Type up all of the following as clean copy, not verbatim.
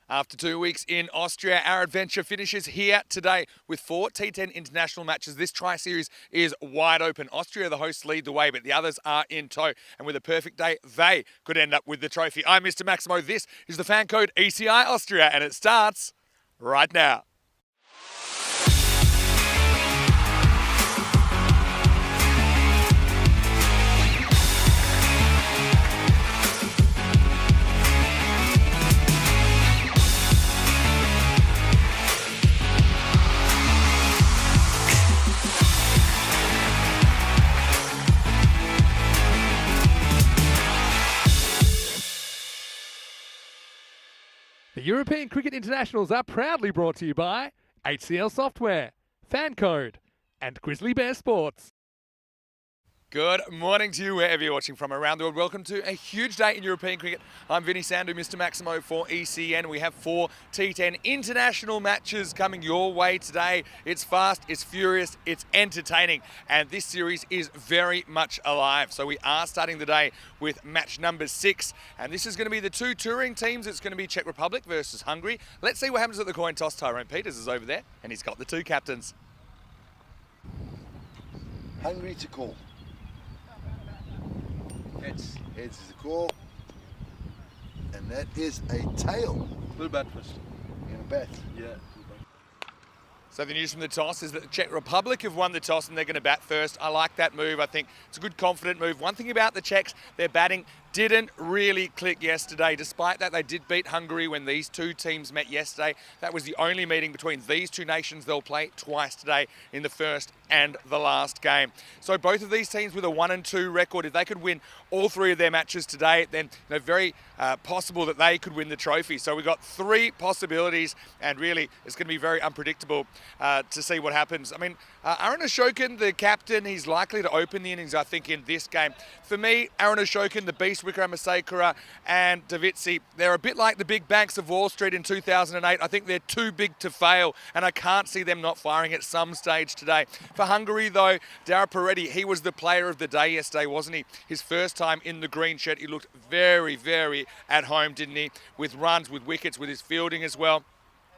After 2 weeks in Austria, our adventure finishes here today with 4 T10 international matches. This tri-series is wide open. Austria, the hosts, lead the way, but the others are in tow. And with a perfect day, they could end up with the trophy. I'm Mr. Maximo. This is the FanCode ECI Austria, and it starts right now. The European Cricket Internationals are proudly brought to you by HCL Software, FanCode, and Grizzly Bear Sports. Good morning to you wherever you're watching from around the world. Welcome to a huge day in European cricket. I'm Vinny Sandhu, Mr. Maximo for ECN. We have 4 T10 international matches coming your way today. It's fast, it's furious, it's entertaining, and this series is very much alive. So we are starting the day with match number 6, and this is going to be the 2 touring teams. It's going to be Czech Republic versus Hungary. Let's see what happens at the coin toss. Tyrone Peters is over there, and he's got the 2 captains. Hungary to call. Heads is a call, and that is a tail. Little bat first. In a bat. Yeah. So the news from the toss is that the Czech Republic have won the toss and they're going to bat first. I like that move. I think it's a good, confident move. One thing about the Czechs, their batting didn't really click yesterday. Despite that, they did beat Hungary when these 2 teams met yesterday. That was the only meeting between these 2 nations. They'll play twice today in the first and the last game. So both of these teams with a 1-2 record, if they could win all 3 of their matches today, then very possible that they could win the trophy. So we've got 3 possibilities, and really it's going to be very unpredictable to see what happens. I mean, Aaron Ashokan, the captain, he's likely to open the innings, I think, in this game. For me, Aaron Ashokan, the beast, Wickramasinghe and Davitsi, they're a bit like the big banks of Wall Street in 2008. I think they're too big to fail, and I can't see them not firing at some stage today. For Hungary, though, Dara Peretti, he was the player of the day yesterday, wasn't he? His first time in the green shirt. He looked very, very at home, didn't he? With runs, with wickets, with his fielding as well.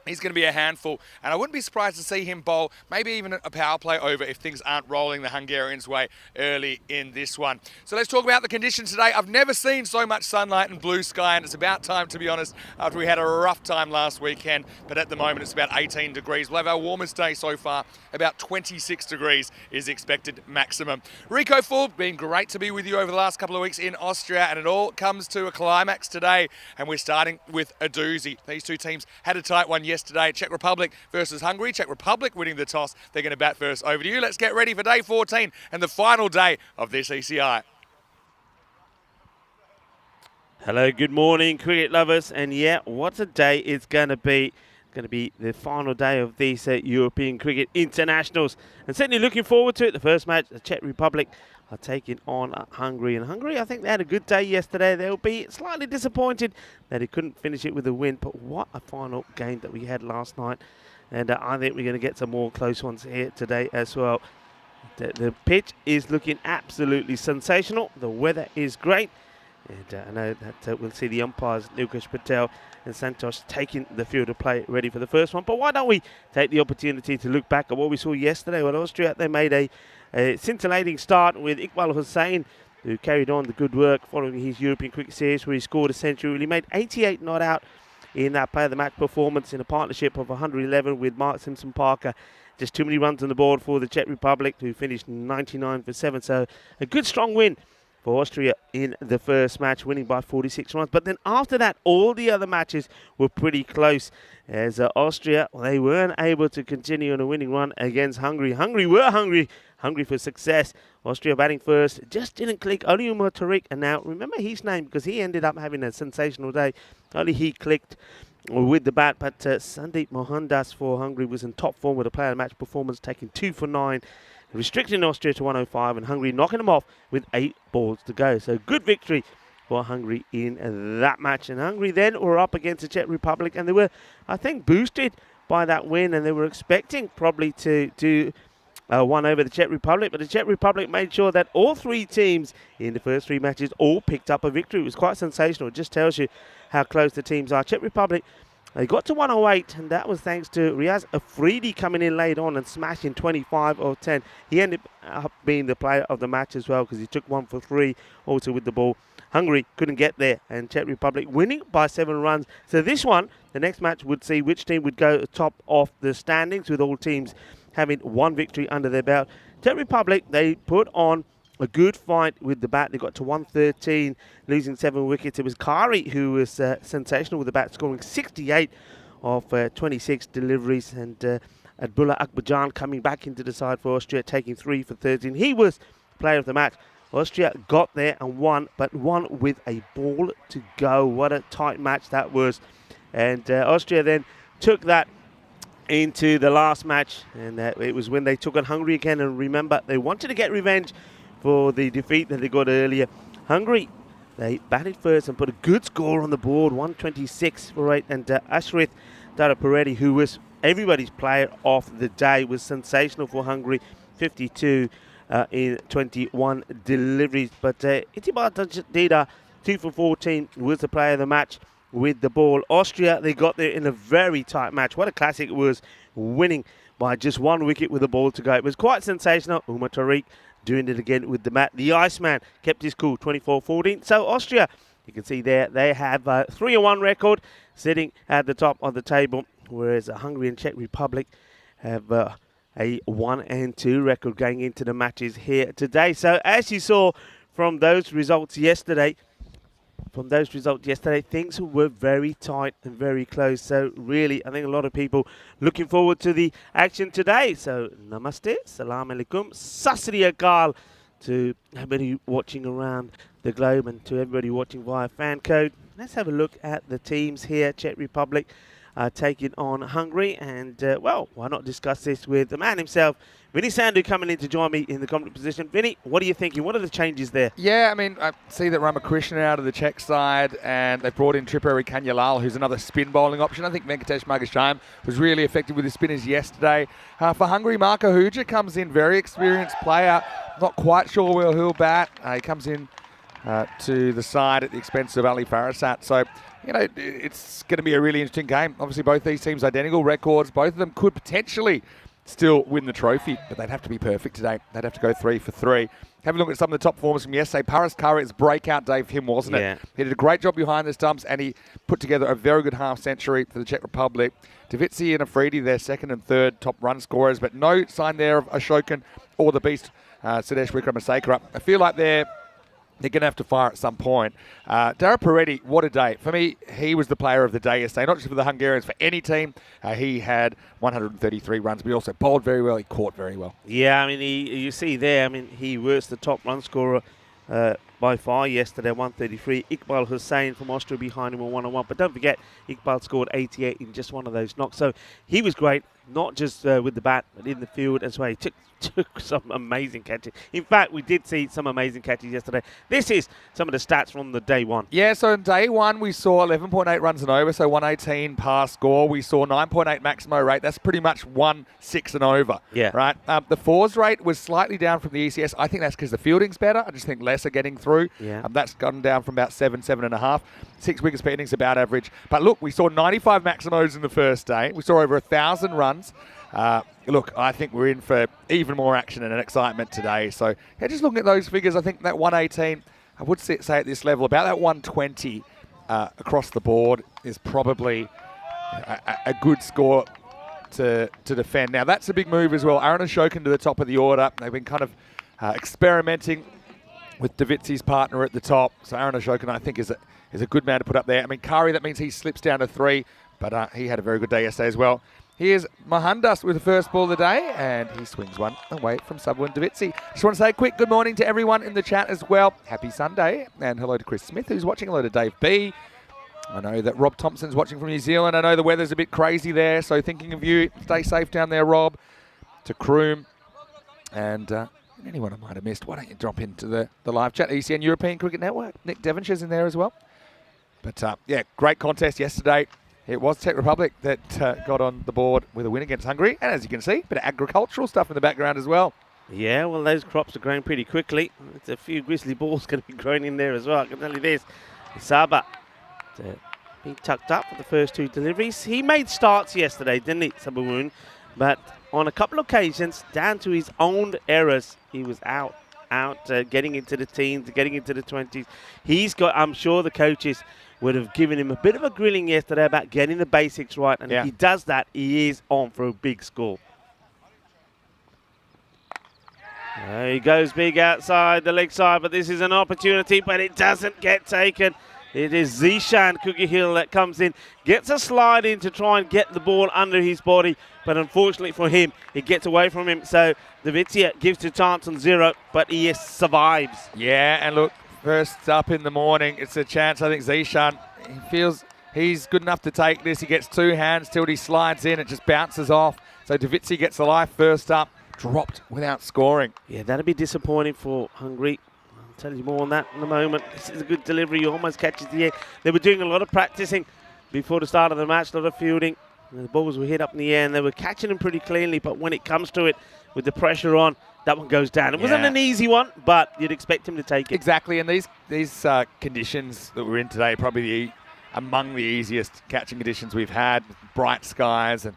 He's going to be a handful, and I wouldn't be surprised to see him bowl maybe even a power play over if things aren't rolling the Hungarians' way early in this one. So let's talk about the conditions today. I've never seen so much sunlight and blue sky, and it's about time, to be honest, after we had a rough time last weekend. But at the moment, it's about 18 degrees. We'll have our warmest day so far. About 26 degrees is expected maximum. Rico Full, been great to be with you over the last couple of weeks in Austria, and it all comes to a climax today, and we're starting with a doozy. These 2 teams had a tight one yesterday. Czech Republic versus Hungary. Czech Republic winning the toss. They're going to bat first. Over to you. Let's get ready for day 14 and the final day of this ECI. Hello, good morning, cricket lovers. And yeah, what a day it's going to be. It's going to be the final day of these European Cricket Internationals. And certainly looking forward to it. The first match, the Czech Republic are taking on Hungary. And Hungary, I think they had a good day yesterday. They'll be slightly disappointed that he couldn't finish it with a win. But what a final game that we had last night. And I think we're going to get some more close ones here today as well. The pitch is looking absolutely sensational. The weather is great. And I know that we'll see the umpires, Lukas Patel and Santosh, taking the field of play ready for the first one. But why don't we take the opportunity to look back at what we saw yesterday with Austria? They made a scintillating start with Iqbal Hussain, who carried on the good work following his European Cricket Series, where he scored a century. He made 88 not out in that player of the match performance in a partnership of 111 with Mark Simpson-Parker. Just too many runs on the board for the Czech Republic, who finished 99 for 7. So a good, strong win for Austria in the first match, winning by 46 runs. But then after that, all the other matches were pretty close, as Austria, they weren't able to continue on a winning run against Hungary. Hungary were hungry for success. Austria batting first, just didn't click. Only Umar Tariq, and now remember his name because he ended up having a sensational day. Only he clicked with the bat, but Sandeep Mohandas for Hungary was in top form with a player of the match performance, taking 2 for 9. Restricting Austria to 105, and Hungary knocking them off with 8 balls to go. So good victory for Hungary in that match. And Hungary then were up against the Czech Republic, and they were, I think, boosted by that win, and they were expecting probably to do one over the Czech Republic, but the Czech Republic made sure that all 3 teams in the first 3 matches all picked up a victory. It was quite sensational. It just tells you how close the teams are. Czech Republic They got to 108, and that was thanks to Riaz Afridi coming in late on and smashing 25 of 10. He ended up being the player of the match as well because he took 1 for 3 also with the ball. Hungary couldn't get there, and Czech Republic winning by 7 runs. So this one, the next match, would see which team would go top of the standings, with all teams having 1 victory under their belt. Czech Republic, they put on a good fight with the bat. They got to 113, losing 7 wickets. It was Kari who was sensational with the bat, scoring 68 of 26 deliveries. And Abdullah Akbarjan coming back into the side for Austria, taking 3 for 13. He was player of the match. Austria got there and won, but won with a ball to go. What a tight match that was. And Austria then took that into the last match, and it was when they took on Hungary again. And remember, they wanted to get revenge for the defeat that they got earlier. Hungary, they batted first and put a good score on the board, 126 for 8. And Ashrith Darapareddy, who was everybody's player of the day, was sensational for Hungary, 52 in 21 deliveries. But Itibar Dida, 2 for 14, was the player of the match with the ball. Austria, they got there in a very tight match. What a classic it was, winning by just 1 wicket with the ball to go. It was quite sensational. Umar Tariq doing it again with the mat. The Iceman kept his cool, 24-14. So Austria, you can see there, they have a 3-1 record, sitting at the top of the table, whereas Hungary and Czech Republic have a 1-2 record going into the matches here today. So as you saw from those results yesterday, things were very tight and very close. So really, I think a lot of people looking forward to the action today. So namaste, salam alaikum, sasri akal to everybody watching around the globe and to everybody watching via FanCode. Let's have a look at the teams here. Czech Republic taking on Hungary, and well, why not discuss this with the man himself, Vinny Sandhu, coming in to join me in the commentary position. Vinny, what are you thinking? What are the changes there? Yeah, I mean, I see that Ramakrishnan out of the Czech side, and they brought in Tripuri Kanyalal, who's another spin bowling option. I think Venkatesh Magasham was really effective with his spinners yesterday. For Hungary, Marco Huja comes in, very experienced player. Not quite sure where he'll bat. He comes in to the side at the expense of Ali Farasat. So, you know, it's going to be a really interesting game. Obviously, both these teams identical records. Both of them could potentially still win the trophy, but they'd have to be perfect today. They'd have to go 3 for 3. Have a look at some of the top performers from yesterday. Paras Kari's breakout day for him, wasn't it? He did a great job behind the stumps, and he put together a very good half century for the Czech Republic. Davitsi and Afridi, their second and third top run scorers, but no sign there of Ashokan or the beast, Sudesh Wickramasekara. I feel like they're going to have to fire at some point. Darapareddy, what a day. For me, he was the player of the day yesterday, not just for the Hungarians, for any team. He had 133 runs, but he also bowled very well. He caught very well. Yeah, I mean, you see there, I mean, he was the top run scorer by far yesterday, 133. Iqbal Hussain from Austria behind him on 101. But don't forget, Iqbal scored 88 in just one of those knocks. So he was great, not just with the bat, but in the field as well. He took some amazing catches. In fact, we did see some amazing catches yesterday. This is some of the stats from the day one. Yeah, so in day one, we saw 11.8 runs and over, so 118 par score. We saw 9.8 maximo rate. That's pretty much 1-6 and over. Yeah. Right? The fours rate was slightly down from the ECS. I think that's because the fielding's better. I just think less are getting through. Yeah. That's gone down from about 7.5. 6 wickets per innings, about average. But look, we saw 95 maximos in the first day. We saw over 1,000 runs. Look, I think we're in for even more action and excitement today. So, yeah, just looking at those figures, I think that 118, I would say at this level, about that 120 across the board is probably a good score to defend. Now, that's a big move as well. Aaron Ashokan to the top of the order. They've been kind of experimenting with Davitsi's partner at the top. So Aaron Ashokan, I think, is a good man to put up there. I mean, Kari, that means he slips down to 3, but he had a very good day yesterday as well. Here's Mohandas with the first ball of the day, and he swings one away from Subwin Davitsi. Just want to say a quick good morning to everyone in the chat as well. Happy Sunday, and hello to Chris Smith, who's watching. Hello to Dave B. I know that Rob Thompson's watching from New Zealand. I know the weather's a bit crazy there, so thinking of you. Stay safe down there, Rob. To Kroom, and anyone I might have missed, why don't you drop into the live chat. ECN European Cricket Network. Nick Devonshire's in there as well. But, yeah, great contest yesterday. It was Czech Republic that got on the board with a win against Hungary. And as you can see, a bit of agricultural stuff in the background as well. Yeah, well, those crops are growing pretty quickly. There's a few grizzly balls going to be growing in there as well. I can tell you this. Saba been tucked up for the first 2 deliveries. He made starts yesterday, didn't he, Sabawoon? But on a couple of occasions, down to his own errors, he was out, getting into the teens, getting into the 20s. I'm sure the coaches would have given him a bit of a grilling yesterday about getting the basics right. And if he does that, he is on for a big score. There he goes big outside the leg side, but this is an opportunity, but it doesn't get taken. It is Zishan Kukihill that comes in, gets a slide in to try and get the ball under his body, but unfortunately for him, it gets away from him. So Davitia gives the chance on 0, but he survives. Yeah, and look, first up in the morning, it's a chance. I think Zishan, he feels he's good enough to take this. He gets 2 hands till he slides in. It just bounces off. So Davitia gets the life first up, dropped without scoring. Yeah, that'd be disappointing for Hungary. I'll tell you more on that in a moment. This is a good delivery. He almost catches the air. They were doing a lot of practicing before the start of the match, a lot of fielding. And the balls were hit up in the air, and they were catching them pretty cleanly. But when it comes to it, with the pressure on, that one goes down. It wasn't an easy one, but you'd expect him to take it. Exactly, and these conditions that we're in today are probably among the easiest catching conditions we've had. Bright skies and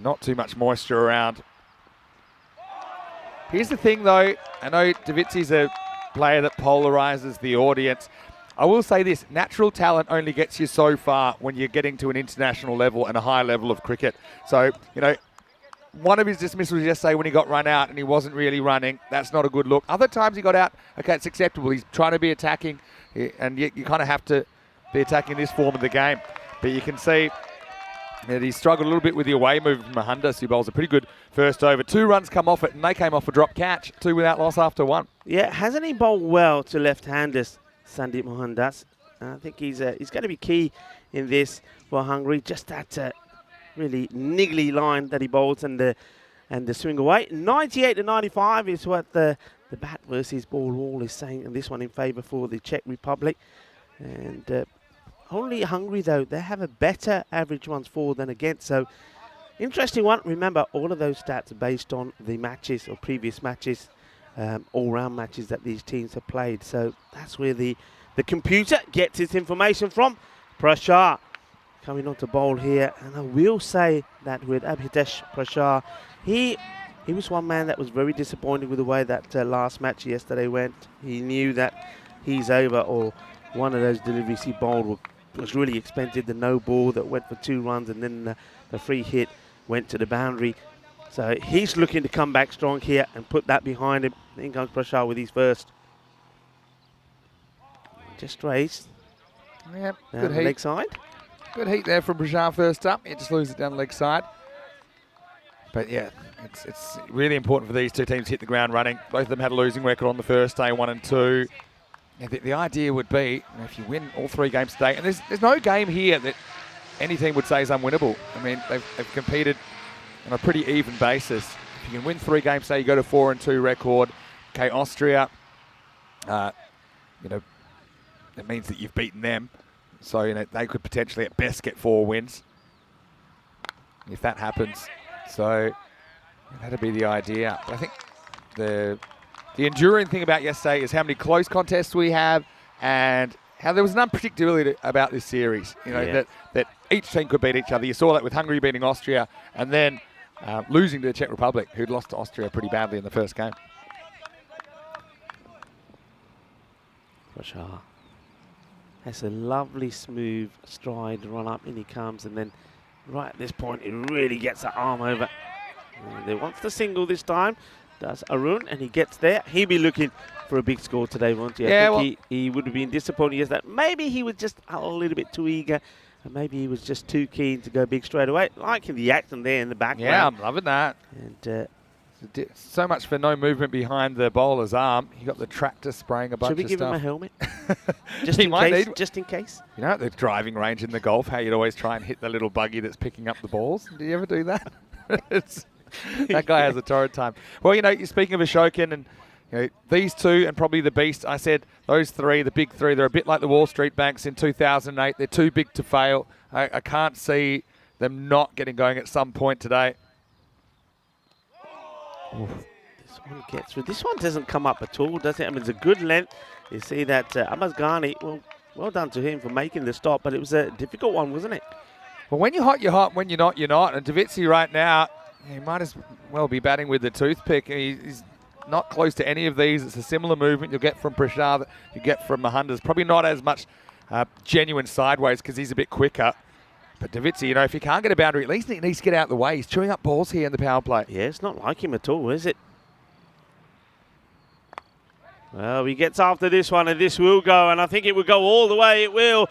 not too much moisture around. Here's the thing, though. I know Davitsi's a player that polarizes the audience. I will say this, natural talent only gets you so far when you're getting to an international level and a high level of cricket. So, you know, one of his dismissals yesterday when he got run out and he wasn't really running, that's not a good look. Other times he got out, okay, it's acceptable. He's trying to be attacking, and you kind of have to be attacking this form of the game. But you can see that he struggled a little bit with the away move from Mahundas, who bowls a pretty good first over. 2 runs come off it, and they came off a drop catch. 2 without loss after 1. Yeah, hasn't he bowled well to left-handers, Sandeep Mohandas? I think he's going to be key in this for Hungary. Just that really niggly line that he bowls and the swing away. 98 to 95 is what the bat versus ball wall is saying, and this one in favour for the Czech Republic. And only Hungary, though, they have a better average runs for than against. So, interesting one. Remember, all of those stats are based on the matches or previous matches, all-round matches that these teams have played. So, that's where the computer gets its information from. Prashar coming on to bowl here. And I will say that with Abhitesh Prashar, he was one man that was very disappointed with the way that last match yesterday went. He knew that he's over, or one of those deliveries he bowled was really expensive. The no ball that went for 2 runs, and then the free hit went to the boundary. So he's looking to come back strong here and put that behind him. In comes Prashar with his first. Just raised. Yeah, good heat. Leg side. Good heat there from Prashar first up. He just loses it down the leg side. But yeah, it's really important for these 2 teams to hit the ground running. Both of them had a losing record on the first day, 1 and 2. Yeah, the idea would be, you know, if you win all 3 games today, and there's no game here that any team would say is unwinnable. I mean, they've competed on a pretty even basis. If you can win 3 games today, you go to 4 and 2 record. Okay, Austria, you know, it means that you've beaten them. So, you know, they could potentially at best get 4 wins if that happens. So that'd be the idea. But I think the enduring thing about yesterday is how many close contests we have and how there was an unpredictability about this series. You know, that each team could beat each other. You saw that with Hungary beating Austria and then losing to the Czech Republic, who'd lost to Austria pretty badly in the first game. Prashar has a lovely smooth stride run up, in he comes, and then right at this point he really gets the arm over. They wants the single this time, does Arun, and he gets there. He'll be looking for a big score today, won't he? Yeah, I think he would have been disappointed as that. Maybe he was just a little bit too eager, and maybe he was just too keen to go big straight away. Liking the action there in the background. Yeah, I'm loving that. And so much for no movement behind the bowler's arm. He got the tractor spraying a bunch of stuff. Should we give him a helmet? just in case. You know, at the driving range in the golf, how you'd always try and hit the little buggy that's picking up the balls. Do you ever do that? That guy has a torrid time. Well, you know, you're speaking of Ashokan, and you know, these 2 and probably the Beast, I said those 3, the big 3, they're a bit like the Wall Street Banks in 2008. They're too big to fail. I can't see them not getting going at some point today. Oof. This one gets through. This one doesn't come up at all, does it? I mean, it's a good length. You see that Ahmad Ghani, well, well done to him for making the stop, but it was a difficult one, wasn't it? Well, when you're hot, you're hot. When you're not, you're not. And Davizzi right now, he might as well be batting with the toothpick. He's not close to any of these. It's a similar movement you'll get from Prashad that you get from Mahandas. Probably not as much genuine sideways because he's a bit quicker. But Davizzi, if he can't get a boundary, at least he needs to get out of the way. He's chewing up balls here in the power play. Yeah, it's not like him at all, is it? Well, he gets after this one, and this will go, and I think it will go all the way. It will.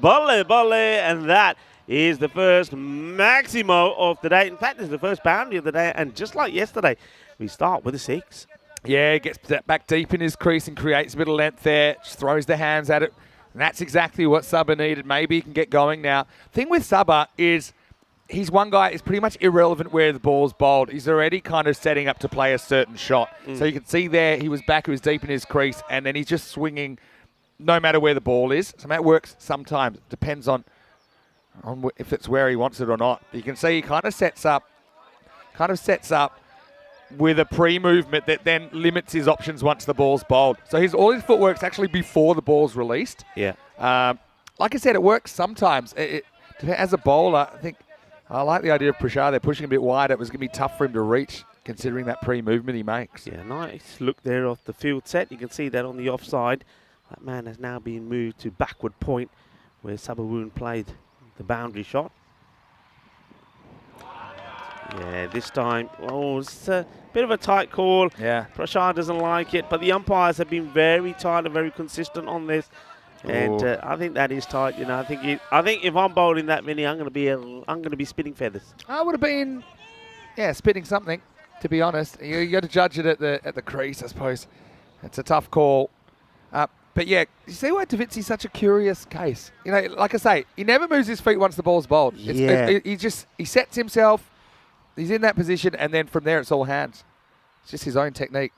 Volley, and that is the first Maximo of the day. In fact, it's the first boundary of the day, and just like yesterday, we start with a 6. Yeah, he gets back deep in his crease and creates a bit of length there, just throws the hands at it, and that's exactly what Sabah needed. Maybe he can get going now. Thing with Sabah is he's one guy, is pretty much irrelevant where the ball's bowled. He's already kind of setting up to play a certain shot. So you can see there, he was deep in his crease, and then he's just swinging no matter where the ball is. So that works sometimes. It depends on if it's where he wants it or not. You can see he kind of sets up with a pre-movement that then limits his options once the ball's bowled. So all his footwork's actually before the ball's released. Yeah. Like I said, it works sometimes. As a bowler, I like the idea of Prashad. They're pushing a bit wide. It was going to be tough for him to reach, considering that pre-movement he makes. Yeah, nice look there off the field set. You can see that on the offside. That man has now been moved to backward point, where Sabah played the boundary shot. Yeah, this time, it's a bit of a tight call. Yeah. Prashad doesn't like it, but the umpires have been very tight and very consistent on this. And I think that is tight. I think if I'm bowling that many, I'm going to be spitting feathers. I would have been, spitting something. To be honest, you got to judge it at the crease, I suppose. It's a tough call. But yeah, you see why Davizzi's such a curious case. Like I say, he never moves his feet once the ball's bowled. He sets himself. He's in that position, and then from there it's all hands. It's just his own technique.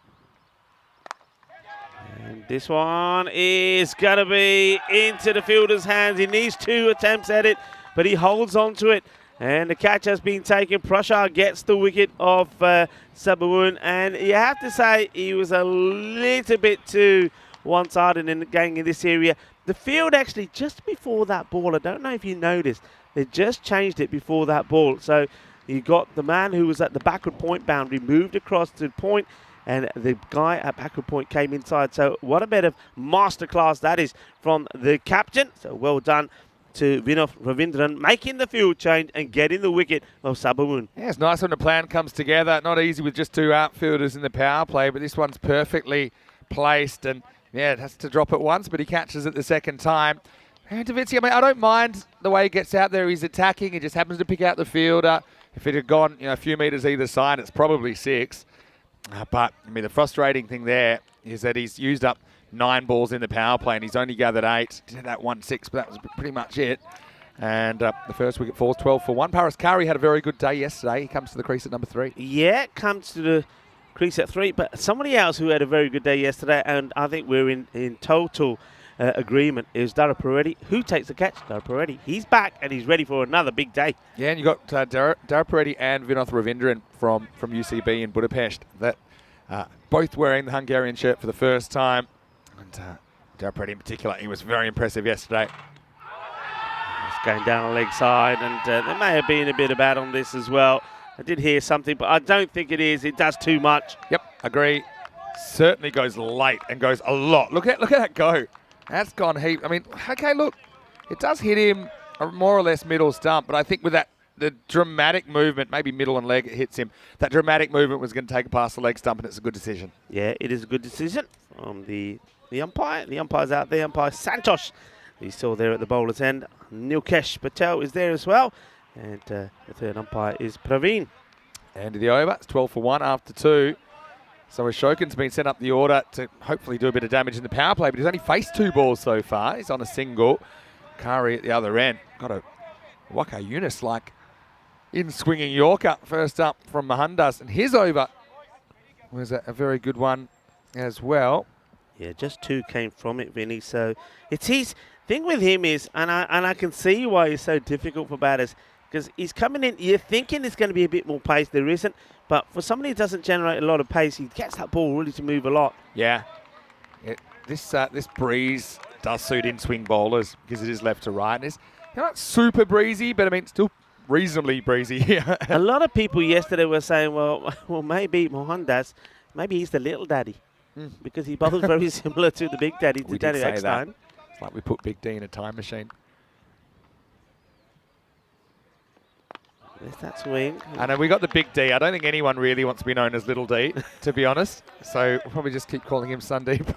And this one is going to be into the fielder's hands. He needs 2 attempts at it, but he holds on to it. And the catch has been taken. Prashad gets the wicket of Sabah, and you have to say he was a little bit too one-sided in the gang in this area. The field actually just before that ball, I don't know if you noticed, they just changed it before that ball. So you got the man who was at the backward point boundary moved across to the point, and the guy at backward point came inside. So what a bit of masterclass that is from the captain. So well done to Vinod Ravindran, making the field change and getting the wicket of Sabah. Yeah, it's nice when the plan comes together. Not easy with just 2 outfielders in the power play, but this one's perfectly placed, and yeah, it has to drop it once, but he catches it the second time. And Davizzi, I don't mind the way he gets out there. He's attacking. He just happens to pick out the fielder. If it had gone a few metres either side, it's probably 6. But the frustrating thing there is that he's used up 9 balls in the power play, and he's only gathered 8. Did that 1-6, but that was pretty much it. And the first wicket falls 12 for 1. Paris Kari had a very good day yesterday. He comes to the crease at number 3. Yeah, comes to the crease at 3, but somebody else who had a very good day yesterday, and I think we're in total agreement, is Dara Paredes. Who takes the catch? Dara Paredes. He's back, and he's ready for another big day. Yeah, and you got Dara Paredes and Vinod Ravindran from UCB in Budapest, that both wearing the Hungarian shirt for the first time. And Dara Paredes in particular, he was very impressive yesterday. It's going down the leg side, and there may have been a bit of bad on this as well. I did hear something, but I don't think it is. It does too much. Yep, agree. Certainly goes late and goes a lot. Look at that go. That's gone heap. Okay, look, it does hit him a more or less middle stump, but I think with the dramatic movement, maybe middle and leg, it hits him. That dramatic movement was going to take it past the leg stump, and it's a good decision. Yeah, it is a good decision from the umpire. The umpire's out there. Umpire Santosh, he's still there at the bowler's end. Nilkesh Patel is there as well. And the third umpire is Praveen. End of the over. It's 12 for 1 after 2. So Ashokan's been sent up the order to hopefully do a bit of damage in the power play, but he's only faced 2 balls so far. He's on a single. Kari at the other end. Got a Waka Yunus like in swinging Yorker first up from Mahandas. And his over was a very good one as well. Yeah, just 2 came from it, Vinny. So it's his thing with him is, and I can see why he's so difficult for batters, because he's coming in, you're thinking there's going to be a bit more pace. There isn't. But for somebody who doesn't generate a lot of pace, he gets that ball really to move a lot. Yeah. this breeze does suit in-swing bowlers because it is left to right. And it's not super breezy, but I mean, still reasonably breezy here. A lot of people yesterday were saying, well, maybe Mohandas, maybe he's the little daddy because he bowls very similar to the big daddy, to Danny Eckstein. It's like we put Big D in a time machine. There's that swing. I know we got the Big D. I don't think anyone really wants to be known as Little D, to be honest. So we'll probably just keep calling him Sandeep.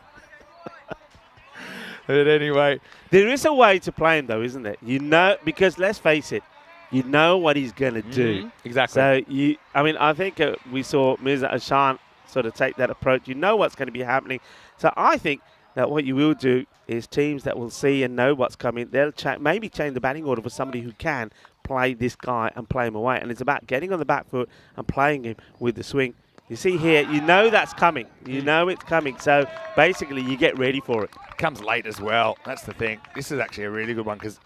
But anyway. There is a way to play him, though, isn't there? You know, because let's face it, you know what he's going to do. Exactly. So, I think we saw Mirza Ashan sort of take that approach. You know what's going to be happening. So I think that what you will do is teams that will see and know what's coming, they'll maybe change the batting order for somebody who can play this guy and play him away. And it's about getting on the back foot and playing him with the swing. You see here, you know that's coming. You know it's coming. So basically, you get ready for it. Comes late as well. That's the thing. This is actually a really good one because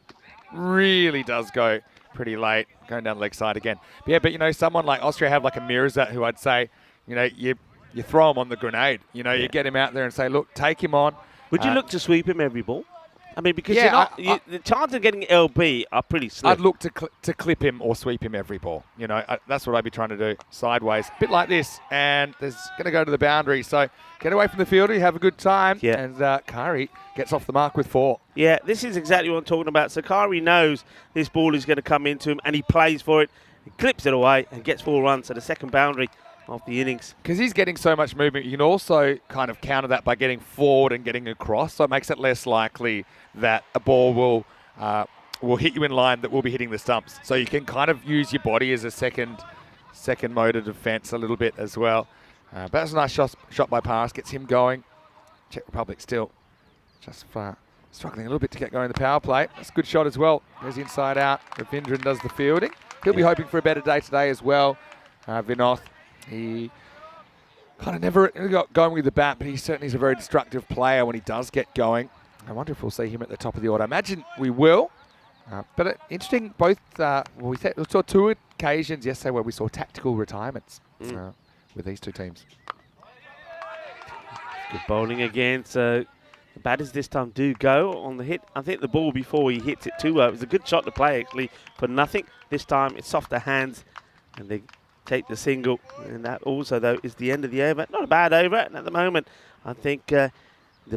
really does go pretty late, going down the leg side again. But yeah, someone like Austria have like a Mirza who I'd say, you throw him on the grenade. You get him out there and say, look, take him on. Would you look to sweep him every ball? I mean, because the chances of getting LB are pretty slim. I'd look to clip him or sweep him every ball. That's what I'd be trying to do, sideways. A bit like this, and there's going to go to the boundary. So get away from the fielder, you have a good time, and Kari gets off the mark with 4. Yeah, this is exactly what I'm talking about. So Kari knows this ball is going to come into him, and he plays for it, he clips it away, and gets 4 runs. So the second boundary of the innings. Because he's getting so much movement, you can also kind of counter that by getting forward and getting across. So it makes it less likely that a ball will hit you in line that will be hitting the stumps. So you can kind of use your body as a second mode of defence a little bit as well. But that's a nice shot by Paris, gets him going. Czech Republic still just struggling a little bit to get going in the power play. That's a good shot as well. Goes inside out. Ravindran does the fielding. He'll be hoping for a better day today as well. Vinoth, he kind of never got going with the bat, but he certainly is a very destructive player when he does get going. I wonder if we'll see him at the top of the order. I imagine we will. But interesting, both, we saw 2 occasions yesterday where we saw tactical retirements with these 2 teams. Good bowling again. So the batters this time do go on the hit. I think the ball before he hits it too low. It was a good shot to play, actually, for nothing. This time it's softer hands, and they take the single. And that also, though, is the end of the over. Not a bad over. And at the moment, I think the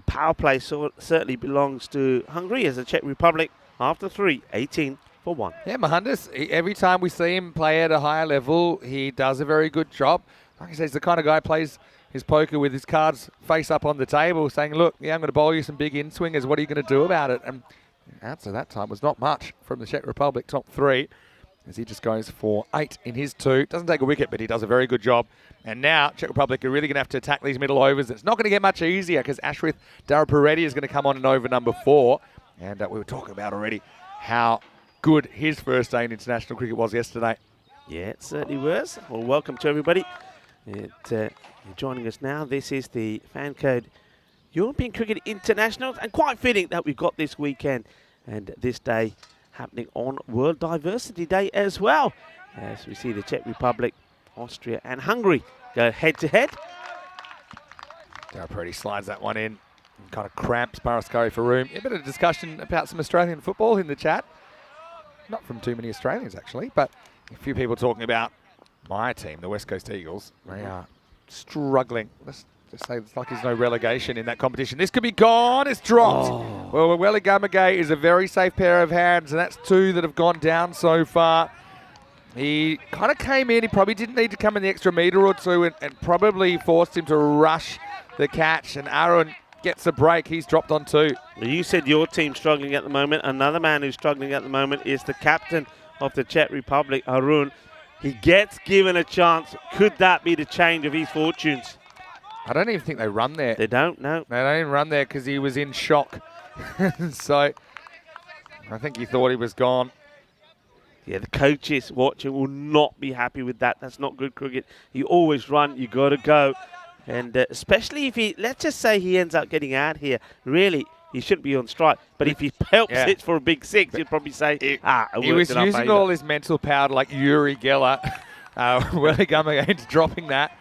power play certainly belongs to Hungary as the Czech Republic. After 3, 18 for 1. Yeah, Mohandas, every time we see him play at a higher level, he does a very good job. Like I said, he's the kind of guy who plays his poker with his cards face up on the table, saying, look, I'm going to bowl you some big in-swingers. What are you going to do about it? And the answer that time was not much from the Czech Republic top 3, as he just goes for 8 in his 2. Doesn't take a wicket, but he does a very good job. And now Czech Republic are really going to have to attack these middle overs. It's not going to get much easier because Ashwith Darapareddy is going to come on in over number 4. And we were talking about already how good his first day in international cricket was yesterday. Yeah, it certainly was. Well, welcome to everybody. You're joining us now. This is the FanCode European Cricket Internationals, and quite fitting that we've got this weekend and this day happening on World Diversity Day as well. As we see the Czech Republic, Austria and Hungary go head-to-head. Darapareddy slides that one in. Kind of cramps Paraskari for room. A bit of discussion about some Australian football in the chat. Not from too many Australians, actually, but a few people talking about my team, the West Coast Eagles. They are struggling. Let's just say it's like there's no relegation in that competition. This could be gone. It's dropped. Oh. Well, Wele Gamagay is a very safe pair of hands, and that's 2 that have gone down so far. He kind of came in. He probably didn't need to come in the extra metre or 2 and probably forced him to rush the catch, and Aaron gets a break. He's dropped on 2. You said your team's struggling at the moment. Another man who's struggling at the moment is the captain of the Czech Republic, Arun. He gets given a chance. Could that be the change of his fortunes? I don't even think they run there. They don't, no. They don't even run there because he was in shock. So I think he thought he was gone. Yeah, the coaches watching will not be happy with that. That's not good cricket. You always run. You got to go. And especially if he, let's just say he ends up getting out here, really, he shouldn't be on strike. But if he helps it for a big 6, you'd probably say, it he was using all his mental power like Yuri Geller. Wele Gamagay dropping that.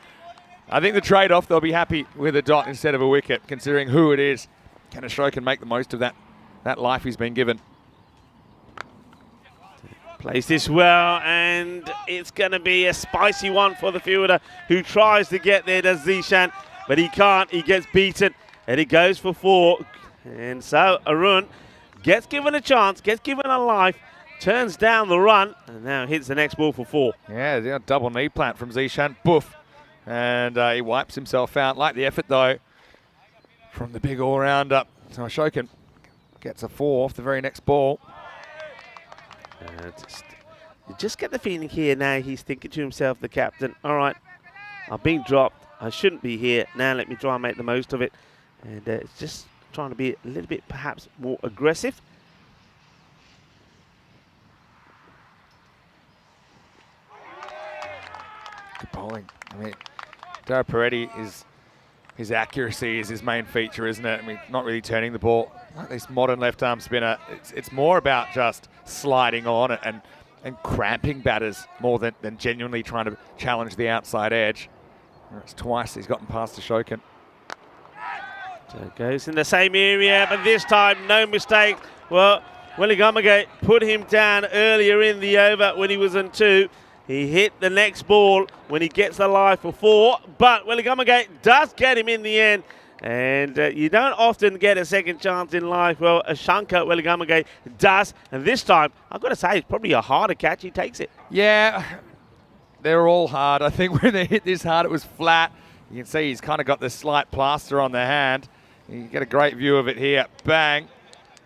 I think the trade-off, they'll be happy with a dot instead of a wicket, considering who it is Can Ashokan make the most of that life he's been given? Plays this well, and it's going to be a spicy one for the fielder who tries to get there, does Zishan, but he can't. He gets beaten, and he goes for 4. And so Arun gets given a chance, gets given a life, turns down the run, and now hits the next ball for 4. Yeah, double knee plant from Zishan. Boof. And he wipes himself out. Like the effort, though, from the big all-rounder. So Ashokan gets a 4 off the very next ball. You just get the feeling here now he's thinking to himself, the captain, all right, I'm being dropped. I shouldn't be here. Now let me try and make the most of it. And it's just trying to be a little bit perhaps more aggressive. Good bowling. I mean, Dara Peretti his accuracy is his main feature, isn't it? I mean, not really turning the ball. Like this modern left-arm spinner, it's more about just sliding on and cramping batters more than genuinely trying to challenge the outside edge. It's twice he's gotten past Ashokan. So it goes in the same area, but this time no mistake. Well, Welligamage put him down earlier in the over when he was on 2. He hit the next ball when he gets the live for 4, but Welligamage does get him in the end. And you don't often get a second chance in life. Well, Ashanka Welligamage does, and this time, I've got to say, it's probably a harder catch. He takes it. Yeah, they're all hard. I think when they hit this hard, it was flat. You can see he's kind of got this slight plaster on the hand. You get a great view of it here. Bang.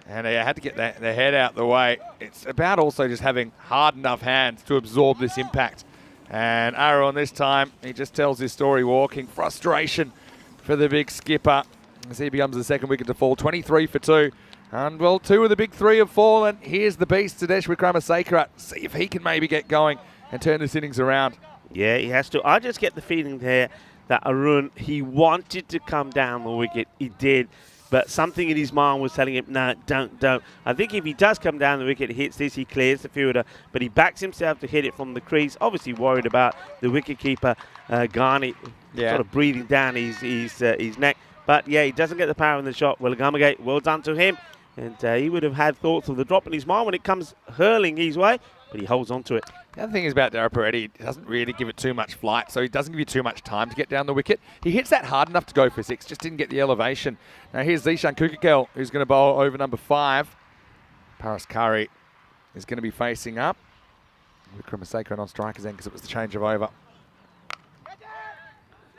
And they had to get their head out the way. It's about also just having hard enough hands to absorb this impact. And Aaron this time, he just tells his story walking. Frustration for the big skipper as he becomes the second wicket to fall. 23 for 2. And, well, 2 of the big 3 have fallen. Here's the beast, Sudesh Wickramasekarat. See if he can maybe get going and turn this innings around. Yeah, he has to. I just get the feeling there that Arun, he wanted to come down the wicket. He did. But something in his mind was telling him, no, don't. I think if he does come down the wicket, hits this, he clears the fielder. But he backs himself to hit it from the crease. Obviously worried about the wicketkeeper, Ghani, sort of breathing down his neck. But, yeah, he doesn't get the power in the shot. Welligamage, well done to him. And he would have had thoughts of the drop in his mind when it comes hurling his way. But he holds on to it. The other thing is about Dara Peretti, he doesn't really give it too much flight, so he doesn't give you too much time to get down the wicket. He hits that hard enough to go for 6, just didn't get the elevation. Now here's Zishan Kukakel, who's going to bowl over number 5. Paras Curry is going to be facing up. Wickramasekarat on strikers end because it was the change of over.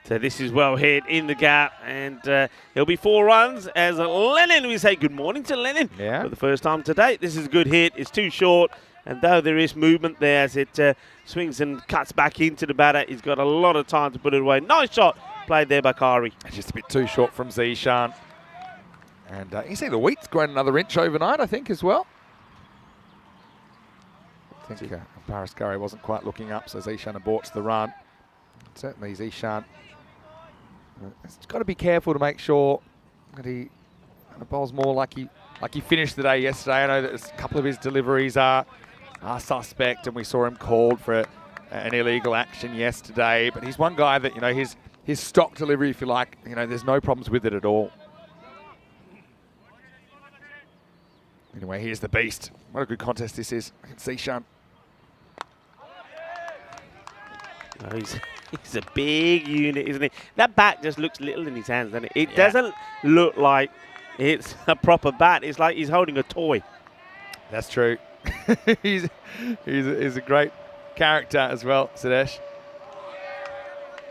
So this is well hit in the gap, and he'll be 4 runs as Lennon, we say good morning to Lennon for the first time today. This is a good hit. It's too short. And though there is movement there as it swings and cuts back into the batter, he's got a lot of time to put it away. Nice shot played there by Kari. Just a bit too short from Zishan. And you see the wheat's grown another inch overnight, I think, as well. I think Paras Curry wasn't quite looking up, so Zishan aborts the run. Certainly Zishan has got to be careful to make sure that he bowls more like he finished the day yesterday. I know that a couple of his deliveries are suspect, and we saw him called for an illegal action yesterday. But he's one guy that, his stock delivery, if you like, there's no problems with it at all. Anyway, here's the beast. What a good contest this is. I can see Sean. Oh, he's a big unit, isn't he? That bat just looks little in his hands, doesn't it? It doesn't look like it's a proper bat. It's like he's holding a toy. That's true. he's a great character as well, Sudesh.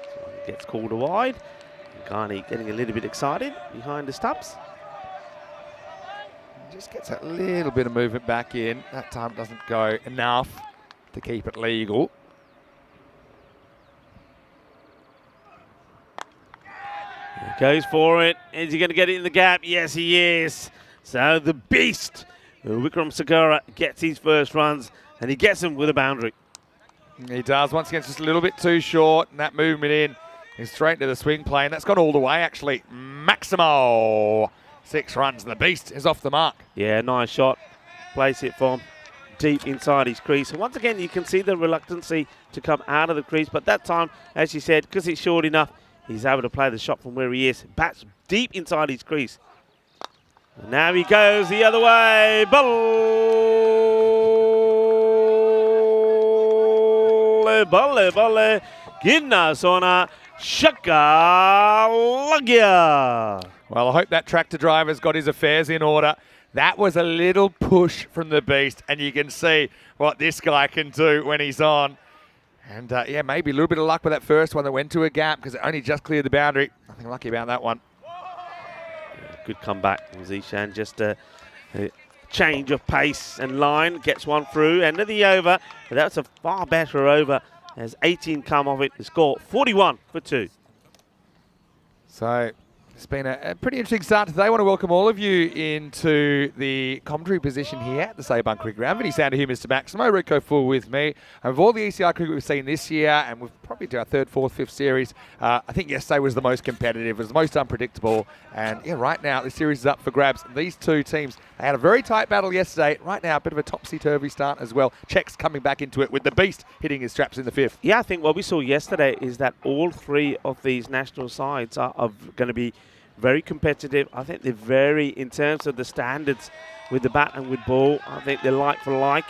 So he gets called a wide. Ghani getting a little bit excited behind the stumps. Just gets a little bit of movement back in. That time doesn't go enough to keep it legal. He goes for it. Is he going to get it in the gap? Yes, he is. So the beast, Wickramasekarat, gets his first runs, and he gets them with a boundary. He does. Once again, it's just a little bit too short, and that movement in is straight to the swing plane. That's gone all the way, actually. Maximo. 6 runs, and the beast is off the mark. Yeah, nice shot. Place it from deep inside his crease. And once again, you can see the reluctancy to come out of the crease. But that time, as you said, because it's short enough, he's able to play the shot from where he is. Bats deep inside his crease. And now he goes the other way. Balle, balle. Ginnasona Shakalagya. Well, I hope that tractor driver's got his affairs in order. That was a little push from the beast, and you can see what this guy can do when he's on. And, yeah, maybe a little bit of luck with that first one that went to a gap because it only just cleared the boundary. Nothing lucky about that one. Good comeback from Zishan. Just a change of pace and line. Gets one through. End of the over. But that's a far better over as 18 come off it. The score 41 for 2. So it's been a pretty interesting start today. I want to welcome all of you into the commentary position here at the Sabun Cricket Ground. Vinny Sander here, Mr. Maximo, Rico Full with me. Of all the ECI cricket we've seen this year, and we've probably done our third, fourth, fifth series, I think yesterday was the most competitive, was the most unpredictable. And yeah, right now the series is up for grabs. These two teams, they had a very tight battle yesterday. Right now, a bit of a topsy-turvy start as well. Czech's coming back into it with the beast hitting his straps in the fifth. Yeah, I think what we saw yesterday is that all three of these national sides are going to be very competitive. I think they're very, in terms of the standards with the bat and with ball, I think they're like for like.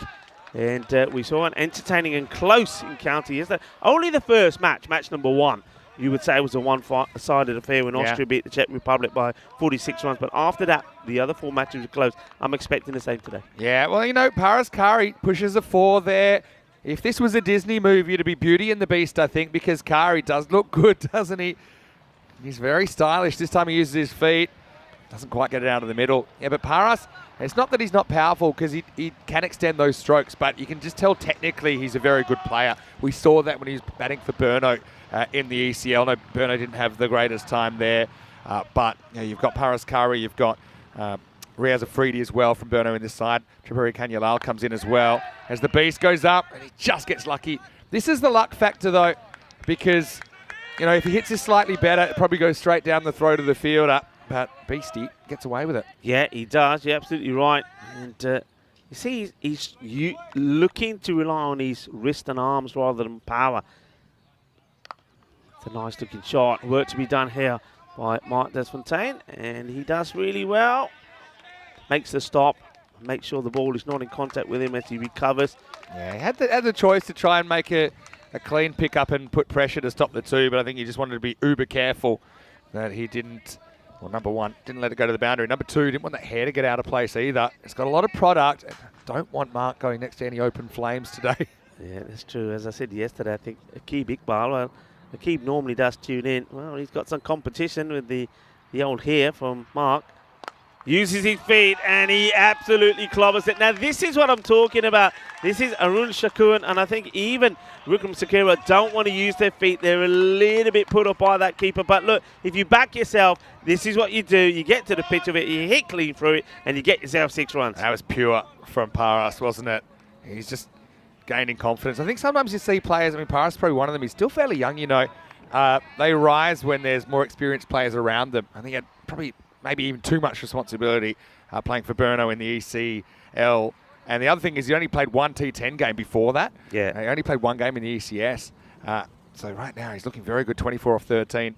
And we saw an entertaining and close encounter yesterday. Only the first match, match number 1, you would say was a one-sided affair when Austria beat the Czech Republic by 46 runs. But after that, the other 4 matches were close. I'm expecting the same today. Yeah, well, you know, Paras Kari pushes a 4 there. If this was a Disney movie, it'd be Beauty and the Beast, I think, because Kari does look good, doesn't he? He's very stylish. This time he uses his feet. Doesn't quite get it out of the middle. Yeah, but Paras, it's not that he's not powerful because he can extend those strokes, but you can just tell technically he's a very good player. We saw that when he was batting for Burno in the ECL. No, Burno didn't have the greatest time there, but you know, you've got Paras Kari, you've got Riaz Afridi as well from Burno in this side. Tripuri Kanyalal comes in as well as the beast goes up and he just gets lucky. This is the luck factor though, because you know, if he hits this slightly better, it probably goes straight down the throat of the fielder. But Beastie gets away with it. Yeah, he does. You're absolutely right. And you see, he's looking to rely on his wrist and arms rather than power. It's a nice-looking shot. Work to be done here by Mark Desfontaine. And he does really well. Makes the stop. Makes sure the ball is not in contact with him as he recovers. Yeah, he had the choice to try and make a clean pick-up and put pressure to stop the 2, but I think he just wanted to be uber careful that he didn't, well, number 1, didn't let it go to the boundary. Number 2, didn't want that hair to get out of place either. It's got a lot of product. Don't want Mark going next to any open flames today. Yeah, that's true. As I said yesterday, I think Akib Iqbal, well, Akib normally does tune in. Well, he's got some competition with the old hair from Mark. Uses his feet and he absolutely clobbers it. Now, this is what I'm talking about. This is Arun Shakur, and I think even Rukram Sakira don't want to use their feet. They're a little bit put off by that keeper. But look, if you back yourself, this is what you do. You get to the pitch of it, you hit clean through it, and you get yourself 6 runs. That was pure from Paras, wasn't it? He's just gaining confidence. I think sometimes you see players, I mean, Paras is probably one of them. He's still fairly young, you know. They rise when there's more experienced players around them. I think he had probably maybe even too much responsibility playing for Burno in the ECL. And the other thing is he only played 1 T10 game before that. Yeah. He only played 1 game in the ECS. So right now he's looking very good, 24 off 13.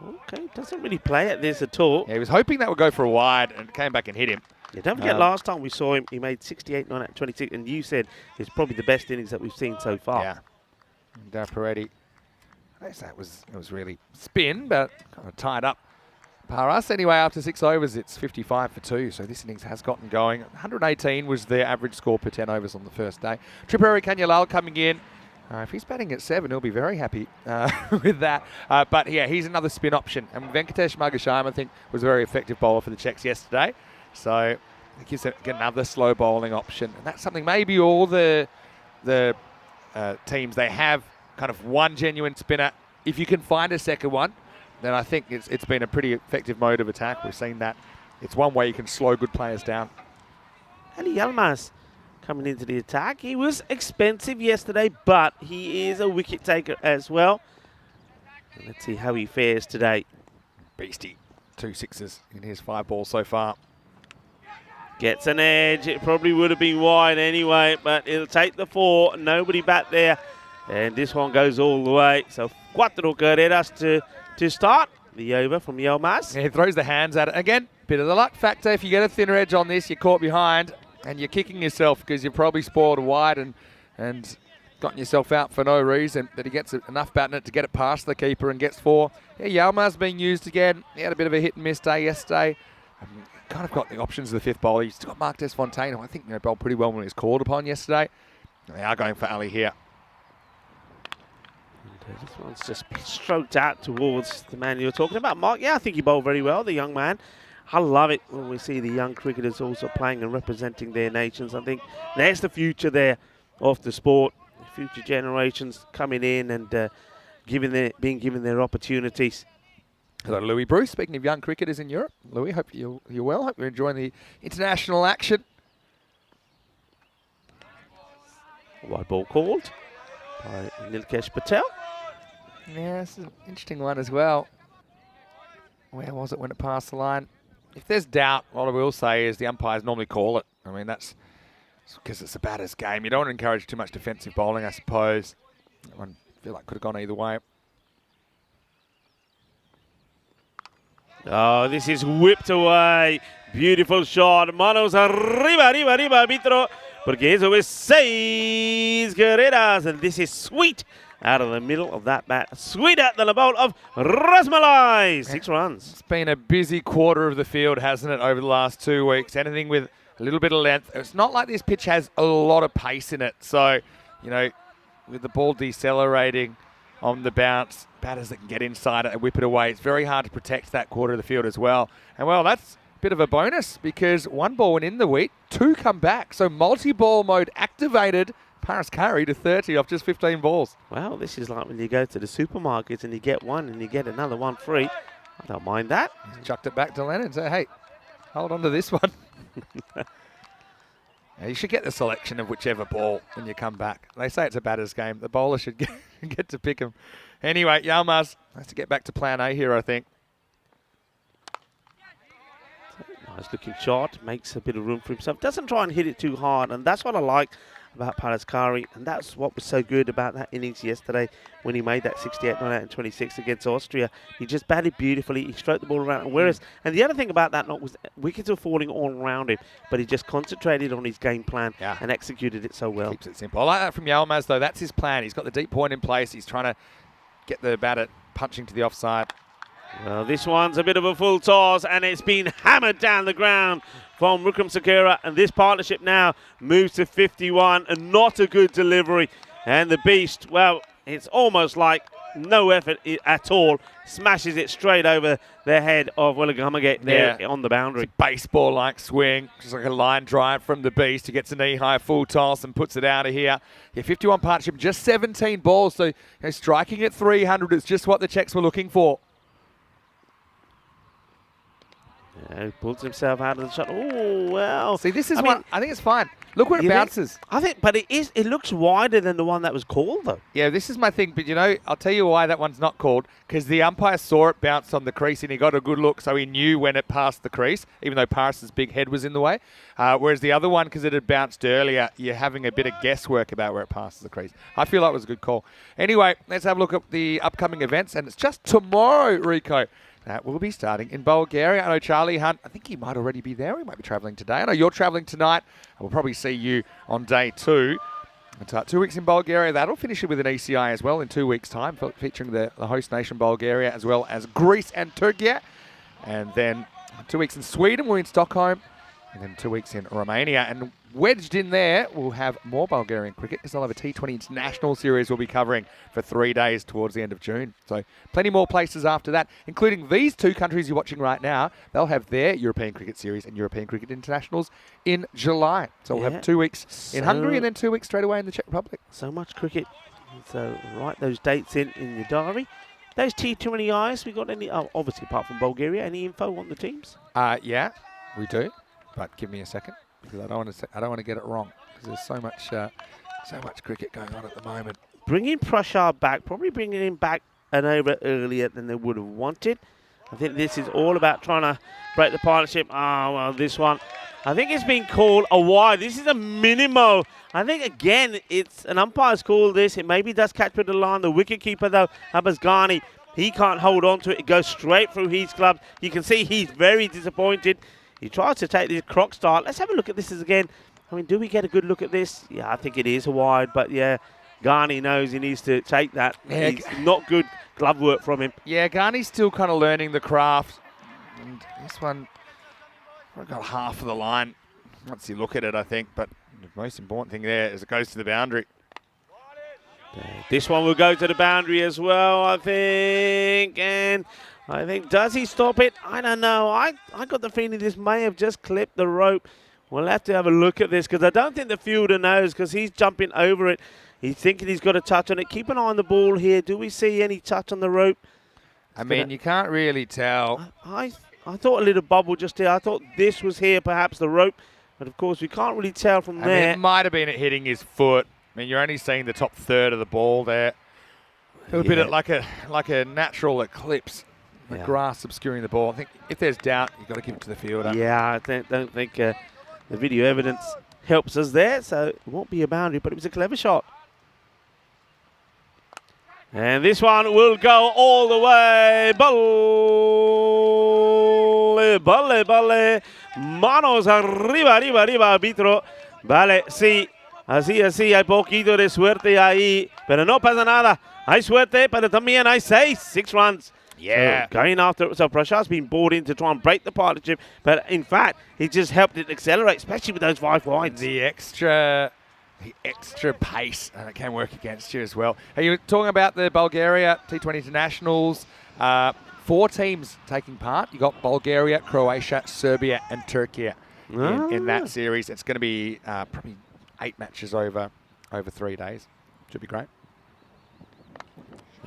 Okay, doesn't really play at this at all. Yeah, he was hoping that would go for a wide and came back and hit him. Yeah, don't forget last time we saw him, he made 68, 9 out 26, and you said it's probably the best innings that we've seen so far. Yeah. And Peretti, it was really spin, but kind of tied up. Paras, anyway, after 6 overs, it's 55 for 2, so this innings has gotten going. 118 was their average score per 10 overs on the first day. Tripuri Kanyalal coming in. If he's batting at 7, he'll be very happy with that. But yeah, he's another spin option. And Venkatesh Magasham, I think, was a very effective bowler for the Czechs yesterday. So it gives them another slow bowling option. And that's something maybe all the teams, they have kind of one genuine spinner. If you can find a second one, then I think it's been a pretty effective mode of attack. We've seen that. It's one way you can slow good players down. Ali Yilmaz coming into the attack. He was expensive yesterday, but he is a wicket taker as well. Let's see how he fares today. Beastie, 2 sixes in his 5 balls so far. Gets an edge. It probably would have been wide anyway, but it'll take the 4. Nobody back there. And this one goes all the way. So 4 carreras to start. the over from Yilmaz. Yeah, he throws the hands at it. Again, bit of the luck factor. If you get a thinner edge on this, you're caught behind and you're kicking yourself because you've probably spoiled a wide and gotten yourself out for no reason. That he gets enough bat in it to get it past the keeper and gets 4. Yeah, Yilmaz being used again. He had a bit of a hit and miss day yesterday. Kind of got the options of the 5th bowler. He's still got Mark Desfontaine, who I think bowled pretty well when he was called upon yesterday. They are going for Ali here. This one's just stroked out towards the man you're talking about, Mark. Yeah, I think he bowled very well, the young man. I love it when we see the young cricketers also playing and representing their nations. I think there's the future there of the sport. Future generations coming in and being given their opportunities. Hello, Louis Bruce. Speaking of young cricketers in Europe, Louis, hope you're well. Hope you're enjoying the international action. Wide ball called by Nilkesh Patel. Yeah, this is an interesting one as well. Where was it when it passed the line? If there's doubt, what I will say is the umpires normally call it. I mean, that's because it's a batter's game. You don't want to encourage too much defensive bowling, I suppose. That one, I feel like could have gone either way. Oh, this is whipped away. Beautiful shot. Manos arriba, arriba, arriba, arbitro. Porque eso es 6 carreras. And this is sweet out of the middle of that bat. Sweet at the bowl of Rasmalai. 6 runs. It's been a busy quarter of the field, hasn't it, over the last 2 weeks? Anything with a little bit of length. It's not like this pitch has a lot of pace in it. So, with the ball decelerating on the bounce, batters that can get inside it and whip it away, it's very hard to protect that quarter of the field as well. And, well, that's a bit of a bonus because 1 ball went in the wheat, 2 come back. So, multi-ball mode activated. Paris carry to 30 off just 15 balls. Well, this is like when you go to the supermarket and you get one and you get another one free. I don't mind that. Chucked it back to Lennon and said, hey, hold on to this one. Yeah, you should get the selection of whichever ball when you come back. They say it's a batter's game. The bowler should get to pick them. Anyway, Yilmaz has to get back to plan A here, I think. Nice looking shot. Makes a bit of room for himself. Doesn't try and hit it too hard. And that's what I like about Paraskari. And that's what was so good about that innings yesterday when he made that 68 not out and 26 against Austria. He just batted beautifully. He stroked the ball around. And the other thing about that knock was wickets were falling all around him, but he just concentrated on his game plan and executed it so well. Keeps it simple. I like that from Yilmaz, though. That's his plan. He's got the deep point in place. He's trying to get the batter punching to the offside. Well, this one's a bit of a full toss, and it's been hammered down the ground from Rukram Sakura, and this partnership now moves to 51, and not a good delivery. And the Beast, well, it's almost like no effort at all, smashes it straight over the head of Willigamagate there on the boundary. It's a baseball-like swing, just like a line drive from the Beast. He gets a knee-high full toss and puts it out of here. Yeah, 51 partnership, just 17 balls, so striking at 300 is just what the Czechs were looking for. Yeah, he pulls himself out of the shot. Oh, well. See, this is one. I think it's fine. Look where it bounces. I think, but it looks wider than the one that was called, though. Yeah, this is my thing. But, I'll tell you why that one's not called. Because the umpire saw it bounce on the crease and he got a good look. So he knew when it passed the crease, even though Paris's big head was in the way. Whereas the other one, because it had bounced earlier, you're having a bit of guesswork about where it passes the crease. I feel like it was a good call. Anyway, let's have a look at the upcoming events. And it's just tomorrow, Rico. That will be starting in Bulgaria. I know Charlie Hunt, I think he might already be there. He might be travelling today. I know you're travelling tonight. We'll probably see you on day 2. 2 weeks in Bulgaria. That'll finish it with an ECI as well in 2 weeks' time, featuring the host nation Bulgaria as well as Greece and Turkey. And then 2 weeks in Sweden. We're in Stockholm. And then 2 weeks in Romania. And wedged in there, we'll have more Bulgarian cricket because they'll have a T20 international series we'll be covering for 3 days towards the end of June. So plenty more places after that, including these 2 countries you're watching right now. They'll have their European cricket series and European cricket internationals in July. So we'll have 2 weeks in Hungary and then 2 weeks straight away in the Czech Republic. So much cricket. So write those dates in your diary. Those T20Is, we got any, obviously apart from Bulgaria, any info on the teams? Yeah, we do. But give me a second. Because I don't want to get it wrong. Because there's so much cricket going on at the moment. Bringing Prashar back, probably bringing him back an over earlier than they would have wanted. I think this is all about trying to break the partnership. Well, this one, I think it's been called a wide. This is a minimal. I think, again, it's an umpire's call this. It maybe does catch with the line. The wicketkeeper, though, Abbas Ghani, He can't hold on to it. It goes straight through his clubs. You can see he's very disappointed. He tries to take this croc start. Let's have a look at this again. I mean, do we get a good look at this? Yeah, I think it is a wide, but yeah, Garney knows he needs to take that. Yeah. It's not good glove work from him. Yeah, Garney's still kind of learning the craft. And this one, I've got half of the line once you look at it, I think. But the most important thing there is it goes to the boundary. This one will go to the boundary as well, I think. And I think, does he stop it? I don't know. I got the feeling this may have just clipped the rope. We'll have to have a look at this because I don't think the fielder knows because he's jumping over it. He's thinking he's got a touch on it. Keep an eye on the ball here. Do we see any touch on the rope? I mean, you can't really tell. I thought a little bubble just here. I thought this was here, perhaps the rope. But, of course, we can't really tell from there. I mean, it might have been it hitting his foot. I mean, you're only seeing the top third of the ball there. A little bit like a natural eclipse. The grass obscuring the ball. I think if there's doubt, you've got to give it to the fielder. Yeah, I don't think the video evidence helps us there, so it won't be a boundary, but it was a clever shot. And this one will go all the way. Balle, balle, balle. Manos arriba, arriba, arriba, arbitro. Vale, sí. Así, hay poquito de suerte ahí. Pero no pasa nada. Hay suerte, pero también hay 6 runs. Yeah. So going after it. So Prashar's been brought in to try and break the partnership. But in fact, he just helped it accelerate, especially with those 5 wides. The extra pace, and it can work against you as well. Are you talking about the Bulgaria T20 Internationals? 4 teams taking part. You got Bulgaria, Croatia, Serbia, and Turkey in that series. It's going to be probably 8 matches over 3 days. Should be great.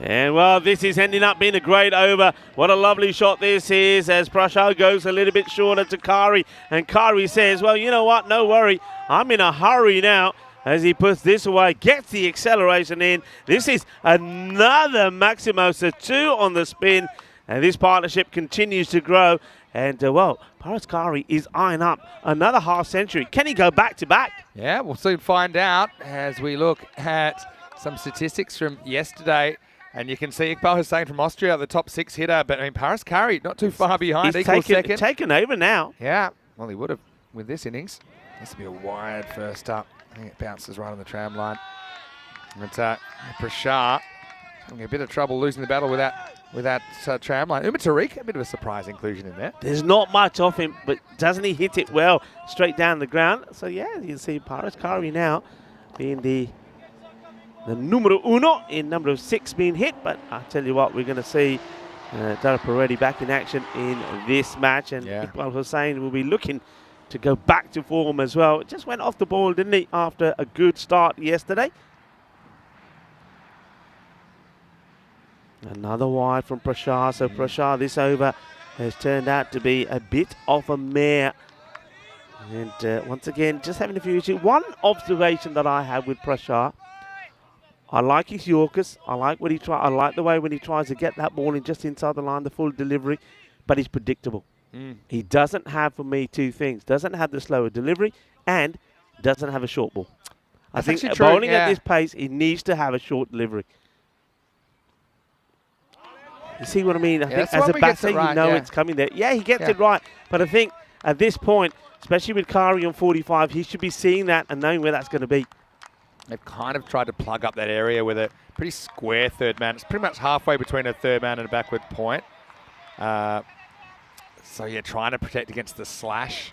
And, well, this is ending up being a great over. What a lovely shot this is as Prashar goes a little bit shorter to Kari. And Kari says, well, you know what? No worry. I'm in a hurry now. As he puts this away, gets the acceleration in. This is another Maximosa 2 on the spin. And this partnership continues to grow. And, well, Paras Kari is eyeing up another half century. Can he go back to back? Yeah, we'll soon find out as we look at some statistics from yesterday. And you can see Iqbal Hussain from Austria, the top 6 hitter. But, I mean, Paras Kari not too far behind. He's second. taken over now. Yeah, well, he would have with this innings. This will be a wide first up. I think it bounces right on the tram line. But Prashar having a bit of trouble losing the battle with that tram line. Tariq, a bit of a surprise inclusion in there. There's not much off him, but doesn't he hit it well straight down the ground? So, yeah, you can see Paras Kari now being the numero uno in number of 6 being hit. But I tell you what, we're going to see Dara Peretti back in action in this match. And Iqbal Hussain will be looking to go back to form as well. Just went off the ball, didn't he, after a good start yesterday. Another wide from Prashar. So Prashar, this over has turned out to be a bit of a mare. And once again, just having a few issues. One observation that I have with Prashar, I like his Yorkers. I like what he tries. I like the way when he tries to get that ball in just inside the line, the full delivery, but he's predictable. He doesn't have, for me, 2 things. Doesn't have the slower delivery and doesn't have a short ball. I think bowling at this pace, he needs to have a short delivery. You see what I mean? I think as a batter, you know it's coming there. Yeah, he gets it right. But I think at this point, especially with Kari on 45, he should be seeing that and knowing where that's going to be. They've kind of tried to plug up that area with a pretty square third man. It's pretty much halfway between a third man and a backward point. So, yeah, trying to protect against the slash.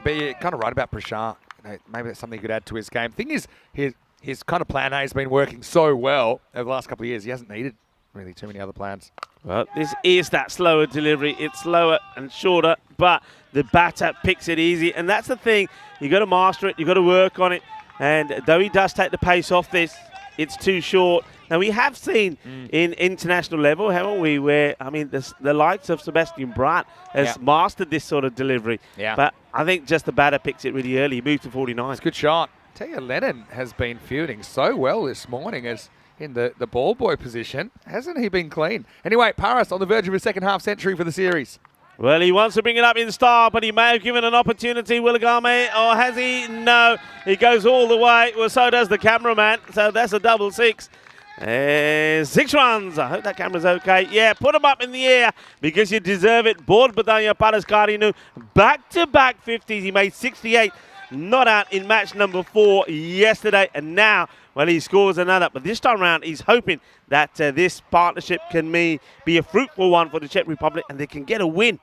But you're kind of right about Prashar. You know, maybe that's something he could add to his game. Thing is, his kind of plan A has been working so well over the last couple of years. He hasn't needed really too many other plans. Well, this is that slower delivery. It's slower and shorter, but the batter picks it easy. And that's the thing. You've got to master it. You've got to work on it. And though he does take the pace off this, it's too short. Now, we have seen in international level, haven't we, where, I mean, the likes of Sebastian Brandt has mastered this sort of delivery. Yeah. But I think just the batter picks it really early. He moves to 49. It's a good shot. I tell you, Lennon has been fielding so well this morning as in the ball boy position. Hasn't he been clean? Anyway, Paras on the verge of a second half century for the series. Well, he wants to bring it up in style, but he may have given an opportunity, Willigame, or has he? No. He goes all the way. Well, so does the cameraman. So that's a double 6. And 6 runs. I hope that camera's okay. Yeah, put them up in the air because you deserve it. Board Badanya Paraskarinu. Back-to-back 50s. He made 68. Not out in match number 4 yesterday. And now, well, he scores another. But this time around, he's hoping that this partnership can be a fruitful one for the Czech Republic and they can get a win.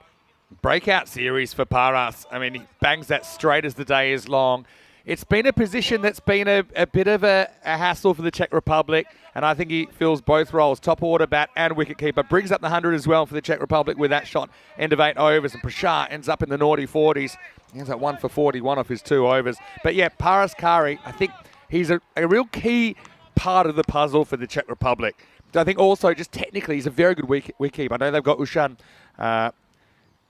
Breakout series for Paras. I mean, he bangs that straight as the day is long. It's been a position that's been a bit of a hassle for the Czech Republic, and I think he fills both roles, top order bat and wicketkeeper. Brings up the 100 as well for the Czech Republic with that shot, end of 8 overs, and Prashar ends up in the naughty 40s. He ends up 1 for 41 off his 2 overs. But yeah, Paraskari, I think he's a real key part of the puzzle for the Czech Republic. I think also just technically he's a very good wicketkeeper. I know they've got Ushan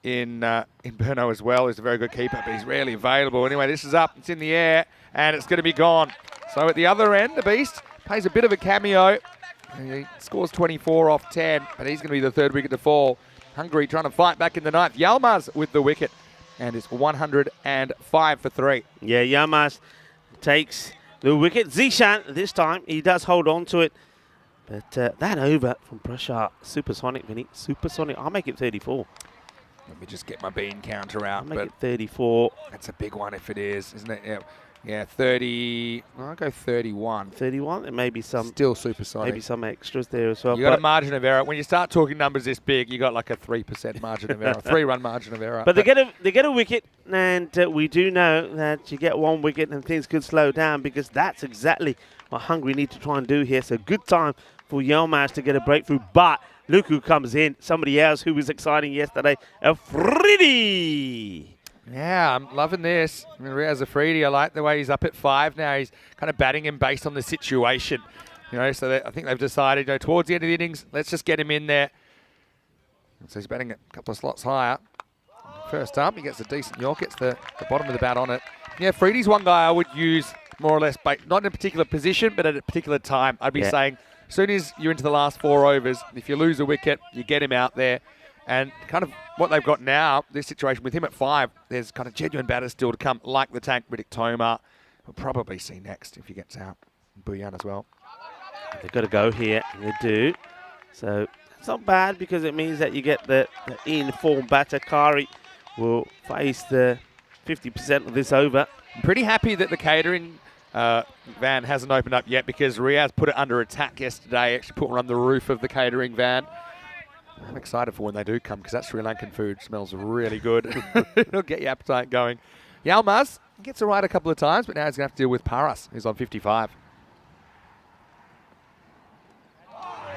in Brno as well. He's a very good keeper, but he's rarely available. Anyway, this is up, it's in the air, and it's going to be gone. So at the other end, the Beast plays a bit of a cameo. He scores 24 off 10, but he's going to be the 3rd wicket to fall. Hungary trying to fight back in the 9th. Yilmaz with the wicket, and it's 105 for 3. Yeah, Yilmaz takes the wicket. Zishan, this time, he does hold on to it. But that over from Prashar, supersonic, Vinny, supersonic. I'll make it 34. Let me just get my bean counter out. I'll make it 34. That's a big one if it is, isn't it? Yeah, 30. I'll go 31. 31. There may be some. Still supersonic. Maybe some extras there as well. You got a margin of error. When you start talking numbers this big, you got like a 3% margin of error, 3-run margin of error. But they get a wicket, and we do know that you get 1 wicket and things could slow down because that's exactly what Hungary need to try and do here. So good time for Yilmaz to get a breakthrough, but look who comes in. Somebody else who was exciting yesterday, Afridi. Yeah, I'm loving this. I mean, Riaz Afridi, I like the way he's up at 5 now. He's kind of batting him based on the situation. So I think they've decided, towards the end of the innings, let's just get him in there. So he's batting a couple of slots higher. First up, he gets a decent York, gets the bottom of the bat on it. Yeah, Afridi's one guy I would use more or less, not in a particular position, but at a particular time. I'd be saying, as soon as you're into the last 4 overs, if you lose a wicket, you get him out there. And kind of what they've got now, this situation with him at 5, there's kind of genuine batters still to come, like the tank, Riddick Toma. We'll probably see next if he gets out. Buyan as well. They've got to go here, and they do. So it's not bad because it means that you get the in-form batter. Kari will face the 50% of this over. I'm pretty happy that the catering van hasn't opened up yet because Riaz put it under attack yesterday, actually put one on the roof of the catering van. I'm excited for when they do come because that Sri Lankan food smells really good. It'll get your appetite going. Yilmaz gets it right a couple of times, but now he's going to have to deal with Paras, who's on 55.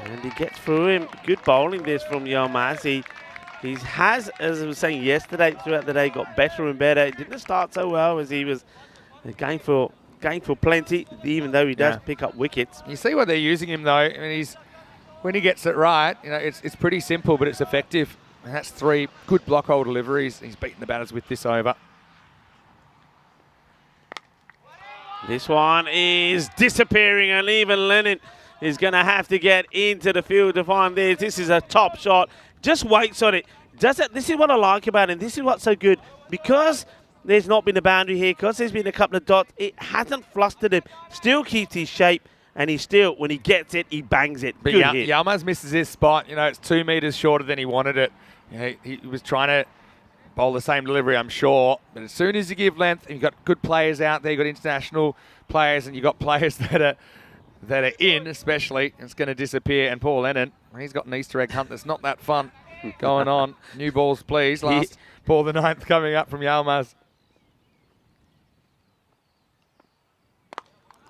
And he gets through him. Good bowling this from Yilmaz. He has, as I was saying yesterday, throughout the day, got better and better. It didn't start so well as he was going for plenty, even though he does pick up wickets. You see what they're using him, though. I mean, when he gets it right, it's pretty simple, but it's effective. And that's 3 good block hole deliveries. He's beaten the batters with this over. This one is disappearing, and even Lennon is going to have to get into the field to find this. This is a top shot. Just waits on it. This is what I like about him. This is what's so good. Because there's not been a boundary here, because there's been a couple of dots, it hasn't flustered him. Still keeps his shape. And he still, when he gets it, he bangs it. But Good hit. Yilmaz misses his spot. It's 2 metres shorter than he wanted it. He was trying to bowl the same delivery, I'm sure. But as soon as you give length, and you've got good players out there, you've got international players, and you've got players that are in, especially, it's going to disappear. And Paul Lennon, he's got an Easter egg hunt that's not that fun going on. New balls, please. Last ball, the 9th, coming up from Yilmaz.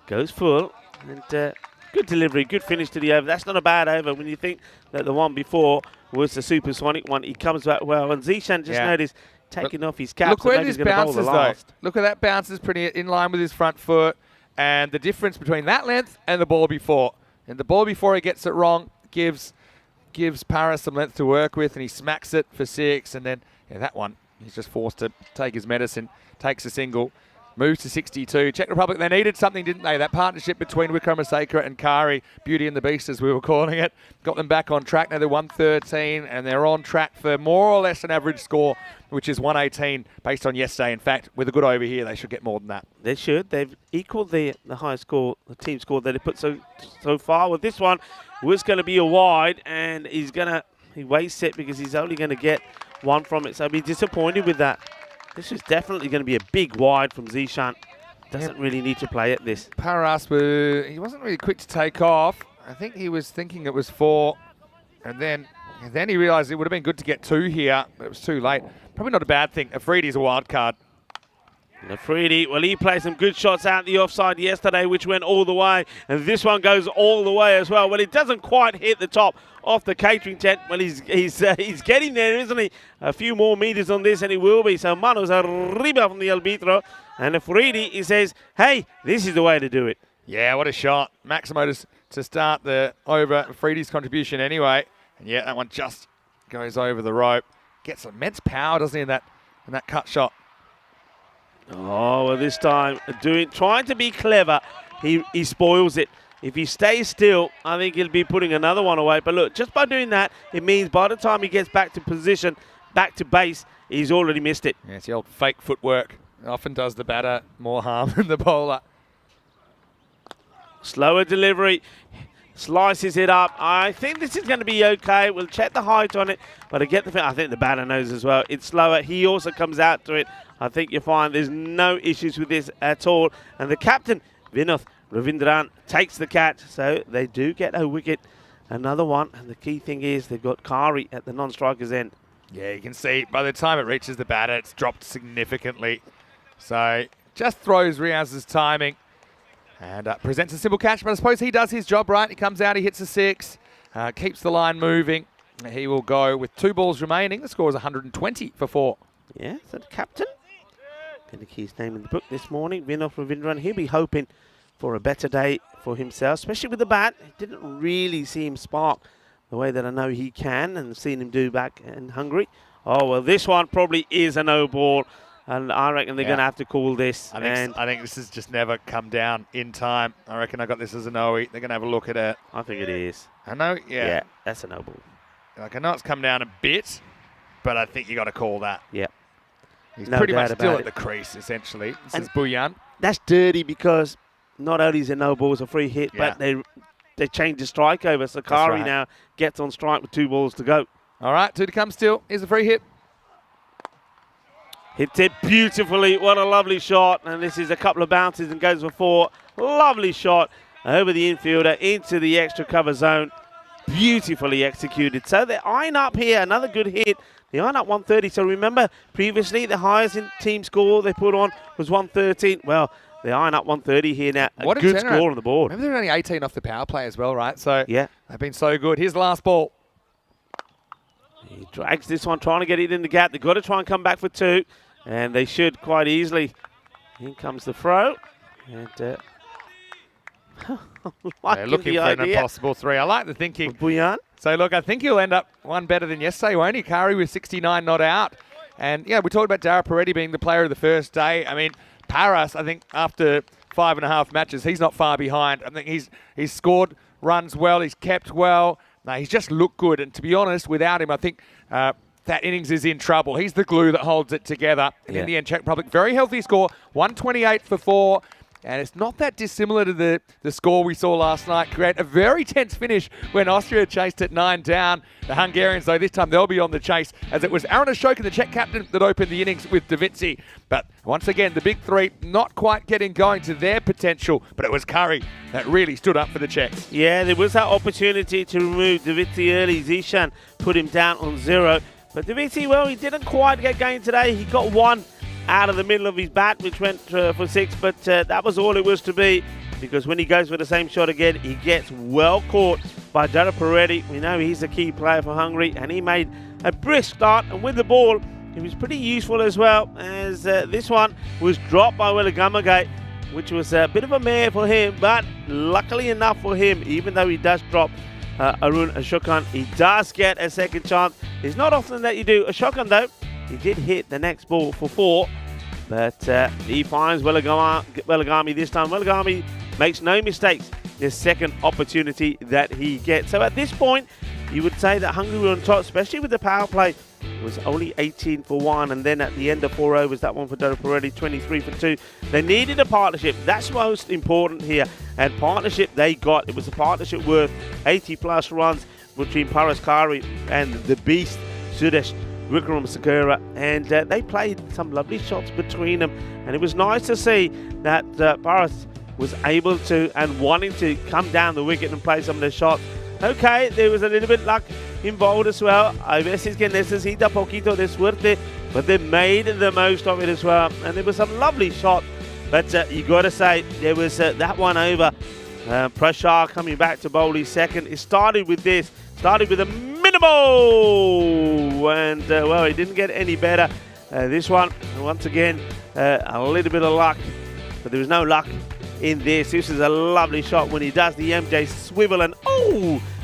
Goes full. And good delivery, good finish to the over. That's not a bad over when you think that the one before was the supersonic one. He comes back well. And Zishan just noticed taking off his cap. Look where this bounces, though. Look at that bounces pretty in line with his front foot. And the difference between that length and the ball before. And the ball before he gets it wrong gives Paras some length to work with, and he smacks it for 6. And then that one, he's just forced to take his medicine, takes a single. moves to 62. Czech Republic, they needed something, didn't they? That partnership between Wickramaseka and Kari, Beauty and the Beast as we were calling it, got them back on track. Now they're 113 and they're on track for more or less an average score, which is 118 based on yesterday. In fact, with a good over here, they should get more than that. They should. They've equalled the high score, the team score that they put so far. With this one, was going to be a wide, and he wastes it because he's only going to get one from it. So I'd be disappointed with that. This is definitely going to be a big wide from Zishan. Doesn't really need to play at this. Paras, he wasn't really quick to take off. I think he was thinking it was 4, and then he realised it would have been good to get 2 here, but it was too late. Probably not a bad thing. Afridi's a wild card. And Afridi, well, he played some good shots out the offside yesterday, which went all the way, and this one goes all the way as well. Well, it doesn't quite hit the top off the catering tent. Well, he's getting there, isn't he? A few more meters on this, and he will be. So manos arriba from the arbitro, and Afridi, he says, hey, this is the way to do it. Yeah, what a shot. Maximo to start the over Afridi's contribution anyway. And yeah, that one just goes over the rope. Gets immense power, doesn't he, in that cut shot. Oh, well, this time, trying to be clever, he spoils it. If he stays still, I think he'll be putting another one away. But look, just by doing that, it means by the time he gets back to position, back to base, he's already missed it. Yeah, it's the old fake footwork. It often does the batter more harm than the bowler. Slower delivery. Slices it up. I think this is going to be okay. We'll check the height on it, but I think the batter knows as well. It's slower. He also comes out to it. I think you'll find there's no issues with this at all. And the captain, Vinoth Ravindran, takes the catch, so they do get a wicket. Another one, and the key thing is they've got Kari at the non-striker's end. Yeah, you can see by the time it reaches the batter, it's dropped significantly. So just throws Riaz's timing. And presents a simple catch, but I suppose he does his job right. He comes out, he hits a 6, keeps the line moving. He will go with 2 balls remaining. The score is 120 for 4. Yeah, so the captain, going to key his name in the book this morning, Vinoth Ravindran. He'll be hoping for a better day for himself, especially with the bat. He didn't really see him spark the way that I know he can, and seen him do back in Hungary. Oh, well, this one probably is a no ball. And I reckon they're going to have to call this. I think this has just never come down in time. I reckon I got this as a no-e. They're going to have a look at it. I think it is. I know, yeah. Yeah, that's a no ball. Like, I know it's come down a bit, but I think you got to call that. Yeah. He's pretty much still at the crease, essentially. This is Buyan. That's dirty because not only is a no ball, it's a free hit, but they changed the strike over. So Kari now gets on strike with 2 balls to go. All right, 2 to come still. Here's a free hit. Hits it beautifully. What a lovely shot. And this is a couple of bounces and goes for 4. Lovely shot over the infielder into the extra cover zone. Beautifully executed. So they're eyeing up here. Another good hit. They're eyeing up 130. So remember, previously the highest in team score they put on was 113. Well, they're eyeing up 130 here now. What a good score on the board. Remember, they're only 18 off the power play as well, right? So yeah, they've been so good. Here's the last ball. He drags this one, trying to get it in the gap. They've got to try and come back for 2. And they should quite easily. In comes the throw. And they're looking for an impossible 3. I like the thinking. Buyan. So, look, I think he'll end up one better than yesterday, won't he? Kari with 69 not out. And, yeah, we talked about Dara Peretti being the player of the first day. I mean, Paras, I think, after 5.5 matches, he's not far behind. I think he's scored runs well. He's kept well. No, he's just looked good. And, to be honest, without him, I think that innings is in trouble. He's the glue that holds it together. And in the end, Czech Republic, very healthy score, 128 for 4. And it's not that dissimilar to the score we saw last night. Create a very tense finish when Austria chased it 9 down. The Hungarians, though, this time they'll be on the chase, as it was Aaron Ashokan, the Czech captain, that opened the innings with Da Vinci. But once again, the big 3 not quite getting going to their potential, but it was Kari that really stood up for the Czechs. Yeah, there was that opportunity to remove Da Vinci early. Zishan put him down on 0. But Da Vinci, well, he didn't quite get going today. He got 1 out of the middle of his bat, which went for 6, but that was all it was to be, because when he goes for the same shot again, he gets well caught by Dara Peretti. We know he's a key player for Hungary, and he made a brisk start, and with the ball, he was pretty useful as well, as this one was dropped by Willagamagate, which was a bit of a mare for him, but luckily enough for him, even though he does drop Arun Ashokan, he does get a second chance. It's not often that you do. Ashokan, though, he did hit the next ball for 4. But he finds Welagami this time. Welagami makes no mistakes. His second opportunity that he gets. So at this point, you would say that Hungary were on top, especially with the power play. It was only 18 for 1, and then at the end of 4 overs, that one for Dara Peretti, 23 for 2. They needed a partnership. That's most important here. And partnership they got. It was a partnership worth 80-plus runs between Paraskari and the beast, Sudesh Wickramasinghe, and they played some lovely shots between them. And it was nice to see that Paras was able to and wanting to come down the wicket and play some of the shots. Okay, there was a little bit luck involved as well. A veces que necesita poquito de suerte, but they made the most of it as well. And there was some lovely shots. But you got to say, there was that one over. Prashar coming back to bowl his second. It started with a minimal, and well, it didn't get any better. This one, once again, a little bit of luck, but there was no luck in this. This is a lovely shot when he does the MJ swivel and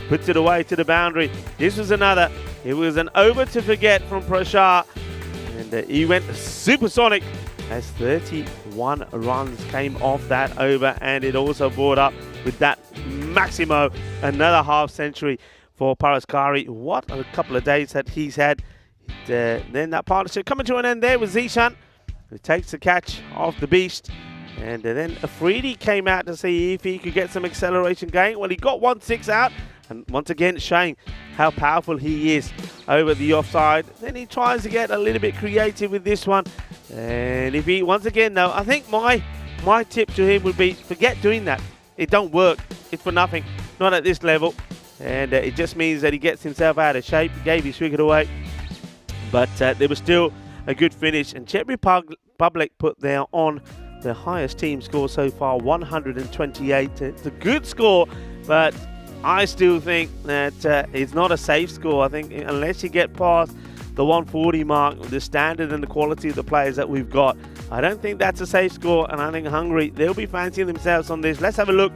puts it away to the boundary. This was another. It was an over to forget from Prashar, and he went supersonic as 31 runs came off that over, and it also brought up with that Maximo another half century for Paraskari. What a couple of days that he's had. Then that partnership coming to an end there with Zishan, who takes the catch off the beast. And then Afridi came out to see if he could get some acceleration going. Well, he got 1-6 out, and once again showing how powerful he is over the offside. Then he tries to get a little bit creative with this one. And if he, once again though, I think my tip to him would be, forget doing that. It don't work. It's for nothing. Not at this level. And it just means that he gets himself out of shape. Gave his wicket away. But there was still a good finish. And Czech Republic put there on the highest team score so far, 128. It's a good score, but I still think that it's not a safe score. I think unless you get past the 140 mark, the standard and the quality of the players that we've got, I don't think that's a safe score. And I think Hungary, they'll be fancying themselves on this. Let's have a look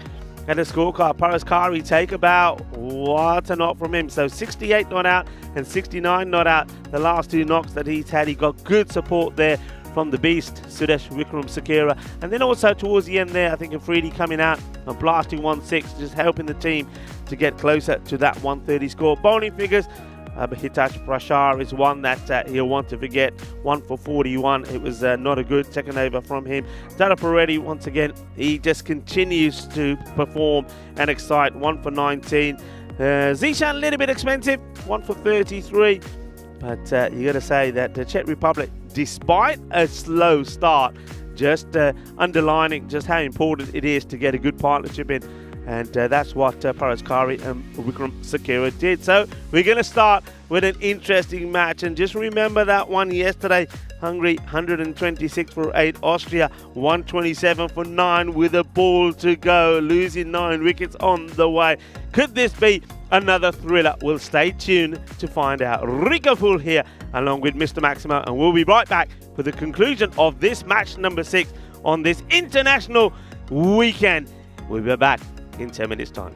at the scorecard. Paraskari take about what a knock from him. So 68 not out and 69 not out. The last two knocks that he's had, he got good support there from the beast, Sudesh Wickramasinghe. And then also towards the end there, I think Afridi coming out and blasting 1-6, just helping the team to get closer to that 130 score. Bowling figures, Hitachi Prashar is one that he'll want to forget. 1 for 41. It was not a good second over from him. Dara Peretti, once again, he just continues to perform and excite. 1 for 19. Zishan, a little bit expensive. 1 for 33. But you got to say that the Czech Republic, despite a slow start, just underlining just how important it is to get a good partnership in. And that's what Paraskari and Wickramasinghe did. So we're going to start with an interesting match. And just remember that one yesterday. Hungary 126 for 8. Austria 127 for 9 with a ball to go. Losing 9 wickets on the way. Could this be another thriller? We'll stay tuned to find out. Rico Full here along with Mr. Maximo. And we'll be right back for the conclusion of this match number 6 on this international weekend. We'll be back in 10 minutes time.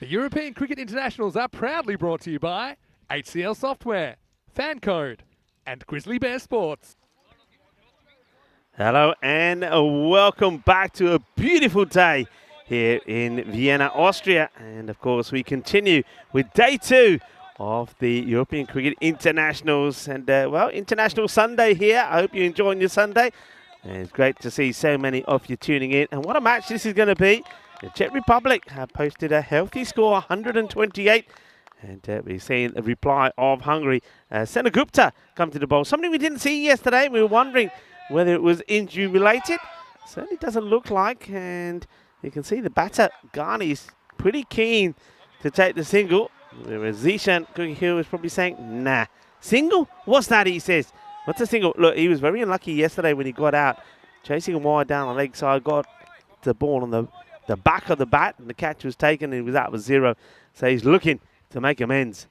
The European Cricket Internationals are proudly brought to you by HCL Software, FanCode, and Grizzly Bear Sports. Hello and welcome back to a beautiful day here in Vienna, Austria. And of course, we continue with day 2 of the European Cricket Internationals. And well, International Sunday here. I hope you're enjoying your Sunday. And it's great to see so many of you tuning in. And what a match this is going to be. The Czech Republic have posted a healthy score, 128. And we're seeing the reply of Hungary. Senagupta come to the bowl. Something we didn't see yesterday. We were wondering whether it was injury related. Certainly doesn't look like. And you can see the batter, Ghani's pretty keen to take the single. Whereas Zishan Hill is probably saying, nah. Single? What's that, he says. What's a single? Look, he was very unlucky yesterday when he got out. Chasing him wide down the leg side, got the ball on the back of the bat, and the catch was taken, and he was out with 0. So he's looking to make amends.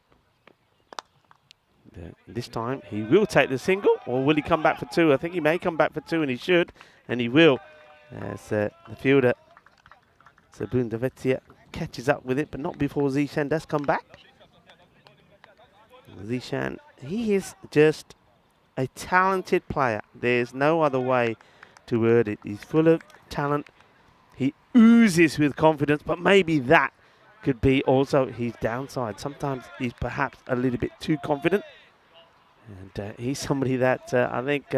This time he will take the single, or will he come back for 2? I think he may come back for 2, and he should, and he will. As the fielder, Sabundavetia, catches up with it, but not before Zishan does come back. Zishan, he is just a talented player. There's no other way to word it. He's full of talent. He oozes with confidence, but maybe that could be also his downside. Sometimes he's perhaps a little bit too confident. And he's somebody that I think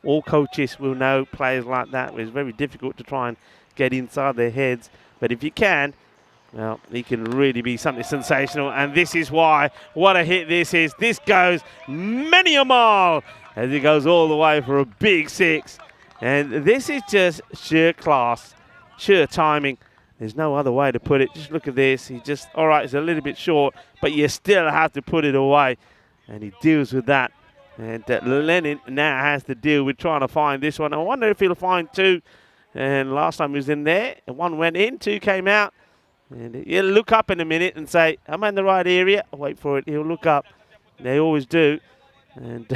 all coaches will know, players like that. It's very difficult to try and get inside their heads. But if you can, well, he can really be something sensational. And this is why, what a hit this is. This goes many a mile as he goes all the way for a big 6. And this is just sheer class. Sure timing. There's no other way to put it. Just look at this. He just, all right, it's a little bit short, but you still have to put it away. And he deals with that. And Lenin now has to deal with trying to find this one. I wonder if he'll find 2. And last time he was in there, 1 went in, 2 came out. And he'll look up in a minute and say, am I in the right area? I'll wait for it. He'll look up. They always do. And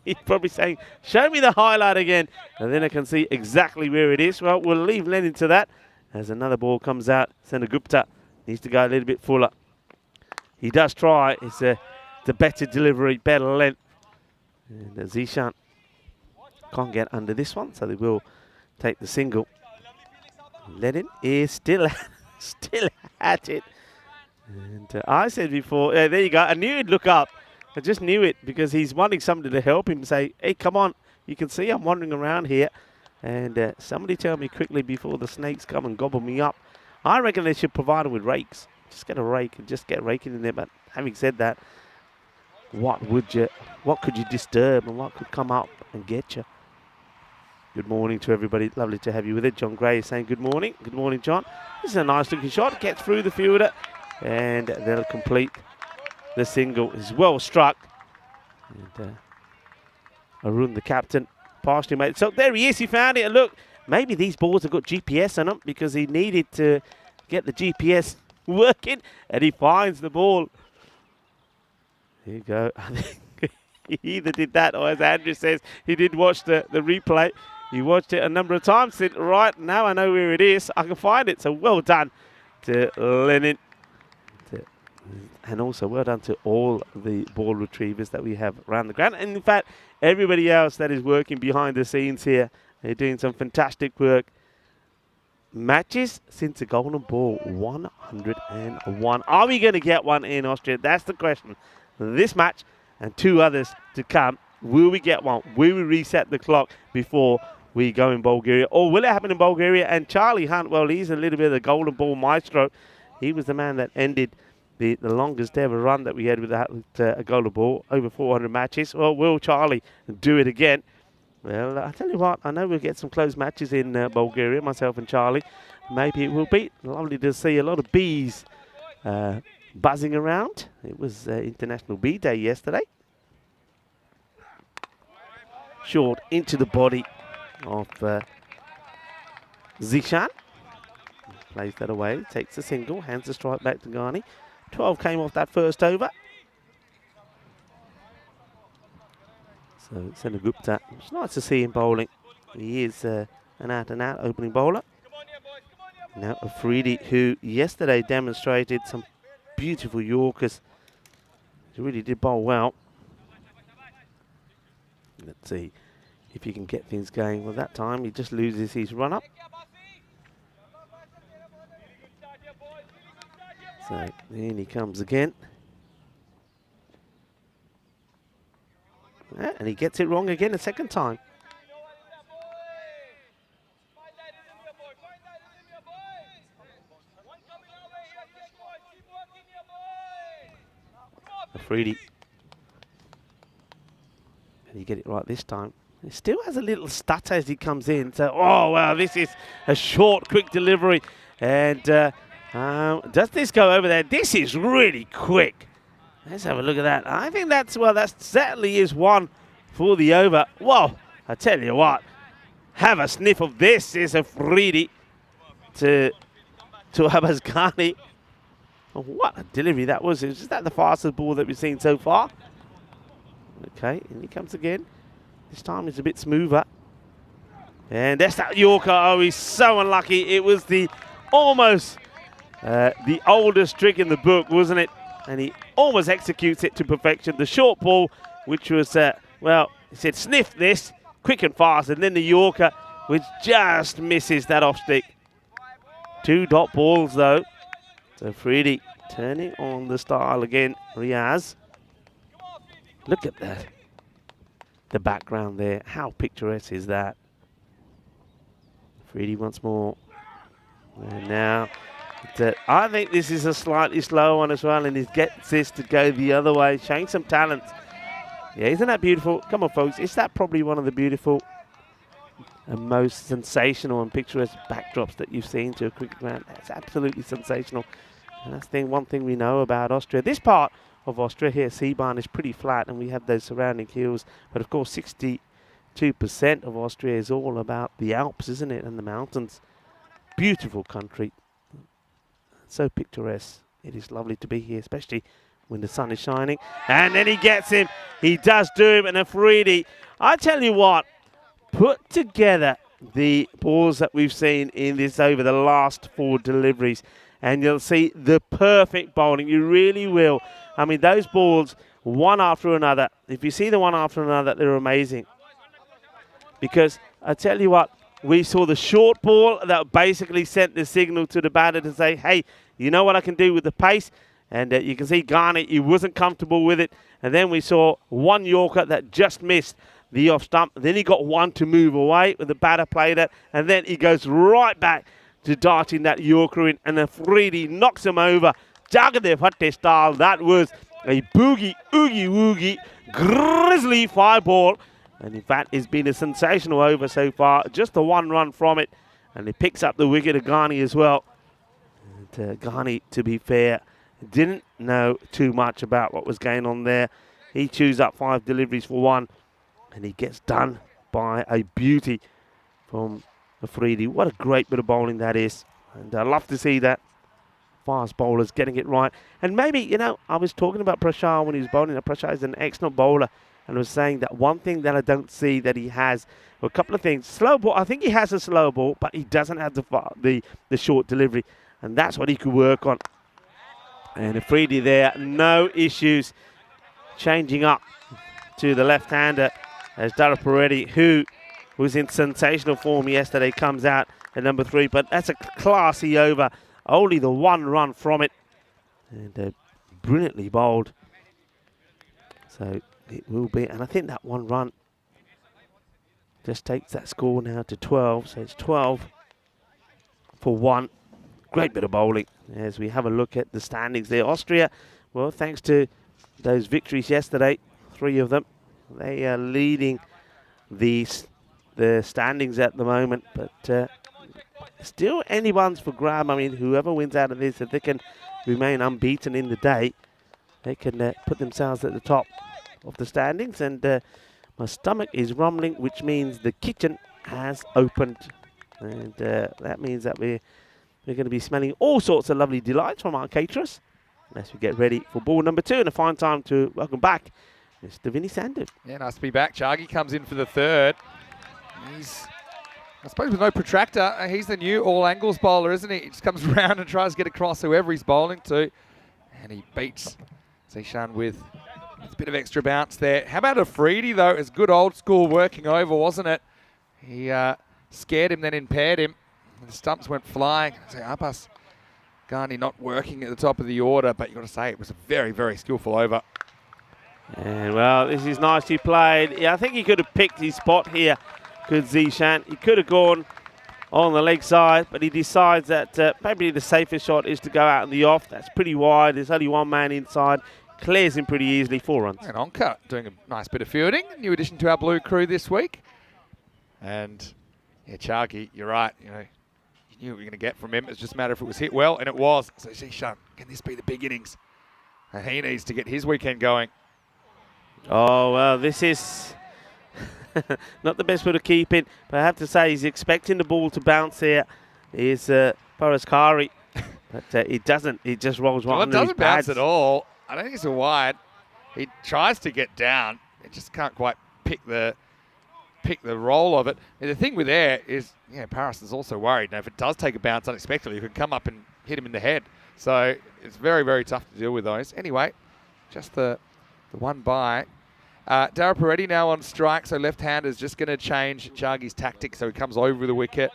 he's probably saying, show me the highlight again. And then I can see exactly where it is. Well, we'll leave Lenin to that. As another ball comes out, Senagupta needs to go a little bit fuller. He does try. It's a better delivery, better length. And Zishan can't get under this one, so they will take the single. Lenin is still at it. And I said before, there you go. I knew he'd look up. I just knew it because he's wanting somebody to help him say, hey, come on. You can see I'm wandering around here. And somebody tell me quickly before the snakes come and gobble me up. I reckon they should provide him with rakes. Just get a rake and just get raking in there. But having said that, what could you disturb and what could come up and get you? Good morning to everybody. Lovely to have you with it. John Gray is saying good morning. Good morning, John. This is a nice looking shot. Gets through the fielder and they'll complete the single. Is well struck. And Arun, the captain, partially made. So there he is. He found it. And look, maybe these balls have got GPS on them because he needed to get the GPS working, and he finds the ball. Here you go. I think he either did that, or as Andrew says, he did watch the replay. He watched it a number of times. Said, right, now I know where it is. I can find it. So well done to Lenin. And also well done to all the ball retrievers that we have around the ground. And in fact, everybody else that is working behind the scenes here. They're doing some fantastic work. Matches since the golden ball, 101. Are we going to get one in Austria? That's the question. This match and 2 others to come. Will we get one? Will we reset the clock before we go in Bulgaria? Or will it happen in Bulgaria? And Charlie Hunt, well, he's a little bit of the golden ball maestro. He was the man that ended the longest ever run that we had with a golden ball, over 400 matches. Well, will Charlie do it again? Well, I tell you what, I know we'll get some close matches in Bulgaria, myself and Charlie. Maybe it will be lovely to see a lot of bees buzzing around. It was International Bee Day yesterday. Short into the body of Zishan. Plays that away, takes a single, hands the strike back to Ghani. 12 came off that first over. So Senagupta, it's nice to see him bowling. He is an out-and-out opening bowler. Now Afridi, who yesterday demonstrated some beautiful Yorkers. He really did bowl well. Let's see if he can get things going. Well, that time he just loses his run-up. So in he comes again. Yeah, and he gets it wrong again a second time. Afridi. And you get it right this time. He still has a little stutter as he comes in. So, oh, wow, this is a short, quick delivery. And does this go over there? This is really quick. Let's have a look at that. I think that's, well, that certainly is one for the over. Whoa, I tell you what. Have a sniff of this. Is Afridi to Abbas Ghani. Oh, what a delivery that was. Is that the fastest ball that we've seen so far? Okay, and he comes again. This time it's a bit smoother. And that's that Yorker. Oh, he's so unlucky. It was the almost the oldest trick in the book, wasn't it? And he almost executes it to perfection. The short ball, which was, well, he said, sniff this, quick and fast. And then the Yorker, which just misses that off stick. 2 dot balls, though. So Afridi turning on the style again. Riaz. Look at that. The background there. How picturesque is that? Afridi once more. And now, I think this is a slightly slow one as well, and he gets this to go the other way, showing some talent. Yeah, isn't that beautiful? Come on, folks. Is that probably one of the beautiful and most sensational and picturesque backdrops that you've seen to a cricket ground? It's absolutely sensational. And that's one thing we know about Austria. This part of Austria here, Seabarn, is pretty flat, and we have those surrounding hills. But of course, 62% of Austria is all about the Alps, isn't it? And the mountains. Beautiful country. So picturesque. It is lovely to be here, especially when the sun is shining. And then he gets him. He does do him. And Afridi, I tell you what, put together the balls that we've seen in this over the last 4 deliveries, and you'll see the perfect bowling. You really will. I mean, those balls, one after another. If you see the one after another, they're amazing. Because I tell you what, we saw the short ball that basically sent the signal to the batter to say, hey, you know what I can do with the pace? And you can see Ghani, he wasn't comfortable with it. And then we saw one Yorker that just missed the off stump. Then he got one to move away with the batter played it. And then he goes right back to darting that Yorker in. And Afridi knocks him over. Jagadev Hatte style. That was a boogie, oogie, woogie, grizzly 5-ball. And in fact, it's been a sensational over so far. Just the 1 run from it. And he picks up the wicket of Ghani as well. And Ghani, to be fair, didn't know too much about what was going on there. He chews up 5 deliveries for 1. And he gets done by a beauty from Afridi. What a great bit of bowling that is. And I love to see that. Fast bowlers getting it right. And maybe, you know, I was talking about Prashar when he was bowling. Prashar is an excellent bowler. And I was saying that one thing that I don't see that he has, well, a couple of things. Slow ball, I think he has a slow ball, but he doesn't have the short delivery. And that's what he could work on. And Afridi there, no issues. Changing up to the left-hander as Dara Peretti, who was in sensational form yesterday, comes out at number 3. But that's a classy over. Only the 1 run from it. And brilliantly bowled. So it will be, and I think that 1 run just takes that score now to 12. So it's 12 for 1. Great bit of bowling as we have a look at the standings there. Austria, well, thanks to those victories yesterday, 3 of them, they are leading the standings at the moment. But still anyone's for grab. I mean, whoever wins out of this, if they can remain unbeaten in the day, they can put themselves at the top of the standings. And my stomach is rumbling, which means the kitchen has opened. And that means that we're going to be smelling all sorts of lovely delights from our caterers as we get ready for ball number 2. And a fine time to welcome back Mr. Vinny Sandu. Yeah, nice to be back. Chagi comes in for the 3rd. He's I suppose with no protractor, he's the new all-angles bowler, isn't he? He just comes around and tries to get across whoever he's bowling to. And he beats Zishan with a bit of extra bounce there. How about Afridi, though? It's good old school working over, wasn't it? He scared him, then impaired him. And the stumps went flying. So Abbas Ghani not working at the top of the order, but you've got to say it was a very, very skillful over. And well, this is nicely played. Yeah, I think he could have picked his spot here. Good Zishan. He could have gone on the leg side, but he decides that maybe the safest shot is to go out in the off. That's pretty wide. There's only one man inside. Clears him pretty easily. 4 runs. And Onka doing a nice bit of fielding. New addition to our blue crew this week. And yeah, Chargi, you're right. You know, you knew what you were going to get from him. It's just a matter if it was hit well, and it was. So Zishan, can this be the big innings? And he needs to get his weekend going. Oh, well, this is not the best for the keeping, but I have to say he's expecting the ball to bounce here. Is Paraskari, but it doesn't. It just rolls right under his pads. It doesn't bounce at all. I don't think it's a wide. He tries to get down. He just can't quite pick the roll of it. And the thing with air is, yeah, Paris is also worried. Now, if it does take a bounce unexpectedly, it could come up and hit him in the head. So it's very, very tough to deal with those. Anyway, just the one by. Dara Peretti now on strike, so left-hander's just going to change Chargi's tactics, so he comes over the wicket,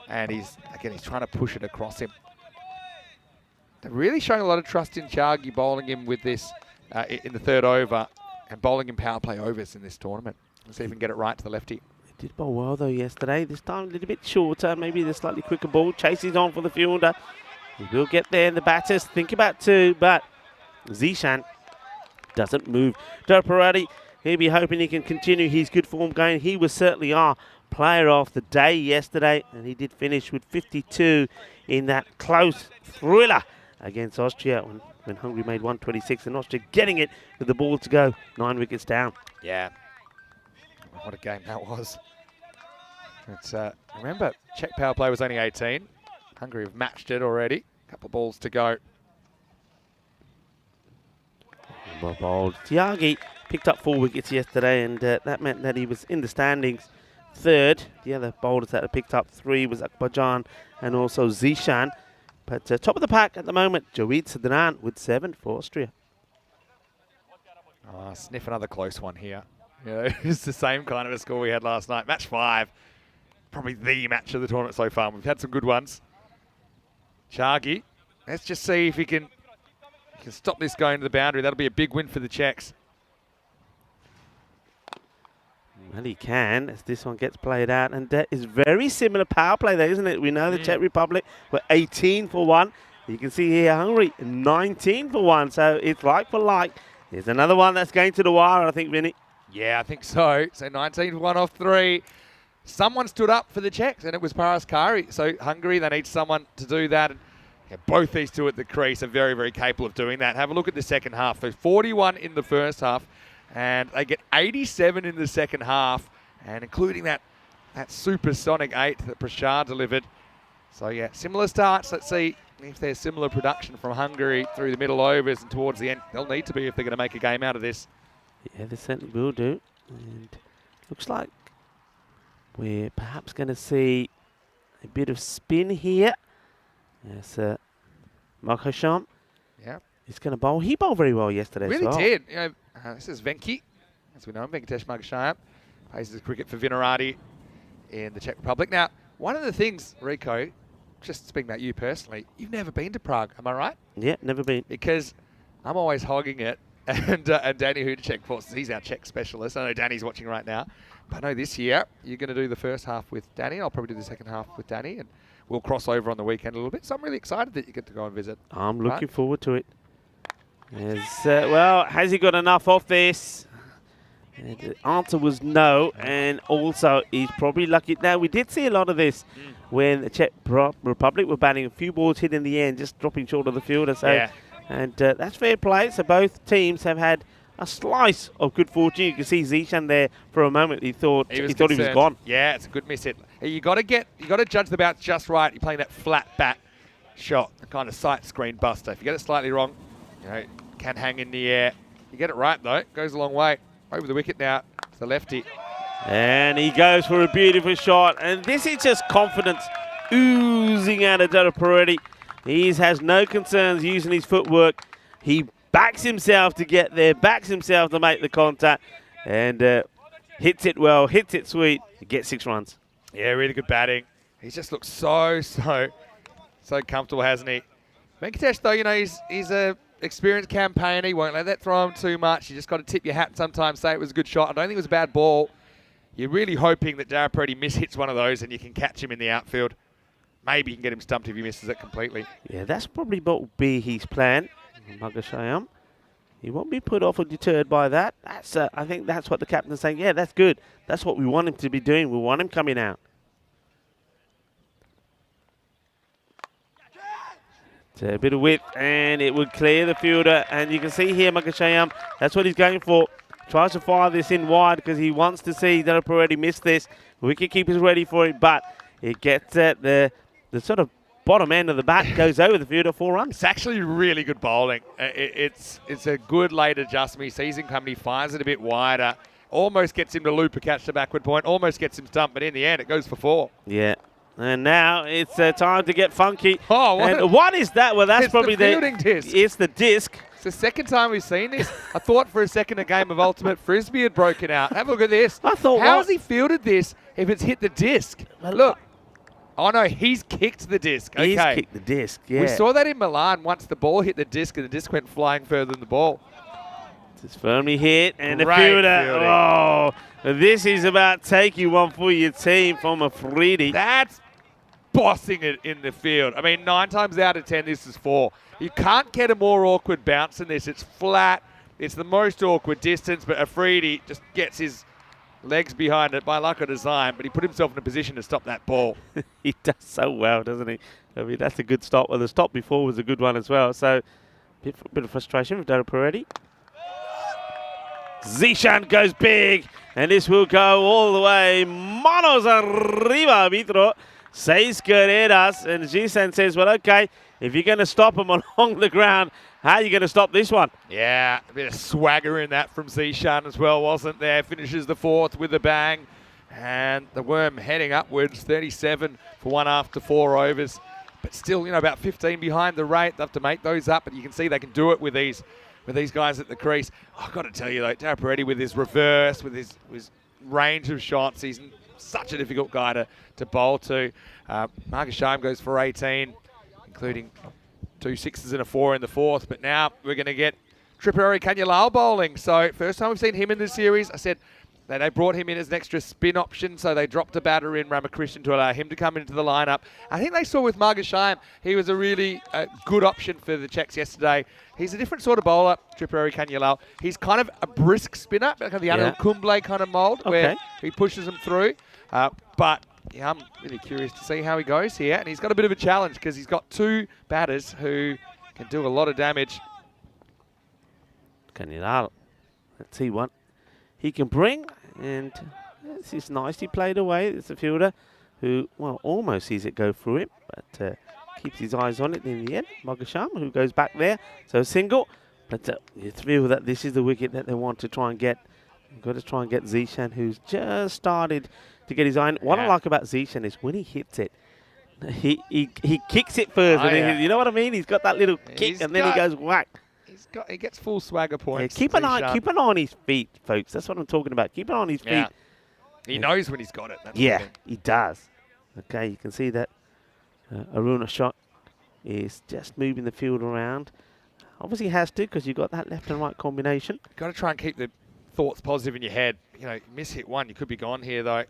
and he's trying to push it across him. They're really showing a lot of trust in Chargi, bowling him with this in the third over, and bowling him power play overs in this tournament. Let's see if we can get it right to the lefty. He did bowl well, though, yesterday. This time a little bit shorter, maybe the slightly quicker ball. Chases on for the fielder. He will get there, and the batters think about 2, but Zishan doesn't move. Dara Peretti, he'll be hoping he can continue his good form going. He was certainly our player of the day yesterday, and he did finish with 52 in that close thriller against Austria when Hungary made 126, and Austria getting it with the ball to go. 9 wickets down. Yeah. What a game that was. It's, remember, Czech power play was only 18. Hungary have matched it already. A couple of balls to go. Well bowled. Tiagi picked up 4 wickets yesterday, and that meant that he was in the standings third. The other bowlers that have picked up 3 was Akbarjan and also Zishan. But top of the pack at the moment, Jawid Sadran with 7 for Austria. Oh, sniff another close one here. You know, it's the same kind of a score we had last night. Match 5. Probably the match of the tournament so far. We've had some good ones. Chargi, let's just see if he can stop this going to the boundary. That'll be a big win for the Czechs. Well, he can, as this one gets played out. And that is very similar power play there, isn't it? We know the Czech Republic were 18 for 1. You can see here Hungary 19 for 1. So it's like for like. Here's another one that's going to the wire, I think, Vinny. Yeah, I think so. So 19 for 1 off 3. Someone stood up for the Czechs, and it was Paraskari. So Hungary, they need someone to do that. And yeah, both these two at the crease are very, very capable of doing that. Have a look at the second half. So 41 in the first half, and they get 87 in the second half, and including that supersonic 8 that Prashad delivered. So yeah, similar starts. Let's see if there's similar production from Hungary through the middle overs and towards the end. They'll need to be if they're going to make a game out of this. Yeah, they certainly will do. And looks like we're perhaps going to see a bit of spin here. Yes, Mark Hasham. Yeah. He's going to bowl. He bowled very well yesterday really as well. Did. You know, this is Venki, as we know him, Venkatesh Margashayam. Plays his cricket for Vinarati in the Czech Republic. Now, one of the things, Rico, just speaking about you personally, you've never been to Prague, am I right? Yeah, never been. Because I'm always hogging it. And Danny Hudacek, of course, he's our Czech specialist. I know Danny's watching right now. But I know this year you're going to do the first half with Danny. I'll probably do the second half with Danny. And we'll cross over on the weekend a little bit. So I'm really excited that you get to go and visit. I'm looking forward to it. Well, has he got enough of this? And the answer was no. And also, he's probably lucky. Now, we did see a lot of this when the Czech Republic were batting. A few balls hit in the end, just dropping short of the fielder. So. Yeah. And that's fair play. So both teams have had a slice of good fortune. You can see Zishan there for a moment. He thought he was gone. Yeah, it's a good miss hit. You got to judge the bounce just right. You're playing that flat bat shot, the kind of sight screen buster. If you get it slightly wrong, you know, can hang in the air. You get it right though, it goes a long way. Over the wicket now to the lefty. And he goes for a beautiful shot. And this is just confidence oozing out of Delaparetti. He has no concerns using his footwork. He backs himself to get there, backs himself to make the contact, and hits it well, hits it sweet. He gets 6 runs. Yeah, really good batting. He just looks so comfortable, hasn't he? Venkatesh, though, you know, he's a experienced campaigner. He won't let that throw him too much. You just got to tip your hat sometimes, say it was a good shot. I don't think it was a bad ball. You're really hoping that Delaparetti mishits one of those and you can catch him in the outfield. Maybe you can get him stumped if he misses it completely. Yeah, that's probably what will be his plan. Magashayam. He won't be put off or deterred by that. That's, I think that's what the captain's saying. Yeah, that's good. That's what we want him to be doing. We want him coming out. So a bit of width, and it would clear the fielder. And you can see here, Magashayam, that's what he's going for. Tries to fire this in wide because he wants to see Delaparetti miss this. Wicketkeeper's ready for it, but it gets at the sort of bottom end of the bat, goes over the fielder, 4 runs. It's actually really good bowling. It's a good late adjustment. He sees him coming, he fires it a bit wider. Almost gets him to loop or catch the backward point. Almost gets him stumped, but in the end, it goes for 4. Yeah. And now it's time to get funky. Oh, what is that? Well, that's probably the fielding disc. It's the disc. It's the second time we've seen this. I thought for a second a game of Ultimate Frisbee had broken out. Have a look at this. I thought, how has he fielded this if it's hit the disc? Look. Oh, no, he's kicked the disc. Okay. He's kicked the disc, yeah. We saw that in Milan once the ball hit the disc and the disc went flying further than the ball. It's firmly hit, and Great the fielder. fielding. Oh, this is about taking one for your team from Afridi. That's bossing it in the field. I mean, 9 times out of 10, this is 4. You can't get a more awkward bounce than this. It's flat. It's the most awkward distance, but Afridi just gets his legs behind it by luck of design, but he put himself in a position to stop that ball. He does so well, doesn't he? I mean, that's a good stop. Well, the stop before was a good one as well. So, bit of frustration with Delaparetti. Zishan goes big, and this will go all the way. Manos arriba, Vitro. 6 carreras, and Zishan says, well, okay, if you're going to stop him along the ground, how are you going to stop this one? Yeah, a bit of swagger in that from Zishan as well, wasn't there? Finishes the 4th with a bang. And the Worm heading upwards, 37 for 1 after 4 overs. But still, you know, about 15 behind the rate. They have to make those up, but you can see they can do it with these guys at the crease. I've got to tell you, though, Delaparetti with his reverse, with his range of shots, he's such a difficult guy to bowl to. Magashayam goes for 18, including 2 6s and a 4 in the 4th. But now we're going to get Tripuri Kanyalal bowling. So first time we've seen him in the series. I said that they brought him in as an extra spin option, so they dropped a batter in Ramakrishnan to allow him to come into the lineup. I think they saw with Magashayam, he was a really good option for the Czechs yesterday. He's a different sort of bowler, Tripuri Kanyalal. He's kind of a brisk spinner, like the Anil Kumble kind of mould, where he pushes them through. But yeah, I'm really curious to see how he goes here. And he's got a bit of a challenge because he's got 2 batters who can do a lot of damage. Kanyalal, let's see what he can bring. And this is nice. He played away. It's a fielder who, well, almost sees it go through him, but keeps his eyes on it in the end. Magashayam, who goes back there. So single. But you feel that this is the wicket that they want to try and get. You've got to try and get Zishan, who's just started to get his eye. What I like about Zishan is when he hits it, he kicks it first. And you know what I mean? He's got that little kick, and then he goes whack. He gets full swagger points. Yeah, keep an eye on his feet, folks. That's what I'm talking about. Keep an eye on his feet. Yeah. He knows when he's got it. That's he does. Okay, you can see that Aruna shot is just moving the field around. Obviously, he has to because you've got that left and right combination. Got to try and keep the thoughts positive in your head. You know, miss hit one, you could be gone here though.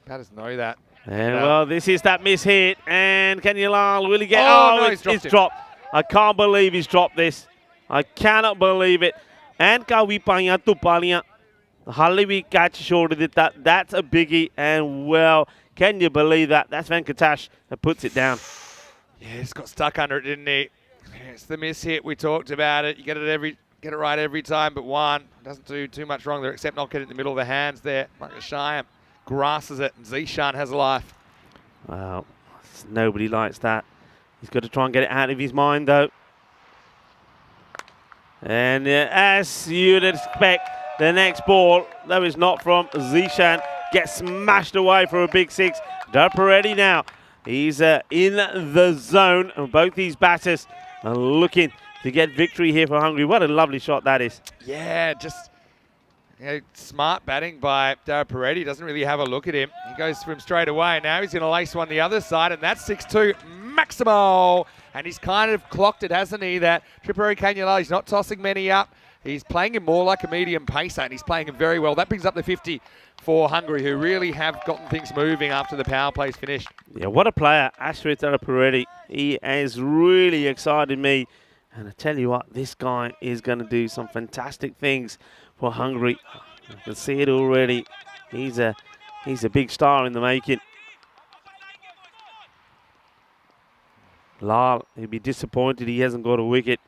Batters know that. And well, this is that miss hit, and Kanyalal will he get? No, it's dropped. I can't believe he's dropped this. I cannot believe it. And Kawipanya Tupalia. Haliwi catch shorted it. That's a biggie. And well, can you believe that? That's Venkatesh that puts it down. Yeah, he's got stuck under it, didn't he? It's the miss hit. We talked about it. You get it right every time, but one doesn't do too much wrong there, except not get it in the middle of the hands there. Magashayam grasses it, and Zishan has a life. Well, nobody likes that. He's got to try and get it out of his mind, though. And as you'd expect, the next ball, that is not from Zishan. gets smashed away for a big 6. Daraperetti now. He's in the zone, and both these batters are looking to get victory here for Hungary. What a lovely shot that is. Yeah, just smart batting by Daraperetti. Doesn't really have a look at him. He goes for him straight away. Now he's going to lace one the other side, and that's 6-2 Maximo. And he's kind of clocked it, hasn't he, that Tripuri Kanyala, he's not tossing many up. He's playing him more like a medium pacer, and he's playing him very well. That brings up the 50 for Hungary, who really have gotten things moving after the power play's finished. Yeah, what a player, Ashwin Daraperetti. He has really excited me. And I tell you what, this guy is going to do some fantastic things for Hungary. I can see it already. He's a big star in the making. Lal, he'll be disappointed he hasn't got a wicket.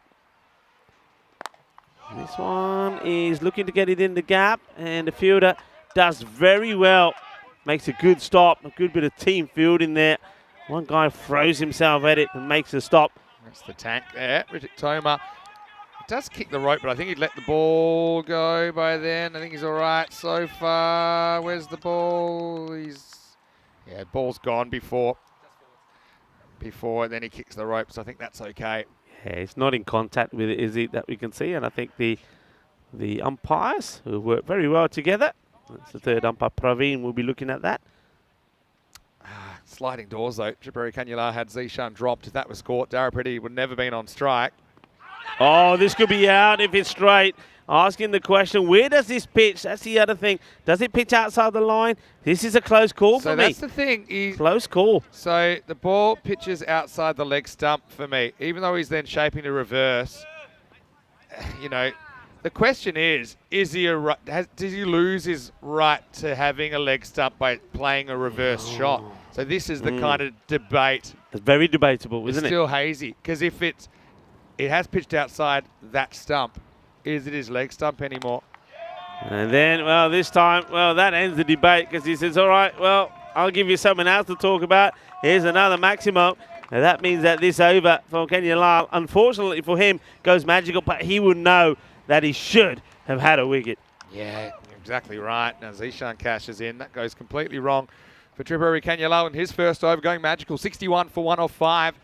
This one is looking to get it in the gap, and the fielder does very well. Makes a good stop, a good bit of team fielding there. One guy throws himself at it and makes a stop. That's the tank there. Richard Toma does kick the rope, but I think he'd let the ball go by then. I think he's all right so far. Where's the ball? Yeah, ball's gone before, and then he kicks the rope, so I think that's okay. Yeah, it's not in contact with it, is it, that we can see? And I think the umpires, who work very well together, that's the third umpire, Praveen, will be looking at that. Sliding doors, though. Tripuri Kanyala had Zishan dropped. If that was caught, Daraperetti would never been on strike. Oh, this could be out if it's straight. Asking the question, where does this pitch? That's the other thing. Does it pitch outside the line? This is a close call for me. So that's the thing. Close call. So the ball pitches outside the leg stump for me, even though he's then shaping to reverse. You know, the question is he does he lose his right to having a leg stump by playing a reverse shot? So this is the kind of debate. It's very debatable, isn't it? It's still hazy, because if it has pitched outside that stump, is it his leg stump anymore? And then, well, this time, well, that ends the debate, because he says, all right, well, I'll give you something else to talk about. Here's another maximum. And that means that this over for Kenya Lal, unfortunately for him, goes magical, but he would know that he should have had a wicket. Yeah, exactly right. Now Zishan cashes in. That goes completely wrong for Tripuri Kanyala in his first over, going magical. 61 for 1 off 5.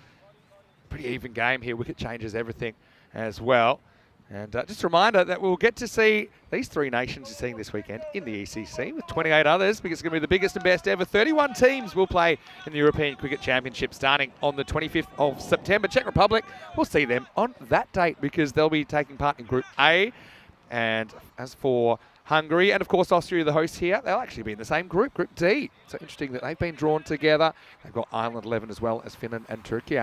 Pretty even game here. Wicket changes everything as well. And just a reminder that we'll get to see these three nations you're seeing this weekend in the ECC with 28 others, because it's going to be the biggest and best ever. 31 teams will play in the European Cricket Championship starting on the 25th of September. Czech Republic, we'll see them on that date because they'll be taking part in Group A. And as for Hungary and, of course, Austria, the hosts here, they'll actually be in the same group, Group D. So interesting that they've been drawn together. They've got Ireland 11 as well as Finland and Turkey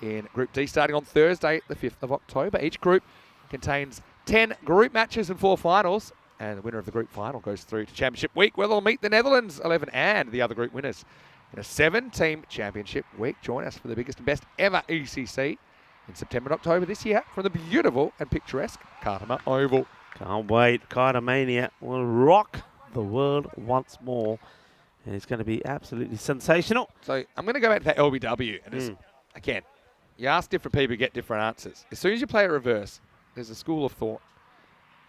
in Group D starting on Thursday, the 5th of October. Each group contains 10 group matches and 4 finals, and the winner of the group final goes through to Championship Week, where they'll meet the Netherlands 11 and the other group winners in a 7-team Championship Week. Join us for the biggest and best ever ECC in September and October this year from the beautiful and picturesque Cartama Oval. Can't wait. Cartamania will rock the world once more, and it's going to be absolutely sensational. So I'm going to go back to that LBW, and just, again, you ask different people, you get different answers. As soon as you play a reverse, there's a school of thought.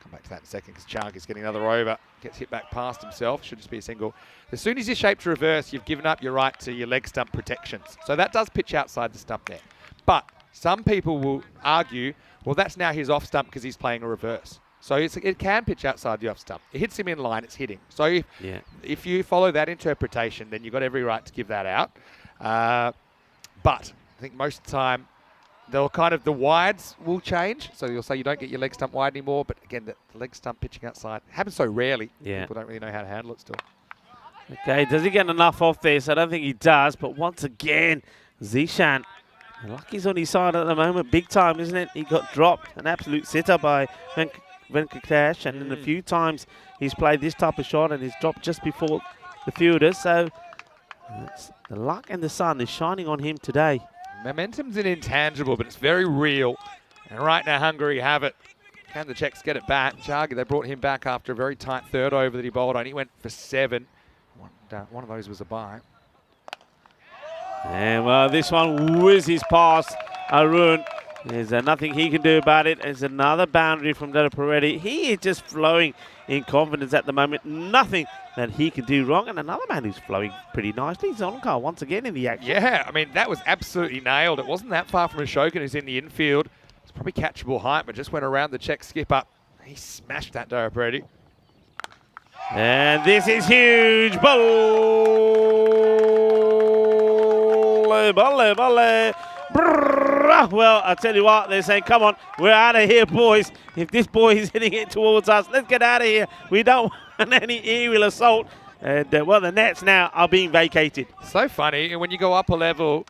Come back to that in a second, because Chark is getting another over. Gets hit back past himself. Should just be a single. As soon as you shape to reverse, you've given up your right to your leg stump protections. So that does pitch outside the stump there. But some people will argue, well, that's now his off stump because he's playing a reverse. So it can pitch outside the off stump. It hits him in line, it's hitting. So if you follow that interpretation, then you've got every right to give that out. But I think most of the time, the wides will change. So you'll say you don't get your leg stump wide anymore. But again, the leg stump pitching outside happens so rarely. Yeah. People don't really know how to handle it still. Okay, does he get enough off this? I don't think he does. But once again, Zishan, lucky's on his side at the moment. Big time, isn't it? He got dropped. An absolute sitter by Venkatesh. And in a few times he's played this type of shot and he's dropped just before the fielders. So the luck and the sun is shining on him today. Momentum's an intangible, but it's very real. And right now, Hungary have it. Can the Czechs get it back? Chagi, they brought him back after a very tight third over that he bowled on. He went for 7. One of those was a bye. And well, this one whizzes past Arun. There's nothing he can do about it. There's another boundary from Peretti. He is just flowing in confidence at the moment. Nothing that he can do wrong. And another man who's flowing pretty nicely, Zonka, once again in the action. Yeah, I mean, that was absolutely nailed. It wasn't that far from Ashokan, who's in the infield. It's probably catchable height, but just went around the Czech skipper. He smashed that Peretti. And this is huge. Volley, volley, volley. Well, I'll tell you what, they're saying, come on, we're out of here, boys. If this boy is hitting it towards us, let's get out of here. We don't want any aerial assault. And, well, the nets now are being vacated. So funny, and when you go up a level,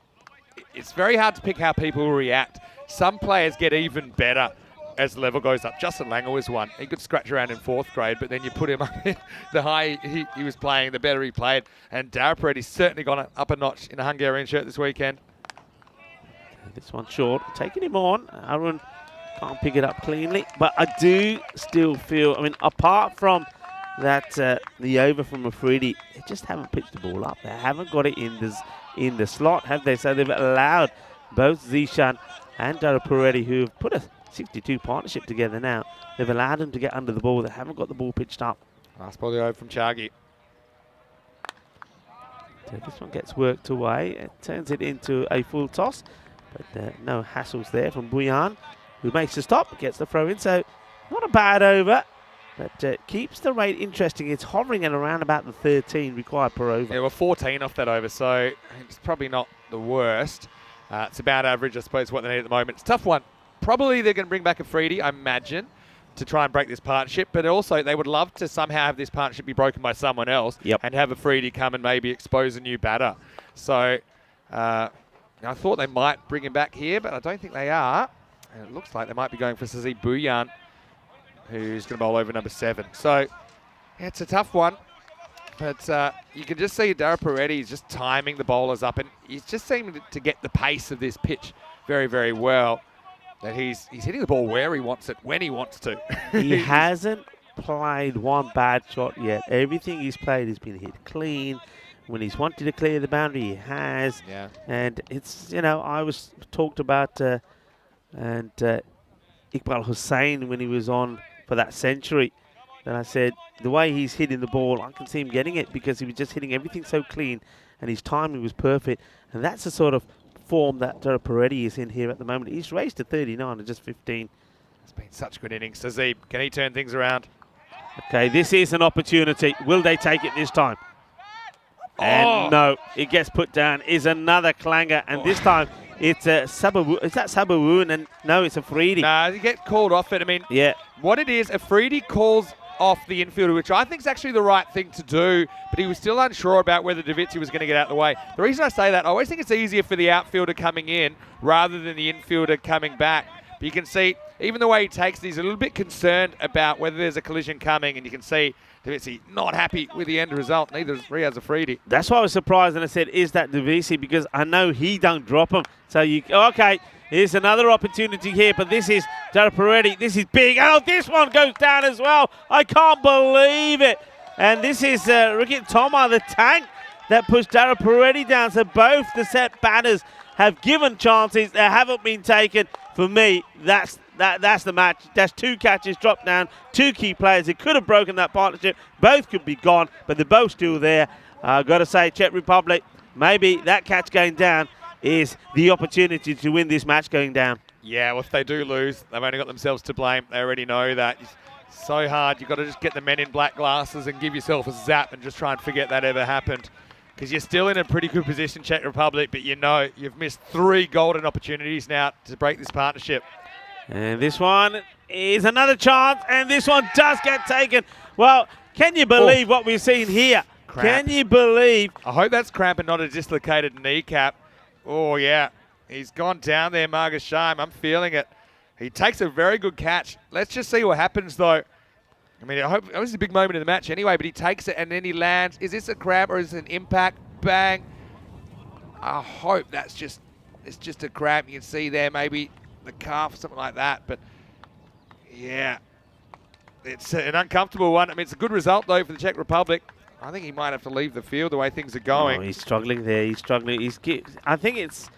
it's very hard to pick how people react. Some players get even better as the level goes up. Justin Langer was one. He could scratch around in 4th grade, but then you put him up, the higher he was playing, the better he played. And Peretti's certainly gone up a notch in a Hungarian shirt this weekend. This one short, taking him on. Arun can't pick it up cleanly, but I do still feel, I mean, apart from that, the over from Afridi, they just haven't pitched the ball up. They haven't got it in the slot, have they? So they've allowed both Zishan and Peretti, who have put a 62 partnership together now, they've allowed them to get under the ball. They haven't got the ball pitched up. Last ball the over from Chagi. So this one gets worked away. It turns it into a full toss. But no hassles there from Buyan, who makes the stop, gets the throw in. So not a bad over, but keeps the rate interesting. It's hovering at around about the 13 required per over. Yeah, we're 14 off that over, so it's probably not the worst. It's about average, I suppose, what they need at the moment. It's a tough one. Probably they're going to bring back Afridi, I imagine, to try and break this partnership. But also, they would love to somehow have this partnership be broken by someone else and have Afridi come and maybe expose a new batter. So I thought they might bring him back here, but I don't think they are. And it looks like they might be going for Sazi Buyan, who's going to bowl over number 7. So yeah, it's a tough one. But you can just see Peretti is just timing the bowlers up, and he's just seeming to get the pace of this pitch very, very well. That he's hitting the ball where he wants it, when he wants to. He hasn't played one bad shot yet. Everything he's played has been hit clean. When he's wanted to clear the boundary, he has. Yeah. And it's, you know, I was talked about Iqbal Hussain when he was on for that century. And I said, the way he's hitting the ball, I can see him getting it because he was just hitting everything so clean and his timing was perfect. And that's the sort of form that Peretti is in here at the moment. He's raced to 39 and just 15. It's been such good innings. Sazeeb, can he turn things around? Okay, this is an opportunity. Will they take it this time? And no, it gets put down. Is another clanger, and this time it's Sabawu. Is that Sabawu? And no, it's Afridi. Nah, you get called off it. I mean, yeah. What it is, Afridi calls off the infielder, which I think is actually the right thing to do, but he was still unsure about whether Davizzi was going to get out of the way. The reason I say that, I always think it's easier for the outfielder coming in rather than the infielder coming back. But you can see, even the way he takes it, he's a little bit concerned about whether there's a collision coming, and you can see Davizzi not happy with the end result. Neither is Riaz Afridi. That's why I was surprised, and I said, is that Davizzi? Because I know he don't drop him. So you, okay, here's another opportunity here, but this is Peretti. This is big. Oh, this one goes down as well. I can't believe it. And this is Rikit Toma, the tank, that pushed Peretti down. So both the set batters have given chances. They haven't been taken. For me, that's the match. That's 2 catches dropped down, 2 key players. It could have broken that partnership. Both could be gone, but they're both still there. I've got to say, Czech Republic, maybe that catch going down is the opportunity to win this match going down. Yeah, well, if they do lose, they've only got themselves to blame. They already know that. It's so hard. You've got to just get the men in black glasses and give yourself a zap and just try and forget that ever happened. Because you're still in a pretty good position, Czech Republic, but you know you've missed 3 golden opportunities now to break this partnership. And this one is another chance, and this one does get taken. Well, can you believe what we've seen here? Cramp. Can you believe? I hope that's cramp and not a dislocated kneecap. Oh, yeah. He's gone down there, Margus Shaim. I'm feeling it. He takes a very good catch. Let's just see what happens, though. I mean, I hope this is a big moment in the match anyway, but he takes it and then he lands. Is this a cramp or is it an impact? Bang. I hope it's just a cramp. You can see there maybe the calf or something like that. But, yeah, it's an uncomfortable one. I mean, it's a good result, though, for the Czech Republic. I think he might have to leave the field the way things are going. Oh, he's struggling there. He's struggling. I think it's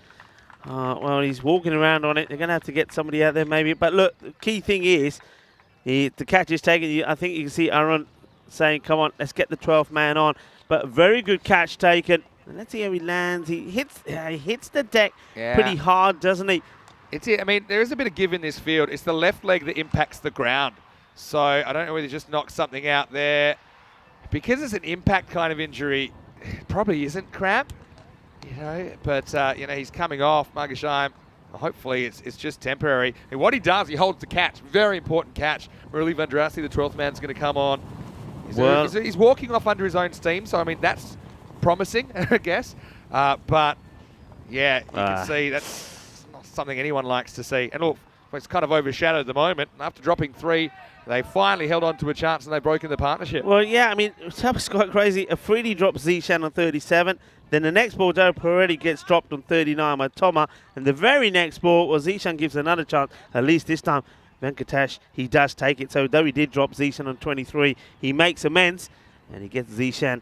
Well, he's walking around on it. They're going to have to get somebody out there maybe. But look, the key thing is the catch is taken. I think you can see Aaron saying, come on, let's get the 12th man on. But very good catch taken. And let's see how he lands. He hits the deck pretty hard, doesn't he? I mean, there is a bit of give in this field. It's the left leg that impacts the ground. So I don't know whether he just knocked something out there. Because it's an impact kind of injury, it probably isn't cramp. But he's coming off. Margesheim, hopefully it's just temporary. And what he does, he holds the catch. Very important catch. Maruli Vandrasi, the 12th man's going to come on. He's walking off under his own steam, so I mean that's promising, I guess. But yeah, you can see that's not something anyone likes to see. And look, it's kind of overshadowed at the moment. After dropping 3, they finally held on to a chance and they've broken the partnership. Well, yeah, I mean, that was quite crazy. Afridi drops Zishan on 37. Then the next ball, Dara Peretti gets dropped on 39 by Toma. And the very next ball, Zishan gives another chance, at least this time. Venkatesh, he does take it. So though he did drop Zishan on 23, he makes amends. And he gets Zishan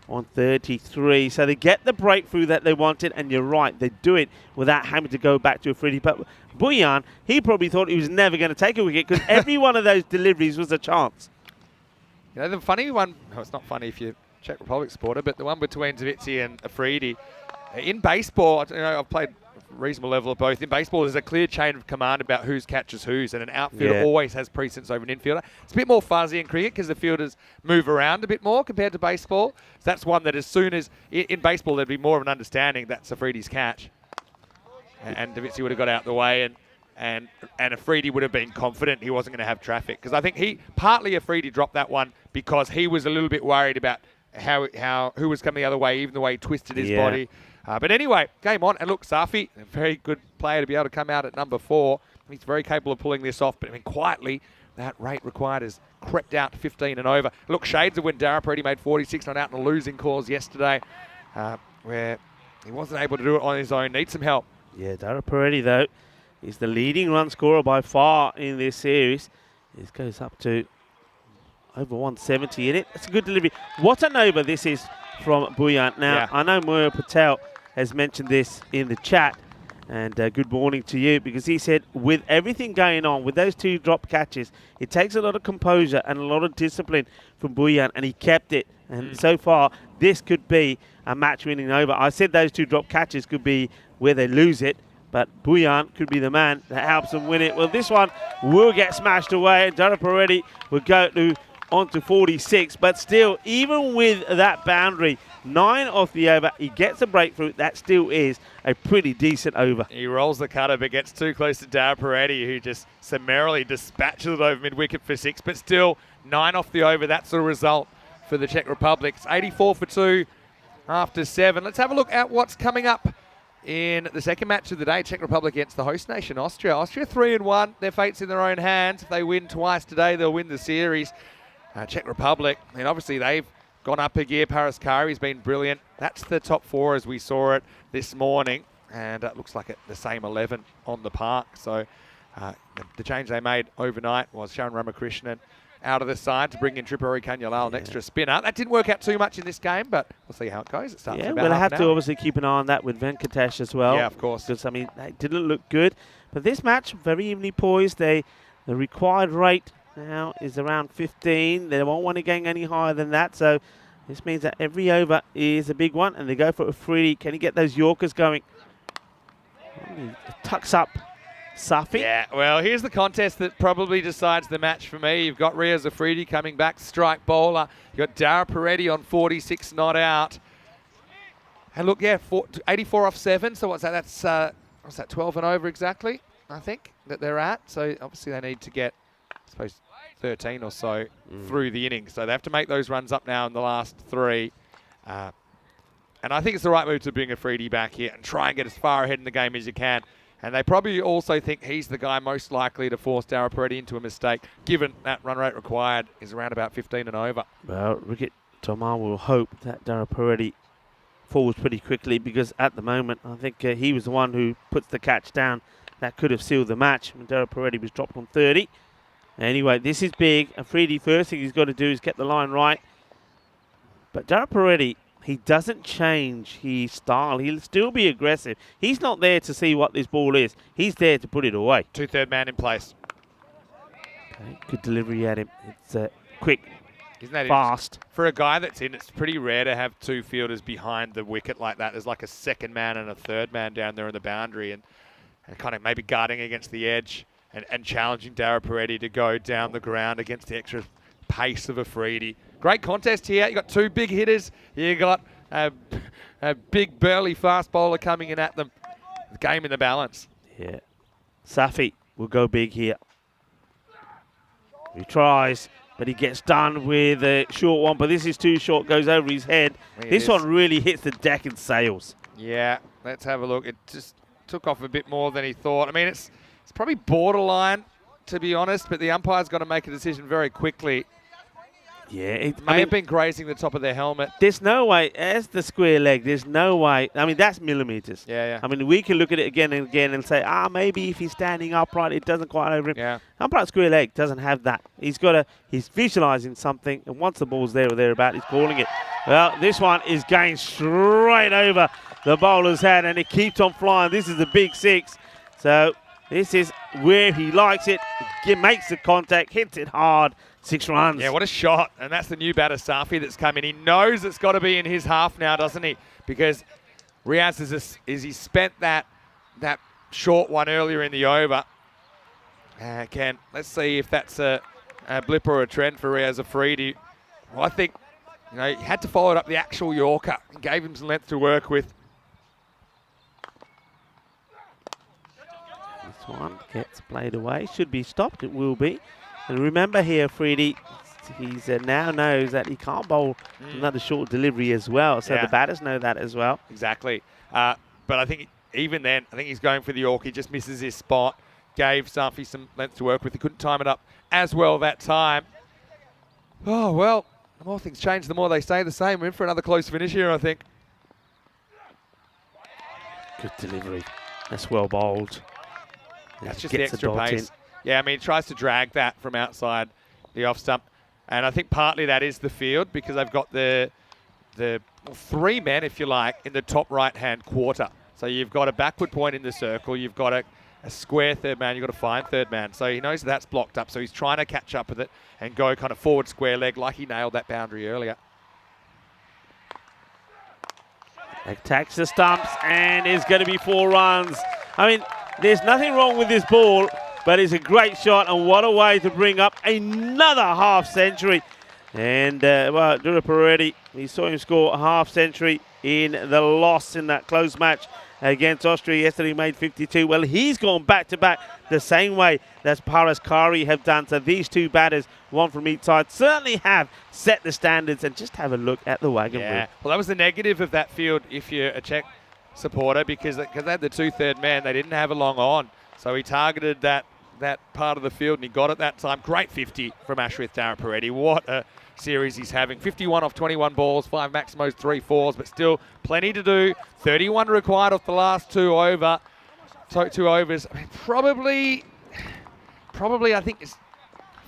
on 33. So they get the breakthrough that they wanted. And you're right, they do it without having to go back to Afridi. But Buyan, he probably thought he was never going to take a wicket because every one of those deliveries was a chance. The funny one, it's not funny if you're Czech Republic supporter, but the one between Zavitsi and Afridi, in baseball, I've played a reasonable level of both. In baseball, there's a clear chain of command about whose catches whose, and an outfielder always has precedence over an infielder. It's a bit more fuzzy in cricket because the fielders move around a bit more compared to baseball. So that's one that as soon as, in baseball, there'd be more of an understanding that's Afridi's catch. And Davitsi would have got out the way, and Afridi would have been confident he wasn't going to have traffic. Because I think partly Afridi dropped that one because he was a little bit worried about who was coming the other way, even the way he twisted his body. But anyway, game on. And look, Safi, a very good player to be able to come out at number 4. He's very capable of pulling this off. But I mean, quietly, that rate required has crept out to 15 and over. Look, shades of when Dara Peretti made 46 not out in a losing cause yesterday, where he wasn't able to do it on his own. Needs some help. Yeah, Dara Peretti, though, is the leading run scorer by far in this series. This goes up to over 170 in it. That's a good delivery. What an over this is from Buyan. Now, I know Moya Patel has mentioned this in the chat, and good morning to you, because he said with everything going on, with those 2 drop catches, it takes a lot of composure and a lot of discipline from Buyan, and he kept it. And so far, this could be a match-winning over. I said those 2 drop catches could be where they lose it, but Buyan could be the man that helps them win it. Well, this one will get smashed away. Dara Peretti will go on to 46, but still, even with that boundary, 9 off the over, he gets a breakthrough. That still is a pretty decent over. He rolls the cutter, but gets too close to Dara Peretti, who just summarily dispatches it over mid-wicket for 6, but still 9 off the over. That's the result for the Czech Republic. It's 84 for 2 after 7. Let's have a look at what's coming up in the second match of the day. Czech Republic against the host nation, Austria. Austria 3-1. Their fate's in their own hands. If they win twice today, they'll win the series. Czech Republic, and obviously they've gone up a gear. Paris Kari's been brilliant. That's the top 4 as we saw it this morning, and it looks like the same 11 on the park. So the change they made overnight was Sharon Ramakrishnan out of the side to bring in Tripuri Kanyalal, an extra spinner. That didn't work out too much in this game, but we'll see how it goes. It starts in about we'll have half to an hour. obviously keep an eye on that with Venkatesh as well. Yeah, of course. Because, I mean, it didn't look good. But this match, very evenly poised. The required rate now is around 15. They won't want to gain any higher than that. So this means that every over is a big one. And they go for a free. Can he get those Yorkers going? He tucks up Safi. Yeah, well, here's the contest that probably decides the match for me. You've got Ria Zafridi coming back, strike bowler. You've got Dara Peretti on 46, not out. And look, 84 off 7. So what's that? That's 12 and over exactly, I think, that they're at. So obviously they need to get, I suppose, 13 or so through the innings. So they have to make those runs up now in the last 3. And I think it's the right move to bring Afridi back here and try and get as far ahead in the game as you can. And they probably also think he's the guy most likely to force Dara Peretti into a mistake, given that run rate required is around about 15 and over. Well, Ricket Tomar will hope that Dara Peretti falls pretty quickly, because at the moment, I think he was the one who puts the catch down that could have sealed the match when Dara Peretti was dropped on 30. Anyway, this is big. Afridi, first thing he's got to do is get the line right. But Dara Peretti, he doesn't change his style. He'll still be aggressive. He's not there to see what this ball is. He's there to put it away. 2/3 man in place. Okay, good delivery at him. It's quick, Isn't that fast. For a guy that's in, it's pretty rare to have two fielders behind the wicket like that. There's like a second man and a third man down there in the boundary, and kind of maybe guarding against the edge and challenging Dara Peretti to go down the ground against the extra pace of Afridi. Great contest here. You got two big hitters. You got a big burly fast bowler coming in at them. The game in the balance. Yeah. Safi will go big here. He tries, but he gets done with a short one. But this is too short, goes over his head. This one really hits the deck and sails. Yeah, let's have a look. It just took off a bit more than he thought. I mean, it's probably borderline, to be honest, but the umpire's got to make a decision very quickly. Yeah, It may have been grazing the top of their helmet. There's no way, as the square leg, there's no way. I mean, that's millimeters. Yeah. I mean, we can look at it again and again and say, maybe if he's standing upright, it doesn't quite over him. Yeah. Upright square leg doesn't have that. He's visualizing something, and once the ball's there or thereabout, he's calling it. Well, this one is going straight over the bowler's head, and it keeps on flying. This is a big 6. So this is where he likes it. He makes the contact, hits it hard. 6 runs. Yeah, what a shot. And that's the new batter, Safi, that's come in. He knows it's got to be in his half now, doesn't he? Because Riaz he spent that short one earlier in the over. Again, let's see if that's a blip or a trend for Riaz Afridi. Well, I think he had to follow it up the actual Yorker and gave him some length to work with. This one gets played away. Should be stopped. It will be. And remember here, Freddie, he's now knows that he can't bowl another short delivery as well. So the batters know that as well. Exactly. But I think even then, I think he's going for the York. He just misses his spot. Gave Safi some length to work with. He couldn't time it up as well that time. Oh, well, the more things change, the more they stay the same. We're in for another close finish here, I think. Good delivery. That's well bowled. That's just the extra pace. Yeah, I mean, he tries to drag that from outside the off stump. And I think partly that is the field because they've got the 3 men, if you like, in the top right-hand quarter. So you've got a backward point in the circle. You've got a square third man. You've got a fine third man. So he knows that's blocked up. So he's trying to catch up with it and go kind of forward square leg like he nailed that boundary earlier. Attacks the stumps and is going to be 4 runs. I mean, there's nothing wrong with this ball. But it's a great shot, and what a way to bring up another half century. And, well, Dara Peretti, we saw him score a half century in the loss in that close match against Austria yesterday. He made 52. Well, he's gone back-to-back the same way that Paras Kari have done. So these two batters, one from each side, certainly have set the standards. And just have a look at the wagon wheel. Well, that was the negative of that field if you're a Czech supporter because they had the 2/3 man. They didn't have a long on. So he targeted that part of the field, and he got it that time. Great 50 from Ashrith Dara Peretti. What a series he's having. 51 off 21 balls, 5 maximos, 3 fours, but still plenty to do. 31 required off the last 2 overs. I mean, probably I think it's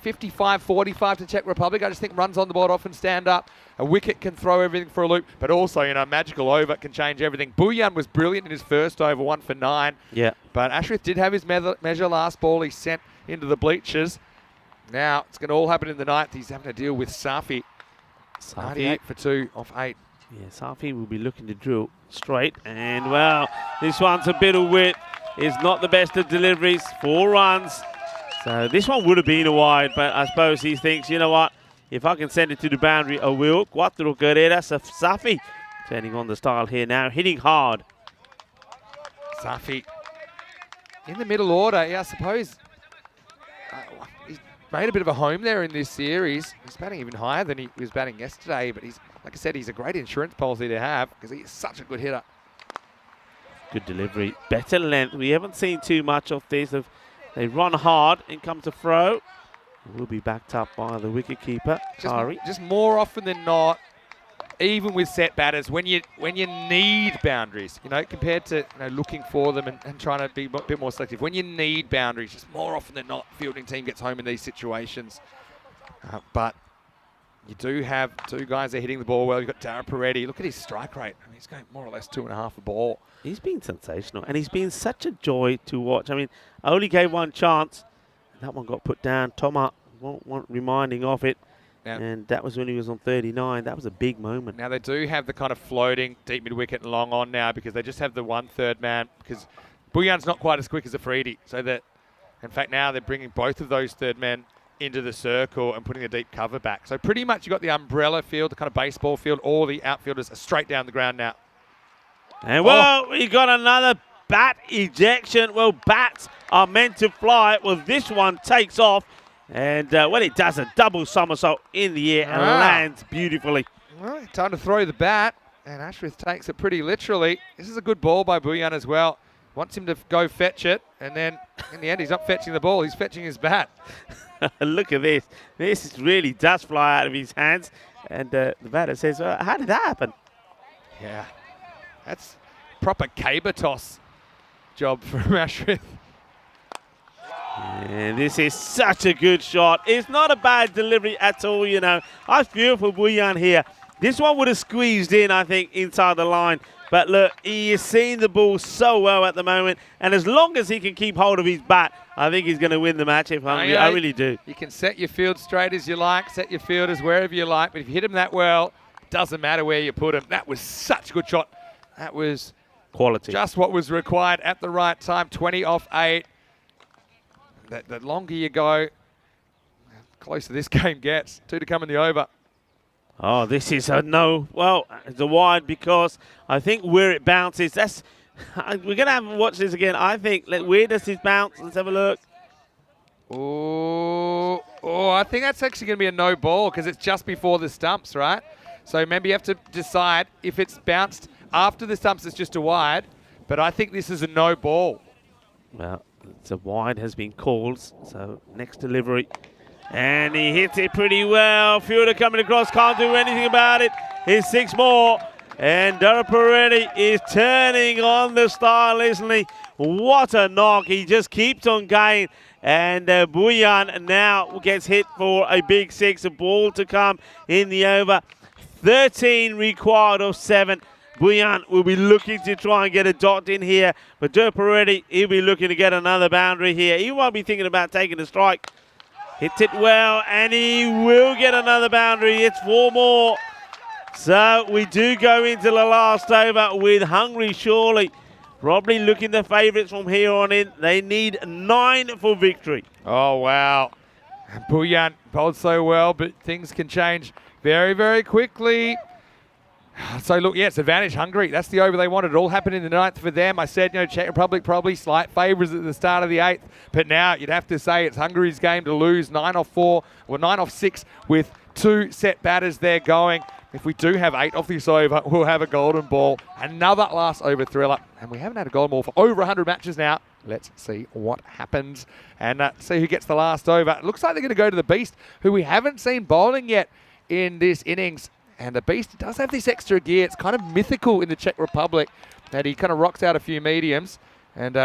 55-45 to Czech Republic. I just think runs on the board often stand up. A wicket can throw everything for a loop, but also, a magical over can change everything. Bhuyan was brilliant in his first over, 1 for 9. Yeah. But Ashrith did have his measure last ball. He sent into the bleachers. Now it's going to all happen in the 9th. He's having to deal with Safi. 98 for 2 off 8. Yeah, Safi will be looking to drill straight. And, well, this one's a bit of wit. It's not the best of deliveries. 4 runs. So this one would have been a wide, but I suppose he thinks, you know what? If I can send it to the boundary, I will. Cuatro carreras of Safi. Turning on the style here now. Hitting hard. Safi in the middle order. Yeah, I suppose he's made a bit of a home there in this series. He's batting even higher than he was batting yesterday, but he's, like I said, he's a great insurance policy to have because he is such a good hitter. Good delivery. Better length. We haven't seen too much of this. They run hard and come to throw. Will be backed up by the wicketkeeper, Kari. Just more often than not, even with set batters, when you need boundaries, compared to looking for them and trying to be a bit more selective. When you need boundaries, just more often than not, fielding team gets home in these situations. But you do have two guys that are hitting the ball well. You've got Dara Peretti. Look at his strike rate. I mean, he's going more or less 2.5 a ball. He's been sensational, and he's been such a joy to watch. I mean, I only gave one chance. That one got put down. Thomas won't want reminding of it. Now, and that was when he was on 39. That was a big moment. Now, they do have the kind of floating deep mid-wicket and long on now because they just have the 1/3 man because Bouillan's not quite as quick as Afridi. So that, in fact, now they're bringing both of those third men into the circle and putting a deep cover back. So pretty much you've got the umbrella field, the kind of baseball field. All the outfielders are straight down the ground now. And, well, we got another bat ejection. Well, bats are meant to fly. Well, this one takes off. And, well, it does a double somersault in the air and lands beautifully. Well, time to throw the bat. And Ashworth takes it pretty literally. This is a good ball by Bouillan as well. Wants him to go fetch it. And then, in the end, he's not fetching the ball. He's fetching his bat. Look at this. This really does fly out of his hands. And the batter says, well, how did that happen? Yeah. That's proper caber toss job from Ashworth. And this is such a good shot. It's not a bad delivery at all, you know. I feel for Bouillan here. This one would have squeezed in, I think, inside the line. But look, he is seeing the ball so well at the moment. And as long as he can keep hold of his bat, I think he's going to win the match if Hungary. I really do. You can set your field straight as you like, set your fielders wherever you like. But if you hit them that well, it doesn't matter where you put them. That was such a good shot. That was quality. Just what was required at the right time. 20 off 8. The longer you go, the closer this game gets. 2 to come in the over. Oh, this is a no. Well, it's a wide because I think where it bounces, that's... We're going to have to watch this again. I think, where does this bounce? Let's have a look. Oh, I think that's actually going to be a no ball because it's just before the stumps, right? So maybe you have to decide if it's bounced after the stumps, it's just a wide. But I think this is a no ball. Well, it's a wide has been called. So next delivery. And he hits it pretty well. Fielder coming across, can't do anything about it. Here's 6 more. And Dara Peretti is turning on the style, isn't he? What a knock. He just keeps on going. And Bouillan now gets hit for a big 6. A ball to come in the over. 13 required of 7. Bouillan will be looking to try and get a dot in here. But Dara Peretti, he'll be looking to get another boundary here. He won't be thinking about taking a strike. Hits it well, and he will get another boundary. It's 4 more. So we do go into the last over with Hungary, surely. Probably looking the favourites from here on in. They need 9 for victory. Oh, wow. Bouillan bowled so well, but things can change very, very quickly. So, look, yeah, it's advantage Hungary. That's the over they wanted. It all happened in the 9th for them. I said, you know, Czech Republic probably slight favourites at the start of the 8th. But now you'd have to say it's Hungary's game to lose 9 off 4 or 9 off 6 with 2 set batters there going. If we do have 8 off this over, we'll have a golden ball. Another last over thriller. And we haven't had a golden ball for over 100 matches now. Let's see what happens and see who gets the last over. It looks like they're going to go to the Beast, who we haven't seen bowling yet in this innings. And the Beast does have this extra gear. It's kind of mythical in the Czech Republic that he kind of rocks out a few mediums. And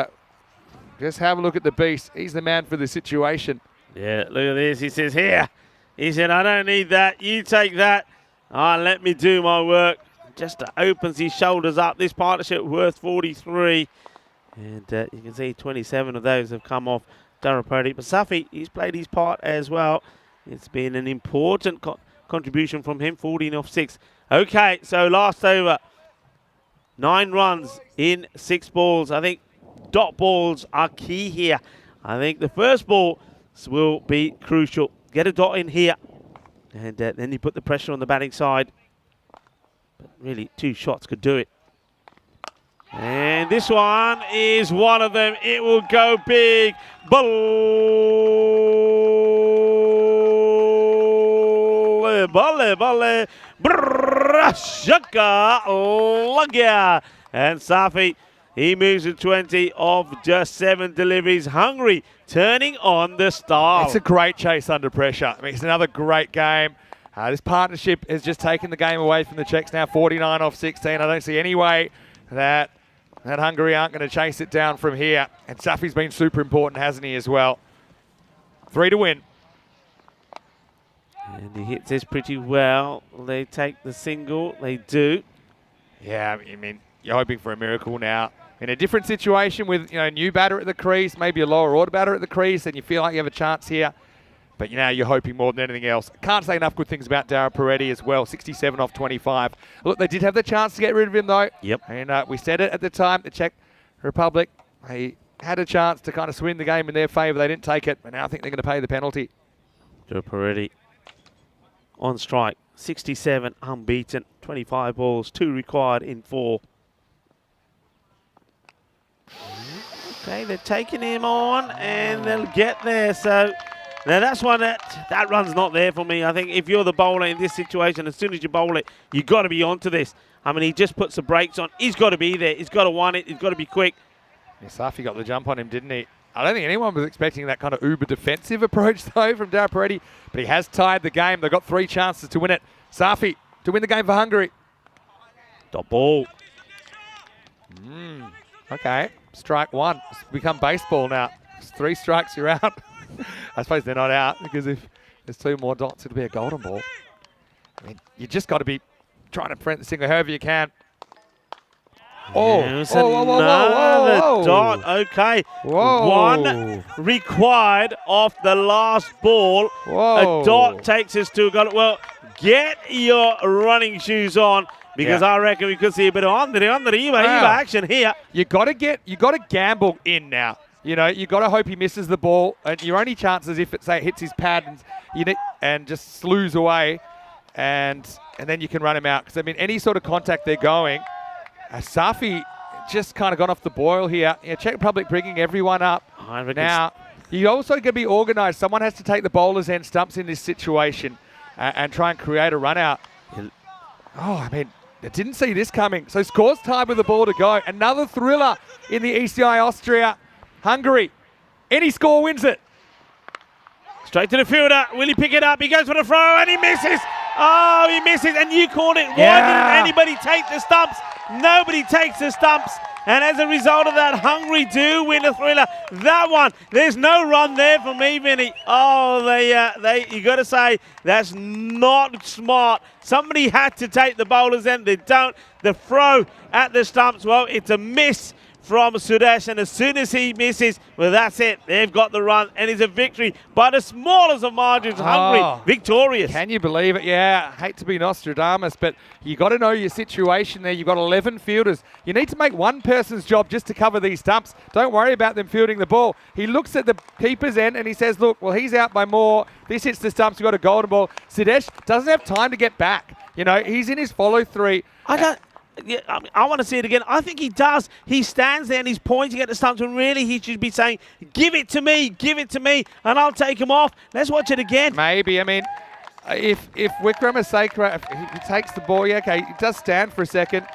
just have a look at the Beast. He's the man for the situation. Yeah, look at this. He says, here. He said, I don't need that. You take that. Let me do my work. Just opens his shoulders up. This partnership worth 43. And you can see 27 of those have come off Dara Peretti. But Safi, he's played his part as well. It's been an important contribution from him, 14 off 6. Okay, so last over. 9 runs in 6 balls. I think dot balls are key here. I think the first ball will be crucial. Get a dot in here. And then you put the pressure on the batting side. But really, 2 shots could do it. And this one is one of them. It will go big. Balle, balle, brashaka, lagya. And Safi, he moves to 20 of just 7 deliveries. Hungary turning on the style. It's a great chase under pressure. I mean, it's another great game. This partnership has just taken the game away from the Czechs now, 49 off 16. I don't see any way that Hungary aren't going to chase it down from here. And Safi's been super important, hasn't he, as well? 3 to win. And he hits this pretty well. They take the single. They do. Yeah, I mean, you're hoping for a miracle now. In a different situation with, a new batter at the crease, maybe a lower order batter at the crease, and you feel like you have a chance here. But, you're hoping more than anything else. Can't say enough good things about Dara Peretti as well, 67 off 25. Look, they did have the chance to get rid of him, though. Yep. And we said it at the time, the Czech Republic, they had a chance to kind of swing the game in their favour. They didn't take it, and now I think they're going to pay the penalty. Dara Peretti on strike, 67, unbeaten, 25 balls, 2 required in 4. Okay, they're taking him on, and they'll get there. So now that's one that run's not there for me. I think if you're the bowler in this situation, as soon as you bowl it, you got to be onto this. I mean, he just puts the brakes on. He's got to be there. He's got to want it. He's got to be quick. Yeah, Safi got the jump on him, didn't he? I don't think anyone was expecting that kind of uber defensive approach, though, from Dara Peretti. But he has tied the game. They've got 3 chances to win it. Safi to win the game for Hungary. Dot ball. Okay, strike 1. It's become baseball now. It's 3 strikes, you're out. I suppose they're not out, because if there's 2 more dots, it'll be a golden ball. I mean, you just got to be trying to prevent the single however you can. There's another dot. Okay. Whoa. 1 required off the last ball. Whoa. A dot takes us to a goal. Well, get your running shoes on, because I reckon we could see a bit of under action here. You got to gamble in now. You got to hope he misses the ball, and your only chance is if it hits his pad and just slews away, and then you can run him out. Because I mean, any sort of contact they're going. Safi just kind of gone off the boil here. Czech Republic bringing everyone up. Now, you also got to be organised. Someone has to take the bowler's end stumps in this situation and try and create a run out. Oh, I mean, I didn't see this coming. So scores tied with the ball to go. Another thriller in the ECI Austria. Hungary. Any score wins it. Straight to the fielder. Will he pick it up? He goes for the throw and he misses. Oh, he misses. And you called it. Why didn't anybody take the stumps? Nobody takes the stumps. And as a result of that, Hungary do win a thriller. That one, there's no run there for me, Vinny. Oh, you got to say, that's not smart. Somebody had to take the bowler's end. They don't. The throw at the stumps, well, it's a miss from Sudesh, and as soon as he misses, well, that's it. They've got the run, and it's a victory by the smallest of margins. Hungary victorious. Can you believe it? Yeah, I hate to be Nostradamus, but you got to know your situation there. You've got 11 fielders. You need to make one person's job just to cover these stumps. Don't worry about them fielding the ball. He looks at the keeper's end, and he says, look, well, he's out by more. This hits the stumps. We've got a golden ball. Sudesh doesn't have time to get back. He's in his follow-through. I want to see it again. I think he does. He stands there and he's pointing at the stumps when really he should be saying, give it to me, and I'll take him off. Let's watch it again. Maybe. I mean, if Wickramasinghe, if he takes the ball, okay, he does stand for a second.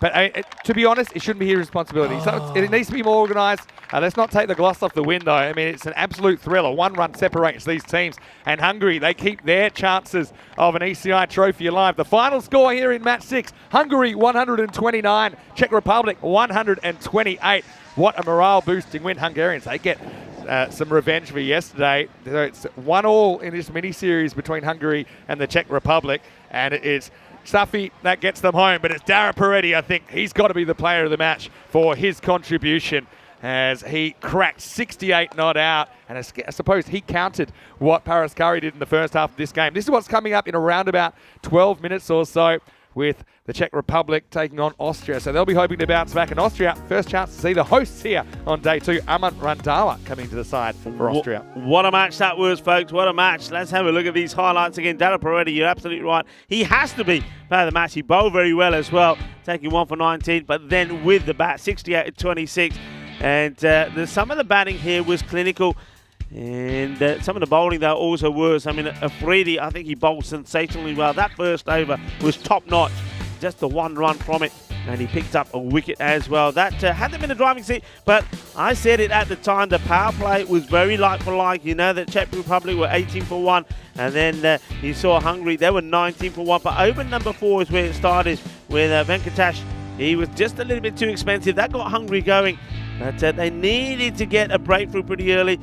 But to be honest, it shouldn't be his responsibility. So it needs to be more organised. Let's not take the gloss off the win, though. I mean, it's an absolute thriller. 1 run separates these teams. And Hungary, they keep their chances of an ECI trophy alive. The final score here in match 6, Hungary 129, Czech Republic 128. What a morale-boosting win. Hungarians, they get some revenge for yesterday. It's 1-1 in this mini-series between Hungary and the Czech Republic. And it is Safi that gets them home, but it's Dara Peretti. I think he's got to be the player of the match for his contribution as he cracked 68 not out, and I suppose he countered what Paraskari did in the first half of this game. This is what's coming up in around about 12 minutes or so with the Czech Republic taking on Austria. So they'll be hoping to bounce back in Austria. First chance to see the hosts here on day 2. Aman Randawa coming to the side for Austria. What a match that was, folks. What a match. Let's have a look at these highlights again. Dara Peretti, you're absolutely right. He has to be player of the match. He bowled very well as well, taking 1 for 19, but then with the bat, 68-26. And some of the batting here was clinical. And some of the bowling, though, also was. I mean, Afridi, I think he bowled sensationally well. That first over was top-notch. Just the 1 run from it. And he picked up a wicket as well. That had them in the driving seat. But I said it at the time, the power play was very like for like. You know that Czech Republic were 18 for 1. And then you saw Hungary, they were 19 for 1. But over number 4 is where it started with Venkatesh. He was just a little bit too expensive. That got Hungary going. But they needed to get a breakthrough pretty early.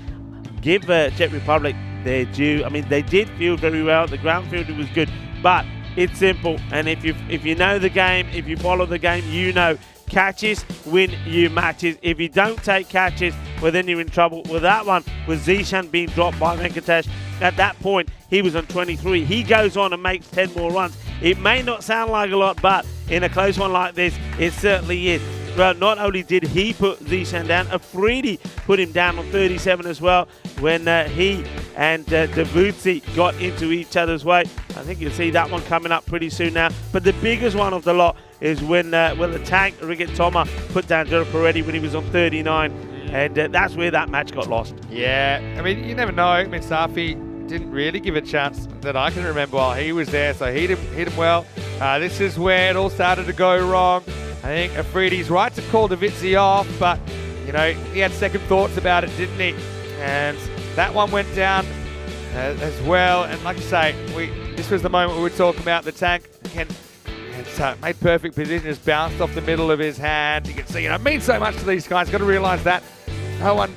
Give Czech Republic their due. I mean, they did field very well. The ground fielding was good, but it's simple. And if you know the game, if you follow the game, you know catches win you matches. If you don't take catches, well, then you're in trouble. Well, that one was Zishan being dropped by Venkatesh. At that point, he was on 23. He goes on and makes 10 more runs. It may not sound like a lot, but in a close one like this, it certainly is. Well, not only did he put Zishan down, Afridi put him down on 37 as well when he and Davutsi got into each other's way. I think you'll see that one coming up pretty soon now. But the biggest one of the lot is when the tank, Rigit Toma, put down Duraparetti when he was on 39. And that's where that match got lost. Yeah, I mean, you never know. I mean, Safi didn't really give a chance that I can remember while he was there, so he hit him well. This is where it all started to go wrong. I think Afridi's right to call Davutsi off, but, you know, he had second thoughts about it, didn't he? And that one went down as well. And like I say, this was the moment we were talking about. The tank, again, made perfect position, just bounced off the middle of his hand. You can see, you know, it means so much to these guys. Got to realise that. No one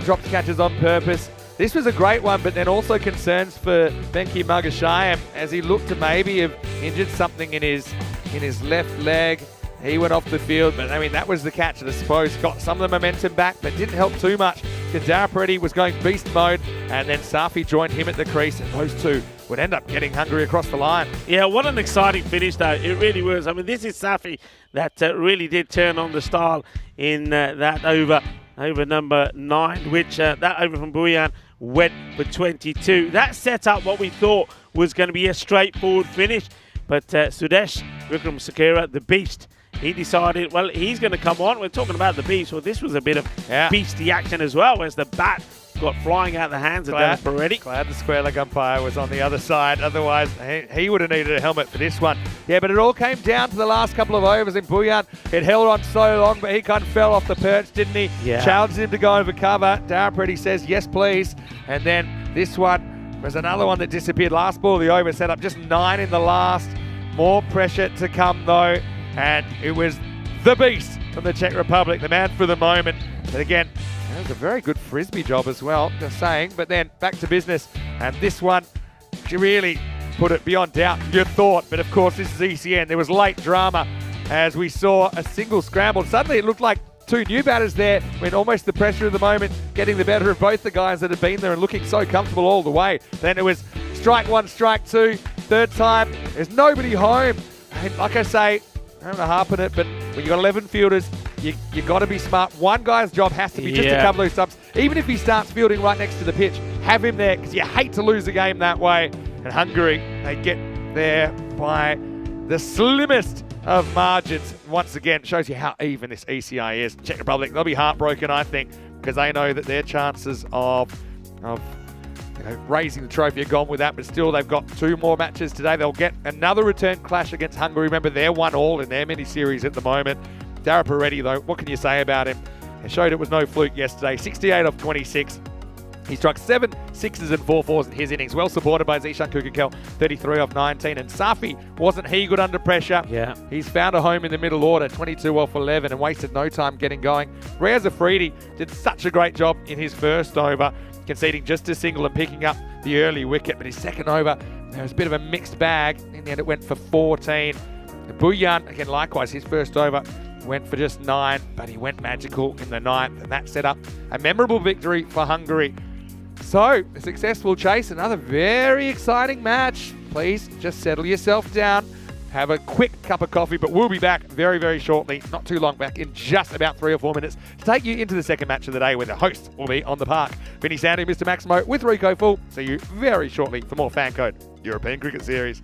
drops catches on purpose. This was a great one, but then also concerns for Benki Magashayam as he looked to maybe have injured something in his left leg. He went off the field, but I mean, that was the catch, I suppose. Got some of the momentum back, but didn't help too much because Duraparetti was going beast mode, and then Safi joined him at the crease, and those two would end up getting Hungary across the line. Yeah, what an exciting finish, though. It really was. I mean, this is Safi that really did turn on the style in that over number 9, which that over from Buyan went for 22. That set up what we thought was going to be a straightforward finish, but Sudesh Vikram Sakira, the beast, he decided, well, he's going to come on. We're talking about the beast. Well, this was a bit of beastie action as well, as the bat got flying out of the hands of Duraparetti. Glad the square leg umpire was on the other side. Otherwise, he would have needed a helmet for this one. Yeah, but it all came down to the last couple of overs in Buyan. It held on so long, but he kind of fell off the perch, didn't he? Yeah. Challenged him to go over cover. Duraparetti says, yes, please. And then this one was another one that disappeared. Last ball of the over, set up just 9 in the last. More pressure to come, though. And it was the beast from the Czech Republic, the man for the moment. But again, that was a very good frisbee job as well, just saying. But then back to business. And this one, she really put it beyond doubt, you thought. But of course, this is ECN. There was late drama as we saw a single scramble. Suddenly it looked like two new batters there when almost the pressure of the moment getting the better of both the guys that had been there and looking so comfortable all the way. Then it was strike 1, strike 2. Third time, there's nobody home. And like I say, I don't want to harp on it, but when you've got 11 fielders, you got to be smart. One guy's job has to be just to cover those subs. Even if he starts fielding right next to the pitch, have him there because you hate to lose a game that way. And Hungary, they get there by the slimmest of margins. Once again, shows you how even this ECI is. Czech Republic, they'll be heartbroken, I think, because they know that their chances of raising the trophy are gone with that, but still they've got 2 more matches today. They'll get another return clash against Hungary. Remember, they're 1-1 in their mini-series at the moment. Duraparetti, though, what can you say about him? He showed it was no fluke yesterday. 68 off 26. He struck 7 6s and 4 4s in his innings, well supported by Zishan Kukakel, 33 off 19. And Safi, wasn't he good under pressure? Yeah. He's found a home in the middle order, 22 off 11, and wasted no time getting going. Reyes Afridi did such a great job in his first over, conceding just a single and picking up the early wicket. But his second over, there was a bit of a mixed bag. In the end, it went for 14. Buyan, again, likewise, his first over went for just 9, but he went magical in the 9th, and that set up a memorable victory for Hungary. So, a successful chase, another very exciting match. Please just settle yourself down, have a quick cup of coffee, but we'll be back very, very shortly, not too long, back in just about 3 or 4 minutes to take you into the second match of the day where the host will be on the park. Vinny Sandy, Mr. Maximo with Rico Full. See you very shortly for more FanCode European Cricket Series.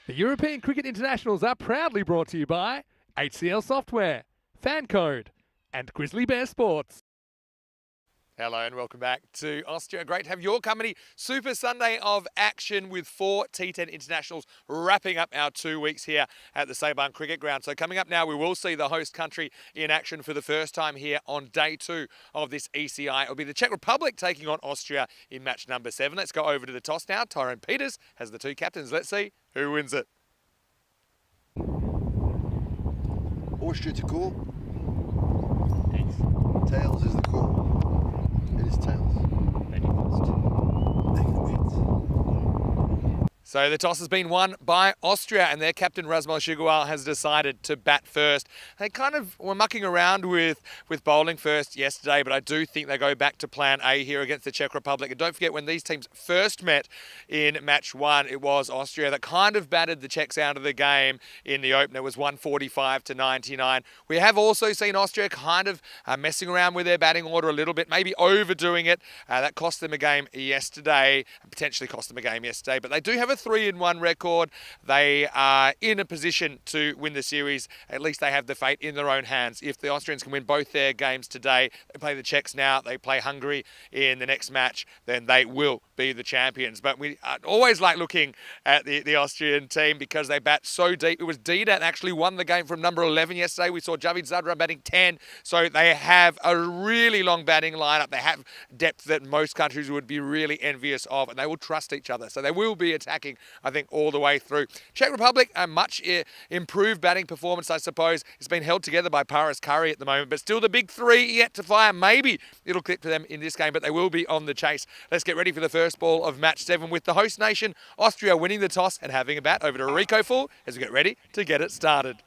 The European Cricket Internationals are proudly brought to you by HCL Software, FanCode, and Grizzly Bear Sports. Hello and welcome back to Austria. Great to have your company. Super Sunday of action with 4 T10 internationals wrapping up our 2 weeks here at the Sabine Cricket Ground. So coming up now, we will see the host country in action for the first time here on day 2 of this ECI. It'll be the Czech Republic taking on Austria in match number 7. Let's go over to the toss now. Tyrone Peters has the 2 captains. Let's see who wins it. Austria to call. Tails is the call. It is tails. So the toss has been won by Austria, and their captain Rasmus Shigual has decided to bat first. They kind of were mucking around with bowling first yesterday, but I do think they go back to plan A here against the Czech Republic. And don't forget, when these teams first met in match 1, it was Austria that kind of batted the Czechs out of the game in the opener. It was 145 to 99. We have also seen Austria kind of messing around with their batting order a little bit, maybe overdoing it. That cost them a game yesterday, potentially cost them a game yesterday, but they do have a 3-1 record. They are in a position to win the series. At least they have the fate in their own hands. If the Austrians can win both their games today, they play the Czechs now, they play Hungary in the next match, then they will be the champions. But we always like looking at the Austrian team because they bat so deep. It was Dida that actually won the game from number 11 yesterday. We saw Javid Zadran batting 10. So they have a really long batting lineup. They have depth that most countries would be really envious of, and they will trust each other. So they will be attacking, I think, all the way through. Czech Republic, a much improved batting performance, I suppose. It's been held together by Paris Curry at the moment, but still the big 3 yet to fire. Maybe it'll click for them in this game, but they will be on the chase. Let's get ready for the first ball of match 7 with the host nation, Austria, winning the toss and having a bat. Over to Rico Full as we get ready to get it started.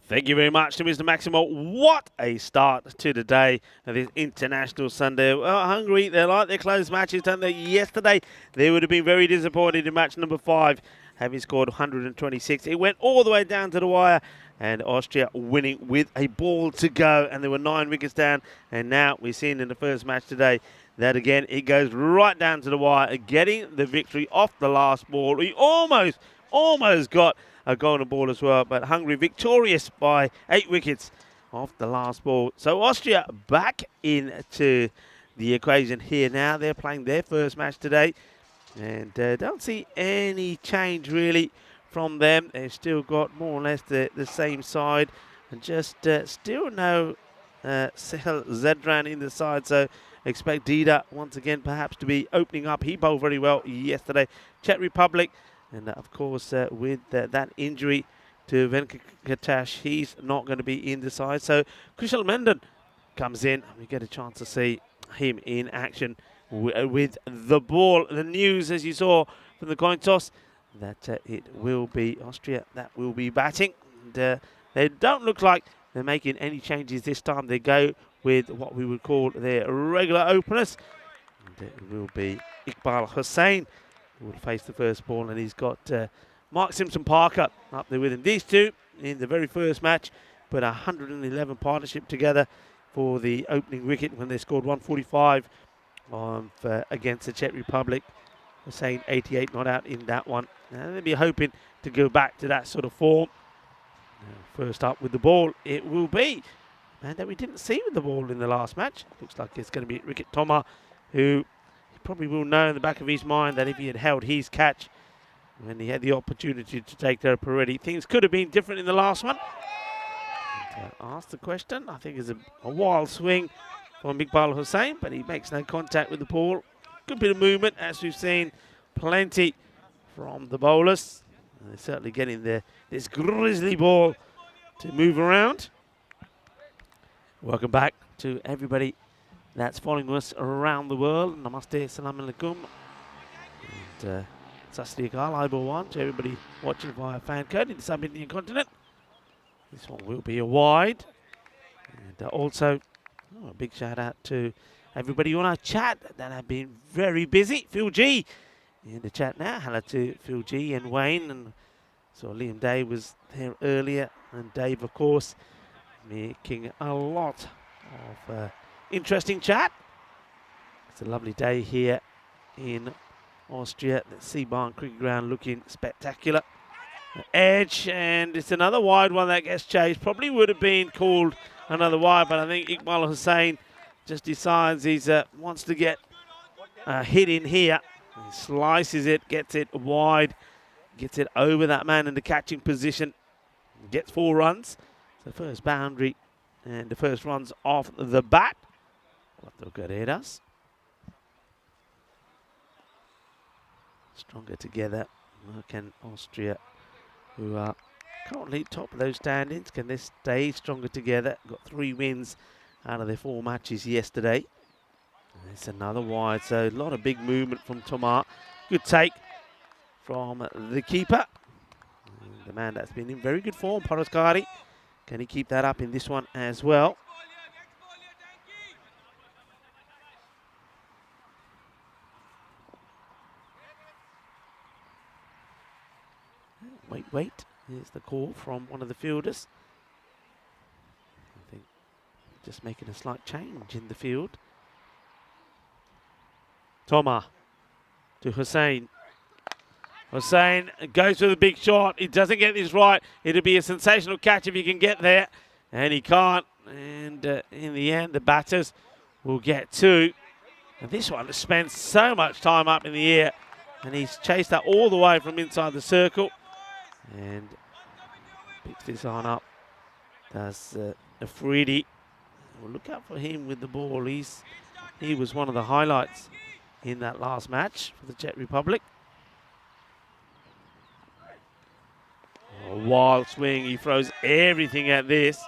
Thank you very much to Mr. Maximo. What a start to the day of this International Sunday. Well, Hungary, they like their close matches, don't they? Yesterday, they would have been very disappointed in match number 5, having scored 126. It went all the way down to the wire, and Austria winning with a ball to go, and there were 9 wickets down. And now we're seeing in the first match today that again, it goes right down to the wire, getting the victory off the last ball. He almost got a golden ball as well, but Hungary victorious by 8 wickets off the last ball. So Austria back into the equation here now. They're playing their first match today, and don't see any change really from them. They've still got more or less the same side, and just still no Sehel Zedran in the side, so expect Dida once again perhaps to be opening up. He bowled very well yesterday. Czech Republic, and of course with that injury to Venkatash, he's not going to be in the side. So Kushal Mendon comes in, and we get a chance to see him in action with the ball. The news, as you saw from the coin toss, that it will be Austria that will be batting. And they don't look like they're making any changes this time. They go with what we would call their regular openers. And it will be Iqbal Hussain who will face the first ball, and he's got Mark Simpson-Parker up there with him. These two in the very first match put 111 partnership together for the opening wicket when they scored 145 against the Czech Republic. Hussain 88 not out in that one. And they'll be hoping to go back to that sort of form. First up with the ball, it will be man that we didn't see with the ball in the last match. Looks like it's going to be Ricket Toma, who he probably will know in the back of his mind that if he had held his catch when he had the opportunity to take that Peretti, things could have been different in the last one. And, ask the question, I think it's a wild swing from Iqbal Hussain, but he makes no contact with the ball. Good bit of movement, as we've seen plenty from the bowlers. They're certainly getting this grizzly ball to move around. Welcome back to everybody that's following us around the world. Namaste, salam alaikum. And Sasri Akal, Ibo1 to everybody watching via FanCode in the sub-Indian continent. This one will be a wide. And also, a big shout out to everybody on our chat that have been very busy. Phil G in the chat now. Hello to Phil G and Wayne. And so Liam Day was there earlier. And Dave, of course, making a lot of interesting chat. It's a lovely day here in Austria. The C-Barn Cricket Ground looking spectacular. Edge, and it's another wide one that gets chased. Probably would have been called another wide, but I think Iqbal Hussain just decides he wants to get a hit in here. He slices it, gets it wide, gets it over that man in the catching position, gets 4 runs. So first boundary and the first runs off the bat. Cuatro carreras. Stronger together. Can Austria, who are currently top of those standings, can they stay stronger together? Got 3 wins out of their 4 matches yesterday. And it's another wide, so a lot of big movement from Tomar. Good take from the keeper. And the man that's been in very good form, Paraskari. Can he keep that up in this one as well? Wait. Here's the call from one of the fielders. I think just making a slight change in the field. Tomar to Hussain. Hussain goes for the big shot. He doesn't get this right. It'll be a sensational catch if he can get there. And he can't. And in the end, the batters will get 2. And this one has spent so much time up in the air. And he's chased that all the way from inside the circle. And picks this on up. Does Afridi. Well, look out for him with the ball. He was one of the highlights in that last match for the Czech Republic. A wild swing. He throws everything at this.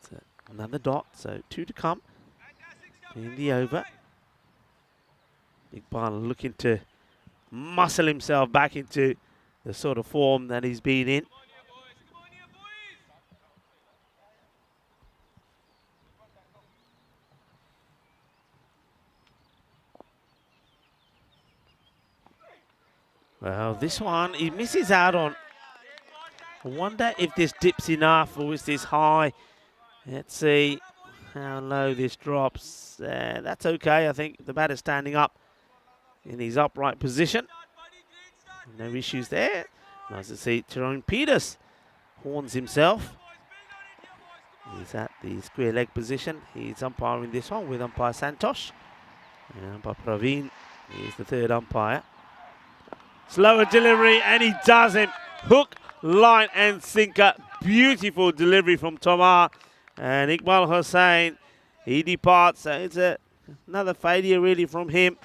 So another dot. So 2 to come in the over. Iqbal looking to muscle himself back into the sort of form that he's been in. Well, this one he misses out on. I wonder if this dips enough or is this high. Let's see how low this drops. That's okay. I think the batter's standing up in his upright position. No issues there. Nice to see Tyrone Peters horns himself. He's at the square leg position. He's umpiring this one with umpire Santosh. And umpire Praveen is the 3rd umpire. Slower delivery, and he does him. Hook, line, and sinker. Beautiful delivery from Tomar. And Iqbal Hussain, he departs. So it's another failure really from him.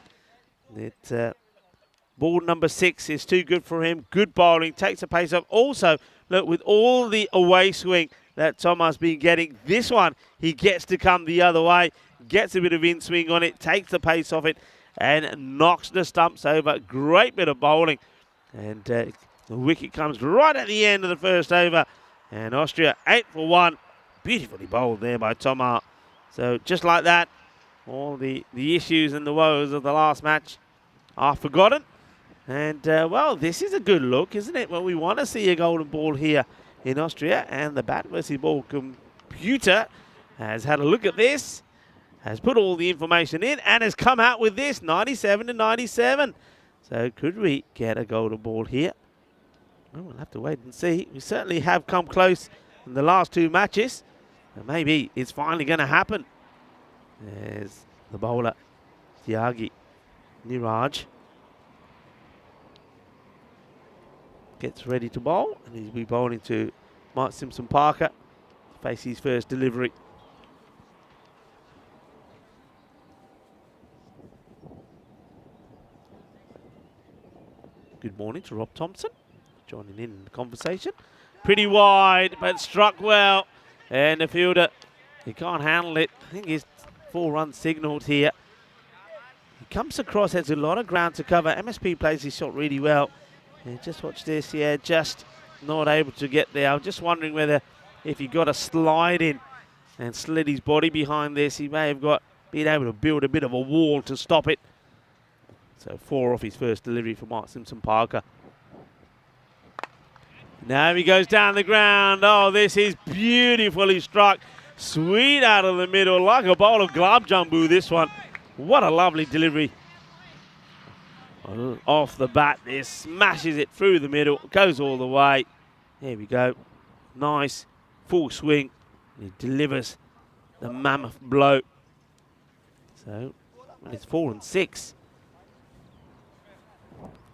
Ball number 6 is too good for him. Good bowling, takes the pace off. Also, look, with all the away swing that Tomar's been getting, this one, he gets to come the other way, gets a bit of in swing on it, takes the pace off it, and knocks the stumps over. Great bit of bowling. And the wicket comes right at the end of the first over. And Austria 8 for 1. Beautifully bowled there by Tomar. So just like that, all the issues and the woes of the last match are forgotten. And, well, this is a good look, isn't it? Well, we want to see a golden ball here in Austria. And the bat versus ball computer has had a look at this, has put all the information in, and has come out with this, 97 to 97. So could we get a golden ball here? Well, we'll have to wait and see. We certainly have come close in the last 2 matches. And maybe it's finally going to happen. There's the bowler, Tyagi Niraj. Gets ready to bowl, and he'll be bowling to Mark Simpson-Parker to face his first delivery. Good morning to Rob Thompson, joining in the conversation. Pretty wide, but struck well. And the fielder, he can't handle it. I think he's 4 runs signalled here. He comes across, has a lot of ground to cover. MSP plays his shot really well. And just watch this, yeah, just not able to get there. I'm just wondering whether if he got a slide in and slid his body behind this, he may have been able to build a bit of a wall to stop it. So 4 off his first delivery for Mark Simpson-Parker. Now he goes down the ground. Oh, this is beautifully struck. Sweet out of the middle, like a bowl of glab jambu, this one. What a lovely delivery off the bat there, smashes it through the middle, goes all the way. There we go. Nice full swing. He delivers the mammoth blow. So, well, it's 4 and 6.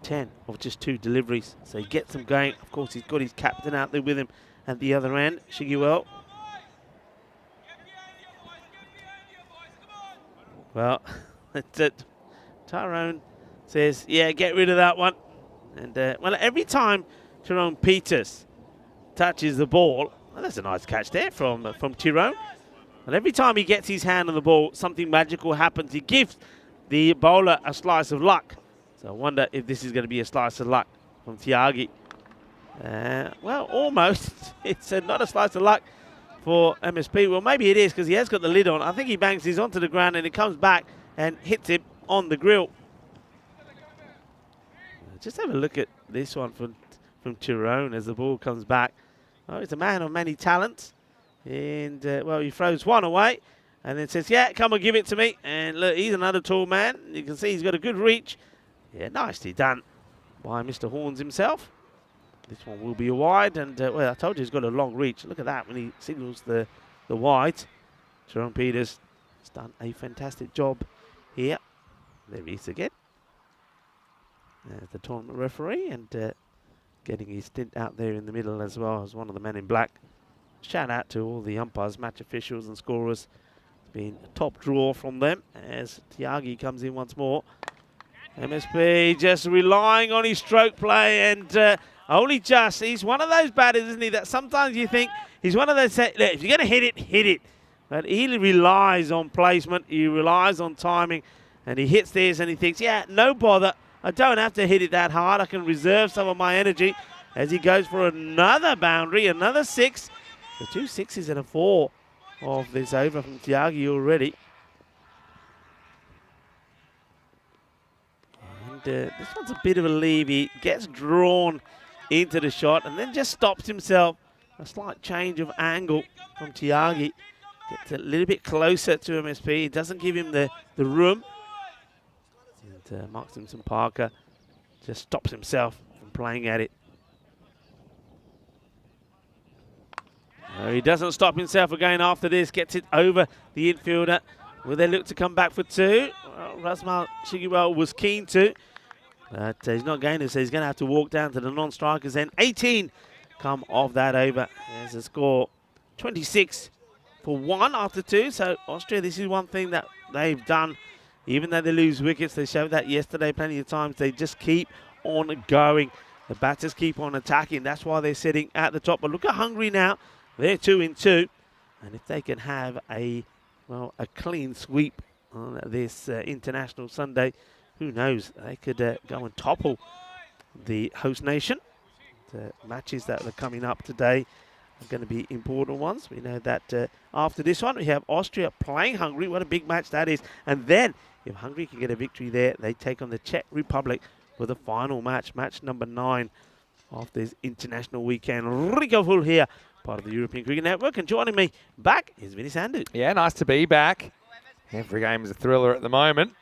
10 of just 2 deliveries. So he gets them going. Of course, he's got his captain out there with him at the other end, Shigewell. Well, Tyrone says, yeah, get rid of that one. And, well, every time Tyrone Peters touches the ball, well, that's a nice catch there from Tyrone. And every time he gets his hand on the ball, something magical happens. He gives the bowler a slice of luck. So I wonder if this is going to be a slice of luck from Tiagi. Well, almost. It's not a slice of luck for MSP. Well, maybe it is because he has got the lid on. I think he bangs his onto the ground and it comes back and hits him on the grill. Just have a look at this one from Tyrone as the ball comes back. Oh, he's a man of many talents. And, well, he throws one away and then says, yeah, come and give it to me. And look, he's another tall man. You can see he's got a good reach. Yeah, nicely done by Mr. Horns himself. This one will be a wide. And, well, I told you he's got a long reach. Look at that when he signals the wide. Tyrone Peters has done a fantastic job here. There he is again. There's the tournament referee and getting his stint out there in the middle as well as one of the men in black. Shout out to all the umpires, match officials and scorers. It's been a top draw from them as Tiagi comes in once more. MSP just relying on his stroke play and only just. He's one of those batters, isn't he, that sometimes you think he's one of those, look, if you're going to hit it, hit it. But he relies on placement, he relies on timing, and he hits this and he thinks, yeah, no bother. I don't have to hit it that hard. I can reserve some of my energy as he goes for another boundary, another 6. So 2 6s and a 4 of this over from Tiagi already. And this one's a bit of a leave. He gets drawn into the shot and then just stops himself. A slight change of angle from Tiagi. Gets a little bit closer to MSP. He doesn't give him the room. And Mark Simpson-Parker just stops himself from playing at it. He doesn't stop himself again after this. Gets it over the infielder. Will they look to come back for 2? Well, Rasmal Shigewell was keen to. But he's not going to, so he's going to have to walk down to the non-strikers then. 18 come off that over. There's a score. 26 for 1 after 2. So Austria, this is one thing that they've done. Even though they lose wickets, they showed that yesterday plenty of times. They just keep on going. The batters keep on attacking. That's why they're sitting at the top. But look at Hungary now. They're 2 in 2. And if they can have a clean sweep on this International Sunday, who knows? They could go and topple the host nation. The matches that are coming up today are going to be important ones. We know that after this one, we have Austria playing Hungary. What a big match that is. And then, if Hungary can get a victory there, they take on the Czech Republic for the final match, match number 9 of this international weekend. Rico Hull here, part of the European Cricket Network. And joining me back is Vinny Sandu. Yeah, nice to be back. Every game is a thriller at the moment.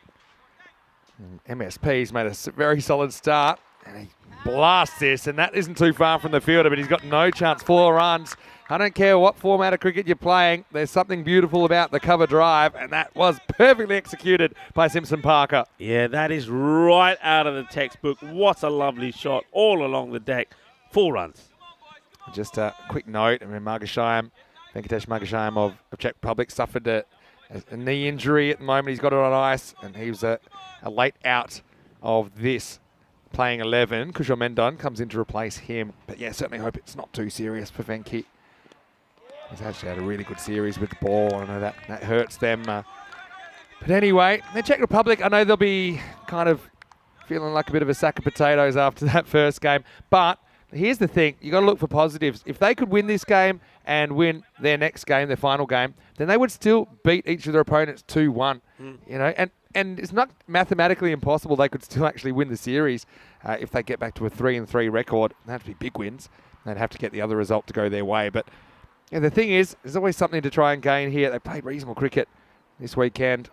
And MSP's made a very solid start. And he blasts this, and that isn't too far from the fielder, but he's got no chance. 4 runs. I don't care what format of cricket you're playing. There's something beautiful about the cover drive, and that was perfectly executed by Simpson-Parker. Yeah, that is right out of the textbook. What a lovely shot all along the deck. 4 runs. Just a quick note, I mean, Venkatesh Margashayam of Czech Republic suffered a knee injury at the moment. He's got it on ice, and he was a late out of this playing 11. Kushal Mendon comes in to replace him. But yeah, certainly hope it's not too serious for Venki. He's actually had a really good series with the ball. I know that hurts them. But anyway, the Czech Republic, I know they'll be kind of feeling like a bit of a sack of potatoes after that first game. But here's the thing, you got to look for positives. If they could win this game and win their next game, their final game, then they would still beat each of their opponents 2-1. You know, and it's not mathematically impossible. They could still actually win the series if they get back to a 3-3 record. That'd have to be big wins. They'd have to get the other result to go their way. But yeah, the thing is, there's always something to try and gain here. They played reasonable cricket this weekend.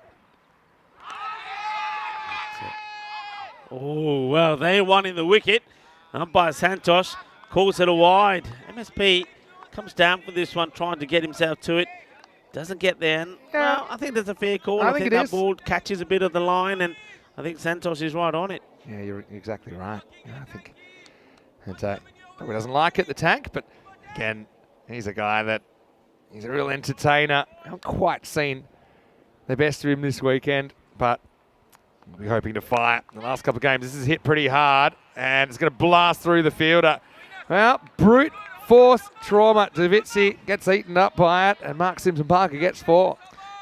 Oh, well, they won in the wicket. Umpire Santosh calls it a wide. MSP comes down for this one, trying to get himself to it. Doesn't get there. And, well, I think that's a fair call. I think that ball catches a bit of the line, and I think Santosh is right on it. Yeah, you're exactly right. Yeah, I think probably doesn't like it, the tank, but again, he's a guy that he's a real entertainer. I haven't quite seen the best of him this weekend, but we're hoping to fire. The last couple of games, this is hit pretty hard, and it's going to blast through the fielder. Well, brute force trauma. Davitsi gets eaten up by it, and Mark Simpson-Parker gets 4.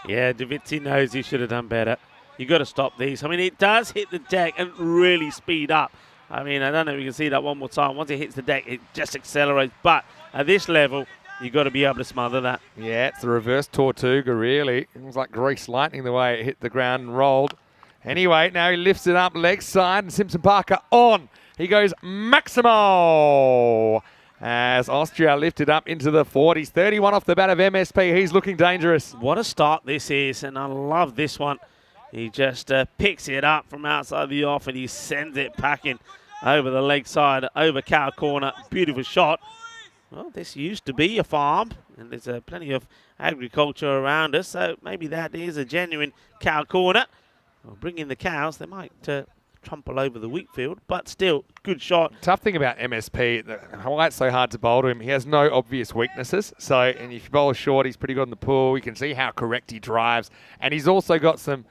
Yeah, Davitsi knows he should have done better. You got to stop these. I mean, it does hit the deck and really speed up. I mean, I don't know if you can see that one more time. Once it hits the deck, it just accelerates. But at this level, you got to be able to smother that. Yeah, it's the reverse Tortuga, really. It was like grease lightning the way it hit the ground and rolled. Anyway, now he lifts it up leg side, and Simpson-Parker on. He goes Maximo as Austria lifted up into the 40s. 31 off the bat of MSP. He's looking dangerous. What a start this is, and I love this one. He just picks it up from outside the off, and he sends it packing over the leg side, over cow corner. Beautiful shot. Well, this used to be a farm, and there's plenty of agriculture around us, so maybe that is a genuine cow corner. We'll bring in the cows. They might trample over the wheat field, but still, good shot. Tough thing about MSP, why it's so hard to bowl to him, he has no obvious weaknesses. So, and if you bowl short, he's pretty good in the pool. You can see how correct he drives. And he's also got some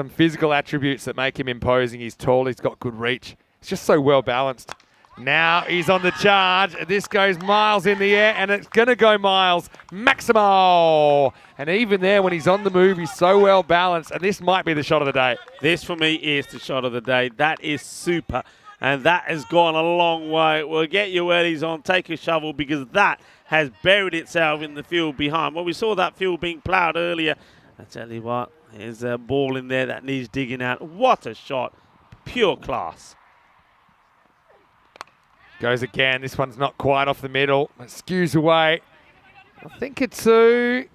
physical attributes that make him imposing. He's tall, he's got good reach. He's just so well balanced. Now he's on the charge. This goes miles in the air, and it's going to go miles. Maximo! And even there, when he's on the move, he's so well balanced, and this might be the shot of the day. This, for me, is the shot of the day. That is super, and that has gone a long way. We'll get your wellies on, take a shovel, because that has buried itself in the field behind. Well, we saw that field being ploughed earlier. I tell you what, there's a ball in there that needs digging out. What a shot. Pure class. Goes again. This one's not quite off the middle. It skews away. I think it's too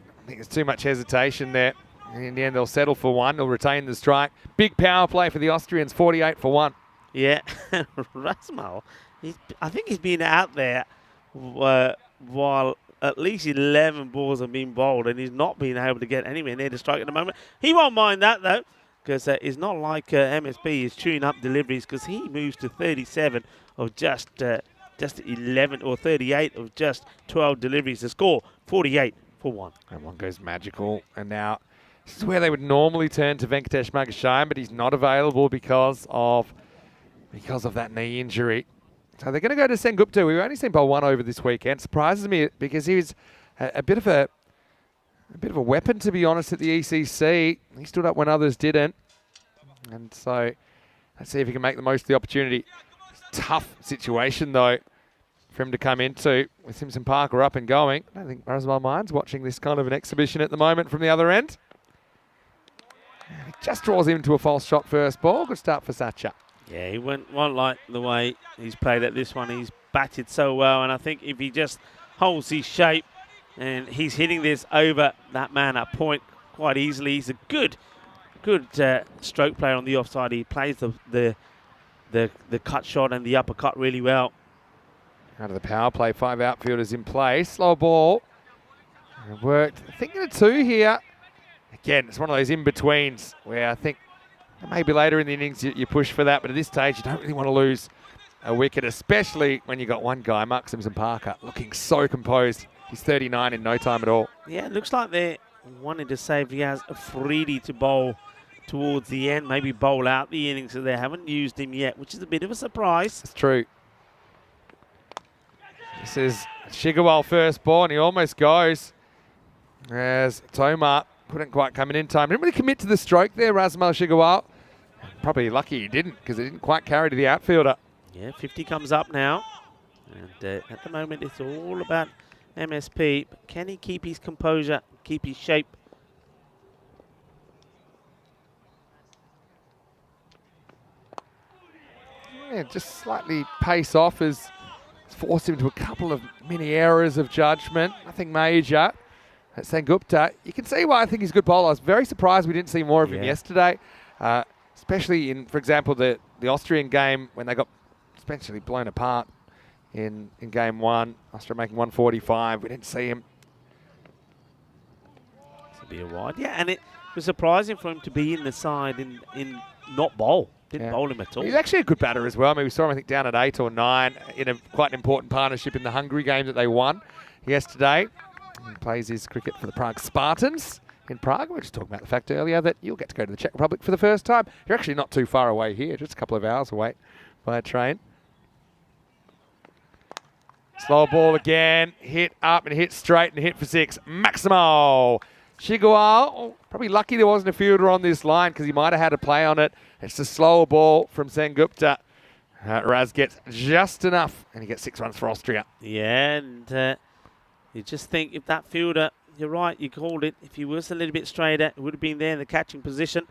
much hesitation there. In the end, they'll settle for 1. They'll retain the strike. Big power play for the Austrians, 48 for 1. Yeah, Rasmal, I think he's been out there while at least 11 balls have been bowled, and he's not been able to get anywhere near the strike at the moment. He won't mind that, though, because it's not like MSP is chewing up deliveries, because he moves to 37 of just 11 or 38 of just 12 deliveries to score 48 for 1. And one goes magical. And now this is where they would normally turn to Venkatesh Magashine, but he's not available because of that knee injury. So they're going to go to Sengupta. We've only seen bowl 1 over this weekend. Surprises me because he was a bit of a weapon, to be honest, at the ECC. He stood up when others didn't. And so let's see if he can make the most of the opportunity. Tough situation, though, for him to come into with Simpson-Parker up and going. I don't think Rasmal minds watching this kind of an exhibition at the moment from the other end. And he just draws him to a false shot first ball. Good start for Sacha. Yeah, he won't like the way he's played at this one. He's batted so well, and I think if he just holds his shape and he's hitting this over that man at point quite easily. He's a good stroke player on the offside. He plays the cut shot and the uppercut really well. Out of the power play, 5 outfielders in play. Slow ball. It worked. Thinking of 2 here. Again, it's one of those in-betweens where I think maybe later in the innings you push for that, but at this stage you don't really want to lose a wicket, especially when you got one guy, Mark Simpson-Parker, looking so composed. He's 39 in no time at all. Yeah, it looks like they're wanting to save Riaz Afridi to bowl towards the end, maybe bowl out the innings, so they haven't used him yet, which is a bit of a surprise. It's true. This is Shigarwal first ball, and he almost goes as Tomar couldn't quite come in time. Didn't really commit to the stroke there, Rasmal Shigarwal. Probably lucky he didn't, because it didn't quite carry to the outfielder. Yeah, 50 comes up now. And at the moment, it's all about MSP. But can he keep his composure, keep his shape? Yeah, just slightly pace off has forced him to a couple of mini errors of judgment. Nothing major. At Sengupta, you can see why I think he's a good bowler. I was very surprised we didn't see more of him yesterday. especially in, for example, the Austrian game when they got essentially blown apart in game 1. Austria making 145. We didn't see him. To be a wide. Yeah, and it was surprising for him to be in the side in not bowl. Didn't bowl him at all. He's actually a good batter as well. I mean, we saw him, I think, down at 8 or 9 in a quite an important partnership in the Hungary game that they won yesterday. He plays his cricket for the Prague Spartans in Prague. We were just talking about the fact earlier that you'll get to go to the Czech Republic for the first time. You're actually not too far away here, just a couple of hours away by train. Slow ball again, hit up and hit straight and hit for 6. Maximo Shigawal, probably lucky there wasn't a fielder on this line because he might have had a play on it. It's a slower ball from Sengupta. Raz gets just enough and he gets 6 runs for Austria. Yeah, and you just think if that fielder, you're right, you called it. If he was a little bit straighter, it would have been there in the catching position.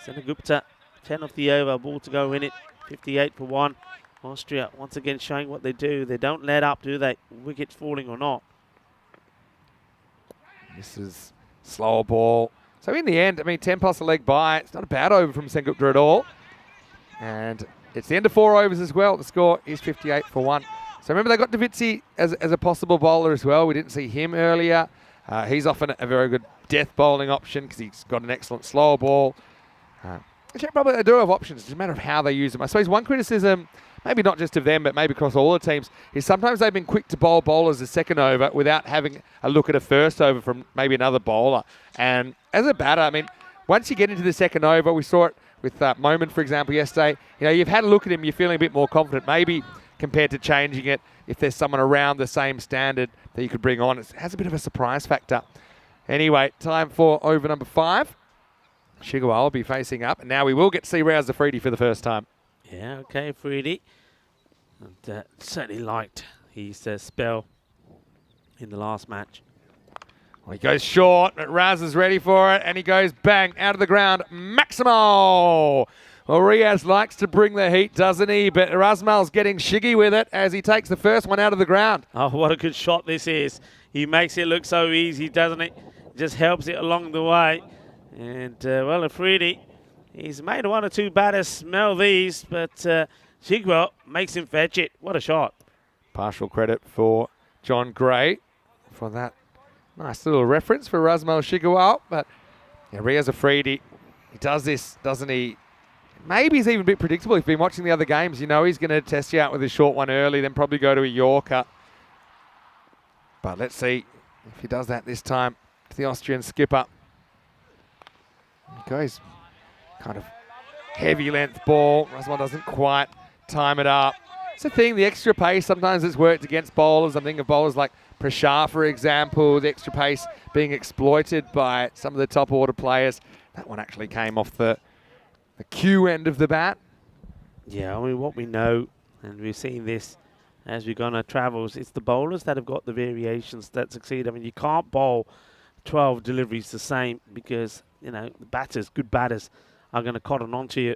Sengupta, 10 off the over, ball to go in it, 58 for 1. Austria once again showing what they do. They don't let up, do they? Wickets falling or not. This is slower ball. So in the end, I mean, 10 plus a leg by. It's not a bad over from Sengupta at all. And it's the end of 4 overs as well. The score is 58 for 1. So remember, they got Davizzi as a possible bowler as well. We didn't see him earlier. He's often a very good death bowling option because he's got an excellent slower ball. The Czech Republic, they do have options. It's just a matter of how they use them. I suppose one criticism, maybe not just of them, but maybe across all the teams, is sometimes they've been quick to bowl bowlers a second over without having a look at a first over from maybe another bowler. And as a batter, I mean, once you get into the second over, we saw it with Moment, for example, yesterday. You know, you've had a look at him, you're feeling a bit more confident, maybe compared to changing it if there's someone around the same standard that you could bring on. It has a bit of a surprise factor. Anyway, time for over number 5. Shigawal will be facing up, and now we will get to see Raz Afridi for the first time. Yeah, okay, Afridi. And certainly liked his spell in the last match. Well, he goes short, but Raz is ready for it, and he goes bang, out of the ground. Maximo! Well, Riaz likes to bring the heat, doesn't he? But Razmal's getting shiggy with it as he takes the first one out of the ground. Oh, what a good shot this is. He makes it look so easy, doesn't he? Just helps it along the way. And, well, Afridi, he's made 1 or 2 batters smell these, but Shigwell makes him fetch it. What a shot. Partial credit for John Gray for that nice little reference for Razmal Shigawal. But yeah, Riaz Afridi, he does this, doesn't he? Maybe he's even a bit predictable. If you've been watching the other games, you know he's going to test you out with a short one early, then probably go to a Yorker. But let's see if he does that this time to the Austrian skipper. He goes kind of heavy length ball. Razmal doesn't quite time it up. It's the thing, the extra pace, sometimes it's worked against bowlers. I'm thinking of bowlers like Prashar, for example, the extra pace being exploited by some of the top order players. That one actually came off the Q end of the bat. Yeah, I mean, what we know, and we've seen this as we've gone on travels, it's the bowlers that have got the variations that succeed. I mean, you can't bowl 12 deliveries the same because, you know, the batters, good batters, are going to cotton onto you.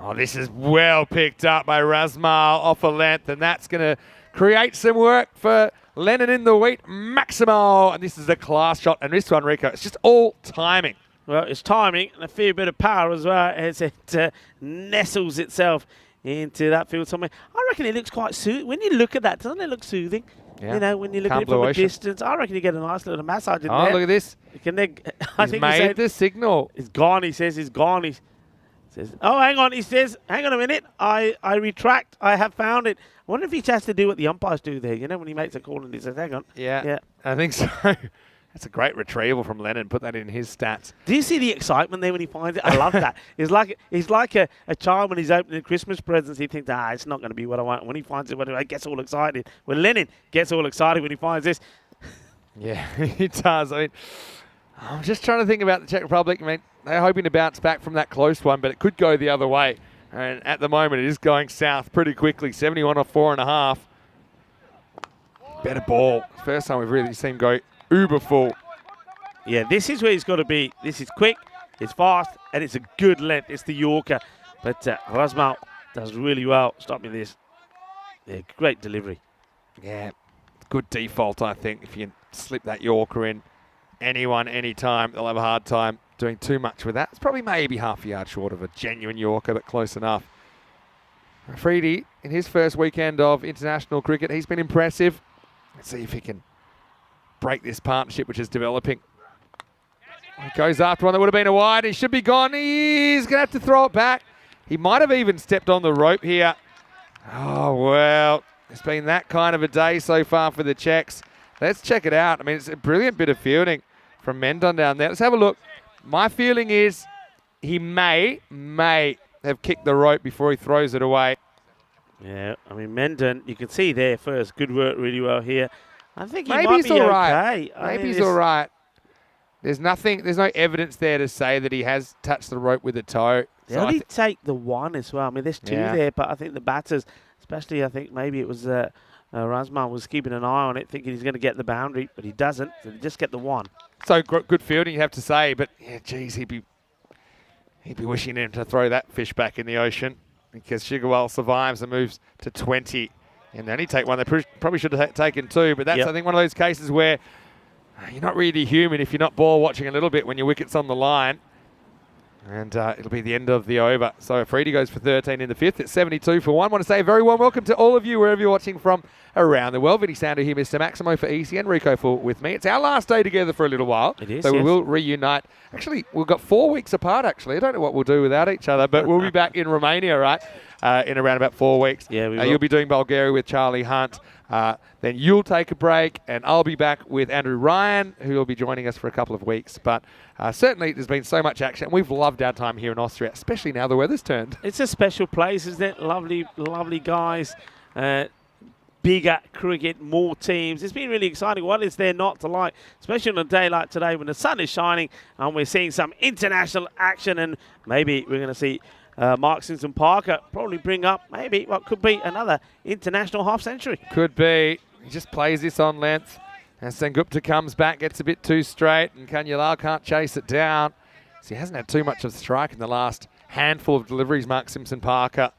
Oh, this is well picked up by Razmal off a length, and that's going to create some work for Lennon in the wheat. Maximo, and this is a class shot, and this one, Rico, it's just all timing. Well, it's timing and a fair bit of power as well as it nestles itself into that field somewhere. I reckon it looks quite soothing. When you look at that, doesn't it look soothing? Yeah. You know, when you look at it from a distance, I reckon you get a nice little massage in there. Oh, look at this. He's made the signal. It's gone, he says. It's gone. He says, oh, hang on. He says, hang on a minute. I retract. I have found it. I wonder if he has to do what the umpires do there, you know, when he makes a call and he says, hang on. Yeah. I think so. That's a great retrieval from Lennon. Put that in his stats. Do you see the excitement there when he finds it? I love that. He's like a child when he's opening Christmas presents. He thinks, it's not going to be what I want. When he finds it, he gets all excited. Well, Lennon gets all excited when he finds this. Yeah, he does. I mean, I'm just trying to think about the Czech Republic. I mean, they're hoping to bounce back from that close one, but it could go the other way. And at the moment, it is going south pretty quickly. 71 off 4.5. Better ball. First time we've really seen him go uber full. Yeah, this is where he's got to be. This is quick, it's fast, and it's a good length. It's the Yorker. But Razmal does really well stopping this. Yeah, great delivery. Yeah, good default, I think. If you slip that Yorker in, anyone, anytime, they'll have a hard time doing too much with that. It's probably maybe half a yard short of a genuine Yorker, but close enough. Freedy, in his first weekend of international cricket, he's been impressive. Let's see if he can break this partnership, which is developing. He goes after one that would have been a wide. He should be gone. He's going to have to throw it back. He might have even stepped on the rope here. Oh, well, it's been that kind of a day so far for the Czechs. Let's check it out. I mean, it's a brilliant bit of fielding from Mendon down there. Let's have a look. My feeling is he may have kicked the rope before he throws it away. Yeah, I mean, Mendon, you can see there first. Good work, really well here. I think he Maybe might he's be all okay. right. Maybe he's all right. There's no evidence there to say that he has touched the rope with a toe. They only take the one as well. I mean, there's two there, but I think the batters, especially I think maybe it was Razman was keeping an eye on it, thinking he's going to get the boundary, but he doesn't. So they just get the one. So good fielding, you have to say, but yeah, geez, he'd be wishing him to throw that fish back in the ocean because Shigarwal survives and moves to 20. And they only take one. They probably should have taken two, but that's, I think, one of those cases where you're not really human if you're not ball watching a little bit when your wicket's on the line. And it'll be the end of the over. So Freedy goes for 13 in the fifth. It's 72 for 1. I want to say a very warm welcome to all of you, wherever you're watching from around the world. Vinny Sando here, Mr. Maximo for ECI, and Rico for with me. It's our last day together for a little while. It is, so we will reunite. Actually, we've got 4 weeks apart, actually. I don't know what we'll do without each other, but we'll be back in Romania, right, in around about 4 weeks. Yeah, we will. You'll be doing Bulgaria with Charlie Hunt. Then you'll take a break, and I'll be back with Andrew Ryan, who will be joining us for a couple of weeks. But certainly there's been so much action. We've loved our time here in Austria, especially now the weather's turned. It's a special place, isn't it? Lovely, lovely guys. Bigger cricket, more teams. It's been really exciting. What is there not to like, especially on a day like today when the sun is shining and we're seeing some international action, and maybe we're going to see Mark Simpson-Parker probably bring up maybe what could be another international half-century. Could be. He just plays this on length. And Sengupta comes back, gets a bit too straight, and Kanyalal can't chase it down. So he hasn't had too much of a strike in the last handful of deliveries, Mark Simpson-Parker.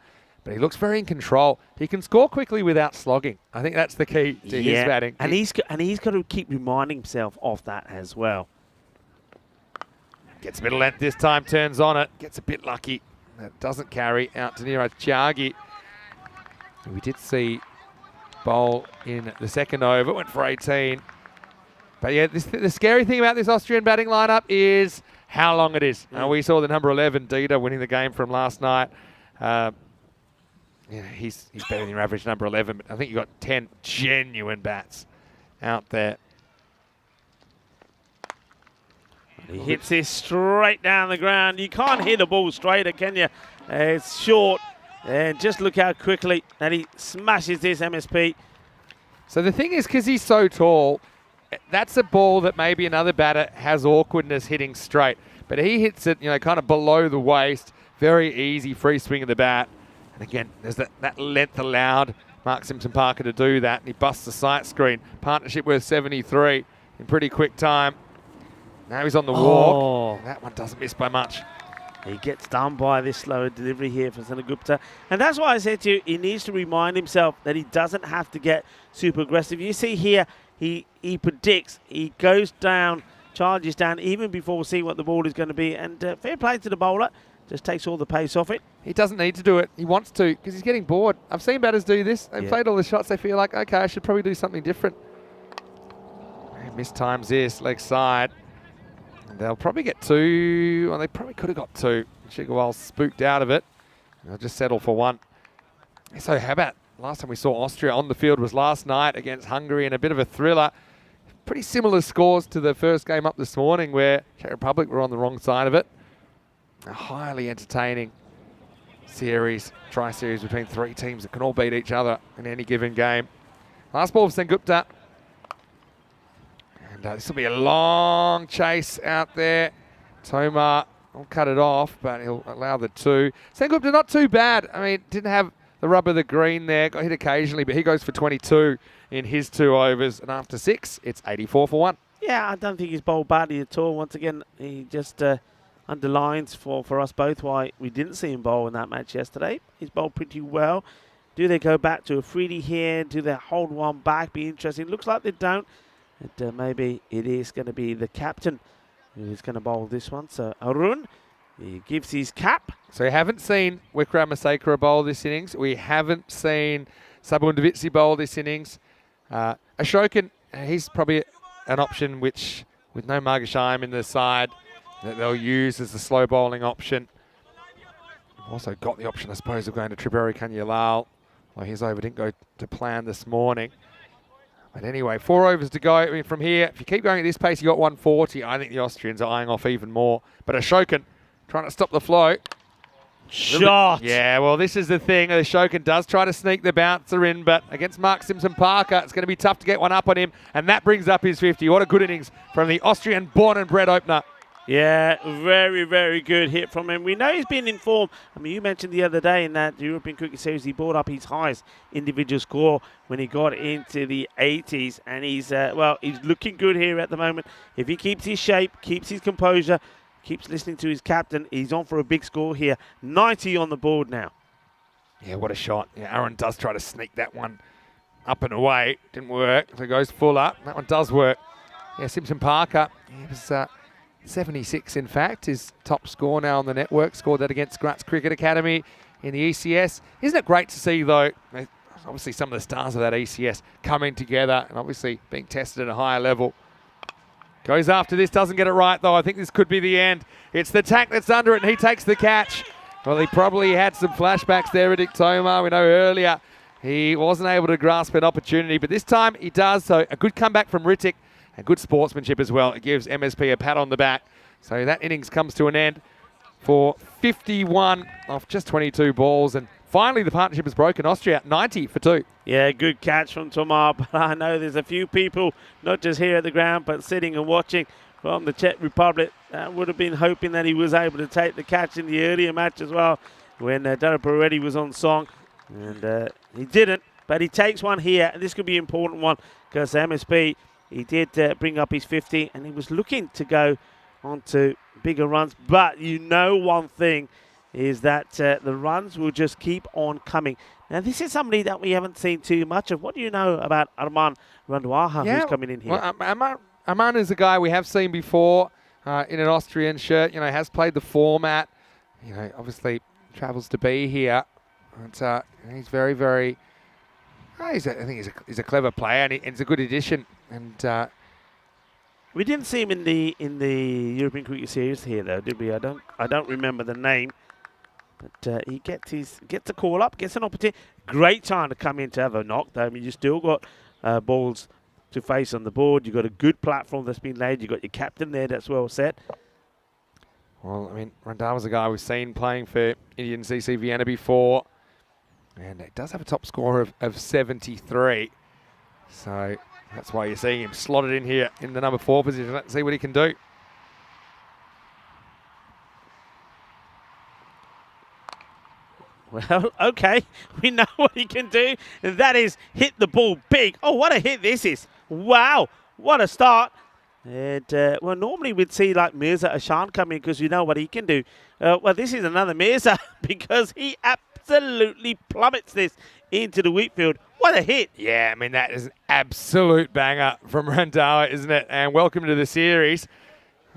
But he looks very in control. He can score quickly without slogging. I think that's the key to his batting. And he's got to keep reminding himself of that as well. Gets a bit of length this time, turns on it, gets a bit lucky. That doesn't carry out to Niraj Tyagi. We did see bowl in the second over, went for 18. But yeah, the scary thing about this Austrian batting lineup is how long it is. We saw the number 11, Dida, winning the game from last night. He's better than your average number 11, but I think you've got 10 genuine bats out there. He hits this straight down the ground. You can't hit a ball straighter, can you? It's short. And just look how quickly that he smashes this MSP. So the thing is, because he's so tall, that's a ball that maybe another batter has awkwardness hitting straight. But he hits it, kind of below the waist. Very easy free swing of the bat. And again, there's that length allowed Mark Simpson-Parker to do that. And he busts the sight screen. Partnership worth 73 in pretty quick time. Now he's on the walk. That one doesn't miss by much. He gets done by this slower delivery here for Sengupta. And that's why I said to you, he needs to remind himself that he doesn't have to get super aggressive. You see here, he predicts, he goes down, charges down, even before seeing what the ball is going to be. And fair play to the bowler, just takes all the pace off it. He doesn't need to do it. He wants to because he's getting bored. I've seen batters do this. They've played all the shots. They feel like, okay, I should probably do something different. He mistimes this, leg side. They'll probably get two. Well, they probably could have got two. Shigarwal spooked out of it. They'll just settle for one. So how about last time we saw Austria on the field was last night against Hungary in a bit of a thriller. Pretty similar scores to the first game up this morning where Czech Republic were on the wrong side of it. A highly entertaining series, tri-series between three teams that can all beat each other in any given game. Last ball for Sengupta. And this will be a long chase out there. Tomar will cut it off, but he'll allow the two. Sengupta not too bad. I mean, didn't have the rub of the green there. Got hit occasionally, but he goes for 22 in his 2 overs. And after 6, it's 84 for 1. Yeah, I don't think he's bowled badly at all. Once again, he just underlines for us both why we didn't see him bowl in that match yesterday. He's bowled pretty well. Do they go back to a Freedy here? Do they hold one back? Be interesting. Looks like they don't. And maybe it is going to be the captain who's going to bowl this one. So Arun, he gives his cap. So we haven't seen Wickramasakura bowl this innings. We haven't seen Sabundavitsi bowl this innings. Ashokan, he's probably an option which, with no Margashime in the side, that they'll use as the slow bowling option. Also got the option, I suppose, of going to Triberi Kanyalal. Well, his over didn't go to plan this morning. But anyway, 4 overs to go. I mean, from here, if you keep going at this pace, you got 140. I think the Austrians are eyeing off even more. But Ashokan trying to stop the flow. Shot! Yeah, well, this is the thing. Ashokan does try to sneak the bouncer in, but against Mark Simpson-Parker, it's going to be tough to get one up on him. And that brings up his 50. What a good innings from the Austrian born and bred opener. Yeah, very, very good hit from him. We know he's been in form. I mean, you mentioned the other day in that European Cricket Series, he brought up his highest individual score when he got into the 80s. And he's, he's looking good here at the moment. If he keeps his shape, keeps his composure, keeps listening to his captain, he's on for a big score here. 90 on the board now. Yeah, what a shot. Yeah, Aaron does try to sneak that one up and away. Didn't work. So it goes full up. That one does work. Yeah, Simpson-Parker, he was 76, in fact, his top score now on the network. Scored that against Gratz Cricket Academy in the ECS. Isn't it great to see, though, obviously some of the stars of that ECS coming together and obviously being tested at a higher level. Goes after this, doesn't get it right, though. I think this could be the end. It's the tack that's under it, and he takes the catch. Well, he probably had some flashbacks there, Riddick Tomar. We know earlier he wasn't able to grasp an opportunity, but this time he does. So a good comeback from Riddick. And good sportsmanship as well. It gives MSP a pat on the back. So that innings comes to an end for 51 off just 22 balls. And finally, the partnership is broken. Austria, 90 for 2. Yeah, good catch from Tomar. But I know there's a few people, not just here at the ground, but sitting and watching from the Czech Republic, that would have been hoping that he was able to take the catch in the earlier match as well, when Dara already was on song. And he didn't, but he takes one here. And this could be an important one because MSP, he did bring up his 50, and he was looking to go on to bigger runs. But you know one thing is that the runs will just keep on coming. Now, this is somebody that we haven't seen too much of. What do you know about Arman Randuaha, who's coming in here? Well, Arman is a guy we have seen before in an Austrian shirt. You know, has played the format. You know, obviously travels to be here. But, he's very, very... I think he's a clever player, and he's a good addition. And we didn't see him in the European Cricket Series here, though, did we? I don't remember the name, but he gets a call up, gets an opportunity. Great time to come in to have a knock, though. I mean, you still got balls to face on the board. You've got a good platform that's been laid. You've got your captain there that's well set. Well, I mean, Randall was a guy we've seen playing for Indian CC Vienna before, and it does have a top score of 73. So that's why you're seeing him slotted in here in the number 4 position. Let's see what he can do. Well, okay, we know what he can do, and that is hit the ball big. Oh, what a hit this is. Wow, what a start. And, well, normally we'd see like Mirza Ashan come in because you know what he can do. Well, this is another Mirza because he absolutely plummets this into the wheat field. What a hit. Yeah, I mean, that is an absolute banger from Randhawa, isn't it? And welcome to the series.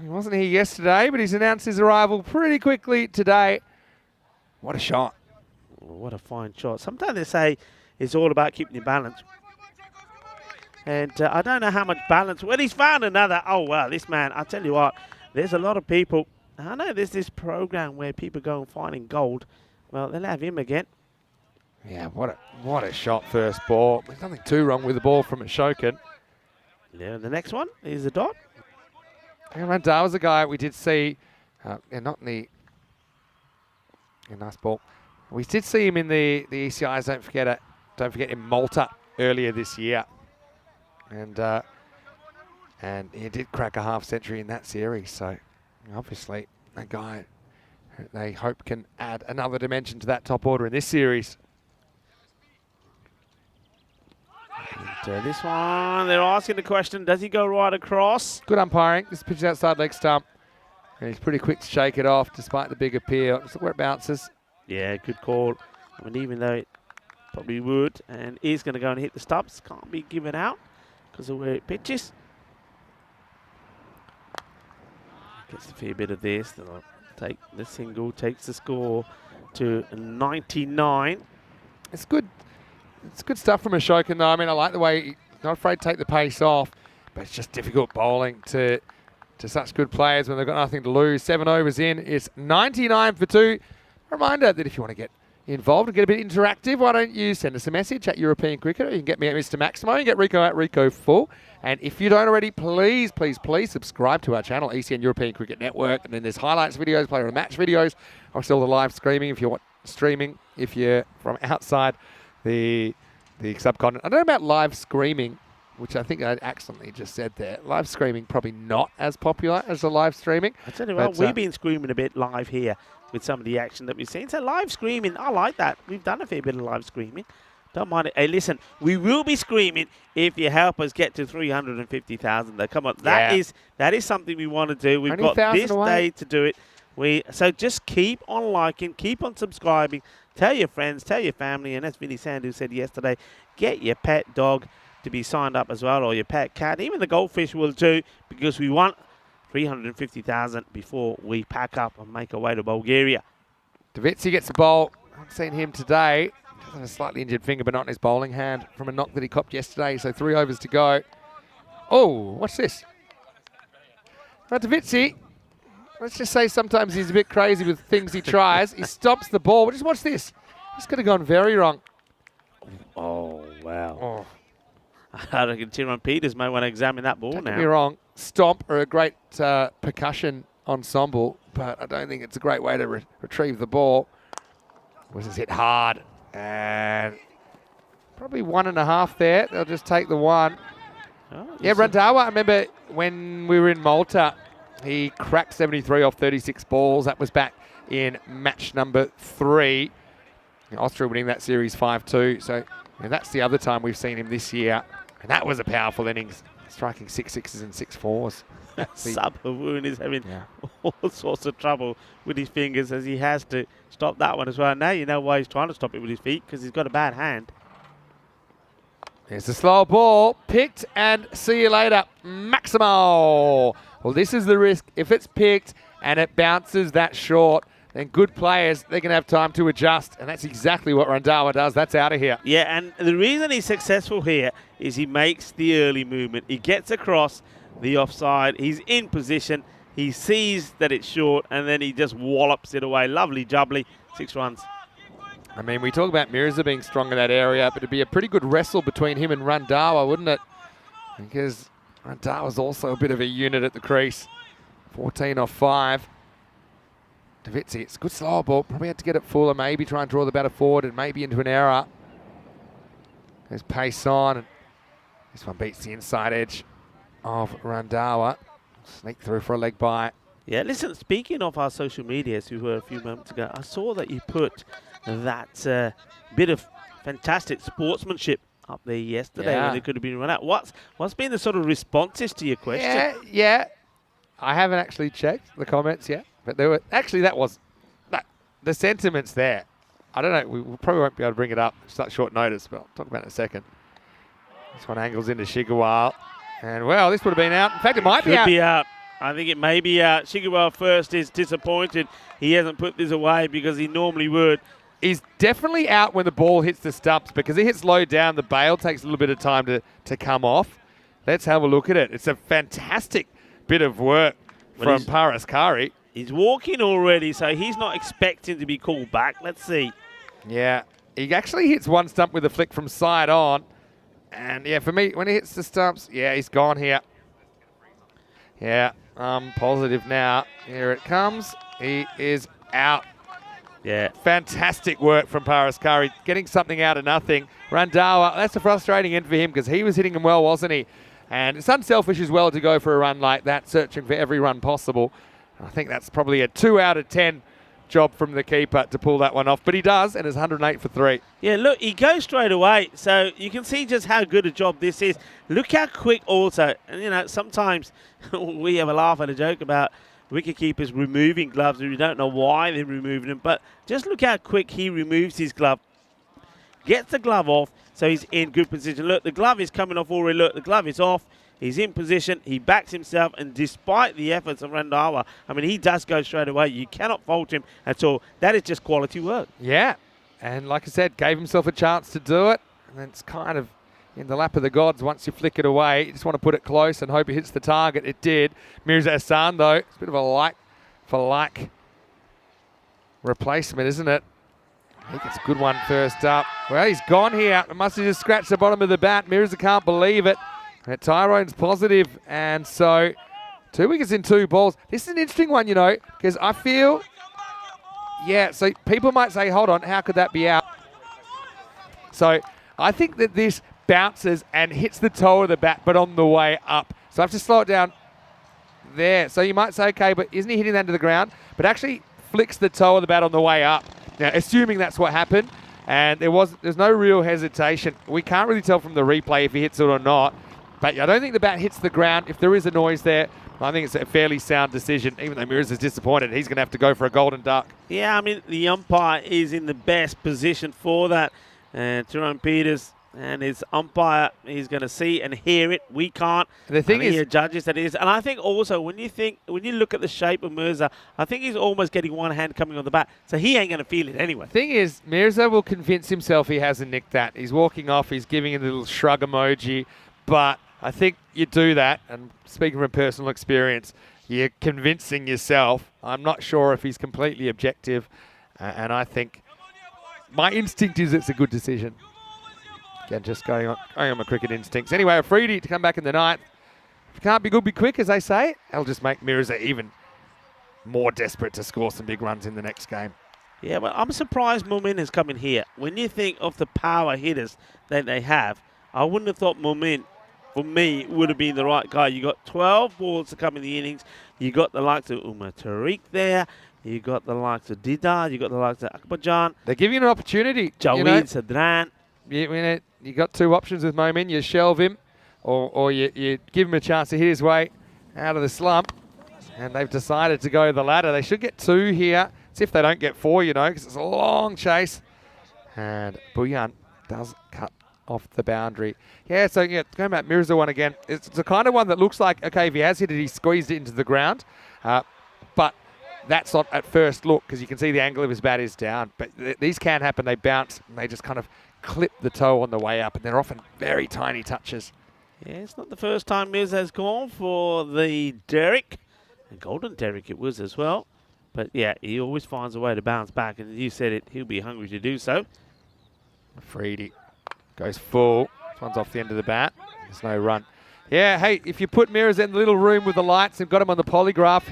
He wasn't here yesterday, but he's announced his arrival pretty quickly today. What a shot. What a fine shot. Sometimes they say it's all about keeping your balance. And I don't know how much balance. Well, he's found another. Oh, well, this man, I tell you what, there's a lot of people. I know there's this program where people go and finding gold. Well, they'll have him again. Yeah, what a shot first ball. There's nothing too wrong with the ball from Ashokan. Yeah, the next one is a dot. And Randhawa was a guy we did see, not in the... Yeah, nice ball. We did see him in the ECIs, don't forget, in Malta earlier this year. And he did crack a half century in that series. So obviously a guy they hope can add another dimension to that top order in this series. And, this one, they're asking the question, does he go right across? Good umpiring. This pitch is outside leg stump. And he's pretty quick to shake it off despite the big appeal. Let's look where it bounces. Yeah, good call. I mean, even though it probably would and is going to go and hit the stumps, can't be given out because of where it pitches. Gets a fair bit of this. Then I'll take the single, takes the score to 99. It's good. It's good stuff from Ashokan, though. I mean, I like the way he's not afraid to take the pace off, but it's just difficult bowling to such good players when they've got nothing to lose. 7 overs in, it's 99 for 2. A reminder that if you want to get involved and get a bit interactive, why don't you send us a message at European Cricketer? You can get me at Mr. Maximo. You can get Rico at Rico Full. And if you don't already, please, please, please subscribe to our channel, ECN European Cricket Network. And then there's highlights videos, player of match videos. Obviously all the live streaming if you want streaming, if you're from outside the subcontinent. I don't know about live screaming, which I think I accidentally just said there. Live screaming probably not as popular as the live streaming. I tell you what, we've been screaming a bit live here with some of the action that we've seen. So live screaming, I like that. We've done a fair bit of live screaming. Don't mind it. Hey, listen, we will be screaming if you help us get to 350,000. Though, come on, that is something we want to do. We've got this day to do it. So just keep on liking, keep on subscribing. Tell your friends, tell your family, and as Vinny Sandu said yesterday, get your pet dog to be signed up as well, or your pet cat. Even the goldfish will do, because we want 350,000 before we pack up and make our way to Bulgaria. Davitsi gets the bowl. I haven't seen him today. He's got a slightly injured finger, but not in his bowling hand from a knock that he copped yesterday. So 3 overs to go. Oh, what's this? Now, Davitsi, let's just say sometimes he's a bit crazy with things he tries. He stops the ball. But just watch this. This could have gone very wrong. Oh, wow. Oh. I reckon Tyrone Peters may want to examine that ball now. Don't get me wrong. Stomp are a great percussion ensemble, but I don't think it's a great way to retrieve the ball. Was this hit hard? And probably 1.5 there. They'll just take the 1. Oh, yeah, Randhawa, I remember when we were in Malta, he cracked 73 off 36 balls. That was back in match number 3. Austria winning that series 5-2. So that's the other time we've seen him this year. And that was a powerful innings, striking 6 sixes and 6 fours. Subhawoon is having all sorts of trouble with his fingers, as he has to stop that one as well. Now you know why he's trying to stop it with his feet, because he's got a bad hand. There's a slow ball, picked, and see you later, Maximo. Well, this is the risk. If it's picked and it bounces that short, then good players, they're going to have time to adjust, and that's exactly what Randhawa does. That's out of here. Yeah, and the reason he's successful here is he makes the early movement. He gets across the offside. He's in position. He sees that it's short, and then he just wallops it away. Lovely jubbly. 6 runs. I mean, we talk about Mirza being strong in that area, but it'd be a pretty good wrestle between him and Randhawa, wouldn't it? Because Randhawa's also a bit of a unit at the crease. 14 off 5. Davitsi, it's a good slower ball. Probably had to get it fuller, maybe try and draw the batter forward and maybe into an error. There's pace on, and this one beats the inside edge of Randhawa. Sneak through for a leg bye. Yeah, listen, speaking of our social media, as we were a few moments ago, I saw that you put that bit of fantastic sportsmanship up there yesterday when it could have been run out. What's been the sort of responses to your question? Yeah. I haven't actually checked the comments yet, but there were actually the sentiments there. I don't know. We probably won't be able to bring it up. It's such short notice, but I'll talk about it in a second. This one angles into Shigarwal, and well, this would have been out. In fact, it might be out. Could be out. I think it may be out. Shigarwal first is disappointed. He hasn't put this away because he normally would. He's definitely out when the ball hits the stumps, because he hits low down. The bail takes a little bit of time to come off. Let's have a look at it. It's a fantastic bit of work from Paraskari. He's walking already, so he's not expecting to be called back. Let's see. Yeah, he actually hits one stump with a flick from side on. And yeah, for me, when he hits the stumps, yeah, he's gone here. Yeah, I'm positive now. Here it comes. He is out. Yeah. Fantastic work from Paraskari, getting something out of nothing. Randhawa, that's a frustrating end for him, because he was hitting him well, wasn't he? And it's unselfish as well to go for a run like that, searching for every run possible. I think that's probably a 2 out of 10 job from the keeper to pull that one off. But he does, and it's 108 for 3. Yeah, look, he goes straight away. So you can see just how good a job this is. Look how quick also. And, you know, sometimes we have a laugh and a joke about wicketkeepers removing gloves. We don't know why they're removing them. But just look how quick he removes his glove. Gets the glove off, so he's in good position. Look, the glove is coming off already. Look, the glove is off. He's in position. He backs himself, and despite the efforts of Randhawa, I mean, he does go straight away. You cannot fault him at all. That is just quality work. Yeah, and like I said, gave himself a chance to do it, and then it's kind of in the lap of the gods. Once you flick it away, you just want to put it close and hope it hits the target. It did. Mirza Hassan, though, it's a bit of a like-for-like replacement, isn't it? I think it's a good one first up. Well, he's gone here. It must have just scratched the bottom of the bat. Mirza can't believe it. Tyrone's positive, and so 2 wickets in 2 balls. This is an interesting one, you know, because I feel, yeah, so people might say, hold on, how could that be out? So I think that this bounces and hits the toe of the bat, but on the way up. So I have to slow it down there. So you might say, okay, but isn't he hitting that to the ground? But actually flicks the toe of the bat on the way up. Now, assuming that's what happened, and there's no real hesitation. We can't really tell from the replay if he hits it or not. But I don't think the bat hits the ground. If there is a noise there, I think it's a fairly sound decision. Even though Mirza is disappointed, he's going to have to go for a golden duck. Yeah, I mean, the umpire is in the best position for that. Tyrone Peters and his umpire, he's going to see and hear it. We can't. And the thing is, he judges that is. And I think also when you look at the shape of Mirza, I think he's almost getting one hand coming on the bat. So he ain't going to feel it anyway. Thing is, Mirza will convince himself he hasn't nicked that. He's walking off. He's giving a little shrug emoji. But I think you do that, and speaking from personal experience, you're convincing yourself. I'm not sure if he's completely objective, and I think my instinct is it's a good decision. Again, just going on my cricket instincts. Anyway, Afridi to come back in the ninth. If you can't be good, be quick, as they say. That'll just make Mirza even more desperate to score some big runs in the next game. Yeah, but I'm surprised Mumin has come in here. When you think of the power hitters that they have, I wouldn't have thought Mumin, for me, would have been the right guy. You got 12 balls to come in the innings. You got the likes of Umar Tariq there. You got the likes of Didar. You got the likes of Akbarjan. They're giving you an opportunity. Jawid Sadran. You got 2 options with Momin. You shelve him, or you give him a chance to hit his way out of the slump. And they've decided to go the latter. They should get 2 here. See if they don't get 4, you know, because it's a long chase. And Bhuyan does cut off the boundary. Yeah, so going back, Mirza one again. It's the kind of one that looks like, okay, if he has hit it, he squeezed it into the ground. But that's not at first look, because you can see the angle of his bat is down. But these can happen. They bounce, and they just kind of clip the toe on the way up, and they're often very tiny touches. Yeah, it's not the first time Mirza has gone for the Derrick. A golden Derrick it was as well. But yeah, he always finds a way to bounce back, and as you said it, he'll be hungry to do so. Afridi goes full. This one's off the end of the bat. There's no run. Yeah, hey, if you put Mirza in the little room with the lights and got him on the polygraph,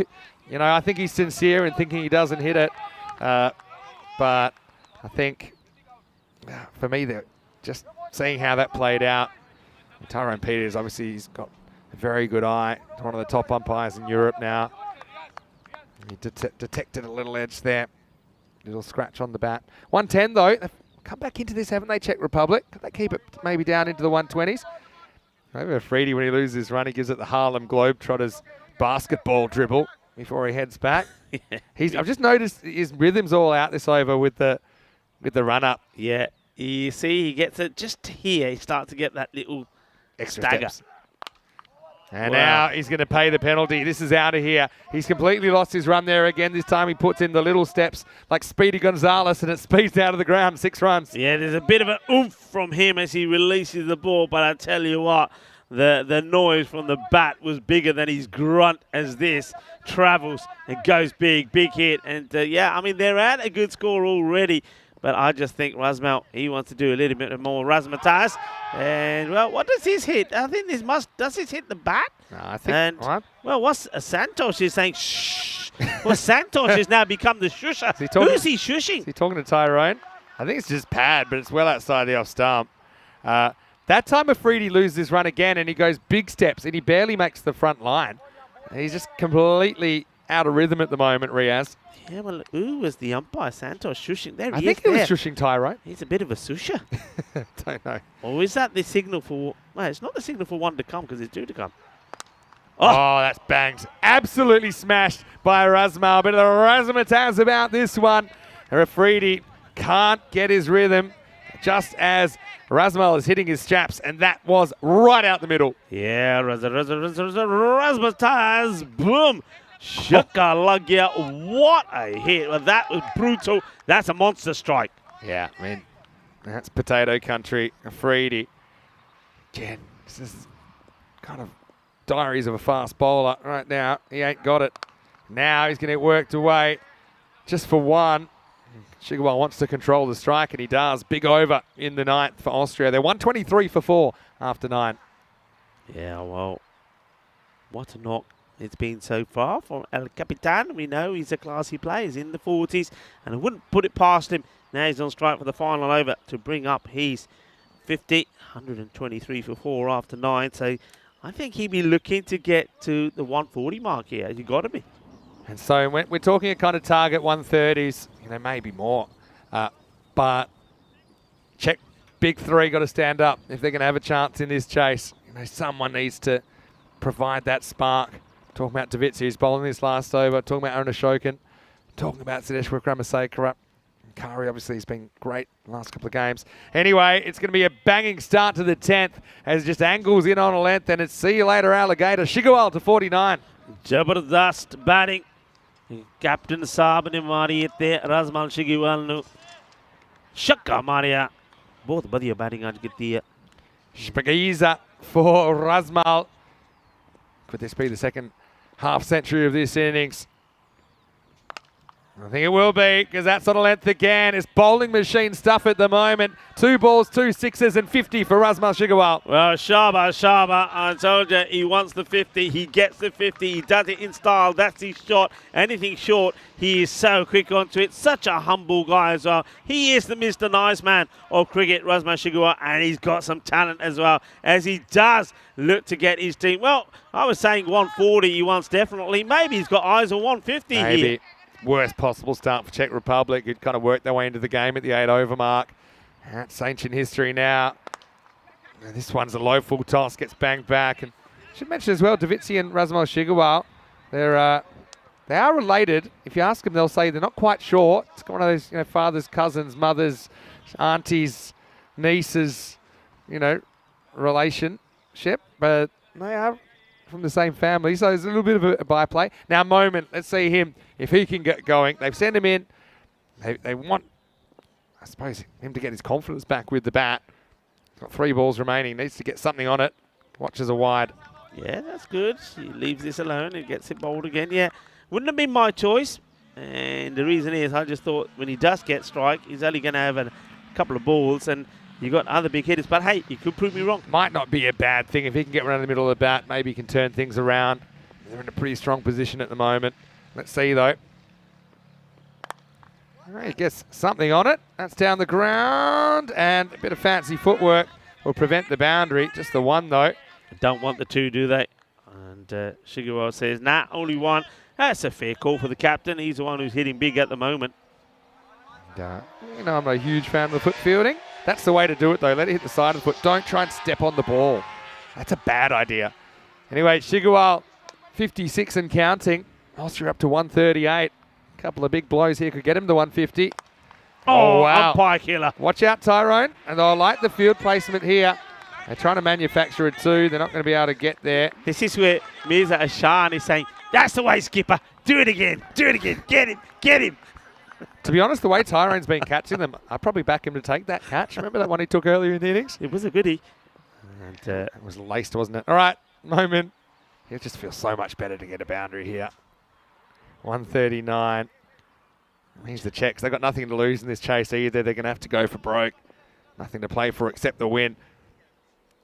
you know, I think he's sincere in thinking he doesn't hit it. But I think, for me, just seeing how that played out, Tyrone Peters, obviously, he's got a very good eye. One of the top umpires in Europe now. He detected a little edge there. Little scratch on the bat. 110, though. They've come back into this, haven't they, Czech Republic? Could they keep it maybe down into the 120s? Maybe Afridi, when he loses his run, he gives it the Harlem Globetrotters basketball dribble before he heads back. I've just noticed his rhythm's all out this over with the run-up. Yeah, you see he gets it just here. He starts to get that little Extra stagger. Steps. And now he's going to pay the penalty. This is out of here. He's completely lost his run there again. This time he puts in the little steps like Speedy Gonzalez, and it speeds out of the ground. 6 runs. Yeah, there's a bit of an oomph from him as he releases the ball, but I tell you what, the noise from the bat was bigger than his grunt as this travels and goes big hit. And yeah, I mean, they're at a good score already. But I just think Razmal, he wants to do a little bit more razzmatazz. And, well, what does his hit? I think does his hit the bat? No, I think, what? Well, what's Santosh is saying, shh. Well, Santosh has now become the shusher. Who's he shushing? Is he talking to Tyrone? I think it's just pad, but it's well outside the off stump. That time Afridi loses his run again, and he goes big steps, and he barely makes the front line. He's just completely out of rhythm at the moment, Riaz. Yeah, well, who was the umpire? Santos shushing. There I he think is. he was shushing Tyrone. He's a bit of a susher. Don't know. Or is that the signal for... No, it's not the signal for one to come because it's two to come. Oh, that's banged. Absolutely smashed by Razmal. But the razzmatazz about this one. Afridi can't get his rhythm. Just as Razmal is hitting his straps, and that was right out the middle. Yeah, Razmataz, boom. Shaka Lagya, what a hit. Well, that was brutal. That's a monster strike. Yeah, I mean, that's potato country. Afridi. Again, this is kind of diaries of a fast bowler right now. He ain't got it. Now he's going to get worked away just for one. Shigawal wants to control the strike, and he does. Big over in the ninth for Austria. They're 123 for 4 after 9. Yeah, well, what a knock it's been so far from El Capitan. We know he's a classy player. He's in the 40s, and I wouldn't put it past him. Now he's on strike for the final over to bring up his 50. 123 for 4 after 9. So I think he'd be looking to get to the 140 mark here. You got to be. And so we're talking a kind of target 130s, maybe more. But Czech big three got to stand up if they're going to have a chance in this chase. Someone needs to provide that spark. Talking about Davitsi, who's bowling this last over. Talking about Arun Ashokan. Talking about Siddhesh Wickramasinghe. Kari obviously has been great the last couple of games. Anyway, it's going to be a banging start to the 10th as it just angles in on a length, and it's see you later, Alligator. Shigawal to 49. Jabardast batting. Captain Saab ne mari itte Razmal Shigawal nu shakka mariya. Both badhiya batting aaj kitti hai. Spagiza for Razmal. Could this be the second half century of this innings? I think it will be, because that's on a length again. It's bowling machine stuff at the moment. 2 balls, 2 sixes, and 50 for Razmal Shigawal. Well, Shaba, I told you, he wants the 50. He gets the 50. He does it in style. That's his shot. Anything short, he is so quick onto it. Such a humble guy as well. He is the Mr. Nice Man of cricket, Razmal Shigawal, and he's got some talent as well, as he does look to get his team. Well, I was saying 140 he wants definitely. Maybe he's got eyes on 150 here. Worst possible start for Czech Republic. Who'd kind of worked their way into the game at the 8 over mark. That's ancient history now. And this one's a low full toss, gets banged back. And I should mention as well, Davitsi and Razmal Shigawal, they are related. If you ask them, they'll say they're not quite sure. It's one of those, fathers, cousins, mothers, aunties, nieces, relationship. But they are from the same family, so there's a little bit of a byplay. Now, Moment, let's see him, if he can get going. They've sent him in. They want, I suppose, him to get his confidence back with the bat. Got 3 balls remaining, needs to get something on it. Watches a wide. Yeah, that's good. He leaves this alone and gets it bowled again. Yeah, wouldn't have been my choice. And the reason is, I just thought when he does get strike, he's only going to have a couple of balls, and you got other big hitters, but hey, you could prove me wrong. Might not be a bad thing if he can get around the middle of the bat. Maybe he can turn things around. They're in a pretty strong position at the moment. Let's see though. He gets something on it. That's down the ground, and a bit of fancy footwork will prevent the boundary. Just the one though. Don't want the 2, do they? And Shigawal says, nah, only 1. That's a fair call for the captain. He's the one who's hitting big at the moment. And, I'm not a huge fan of the foot fielding. That's the way to do it, though. Let it hit the side of the foot. Don't try and step on the ball. That's a bad idea. Anyway, Shigawal, 56 and counting. Austria up to 138. A couple of big blows here could get him to 150. Oh, wow. Umpire killer. Watch out, Tyrone. And I like the field placement here. They're trying to manufacture it too. They're not going to be able to get there. This is where Mirza Ashan is saying, that's the way, skipper. Do it again. Do it again. Get him. Get him. To be honest, the way Tyrone's been catching them, I'd probably back him to take that catch. Remember that one he took earlier in the innings? It was a goodie. And it was laced, wasn't it? All right, Moment. It just feels so much better to get a boundary here. 139. Here's the Czechs. They've got nothing to lose in this chase either. They're going to have to go for broke. Nothing to play for except the win.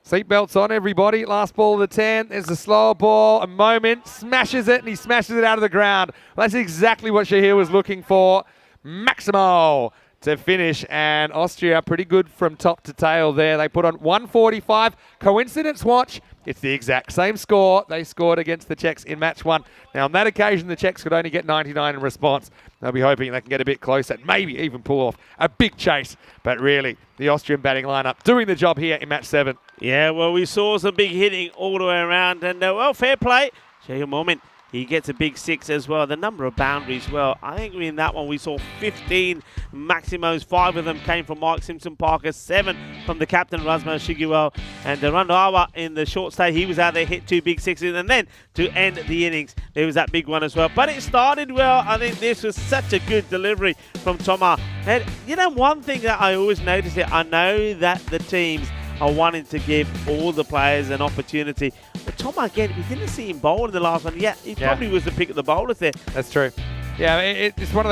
Seatbelts on, everybody. Last ball of the 10. There's a slower ball. A Moment. Smashes it, and he smashes it out of the ground. Well, that's exactly what Shahir was looking for. Maximo to finish, and Austria pretty good from top to tail there. They put on 145. Coincidence watch. It's the exact same score they scored against the Czechs in match 1. Now, on that occasion, the Czechs could only get 99 in response. They'll be hoping they can get a bit closer, maybe even pull off a big chase. But really, the Austrian batting lineup doing the job here in match 7. Yeah, well, we saw some big hitting all the way around, and well, fair play. Shahir Moment, He gets a big 6 as well. The number of boundaries, well, I think in that one we saw 15 maximos. 5 of them came from Mark Simpson-Parker, 7 from the captain, Razman Shiguel. And Randawa in the short stay, he was out there, hit 2 big 6s. And then to end the innings, there was that big one as well. But it started well. I think this was such a good delivery from Thomas. And, you know, one thing that I always notice here, I know that the teams are wanting to give all the players an opportunity. But Thomas, again, we didn't see him bowl in the last one. Yeah, he probably was the pick of the bowlers there. That's true. Yeah, it's one of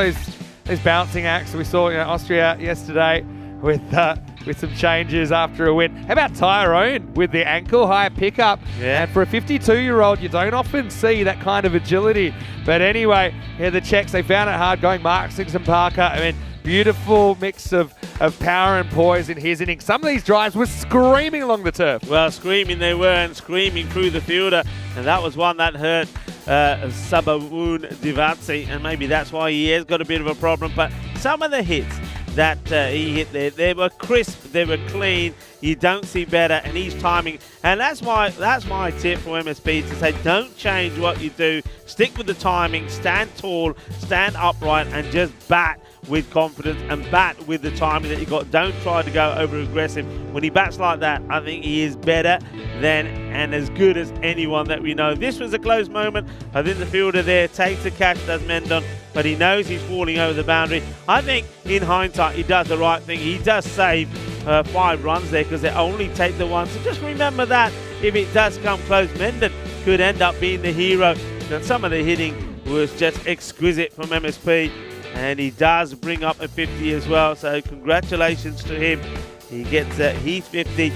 those bouncing acts we saw, Austria yesterday with some changes after a win. How about Tyrone with the ankle high pickup? Yeah. And for a 52-year-old, you don't often see that kind of agility. But anyway, the Czechs, they found it hard going Mark Simpson-Parker. I mean, beautiful mix of power and poise in his innings. Some of these drives were screaming along the turf. Well, screaming they were, and screaming through the fielder. And that was one that hurt Sabawun Divatsi, and maybe that's why he has got a bit of a problem. But some of the hits that he hit there, they were crisp, they were clean. You don't see better, and he's timing. And that's my tip for MSB, to say don't change what you do. Stick with the timing, stand tall, stand upright, and just bat with confidence and bat with the timing that you got. Don't try to go over aggressive. When he bats like that, I think he is better than and as good as anyone that we know. This was a close moment. I think the fielder there takes the catch, does Mendon, but he knows he's falling over the boundary. I think in hindsight he does the right thing. He does save 5 runs there because they only take the 1. So just remember that if it does come close, Mendon could end up being the hero. And some of the hitting was just exquisite from MSP. And he does bring up a 50 as well, so congratulations to him. He gets Heath 50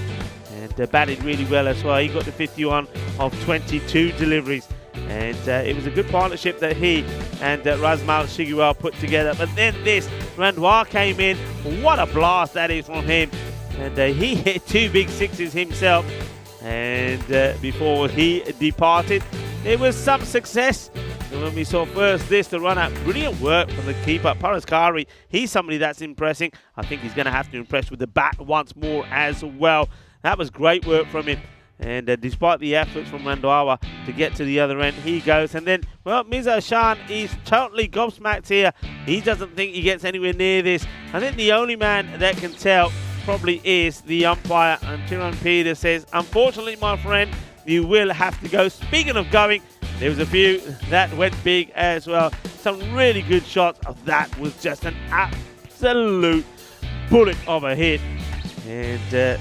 and batted really well as well. He got the 51 of 22 deliveries. And it was a good partnership that he and Razmal Shiguel put together. But then this, Randois came in. What a blast that is from him. And he hit 2 big 6s himself. And before he departed, there was some success. And when we saw first this, the run out, brilliant work from the keeper, Paraskari. He's somebody that's impressing. I think he's going to have to impress with the bat once more as well. That was great work from him. And despite the efforts from Randawa to get to the other end, he goes. And then, well, Mirza Shan is totally gobsmacked here. He doesn't think he gets anywhere near this. I think the only man that can tell probably is the umpire. And Tiran Peter says, unfortunately, my friend, you will have to go. Speaking of going, there was a few that went big as well. Some really good shots. That was just an absolute bullet of a hit. And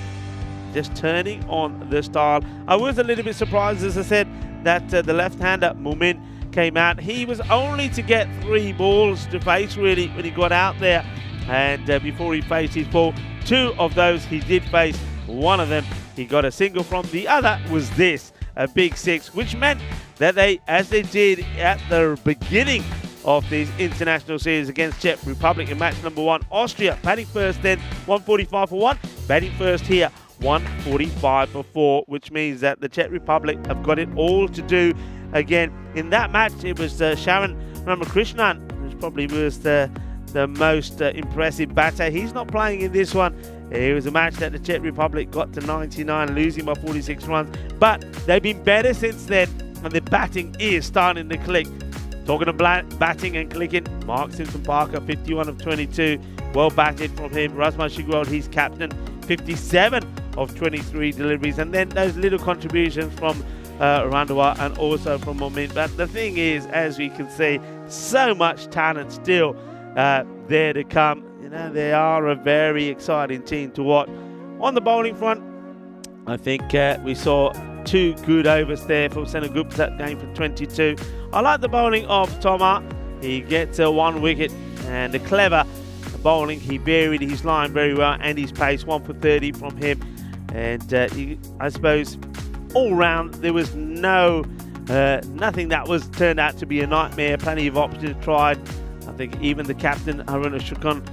just turning on the style. I was a little bit surprised, as I said, that the left-hander, Mumin, came out. He was only to get 3 balls to face, really, when he got out there. And before he faced his ball, 2 of those he did face. One of them he got a single from. The other was this, a big 6, which meant that they, as they did at the beginning of this international series against Czech Republic in match number 1, Austria batting first, then 145 for 1, batting first here 145 for 4, which means that the Czech Republic have got it all to do again. In that match, it was Sharon Ramakrishnan, who probably was the most impressive batter. He's not playing in this one. It was a match that the Czech Republic got to 99, losing by 46 runs. But they've been better since then, and the batting is starting to click. Talking of batting and clicking, Mark Simpson-Parker, 51 of 22. Well batted from him. Razman Shiguel, his captain, 57 of 23 deliveries. And then those little contributions from Randawa and also from Momin. But the thing is, as we can see, so much talent still there to come. You know, they are a very exciting team to watch. On the bowling front, I think we saw 2 good overs there from Senegupta, that game for 22. I like the bowling of Thomas. He gets 1 wicket, and the clever bowling. He varied his line very well and his pace, 1 for 30 from him. And I suppose all round there was nothing that was turned out to be a nightmare. Plenty of options tried. I think even the captain, Haruna Shukun,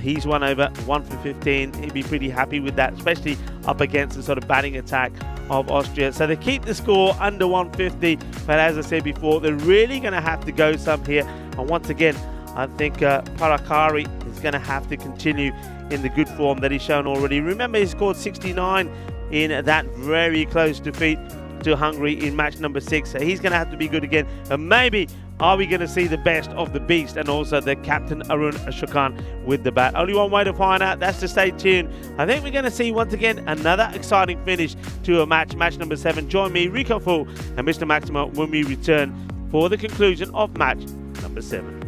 he's 1 over, 1 for 15. He'd be pretty happy with that, especially up against the sort of batting attack of Austria. So they keep the score under 150, but as I said before, they're really going to have to go some here. And once again, I think Parakari is going to have to continue in the good form that he's shown already. Remember, he scored 69 in that very close defeat to Hungary in match number 6. So he's going to have to be good again. And maybe are we going to see the best of the beast and also the captain Arun Ashokan with the bat? Only one way to find out. That's to stay tuned. I think we're going to see once again another exciting finish to a match number 7. Join me, Rico Full and Mr. Maximo when we return for the conclusion of match number 7.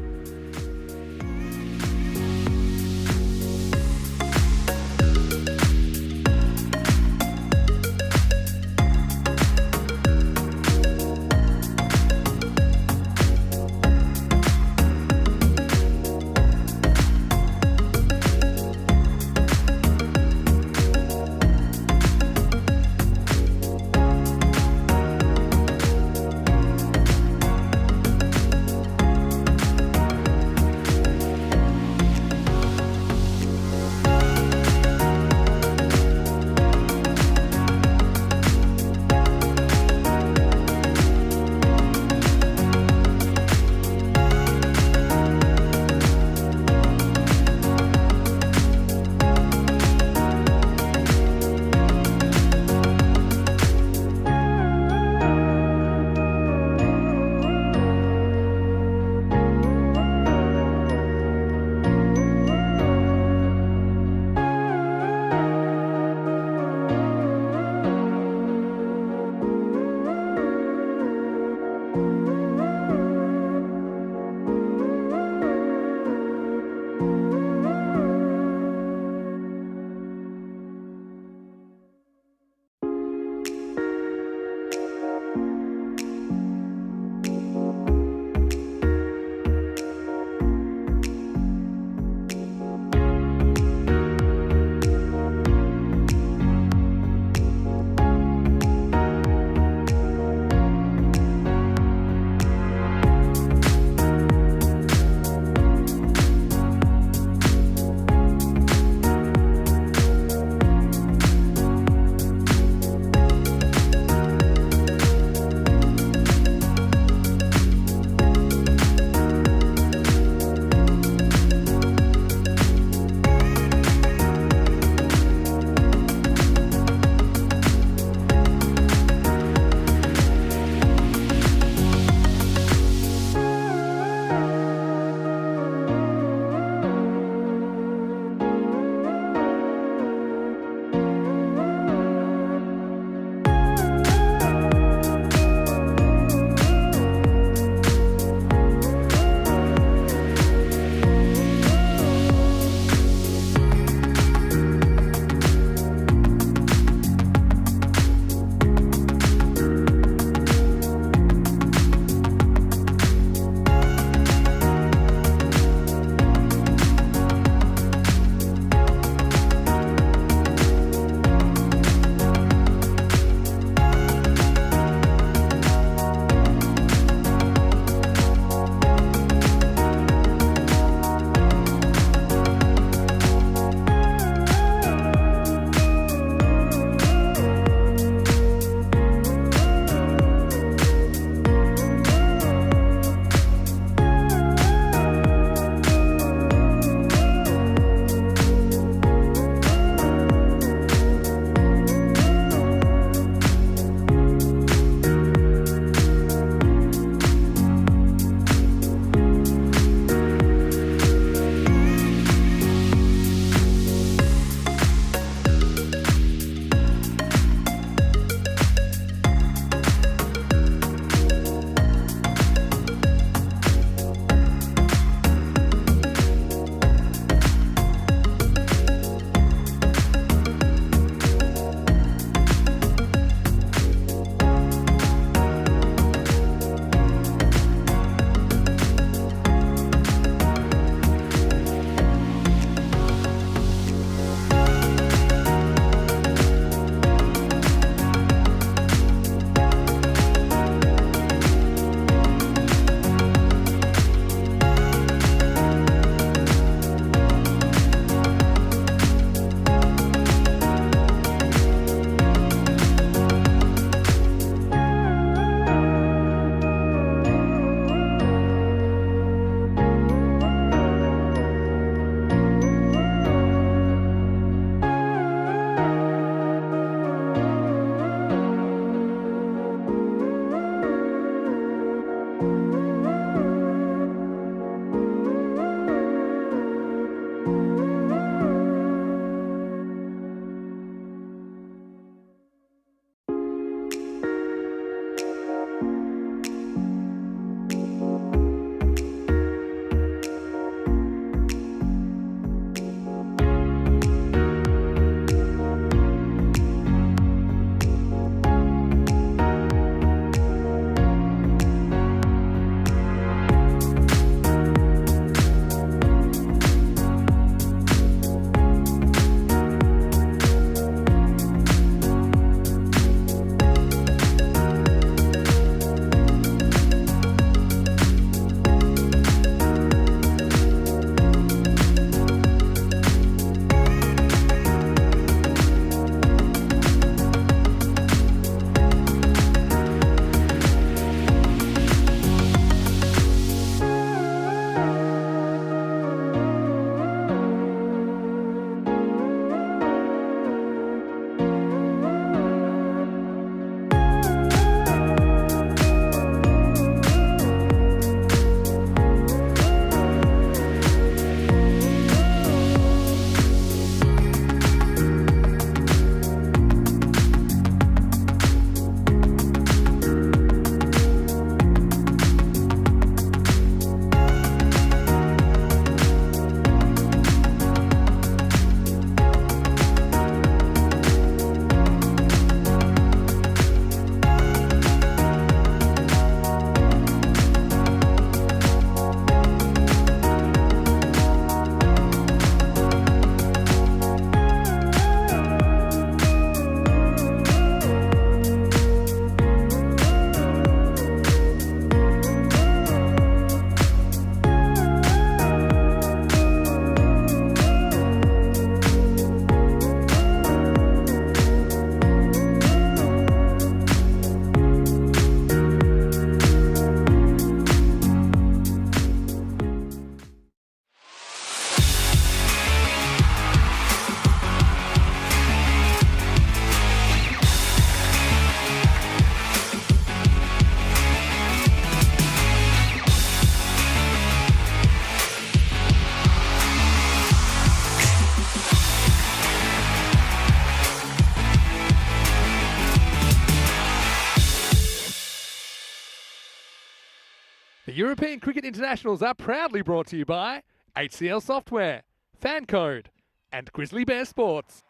European Cricket Internationals are proudly brought to you by HCL Software, FanCode, and Grizzly Bear Sports.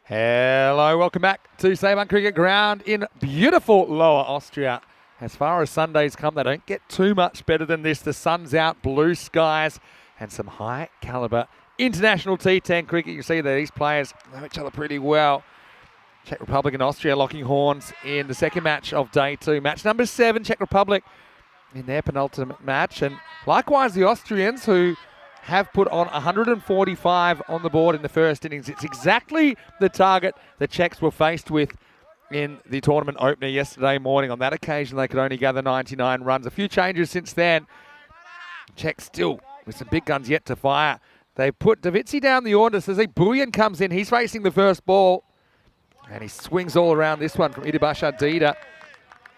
Hello, welcome back to Sabun Cricket Ground in beautiful Lower Austria. As far as Sundays come, they don't get too much better than this. The sun's out, blue skies, and some high caliber international T10 cricket. You see that these players know each other pretty well. Czech Republic and Austria locking horns in the second match of day 2. Match number 7, Czech Republic in their penultimate match. And likewise, the Austrians, who have put on 145 on the board in the first innings. It's exactly the target the Czechs were faced with in the tournament opener yesterday morning. On that occasion, they could only gather 99 runs. A few changes since then. Czechs still with some big guns yet to fire. They put Davidsky down the order. So Buyan comes in. He's facing the first ball. And he swings all around this one from Idibasha Dida.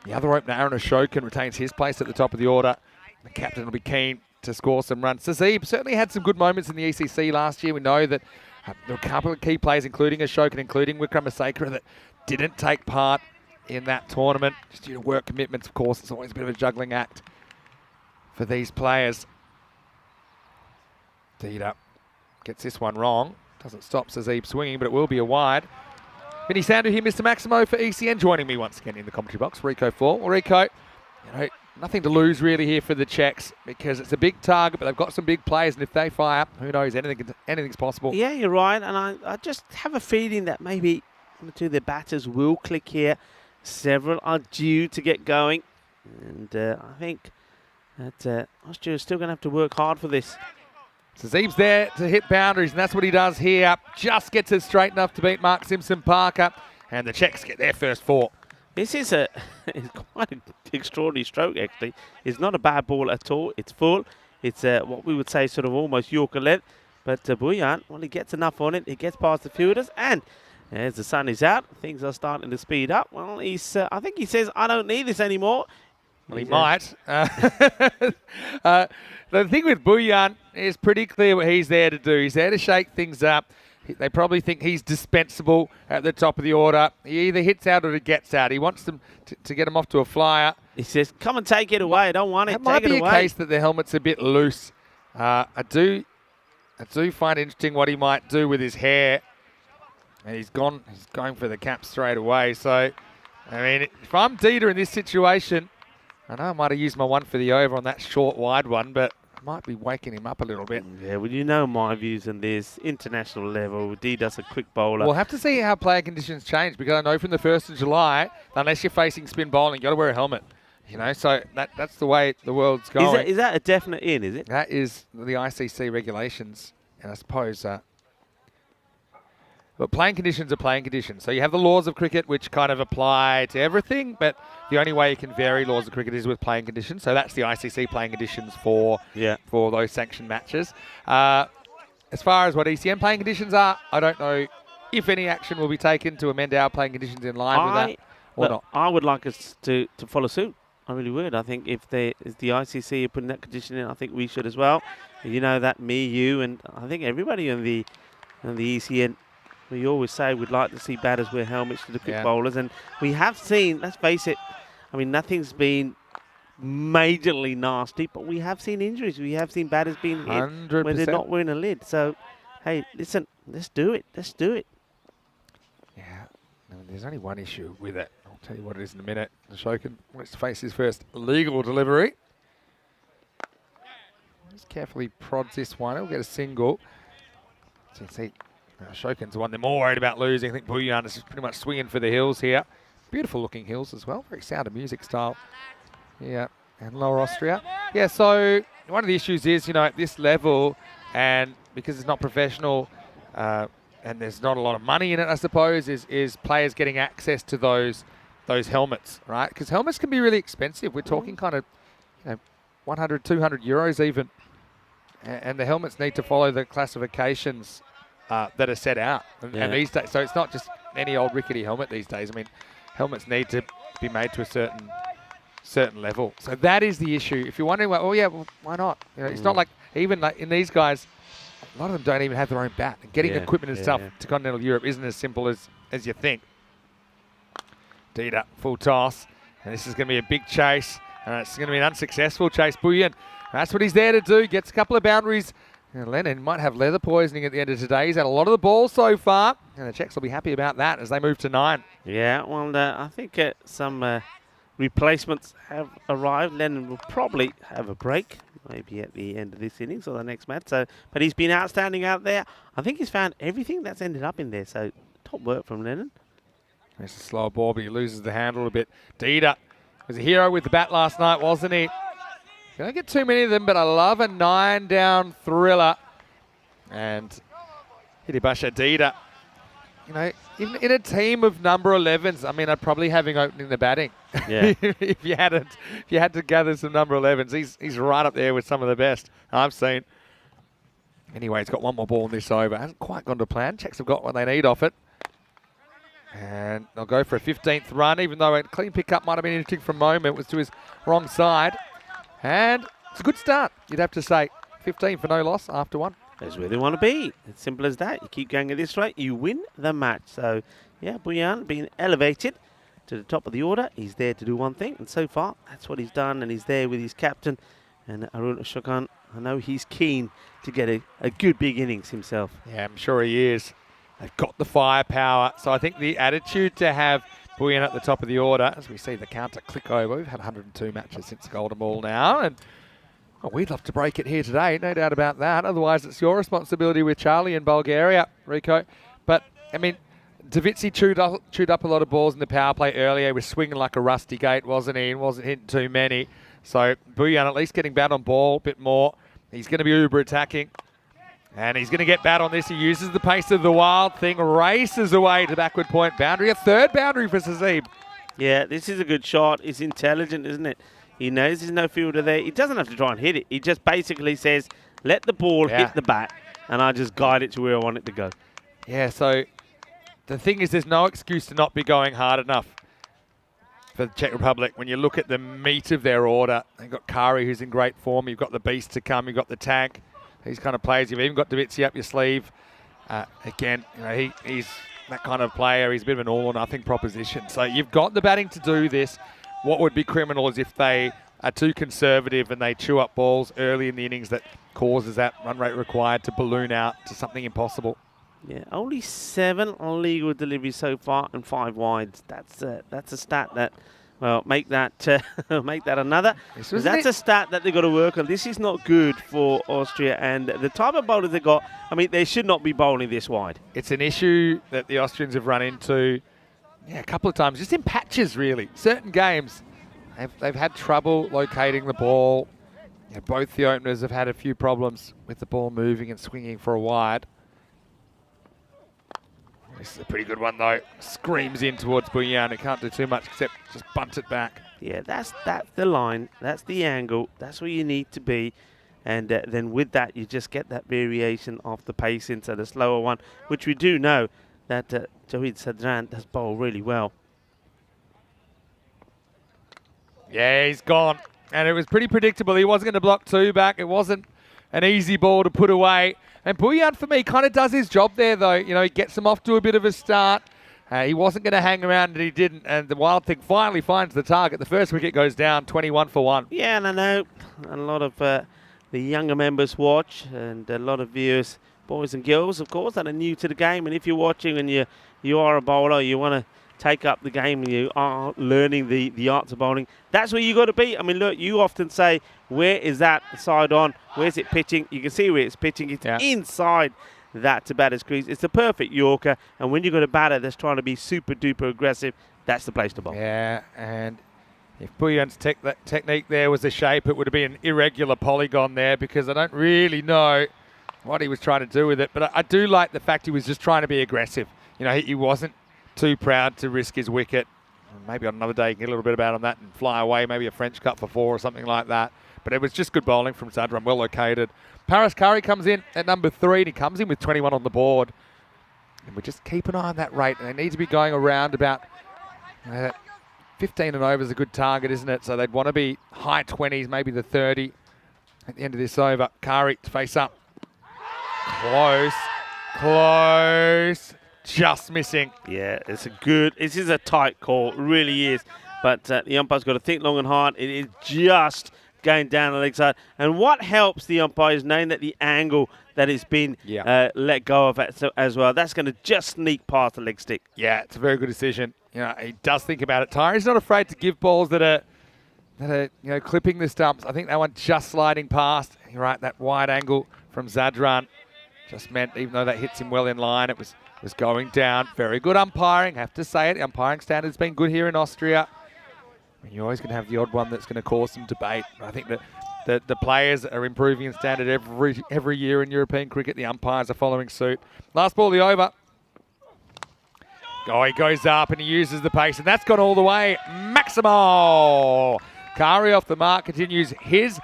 The other opener, Aaron Ashokan, retains his place at the top of the order. The captain will be keen to score some runs. Sazib certainly had some good moments in the ECC last year. We know that there were a couple of key players, including Ashokan, including Wickramasinghe, that didn't take part in that tournament, just due to work commitments. Of course, it's always a bit of a juggling act for these players. Dida gets this one wrong. Doesn't stop Sazib swinging, but it will be a wide. Vinny Sandu here, Mr. Maximo for ECN, joining me once again in the commentary box. Rico Fall. Well, Rico, nothing to lose really here for the Czechs because it's a big target, but they've got some big players, and if they fire, who knows, anything's possible. Yeah, you're right, and I just have a feeling that maybe one or two of the batters will click here. Several are due to get going, and I think that Austria is still going to have to work hard for this. Sazib's there to hit boundaries, and that's what he does here. Just gets it straight enough to beat Mark Simpson-Parker, and the Czechs get their first 4. This is it's quite an extraordinary stroke, actually. It's not a bad ball at all. It's full. It's what we would say sort of almost Yorker length. But Buyan, well, he gets enough on it. He gets past the fielders, and as the sun is out, things are starting to speed up. Well, I think he says, I don't need this anymore. Well, he might. The thing with Buyan is pretty clear what he's there to do. He's there to shake things up. They probably think he's dispensable at the top of the order. He either hits out or he gets out. He wants them to get him off to a flyer. He says, come and take it away. I don't want it. It might be a case that the helmet's a bit loose. I do find interesting what he might do with his hair. And he's going for the cap straight away. So, I mean, if I'm Dida in this situation, I know I might have used my one for the over on that short wide one, but I might be waking him up a little bit. Yeah, well, you know my views on this. International level, Dida's a quick bowler. We'll have to see how player conditions change, because I know from the 1st of July, unless you're facing spin bowling, you've got to wear a helmet. So that's the way the world's going. Is that a definite in, is it? That is the ICC regulations, and I suppose... But playing conditions are playing conditions. So you have the laws of cricket, which kind of apply to everything, but the only way you can vary laws of cricket is with playing conditions. So that's the ICC playing conditions for those sanctioned matches. As far as what ECM playing conditions are, I don't know if any action will be taken to amend our playing conditions in line with that or not. I would like us to follow suit. I really would. I think if the ICC are putting that condition in, I think we should as well. You know that me, you, and I think everybody on the ECN. We always say we'd like to see batters wear helmets to the quick bowlers, and we have seen, let's face it, I mean, nothing's been majorly nasty, but we have seen injuries. We have seen batters being hit 100%. when they're not wearing a lid. So, hey, listen, let's do it. Let's do it. Yeah, I mean, there's only one issue with it. I'll tell you what it is in a minute. Ashokan wants to face his first legal delivery. Just carefully prods this one. He'll get a single. So you see, Ashokan's the one they're more worried about losing. I think Buyan is just pretty much swinging for the hills here. Beautiful looking hills as well. Very Sound of Music style. Yeah, and Lower Austria. Yeah, so one of the issues is, at this level, and because it's not professional, and there's not a lot of money in it, I suppose, is players getting access to those helmets, right? Because helmets can be really expensive. We're talking kind of 100, 200 euros even. And the helmets need to follow the classifications that are set out. And these days, so it's not just any old rickety helmet these days. I mean, helmets need to be made to a certain level. So that is the issue. If you're wondering, why not? It's not like, even like in these guys, a lot of them don't even have their own bat. And getting equipment and stuff to continental Europe isn't as simple as you think. Dida, full toss. And this is going to be a big chase. And it's going to be an unsuccessful chase. Bullion, that's what he's there to do. Gets a couple of boundaries. And Lennon might have leather poisoning at the end of today. He's had a lot of the ball so far. And the Czechs will be happy about that as they move to 9. Yeah, well, I think some replacements have arrived. Lennon will probably have a break, maybe at the end of this innings or the next match. So, but he's been outstanding out there. I think he's found everything that's ended up in there. So top work from Lennon. There's a slower ball, but he loses the handle a bit. Dida was a hero with the bat last night, wasn't he? Don't get too many of them, but I love a 9-down thriller. And Hitibasha Dida, you know, even in a team of number 11s, I mean, I'd probably have him opening the batting. Yeah. if you had to gather some number 11s, he's right up there with some of the best I've seen. Anyway, he's got one more ball in this over. Hasn't quite gone to plan. Czechs have got what they need off it. And they'll go for a 15th run, even though a clean pickup might have been interesting for a moment. It was to his wrong side. And it's a good start, you'd have to say. 15 for no loss after 1. That's where they want to be. It's simple as that. You keep going at this rate, you win the match. So, yeah, Bullion being elevated to the top of the order. He's there to do one thing, and so far, that's what he's done, and he's there with his captain. And Arun Ashokan, I know he's keen to get a good big innings himself. Yeah, I'm sure he is. They've got the firepower. So I think the attitude to have Bullion at the top of the order, as we see the counter click over. We've had 102 matches since Golden Ball now, and we'd love to break it here today, no doubt about that. Otherwise, it's your responsibility with Charlie in Bulgaria, Rico. But, I mean, Davitsi chewed up a lot of balls in the power play earlier. He was swinging like a rusty gate, wasn't he? And wasn't hitting too many. So, Bullion at least getting bat on ball a bit more. He's going to be uber attacking. And he's going to get bat on this. He uses the pace of the Wild Thing, races away to backward point boundary. A third boundary for Sazib. Yeah, this is a good shot. It's intelligent, isn't it? He knows there's no fielder there. He doesn't have to try and hit it. He just basically says, let the ball hit the bat, and I just guide it to where I want it to go. Yeah, so the thing is there's no excuse to not be going hard enough for the Czech Republic. When you look at the meat of their order, they've got Kari, who's in great form. You've got the Beast to come. You've got the Tank. These kind of players. You've even got Davitsi up your sleeve. Again, you know, he's that kind of player. He's a bit of an all-or-nothing proposition. So you've got the batting to do this. What would be criminal is if they are too conservative and they chew up balls early in the innings that causes that run rate required to balloon out to something impossible. Yeah, only 7 legal deliveries so far and 5 wides. That's a stat that, well, make that another. That's a stat that they've got to work on. This is not good for Austria, and the type of bowlers they got, I mean, they should not be bowling this wide. It's an issue that the Austrians have run into a couple of times, just in patches, really. Certain games, they've had trouble locating the ball. You know, both the openers have had a few problems with the ball moving and swinging for a wide. This is a pretty good one, though. Screams in towards Bullion. He can't do too much except just bunt it back. Yeah, that's the line. That's the angle. That's where you need to be. And then with that, you just get that variation of the pace into the slower one, which we do know that Jawid Sadran does bowl really well. Yeah, he's gone. And it was pretty predictable. He wasn't going to block 2 back. It wasn't an easy ball to put away. And Bullion, for me, kind of does his job there, though. You know, he gets him off to a bit of a start. He wasn't going to hang around, and he didn't. And the Wild Thing finally finds the target. The first wicket goes down, 21 for 1. Yeah, and I know a lot of the younger members watch, and a lot of viewers, boys and girls, of course, that are new to the game. And if you're watching and you are a bowler, you want to take up the game and you are learning the arts of bowling, that's where you got to be. I mean, look, you often say, where is that side on? Where's it pitching? You can see where it's pitching. It's inside that to batter's crease. It's the perfect Yorker, and when you've got a batter that's trying to be super duper aggressive, that's the place to bowl. Yeah, and if Bullion's technique there was a shape, it would have been an irregular polygon there, because I don't really know what he was trying to do with it. But I do like the fact he was just trying to be aggressive. You know, he wasn't too proud to risk his wicket. Maybe on another day you can get a little bit about on that and fly away, maybe a French cut for 4 or something like that. But it was just good bowling from Sadran, well located. Paris Curry comes in at number 3, and he comes in with 21 on the board. And we just keep an eye on that rate. And they need to be going around about 15 and over is a good target, isn't it? So they'd want to be high 20s, maybe the 30 at the end of this over. Curry to face up. Close. Just missing. Yeah, this is a tight call. It really is. but the umpire's got to think long and hard. It is just going down the leg side. And what helps the umpire is knowing that the angle that it's been let go of as well. That's going to just sneak past the leg stick. Yeah, it's a very good decision. You know, he does think about it. Tyree's not afraid to give balls that are clipping the stumps. I think that one just sliding past. You're right, that wide angle from Zadran just meant, even though that hits him well in line, it was going down. Very good umpiring, have to say it. The umpiring standard's been good here in Austria. I mean, you're always going to have the odd one that's going to cause some debate. I think that the players are improving in standard every year in European cricket. The umpires are following suit. Last ball, the over. Oh, he goes up and he uses the pace, and that's gone all the way. Maximo! Kari off the mark, continues his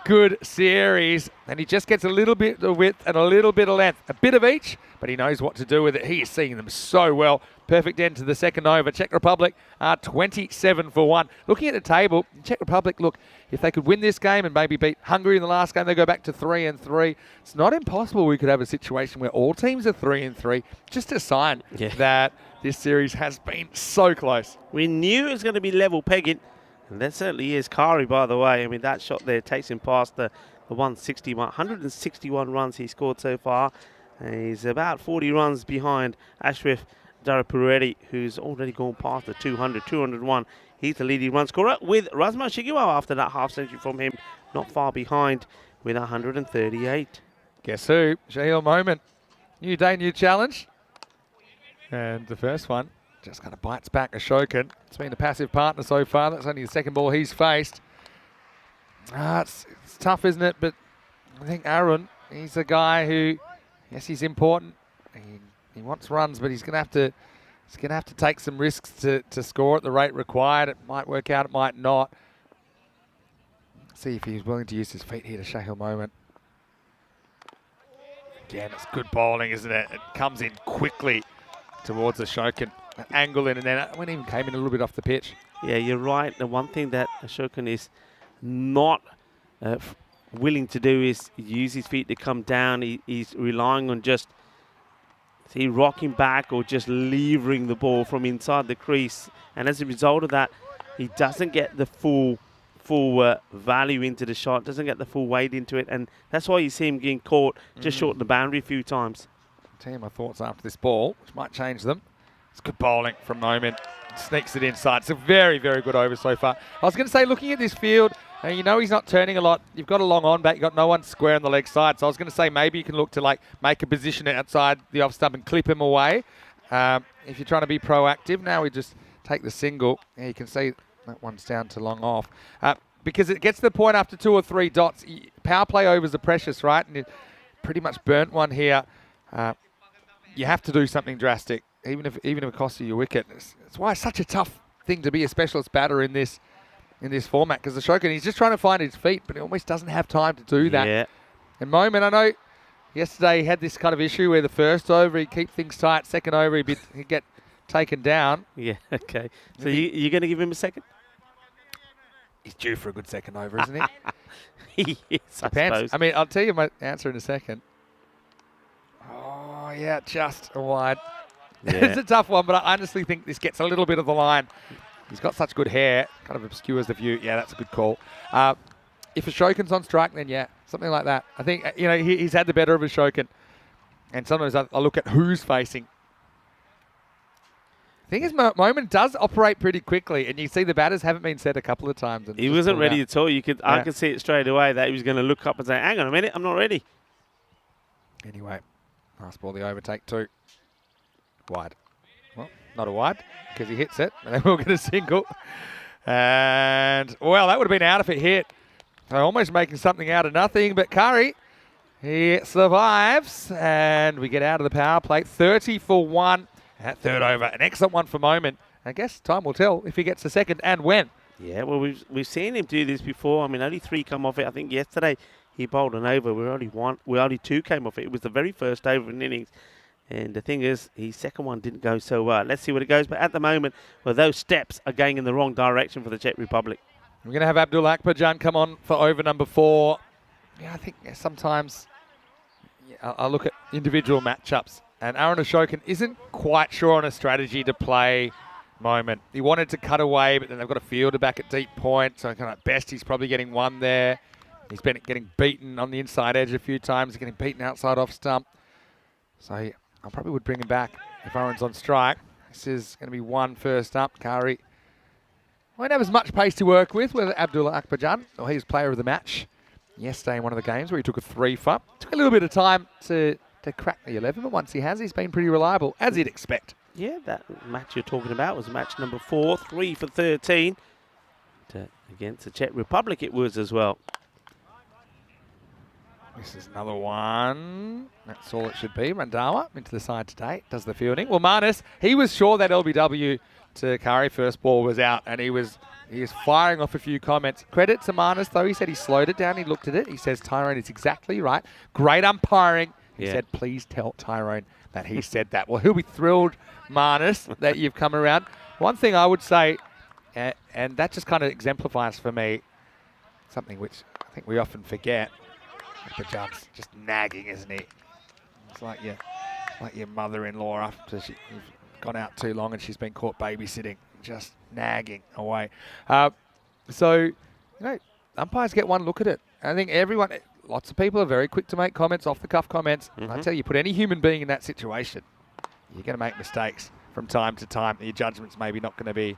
good series, and he just gets a little bit of width and a little bit of length. A bit of each, but he knows what to do with it. He is seeing them so well. Perfect end to the second over. Czech Republic are 27 for 1. Looking at the table, Czech Republic, look, if they could win this game and maybe beat Hungary in the last game, they go back to 3-3. It's not impossible we could have a situation where all teams are 3-3. Just a sign that this series has been so close. We knew it was going to be level pegging, and that certainly is. Kari, by the way, I mean, that shot there takes him past the 161 runs he scored so far. He's about 40 runs behind Ashraf Darapuretti, who's already gone past the 201. He's the leading run scorer with Razma Shigiwa after that half century from him, not far behind with 138. Guess who? Shahil Moment. New day, new challenge. And the first one just kind of bites back Ashokan. It's been a passive partner so far. That's only the second ball he's faced. It's tough, isn't it? But I think Aaron, he's a guy who, yes, he's important. He wants runs, but he's going to have to take some risks to score at the rate required. It might work out, it might not. See if he's willing to use his feet here to Shahil Moment. Again, it's good bowling, isn't it? It comes in quickly towards Ashokan. An angle in, and then it even came in a little bit off the pitch. Yeah, you're right. The one thing that Ashokan is not willing to do is use his feet to come down. He's relying on just rocking back or just levering the ball from inside the crease. And as a result of that, he doesn't get the full value into the shot, doesn't get the full weight into it. And that's why you see him getting caught just short of the boundary a few times. I'll tell you my thoughts after this ball, which might change them. It's good bowling from Moment. Sneaks it inside. It's a very, very good over so far. I was going to say, looking at this field, you know he's not turning a lot. You've got a long on back. You've got no one square on the leg side. So I was going to say maybe you can look to make a position outside the off stump and clip him away. If you're trying to be proactive. Now we just take the single. Yeah, you can see that one's down to long off. Because it gets to the point after 2 or 3 dots. Power play overs are precious, right? And you pretty much burnt one here. You have to do something drastic, even if it costs you your wicket. That's why it's such a tough thing to be a specialist batter in this format, because Ashokan, he's just trying to find his feet, but he almost doesn't have time to do that. Yeah. And Moment, I know yesterday he had this kind of issue where the first over he'd keep things tight, second over he'd get taken down. Yeah, okay. So you're going to give him a second? He's due for a good second over, isn't he? Yes, I suppose. I mean, I'll tell you my answer in a second. Oh, yeah, just a wide. Yeah. It's a tough one, but I honestly think this gets a little bit of the line. He's got such good hair, kind of obscures the view. Yeah, that's a good call. If Ashokan's on strike, then yeah, something like that. I think, he's had the better of Ashokan. And sometimes I look at who's facing. The thing is, Moment does operate pretty quickly, and you see the batters haven't been set a couple of times. And he wasn't ready at all. I could see it straight away that he was going to look up and say, hang on a minute, I'm not ready. Anyway, last ball, the overtake 2. Wide. Well, not a wide, because he hits it, and then we'll get a single. And, well, that would have been out if it hit. So almost making something out of nothing, but Curry, he survives, and we get out of the power play. 30 for 1. That third over, an excellent one for Moment. I guess time will tell if he gets a second and when. Yeah, well, we've seen him do this before. I mean, only 3 come off it. I think yesterday he bowled an over. Only 2 came off it. It was the very first over in innings. And the thing is, his second one didn't go so well. Let's see what it goes. But at the moment, those steps are going in the wrong direction for the Czech Republic. We're going to have Abdul Akbarjan come on for over number 4. Yeah, I think sometimes I look at individual matchups. And Aaron Ashokan isn't quite sure on a strategy to play moment. He wanted to cut away, but then they've got a fielder back at deep point, so kind of at best he's probably getting one there. He's been getting beaten on the inside edge a few times. He's getting beaten outside off stump. So I probably would bring him back if Owen's on strike. This is going to be one first up. Kari won't have as much pace to work with Abdullah Akbarjan. Well, he was player of the match yesterday in one of the games where he took a 3-for. Took a little bit of time to crack the 11, but once he has, he's been pretty reliable, as you'd expect. Yeah, that match you're talking about was match number 4, 3 for 13. Against the Czech Republic it was as well. This is another one. That's all it should be. Randawa into the side today. Does the fielding. Well, Marnus, he was sure that LBW to Kari first ball was out, and he was firing off a few comments. Credit to Marnus, though. He said he slowed it down. He looked at it. He says Tyrone is exactly right. Great umpiring. He said, please tell Tyrone that he said that. Well, he'll be thrilled, Marnus, that you've come around. One thing I would say, and that just kind of exemplifies for me something which I think we often forget. But John's just nagging, isn't he? It's like your mother-in-law after you've gone out too long and she's been caught babysitting, just nagging away. So, umpires get one look at it. I think lots of people are very quick to make comments, off-the-cuff comments. Mm-hmm. I tell you, put any human being in that situation, you're going to make mistakes from time to time. Your judgment's maybe not going to be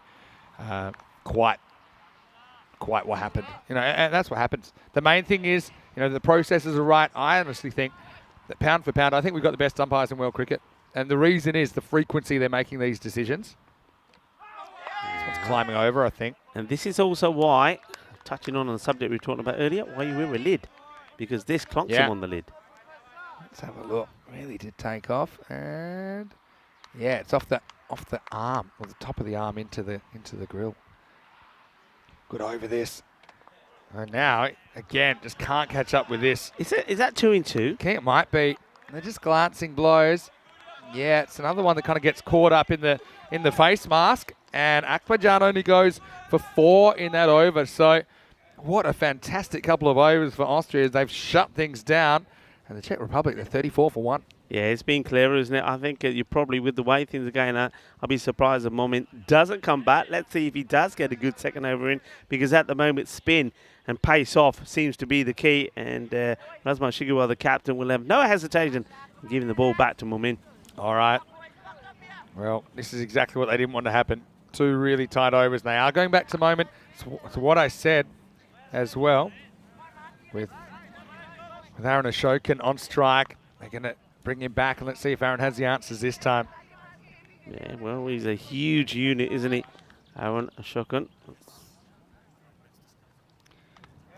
quite what happened. And that's what happens. The main thing is, the processes are right. I honestly think that pound for pound, I think we've got the best umpires in world cricket. And the reason is the frequency they're making these decisions. That's what's climbing over, I think. And this is also why, touching on the subject we were talking about earlier, why you wear a lid. Because this clonks him on the lid. Let's have a look. Really did take off. And yeah, it's off the arm, or the top of the arm into the grill. Good over this. And now, again, just can't catch up with this. Is that 2 in 2? It might be. They're just glancing blows. Yeah, it's another one that kind of gets caught up in the face mask. And Akbarjan only goes for 4 in that over. So what a fantastic couple of overs for Austria. They've shut things down. And the Czech Republic, they're 34 for 1. Yeah, it's been clearer, isn't it? I think you're probably, with the way things are going, I'll be surprised if Moment doesn't come back. Let's see if he does get a good second over in, because at the moment, spin and pace off seems to be the key. And Razman Shigawa, the captain, will have no hesitation in giving the ball back to Moment. All right. Well, this is exactly what they didn't want to happen. 2 really tight overs. They are going back to Moment. It's what I said as well with Aaron Ashokan on strike. They're going to bring him back, and let's see if Aaron has the answers this time. Yeah, well, he's a huge unit, isn't he? Aaron Ashokan.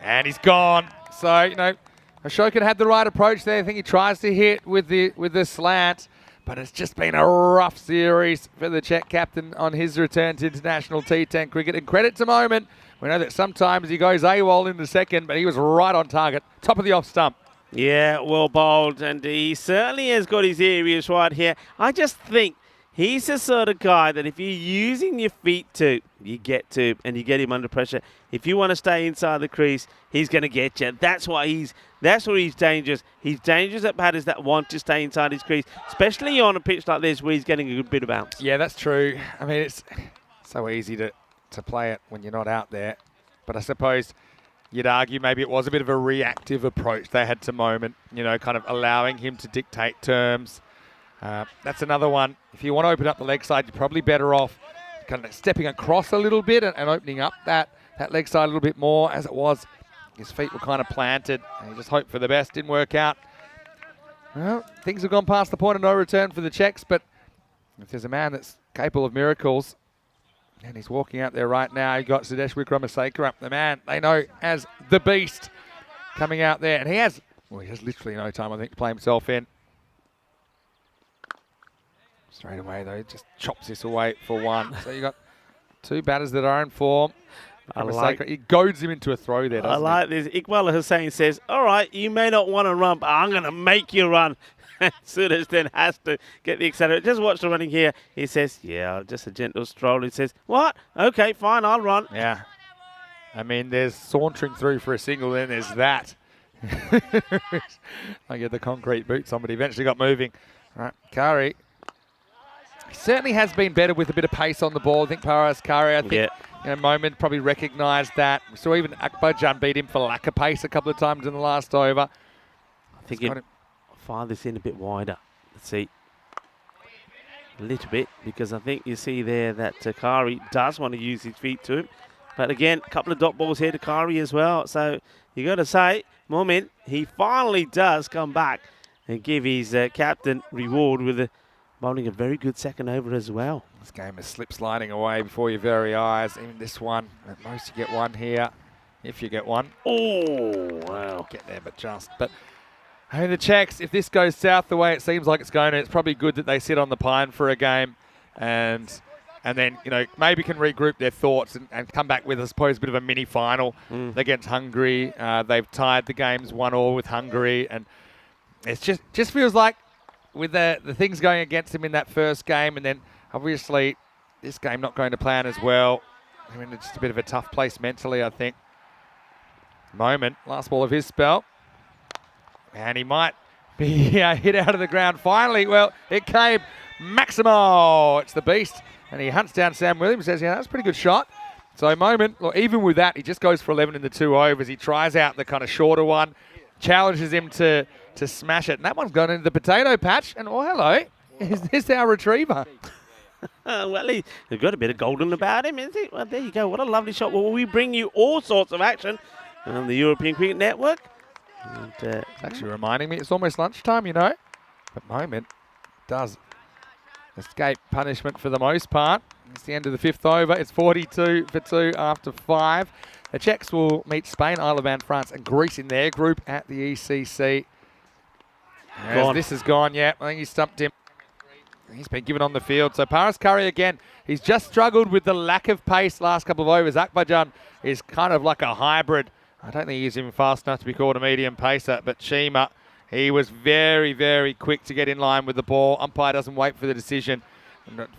And he's gone. So, Ashokan had the right approach there. I think he tries to hit with the slant, but it's just been a rough series for the Czech captain on his return to international T10 cricket. And credit to Moment. We know that sometimes he goes AWOL in the second, but he was right on target. Top of the off stump. Yeah, well bowled, and he certainly has got his areas right here. I just think he's the sort of guy that if you're using your feet you get to, and you get him under pressure. If you want to stay inside the crease, he's going to get you. That's where he's dangerous. He's dangerous at batters that want to stay inside his crease, especially on a pitch like this where he's getting a good bit of bounce. Yeah, that's true. I mean, it's so easy to play it when you're not out there. But I suppose you'd argue maybe it was a bit of a reactive approach they had to Moment, kind of allowing him to dictate terms. That's another one. If you want to open up the leg side, you're probably better off kind of stepping across a little bit and opening up that leg side a little bit more. As it was, his feet were kind of planted, and he just hoped for the best. Didn't work out. Well, things have gone past the point of no return for the Czechs, but if there's a man that's capable of miracles, and he's walking out there right now, you got Sudesh Wickramasinghe up, the man they know as the Beast, coming out there. And he has literally no time, I think, to play himself in. Straight away, though, he just chops this away for 1. So you got 2 batters that are in form. He goads him into a throw there, doesn't he? I like this. Iqbal Hussain says, all right, you may not want to run, but I'm going to make you run. Sudesh then has to get the accelerator. Just watch the running here. He says, yeah, just a gentle stroll. He says, what? Okay, fine, I'll run. Yeah. I mean, there's sauntering through for a single, then there's that. I get the concrete boots on, but he eventually got moving. All right, Kari He certainly has been better with a bit of pace on the ball. I think Paraskari, moment probably recognised that. We saw even Akbarjan beat him for lack of pace a couple of times in the last over. I think he'll fire this in a bit wider. Let's see. A little bit, because I think you see there that Kari does want to use his feet to him. But again, a couple of dot balls here to Kari as well. So you got to say, moment, he finally does come back and give his captain reward with bowling a very good second over as well. This game is slip sliding away before your very eyes. Even this one, at most you get one here, if you get one. Oh, wow. Get there, but just. But I mean, the Czechs, if this goes south the way it seems like it's going to, it's probably good that they sit on the pine for a game and then, maybe can regroup their thoughts and come back with, I suppose, a bit of a mini final against Hungary. They've tied the games 1-1 with Hungary, and it's just feels like with the things going against him in that first game, and then obviously this game not going to plan as well. I mean, it's just a bit of a tough place mentally, I think. Moment, last ball of his spell. And he might be hit out of the ground finally. Well, it came. Maximo, it's the beast. And he hunts down Sam Williams, says, that's a pretty good shot. So moment, look, even with that, he just goes for 11 in the 2 overs. He tries out the kind of shorter one, challenges him to smash it. And that one's gone into the potato patch. And, hello, is this our retriever? Well, he's got a bit of golden about him, isn't he? Well, there you go. What a lovely shot. Well, we bring you all sorts of action on the European Cricket Network. And, it's actually reminding me, it's almost lunchtime, But moment does escape punishment for the most part. It's the end of the 5th over. It's 42 for 2 after 5. The Czechs will meet Spain, Isle of Man, France and Greece in their group at the ECC. This is gone, I think he stumped him. He's been given on the field. So Paraskari again, he's just struggled with the lack of pace last couple of overs. Akbarjan is kind of like a hybrid. I don't think he's even fast enough to be called a medium pacer, but Shima, he was very, very quick to get in line with the ball. Umpire doesn't wait for the decision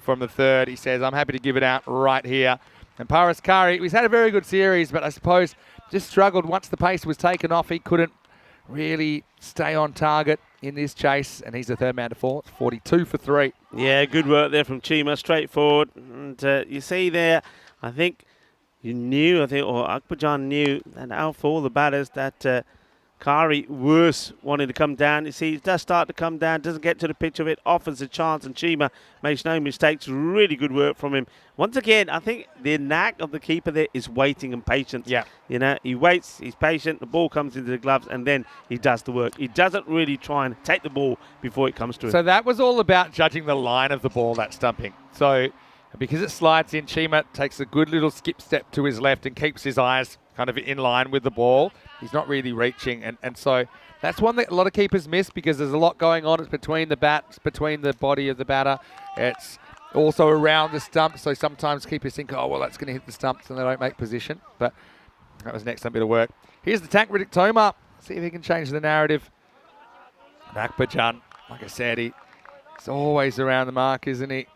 from the 3rd. He says, I'm happy to give it out right here. And Paraskari, he's had a very good series, but I suppose just struggled once the pace was taken off. He couldn't really stay on target in this chase, and he's the 3rd man to fall. It's 42 for 3. Yeah, good work there from Chima, straightforward. And you see there, I think or Akbarjan knew that out for all the batters that Kari was wanting to come down. You see, he does start to come down, doesn't get to the pitch of it, offers a chance, and Chima makes no mistakes. Really good work from him. Once again, I think the knack of the keeper there is waiting and patience. Yeah. He waits, he's patient, the ball comes into the gloves, and then he does the work. He doesn't really try and take the ball before it comes to him. So that was all about judging the line of the ball, that stumping. So because it slides in, Chima takes a good little skip step to his left and keeps his eyes kind of in line with the ball. He's not really reaching. And so that's one that a lot of keepers miss because there's a lot going on. It's between the bats, between the body of the batter. It's also around the stump. So sometimes keepers think, that's going to hit the stumps and they don't make position. But that was an excellent bit of work. Here's the tank, Riddick Tomar. See if he can change the narrative. Akbarjan, like I said, he's always around the mark, isn't he?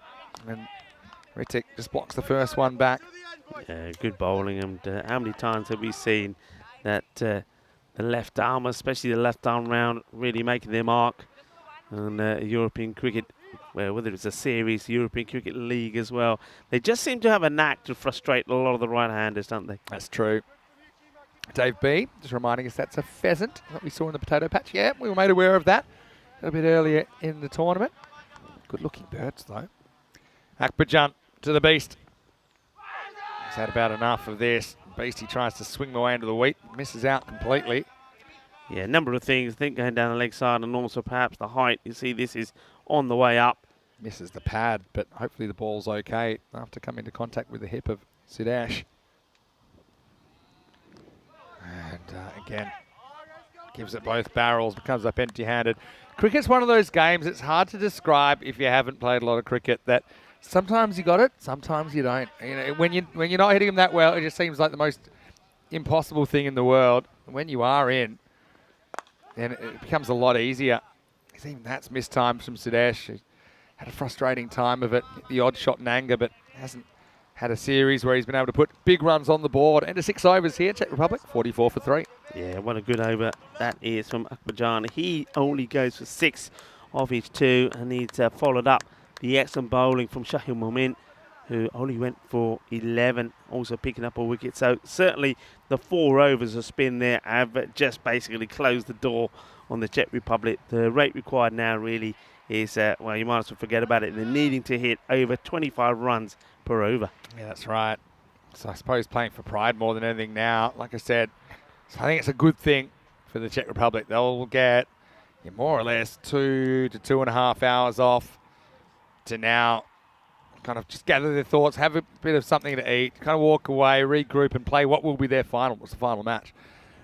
And Riddick just blocks the first one back. Yeah, good bowling. And how many times have we seen that the left arm, especially the left arm round, really making their mark on European cricket, whether it's a series, European Cricket League as well. They just seem to have a knack to frustrate a lot of the right-handers, don't they? That's true. Dave B, just reminding us that's a pheasant that we saw in the potato patch. Yeah, we were made aware of that a bit earlier in the tournament. Good-looking birds, though. Akbarjan to the beast. He's had about enough of this. Beastie tries to swing the way into the wheat, misses out completely. Yeah, a number of things. I think going down the leg side and also perhaps the height. You see this is on the way up. Misses the pad, but hopefully the ball's okay after coming into contact with the hip of Sudash. And again, gives it both barrels, becomes up empty-handed. Cricket's one of those games, it's hard to describe if you haven't played a lot of cricket, that sometimes you got it, sometimes you don't. When you're not hitting them that well, it just seems like the most impossible thing in the world. When you are in, then it becomes a lot easier. Even that's missed times from Sudesh. He had a frustrating time of it, hit the odd shot in anger, but hasn't had a series where he's been able to put big runs on the board. End of 6 overs here, Czech Republic, 44 for 3. Yeah, what a good over that is from Akbarjan. He only goes for 6 of his 2, and he's followed up the excellent bowling from Shahil Momin, who only went for 11, also picking up a wicket. So certainly the 4 overs of spin there have just basically closed the door on the Czech Republic. The rate required now really is, well, you might as well forget about it. They're needing to hit over 25 runs per over. Yeah, that's right. So I suppose playing for pride more than anything now. Like I said, so I think it's a good thing for the Czech Republic. They'll get more or less 2 to 2.5 hours off to now kind of just gather their thoughts, have a bit of something to eat, kind of walk away, regroup and play what will be their what's the final match.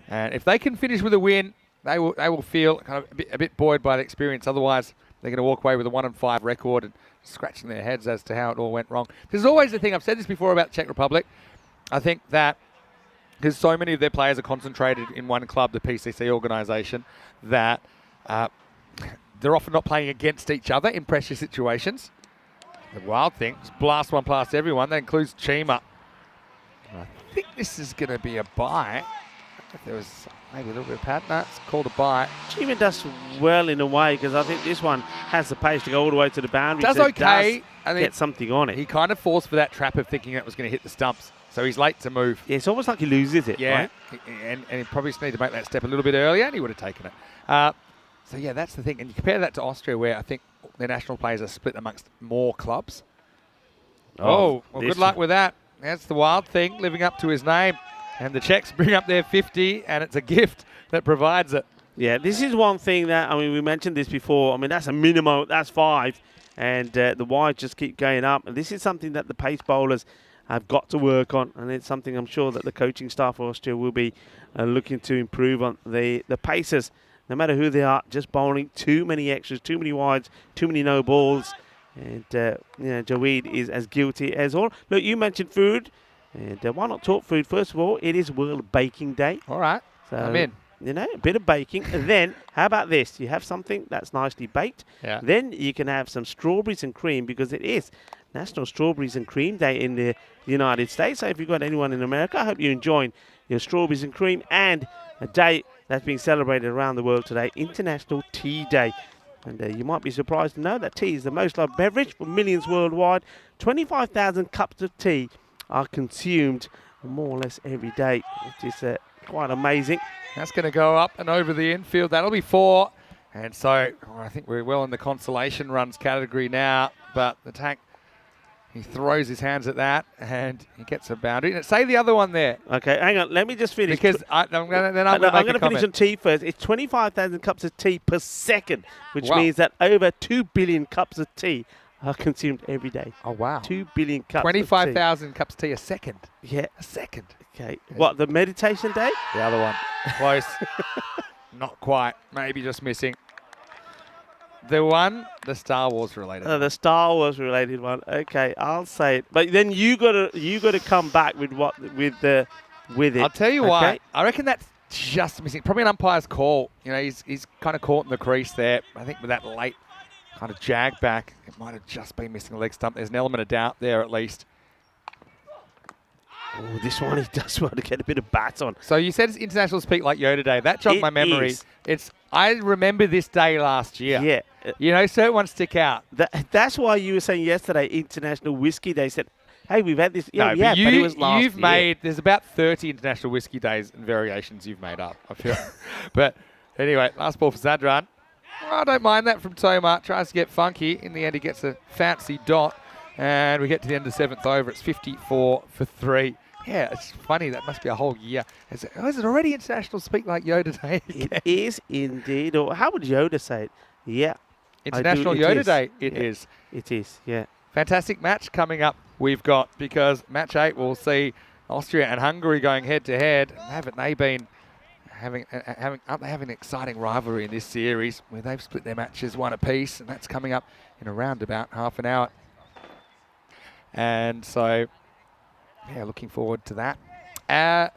And if they can finish with a win, they will feel kind of a bit buoyed by the experience. Otherwise, they're going to walk away with a 1-5 record and scratching their heads as to how it all went wrong. There's always the thing, I've said this before about the Czech Republic, I think that because so many of their players are concentrated in one club, the PCC organisation, that they're often not playing against each other in pressure situations. The wild thing is blast one past everyone. That includes Chima. I think this is going to be a bye. If there was maybe a little bit of pad. No, it's called a bye. Chima does well in a way because I think this one has the pace to go all the way to the boundary. Does so okay. Does get something on it. He kind of falls for that trap of thinking that was going to hit the stumps. So he's late to move. Yeah, it's almost like he loses it, yeah, right? And he probably just need to make that step a little bit earlier, and he would have taken it. So, yeah, that's the thing. And you compare that to Austria, where I think their national players are split amongst more clubs. Oh, well, good luck with that. That's the wild thing, living up to his name. And the Czechs bring up their 50, and it's a gift that provides it. Yeah, this is one thing that, I mean, we mentioned this before. I mean, that's a minimum, that's 5. And the wides just keep going up. And this is something that the pace bowlers have got to work on. And it's something I'm sure that the coaching staff of Austria will be looking to improve on. The pacers, no matter who they are, just bowling too many extras, too many wides, too many no balls. And, Jaweed is as guilty as all. Look, you mentioned food. And why not talk food? First of all, it is World Baking Day. All right, so, I'm in. You know, a bit of baking. And then, how about this? You have something that's nicely baked. Yeah. Then you can have some strawberries and cream because it is National Strawberries and Cream Day in the United States. So if you've got anyone in America, I hope you're enjoying your strawberries and cream. And a day that's being celebrated around the world today, International Tea Day. And you might be surprised to know that tea is the most loved beverage for millions worldwide. 25,000 cups of tea are consumed more or less every day, which is quite amazing. That's going to go up and over the infield. That'll be 4. And so I think we're well in the consolation runs category now. But the tank, he throws his hands at that and he gets a boundary. Say the other one there. Okay, hang on. Let me just finish. Because I'm going to finish on tea first. It's 25,000 cups of tea per second, which means that over 2 billion cups of tea are consumed every day. Oh, wow. 2 billion cups 25,000 cups of tea a second. Yeah. A second. Okay. What, the meditation day? The other one. Close. Not quite. Maybe just missing. The Star Wars related. The Star Wars related one. Okay, I'll say it. But then you gotta come back with it. I'll tell you why. I reckon that's just missing. Probably an umpire's call. You know, he's kind of caught in the crease there. I think with that late kind of jag back, it might have just been missing a leg stump. There's an element of doubt there at least. Oh, this one he does want to get a bit of bat on. So you said it's International Speak Like Yoda Day. That jogged my memory. I remember this day last year. Yeah. You know, certain ones stick out. That's why you were saying yesterday, International Whiskey Day. Said, hey, we've had this. Yeah, but it was last year. There's about 30 International Whiskey Days and variations you've made up, I feel. But anyway, last ball for Zadran. I don't mind that from Tomar. Tries to get funky. In the end, he gets a fancy dot. And we get to the end of the 7th over. It's 54 for 3. Yeah, it's funny. That must be a whole year. Is it already International Speak Like Yoda Day? It is indeed. Or how would Yoda say it? Yeah. International Yoda Day. It is. It is, yeah. Fantastic match coming up we've got, because match 8 will see Austria and Hungary going head-to-head. Haven't they been having an exciting rivalry in this series where they've split their matches 1 apiece, and that's coming up in around about half an hour. And so, yeah, looking forward to that.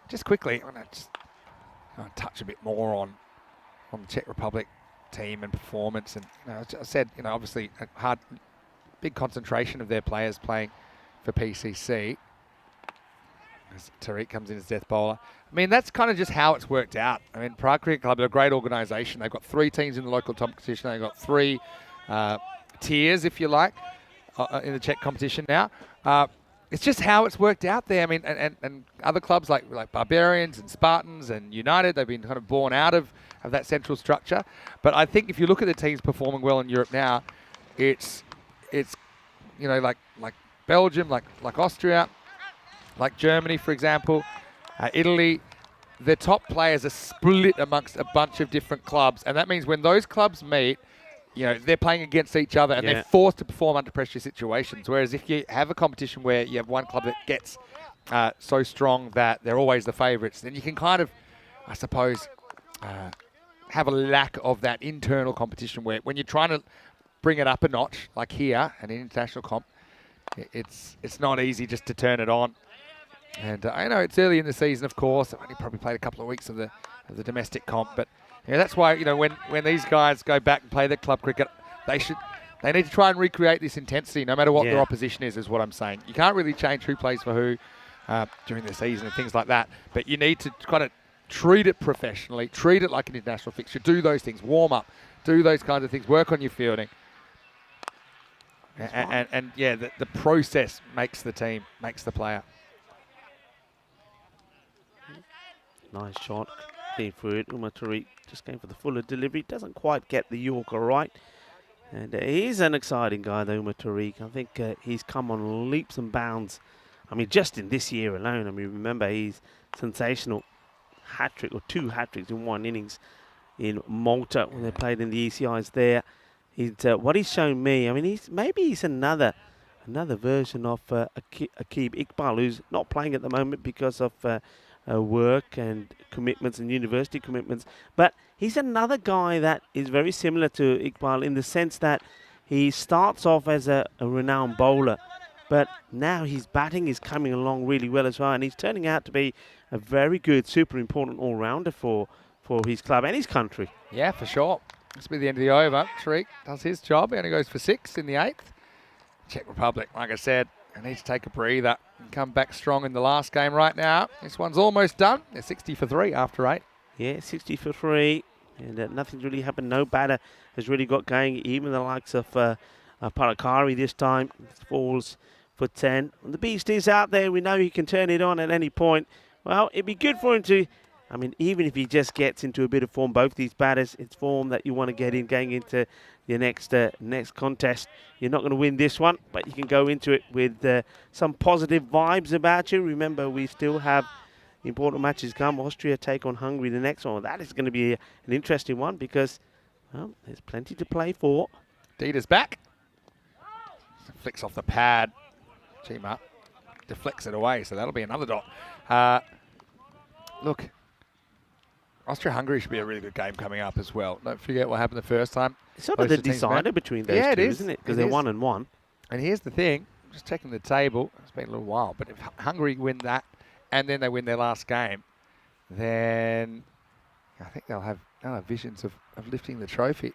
Just quickly, I want to touch a bit more on the Czech Republic team and performance. And as I said, obviously a big concentration of their players playing for PCC. As Tariq comes in as death bowler. I mean, that's kind of just how it's worked out. I mean, Prague Cricket Club, they're a great organisation. They've got 3 teams in the local competition. They've got 3 tiers, if you like, in the Czech competition now. It's just how it's worked out there. I mean, and other clubs like Barbarians and Spartans and United, they've been kind of born out of that central structure. But I think if you look at the teams performing well in Europe now, it's like Belgium, like Austria, like Germany, for example, Italy. The top players are split amongst a bunch of different clubs, and that means when those clubs meet, they're playing against each other and they're forced to perform under pressure situations. Whereas if you have a competition where you have one club that gets so strong that they're always the favourites, then you can kind of, I suppose, have a lack of that internal competition where when you're trying to bring it up a notch, like here, an international comp, it's not easy just to turn it on. And I know it's early in the season, of course. I've only probably played a couple of weeks of the domestic comp, but that's why when these guys go back and play their club cricket, they need to try and recreate this intensity, no matter what their opposition is what I'm saying. You can't really change who plays for who during the season and things like that, but you need to kind of treat it professionally, treat it like an international fixture, do those things, warm up, do those kinds of things, work on your fielding. And the process makes the team, makes the player. Nice shot. Clean through it. Tariq just came for the fuller delivery. Doesn't quite get the Yorker right. And he's an exciting guy, though, Tariq. I think he's come on leaps and bounds. I mean, just in this year alone. I mean, remember, he's sensational hat-trick or 2 hat-tricks in 1 innings in Malta when they played in the ECIs there. What he's shown me, I mean, he's another version of Aqib Iqbal, who's not playing at the moment because of work and commitments and university commitments. But he's another guy that is very similar to Iqbal in the sense that he starts off as a renowned bowler, but now his batting is coming along really well as well, and he's turning out to be a very good, super important all-rounder for his club and his country. Yeah, for sure. This will be the end of the over. Tariq does his job. He only goes for 6 in the 8th. Czech Republic, like I said, they need to take a breather and come back strong in the last game right now. This one's almost done. They're 60 for 3 after 8. Yeah, 60 for 3. And nothing's really happened. No batter has really got going. Even the likes of Parakari this time falls for 10. When the beast is out there, we know he can turn it on at any point. Well, it'd be good for him to... I mean, even if he just gets into a bit of form, both these batters, it's form that you want to get in going into your next contest. You're not going to win this one, but you can go into it with some positive vibes about you. Remember, we still have important matches come. Austria take on Hungary the next one. That is going to be an interesting one because, well, there's plenty to play for. Dita's back. Flicks off the pad. Chima deflects it away, so that'll be another dot. Look. Austria-Hungary should be a really good game coming up as well. Don't forget what happened the first time. It's sort of the decider between those two, isn't it? Because they're 1-1. And here's the thing. Just checking the table. It's been a little while. But if Hungary win that and then they win their last game, then I think they'll have visions of lifting the trophy.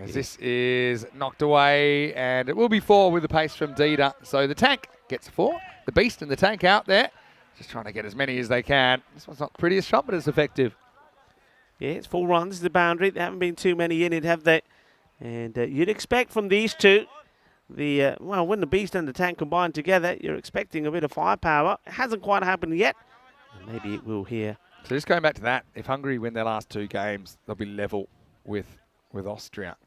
As this is knocked away. And it will be 4 with the pace from Dita. So the tank gets 4. The beast and the tank out there. Just trying to get as many as they can. This one's not the prettiest shot, but it's effective. Yeah, it's 4 runs, the boundary. There haven't been too many in it, have they? And you'd expect from these two, when the beast and the tank combine together, you're expecting a bit of firepower. It hasn't quite happened yet. And maybe it will here. So just going back to that, if Hungary win their last 2 games, they'll be level with Austria.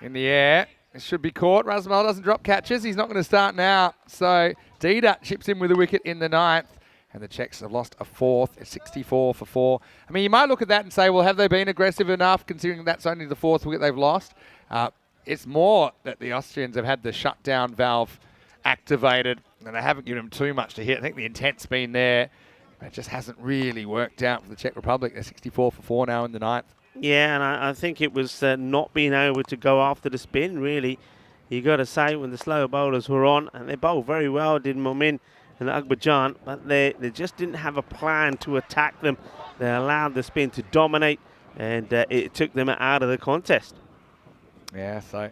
In the air. It should be caught. Razmal doesn't drop catches. He's not going to start now. So Dita chips in with a wicket in the 9th. And the Czechs have lost a 4th. It's 64 for 4. I mean, you might look at that and say, well, have they been aggressive enough considering that's only the 4th wicket they've lost? It's more that the Austrians have had the shutdown valve activated and they haven't given them too much to hit. I think the intent's been there. But it just hasn't really worked out for the Czech Republic. They're 64 for 4 now in the 9th. Yeah, and I think it was not being able to go after the spin, really. You got to say, when the slower bowlers were on, and they bowled very well, did Momin and Akbarjan, but they just didn't have a plan to attack them. They allowed the spin to dominate, and it took them out of the contest. Yeah, so,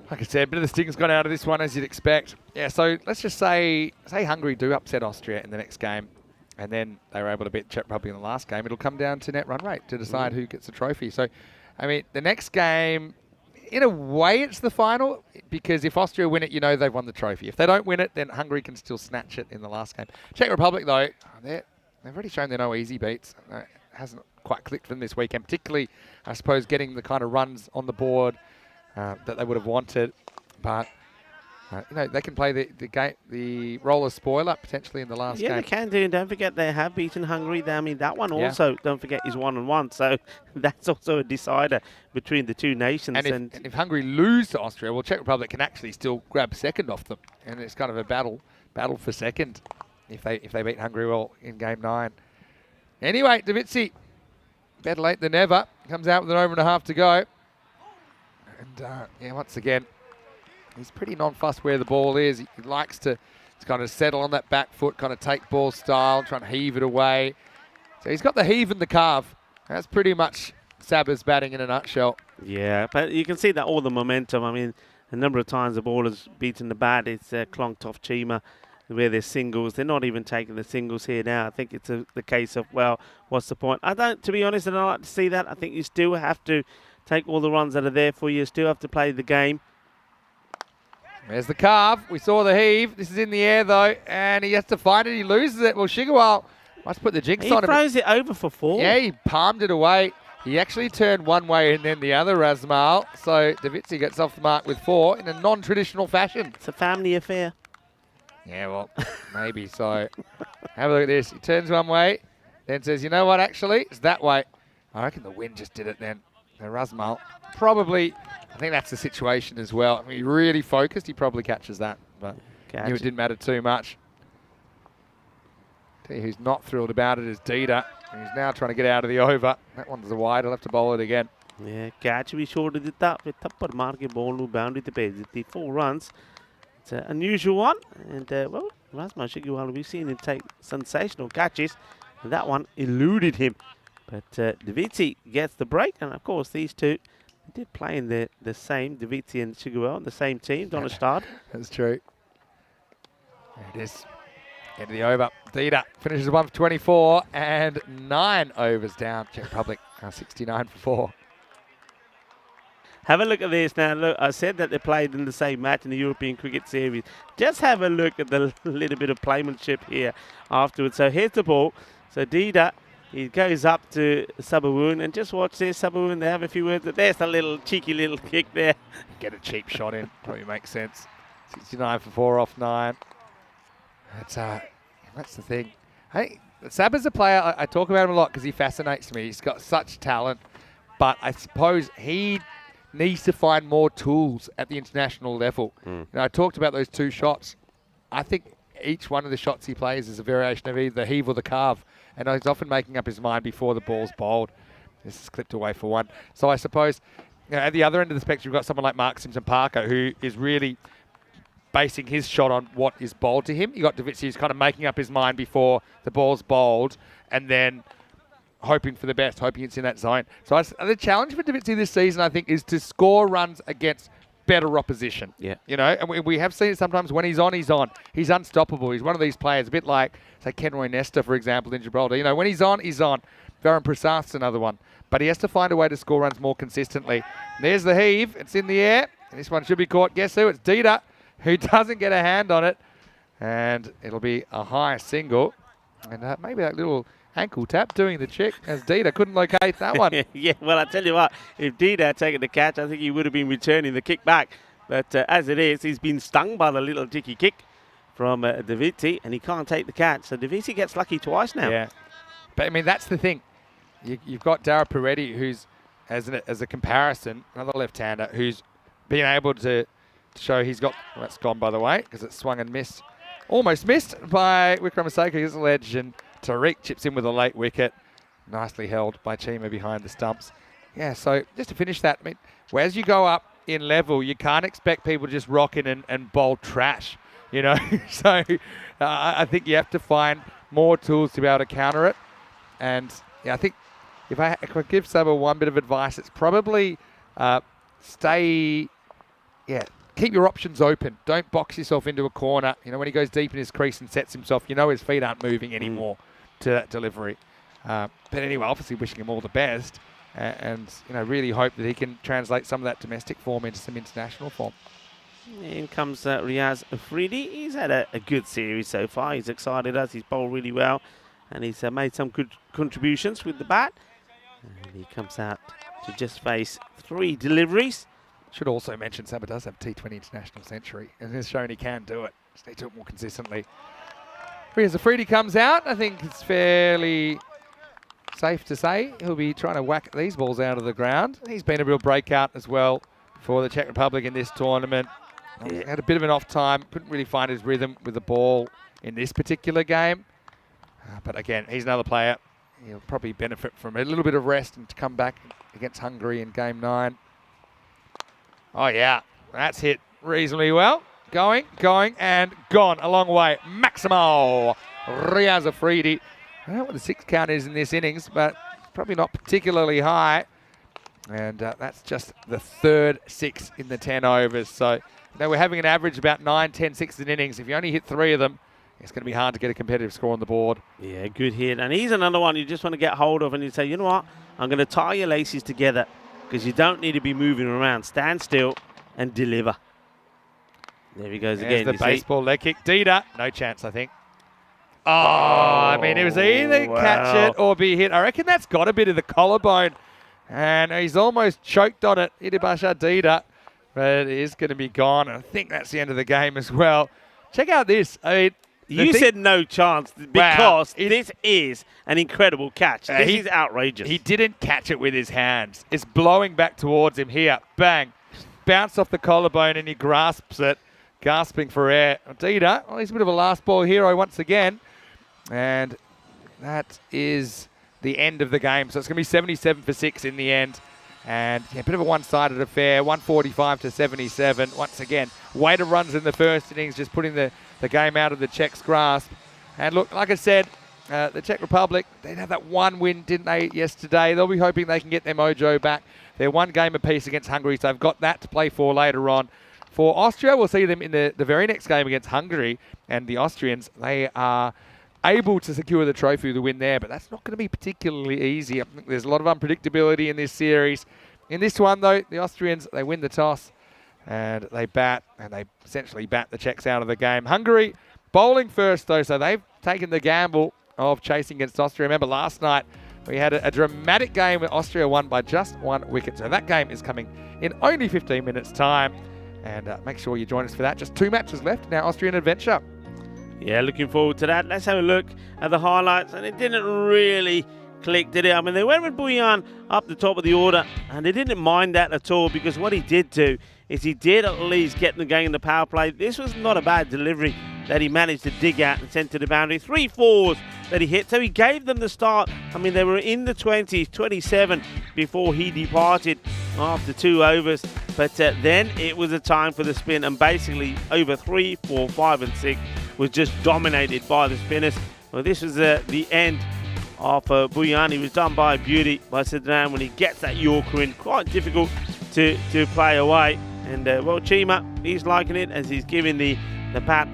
like I said, a bit of the sting's gone out of this one, as you'd expect. Yeah, so let's just say Hungary do upset Austria in the next game. And then they were able to beat Czech Republic in the last game. It'll come down to net run rate to decide who gets the trophy. So I mean, the next game, in a way, it's the final, because if Austria win it, you know they've won the trophy. If they don't win it, then Hungary can still snatch it in the last game. Czech Republic, though, they've already shown they're no easy beats. It hasn't quite clicked for them this weekend, particularly, I suppose, getting the kind of runs on the board that they would have wanted. But they can play the role of spoiler potentially in the last game. Yeah, they can do. And don't forget, they have beaten Hungary. That one also, don't forget, is 1-1. So that's also a decider between the two nations. And if Hungary lose to Austria, well, Czech Republic can actually still grab second off them, and it's kind of a battle for second if they beat Hungary well in game 9. Anyway, Davitsi, better late than never, comes out with an over and a half to go. And once again, he's pretty non-fussed where the ball is. He likes to kind of settle on that back foot, kind of take ball style, try and heave it away. So he's got the heave and the carve. That's pretty much Saba's batting in a nutshell. Yeah, but you can see that all the momentum. I mean, a number of times the ball has beaten the bat. It's clonked off Chima where there's singles. They're not even taking the singles here now. I think it's the case of, well, what's the point? To be honest, I don't like to see that. I think you still have to take all the runs that are there for you. Still have to play the game. There's the carve. We saw the heave. This is in the air, though, and he has to find it. He loses it. Well, Shigawal must put the jinx on him. He throws it over for 4. Yeah, he palmed it away. He actually turned one way and then the other, Razmal. So Davitsi gets off the mark with 4 in a non-traditional fashion. It's a family affair. Yeah, well, maybe so. Have a look at this. He turns one way, then says, you know what, actually, it's that way. I reckon the wind just did it then. Razmal probably, I think that's the situation as well. I mean, he really focused. He probably catches that, but knew it didn't matter too much. Tell you who's not thrilled about it is Dida. He's now trying to get out of the over. That one's a wide. He'll have to bowl it again. Yeah, catch we showed it up with Tappar Marke ball no boundary the pace. The 4 runs. It's an unusual one. And well, Razmal Shigawal, we've seen him take sensational catches. And that one eluded him. But Davitsi gets the break, and of course these two did play in the same, Davitsi and Shigawal, the same team, Donnerstad. That's true. There it is. Into the over. Dida finishes 1 for 24 and 9 overs down. Czech Republic 69 for 4. Have a look at this now. Look, I said that they played in the same match in the European Cricket Series. Just have a look at the little bit of playmanship here afterwards. So here's the ball. So Dida, he goes up to Sabawoon, and just watch this, Sabawoon, they have a few words. There's a little cheeky little kick there. Get a cheap shot in, probably makes sense. 69 for 4 off 9. That's the thing. Hey, Saba's a player, I talk about him a lot because he fascinates me. He's got such talent, but I suppose he needs to find more tools at the international level. I talked about those 2 shots. I think each one of the shots he plays is a variation of either the heave or the carve, and he's often making up his mind before the ball's bowled. This is clipped away for 1. So I suppose at the other end of the spectrum, you've got someone like Mark Simpson-Parker, who is really basing his shot on what is bowled to him. You've got Davitsi, who's kind of making up his mind before the ball's bowled, and then hoping for the best, hoping it's in that zone. So the challenge for Davitsi this season, I think, is to score runs against better opposition. Yeah. And we have seen it sometimes when he's on, he's on. He's unstoppable. He's one of these players, a bit like, say, Kenroy Nesta, for example, in Gibraltar. When he's on, he's on. Varun Prasad's another one. But he has to find a way to score runs more consistently. And there's the heave. It's in the air. And this one should be caught. Guess who? It's Dida, who doesn't get a hand on it. And it'll be a high single. And maybe that little ankle tap doing the trick, as Dida couldn't locate that one. Yeah, well, I tell you what, if Dida had taken the catch, I think he would have been returning the kick back. But as it is, he's been stung by the little dicky kick from Davitsi, and he can't take the catch. So Davitsi gets lucky twice now. Yeah. But, I mean, that's the thing. You've got Dara Peretti, who's, as a comparison, another left-hander, who's been able to show he's got... Well, that's gone, by the way, because it swung and missed. Almost missed by Wickramaseko. Here's the ledge, and Tariq chips in with a late wicket. Nicely held by Chima behind the stumps. Yeah, so just to finish that, I mean, as you go up in level, you can't expect people to just rock in and bowl trash, So I think you have to find more tools to be able to counter it. And yeah, I think if I give Sabo one bit of advice, it's probably keep your options open. Don't box yourself into a corner. When he goes deep in his crease and sets himself, his feet aren't moving anymore to that delivery. But anyway, obviously wishing him all the best. and really hope that he can translate some of that domestic form into some international form. In comes Riaz Afridi. He's had a good series so far. He's excited us. He's bowled really well, and he's made some good contributions with the bat. And he comes out to just face 3 deliveries. Should also mention Saba does have T20 international century and has shown he can do it. Just need to do it more consistently. Riaz Afridi comes out. I think it's fairly safe to say he'll be trying to whack these balls out of the ground. He's been a real breakout as well for the Czech Republic in this tournament. Yeah. Had a bit of an off time, couldn't really find his rhythm with the ball in this particular game. But again, he's another player. He'll probably benefit from a little bit of rest and to come back against Hungary in game 9. Oh yeah, that's hit reasonably well. Going, and gone a long way. Maximo Riaz Afridi. I don't know what the 6 count is in this innings, but probably not particularly high. And that's just the 3rd 6 in the 10 overs. So we're having an average about 9, 10 6s in innings. If you only hit 3 of them, it's going to be hard to get a competitive score on the board. Yeah, good hit. And he's another one you just want to get hold of and you say, you know what, I'm going to tie your laces together because you don't need to be moving around. Stand still and deliver. There he goes again. There's the baseball leg kick. Dida, no chance, I think. Oh, I mean, it was either catch it or be hit. I reckon that's got a bit of the collarbone. And he's almost choked on it, Idibasha Dida. But it is going to be gone. And I think that's the end of the game as well. Check out this. I mean, you said no chance because this is an incredible catch. This is outrageous. He didn't catch it with his hands. It's blowing back towards him here. Bang. Bounced off the collarbone and he grasps it, gasping for air. Dida, he's a bit of a last ball hero once again. And that is the end of the game. So it's going to be 77 for 6 in the end. And a bit of a one-sided affair, 145 to 77. Once again, weight of runs in the first innings, just putting the game out of the Czechs' grasp. And look, like I said, the Czech Republic, they had that one win, didn't they, yesterday? They'll be hoping they can get their mojo back. They're 1 game apiece against Hungary, so they've got that to play for later on. For Austria, we'll see them in the very next game against Hungary. And the Austrians, they are able to secure the trophy with a win there, but that's not going to be particularly easy. I think there's a lot of unpredictability in this series. In this one, though, the Austrians, they win the toss and they bat, and they essentially bat the Czechs out of the game. Hungary bowling first, though, so they've taken the gamble of chasing against Austria. Remember, last night we had a dramatic game where Austria won by just 1 wicket. So that game is coming in only 15 minutes' time. And make sure you join us for that. Just 2 matches left in our Austrian adventure. Yeah, looking forward to that. Let's have a look at the highlights. And it didn't really click, did it? I mean, they went with Buyan up the top of the order, and they didn't mind that at all because what he did do is he did at least get the game in the power play. This was not a bad delivery that he managed to dig out and send to the boundary. 3 4s that he hit. So he gave them the start. I mean, they were in the 20s, 27 before he departed after 2 overs. But then it was a time for the spin, and basically over 3, 4, 5 and 6 was just dominated by the spinners. Well, this was the end of Buyan. He was done by beauty by Sidran when he gets that Yorker in. Quite difficult to play away. And, well, Chima, he's liking it as he's giving the pat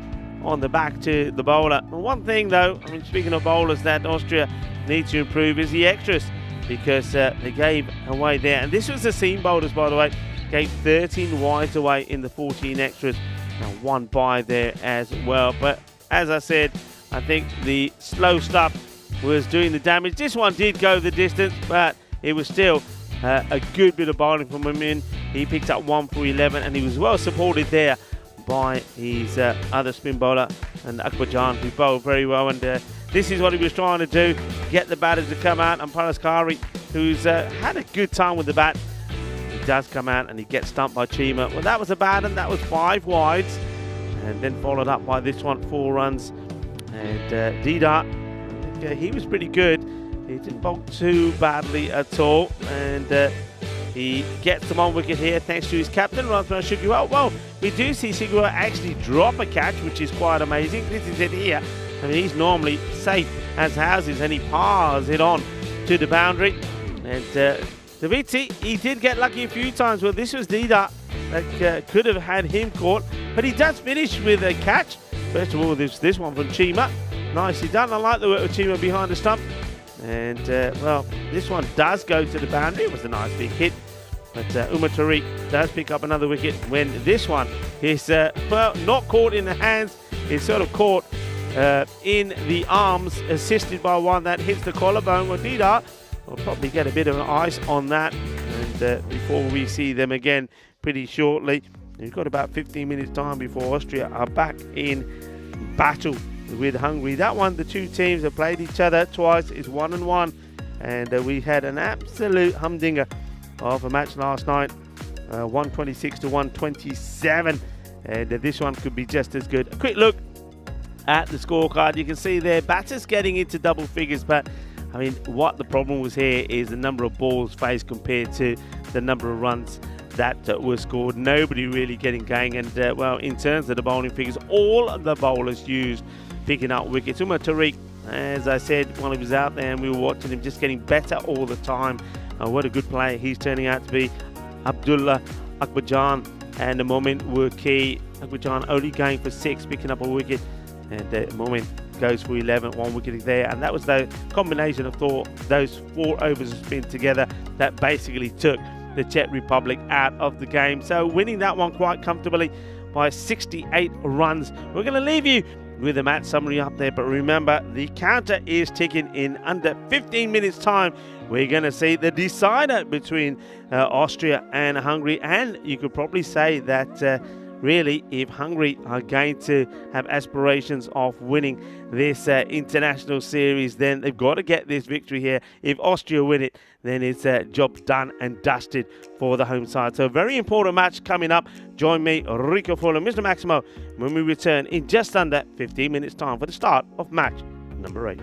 on the back to the bowler. And one thing, though, I mean, speaking of bowlers that Austria needs to improve is the extras, because they gave away there. And this was the seam bowlers, by the way. Gave 13 wides away in the 14 extras. Now 1 bye there as well. But as I said, I think the slow stuff was doing the damage. This one did go the distance, but it was still a good bit of bowling from him in. He picked up 1 for 11, and he was well supported there by his other spin bowler, and Akbarjan, who bowled very well. And this is what he was trying to do, get the batters to come out. And Paraskari, who's had a good time with the bat, he does come out and he gets stumped by Chima. Well, that was a bad one. That was 5 wides, and then followed up by this one, 4 runs. And Dida, I think he was pretty good. He didn't bowl too badly at all, and he gets the 1 wicket here thanks to his captain, Razman Shugiwal. Well, we do see Shugiwal actually drop a catch, which is quite amazing. This is it here. I mean, he's normally safe as houses, and he pars it on to the boundary. And Daviti, he did get lucky a few times. Well, this was Dida that could have had him caught, but he does finish with a catch. First of all, this one from Chima. Nicely done. I like the work of Chima behind the stump. And, well, this one does go to the boundary. It was a nice big hit. But Umar Tariq does pick up another wicket when this one is, well, not caught in the hands. It's sort of caught in the arms, assisted by one that hits the collarbone. Wadida will probably get a bit of ice on that. And before we see them again pretty shortly, we've got about 15 minutes time before Austria are back in battle with Hungary. That one, the two teams have played each other twice. It's 1-1. And we had an absolute humdinger of a match last night, 126 to 127, and this one could be just as good. A quick look at the scorecard. You can see there batters getting into double figures, but I mean, what the problem was here is the number of balls faced compared to the number of runs that were scored. Nobody really getting going, and well, in terms of the bowling figures, all of the bowlers used picking up wickets. Umar Tariq, as I said while he was out there and we were watching him, just getting better all the time. What a good player he's turning out to be. Abdullah, Akbarjan and the moment were key. Akbarjan only going for 6, picking up a wicket, and the moment goes for 11, 1 wicket there. And that was the combination of those 4 overs of spin together that basically took the Czech Republic out of the game. So winning that one quite comfortably by 68 runs. We're going to leave you with a match summary up there, but remember, the counter is ticking. In under 15 minutes time, we're going to see the decider between Austria and Hungary. And you could probably say that really, if Hungary are going to have aspirations of winning this international series, then they've got to get this victory here. If Austria win it, then it's job done and dusted for the home side. So a very important match coming up. Join me, Rico Fuller, Mr. Maximo, when we return in just under 15 minutes time for the start of match number 8.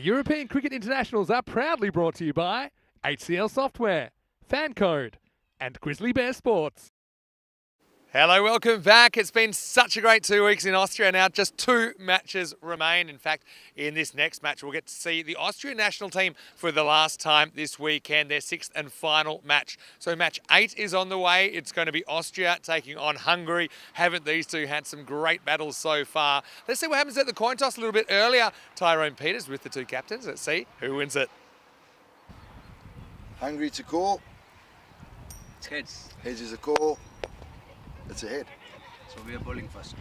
European Cricket Internationals are proudly brought to you by HCL Software, FanCode, and Grizzly Bear Sports. Hello, welcome back. It's been such a great 2 weeks in Austria now. Just 2 matches remain. In fact, in this next match, we'll get to see the Austrian national team for the last time this weekend, their 6th and final match. So match 8 is on the way. It's going to be Austria taking on Hungary. Haven't these two had some great battles so far? Let's see what happens at the coin toss a little bit earlier. Tyrone Peters with the 2 captains. Let's see who wins it. Hungary to call. It's heads. Heads is a call. It's a head. So we are bowling first.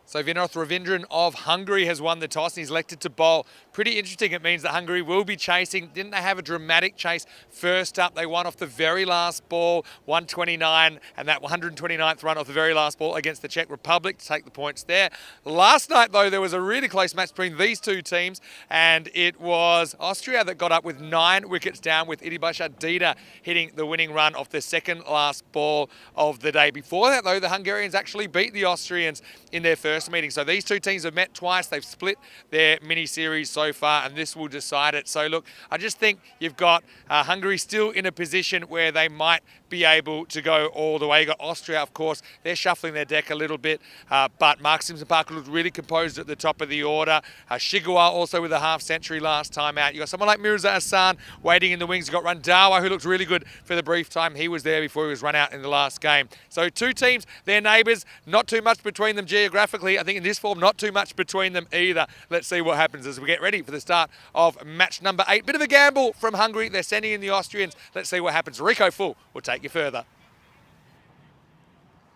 So Vinod Ravindran of Hungary has won the toss and he's elected to bowl. Pretty interesting. It means that Hungary will be chasing. Didn't they have a dramatic chase first up? They won off the very last ball, 129, and that 129th run off the very last ball against the Czech Republic to take the points there. Last night, though, there was a really close match between these two teams, and it was Austria that got up with 9 wickets down, with Idibasha Dida hitting the winning run off the second last ball of the day. Before that, though, the Hungarians actually beat the Austrians in their first meeting. So these two teams have met twice. They've split their mini-series so far, and this will decide it. So look, I just think you've got Hungary still in a position where they might be able to go all the way. You've got Austria, of course. They're shuffling their deck a little bit, but Mark Simpson-Parker looked really composed at the top of the order. Shigawa also with a half-century last time out. You've got someone like Mirza Hassan waiting in the wings. You've got Randawa, who looked really good for the brief time he was there before he was run out in the last game. So 2 teams, they're neighbours, not too much between them geographically. I think in this form, not too much between them either. Let's see what happens as we get ready for the start of match number 8. Bit of a gamble from Hungary. They're sending in the Austrians. Let's see what happens. Rico Full will take you further.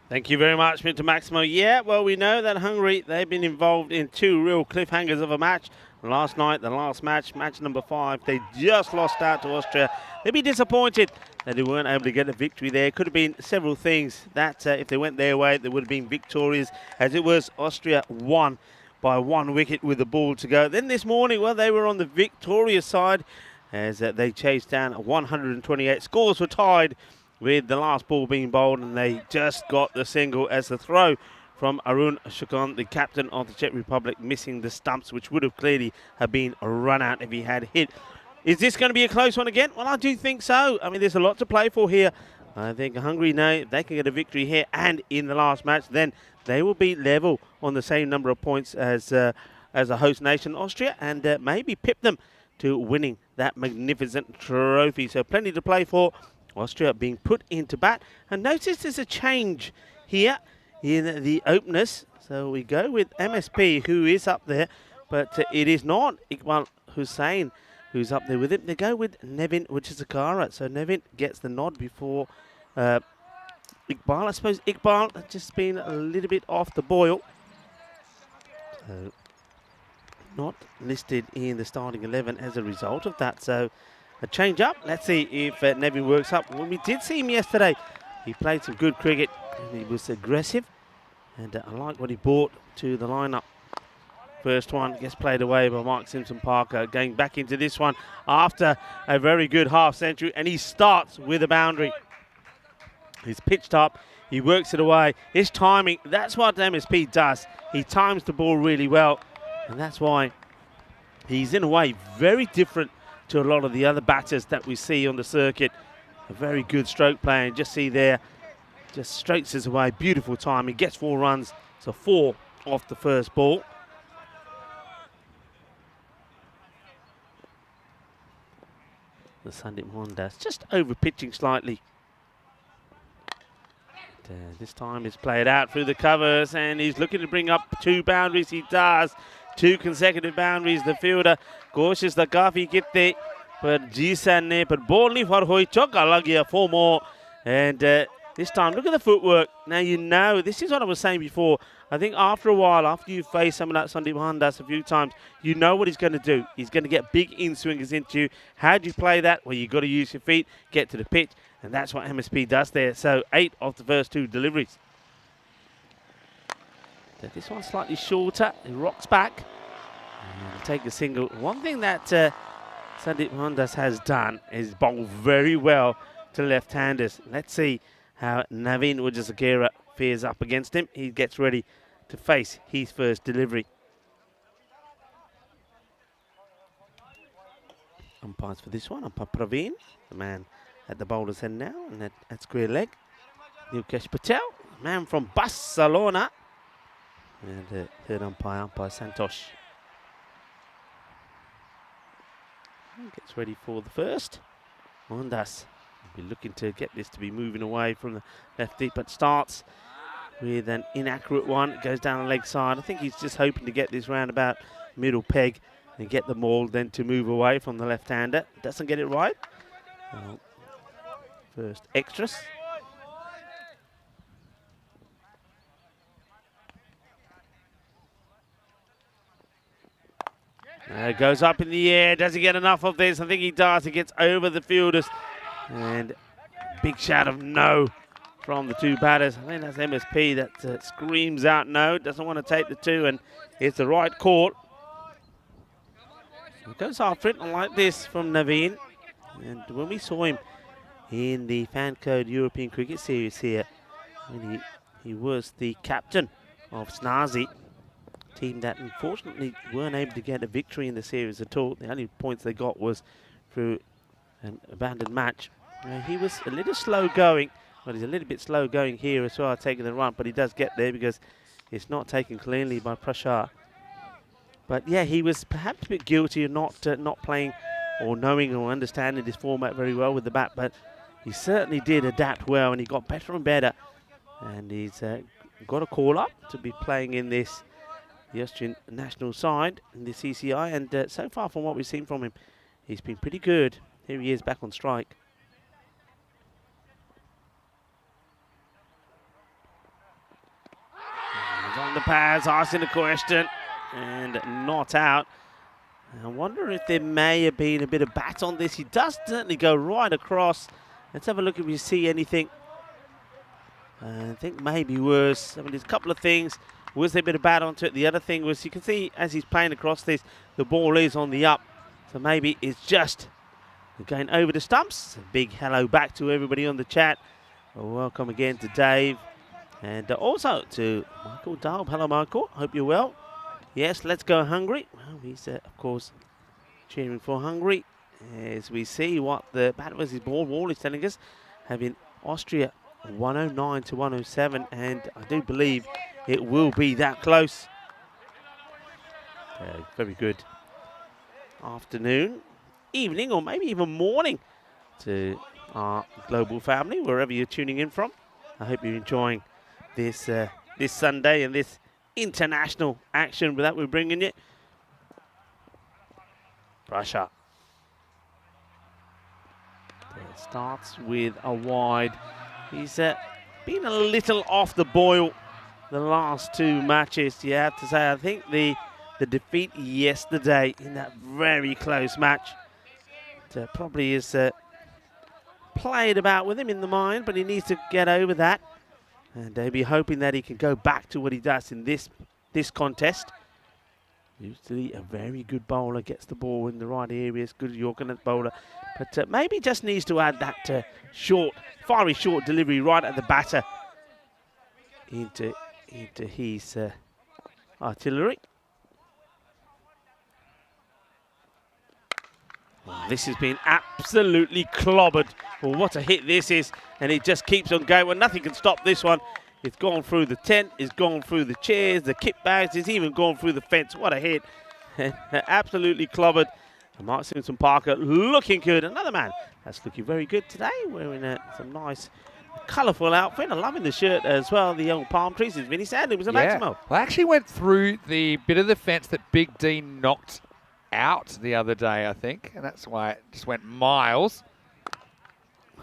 Thank you very much, Mr. Maximo. Yeah, well, we know that Hungary, they've been involved in 2 real cliffhangers of a match. Last night, the last match, match number 5, they just lost out to Austria. They'd be disappointed that they weren't able to get a victory there. Could have been several things that if they went their way, they would have been victorious. As it was, Austria won by 1 wicket with the ball to go. Then this morning, well, they were on the victorious side as they chased down 128. Scores were tied with the last ball being bowled, and they just got the single as the throw from Arun Shukon, the captain of the Czech Republic, missing the stumps, which would have clearly have been a run out if he had hit. Is this going to be a close one again? Well, I do think so. I mean, there's a lot to play for here. I think Hungary know if they can get a victory here and in the last match, then they will be level on the same number of points as a host nation, Austria, and maybe pip them to winning that magnificent trophy. So plenty to play for. Austria being put into bat. And notice there's a change here in the openers. So we go with MSP, who is up there, but it is not Iqbal Hussain who's up there with him. They go with Nevin Wichizakara. So Nevin gets the nod before Iqbal. I suppose Iqbal has just been a little bit off the boil. So not listed in the starting 11 as a result of that. So a change up. Let's see if Nevin works up. Well, we did see him yesterday. He played some good cricket and he was aggressive. And I like what he brought to the lineup. First one gets played away by Mark Simpson-Parker. Going back into this one after a very good half century. And he starts with a boundary. He's pitched up. He works it away. His timing, that's what MSP does. He times the ball really well. And that's why he's in a way very different to a lot of the other batters that we see on the circuit. A very good stroke player. Just see there, just strokes his away. Beautiful time. He gets 4 runs. So 4 off the first ball. The Sandip Mohandas just over pitching slightly. This time he's played out through the covers and he's looking to bring up 2 boundaries. He does. 2 consecutive boundaries. The fielder कोशिश तो काफी की थी पर Jason ने पर ball नहीं फर हुई चौका लग गया 4 more and this time look at the footwork. Now you know this is what I was saying before. I think after a while, after you face someone like Sandip Mohandas a few times, you know what he's going to do. He's going to get big in-swingers into you. How do you play that? Well, you've got to use your feet, get to the pitch, and that's what MSP does there. So 8 of the first 2 deliveries. So this one's slightly shorter. He rocks back and take a single. One thing that Sandip Mohandas has done is bowl very well to left-handers. Let's see how Navin Wijesakera fares up against him. He gets ready to face his first delivery. umpires for this one. Umpire Praveen, the man at the bowler's end now, and at square leg. Nilkesh Patel, man from Barcelona. And the third umpire, Umpire Santosh. Gets ready for the first. Mondas will be looking to get this to be moving away from the left deep, but starts with an inaccurate one. It goes down the leg side. I think he's just hoping to get this round about middle peg and get the ball then to move away from the left-hander. Doesn't get it right. First extras. Goes up in the air. Does he get enough of this? I think he does. He gets over the fielders. And big shout of no from the two batters. I think that's MSP that screams out no. Doesn't want to take the two, and it's the right call. It goes after it like this from Naveen. And when we saw him in the FanCode European Cricket Series here, when he was the captain of Snazi, team that unfortunately weren't able to get a victory in the series at all. The only points they got was through an abandoned match. He was a little slow going, but he's a little bit slow going here as well, taking the run, but he does get there because it's not taken cleanly by Prashar. But yeah, he was perhaps a bit guilty of not playing or knowing or understanding this format very well with the bat, but he certainly did adapt well, and he got better and better. And he's got a call up to be playing in this, the Austrian national side in this ECI, and so far from what we've seen from him, he's been pretty good. Here he is back on strike. He's on the pads, asking the question, and not out. I wonder if there may have been a bit of bat on this. He does certainly go right across. Let's have a look if we see anything. I think maybe worse. I mean, there's a couple of things. Was there a bit of bat onto it? The other thing was, you can see as he's playing across this, the ball is on the up. So maybe it's just going over the stumps. A big hello back to everybody on the chat. Well, welcome again to Dave. And also to Michael Daub. Hello, Michael. Hope you're well. Yes, let's go Hungary. Well, he's, of course, cheering for Hungary. As we see what the bat versus ball wall is telling us. Having Austria 109 to 107. And I do believe it will be that close. Very good afternoon, evening, or maybe even morning to our global family, wherever you're tuning in from. I hope you're enjoying this this Sunday and this international action that we're bringing you. Russia. It starts with a wide. He's been a little off the boil the last two matches, you have to say. I think the defeat yesterday in that very close match probably is played about with him in the mind, but he needs to get over that. And they'll be hoping that he can go back to what he does in this contest. Usually a very good bowler, gets the ball in the right areas, good Yorker bowler. But maybe just needs to add that fiery short delivery right at the batter into his artillery. Oh, this has been absolutely clobbered. Well, what a hit this is. And it just keeps on going. Well, nothing can stop this one. It's gone through the tent. It's gone through the chairs, the kit bags. It's even gone through the fence. What a hit. Absolutely clobbered. And Mark Simpson-Parker looking good. Another man that's looking very good today. Wearing some nice colourful outfit. I'm loving the shirt as well. The old palm trees. It's Vinny Sandlin was a Maximo. Well, I actually went through the bit of the fence that Big D knocked out the other day, I think. And that's why it just went miles.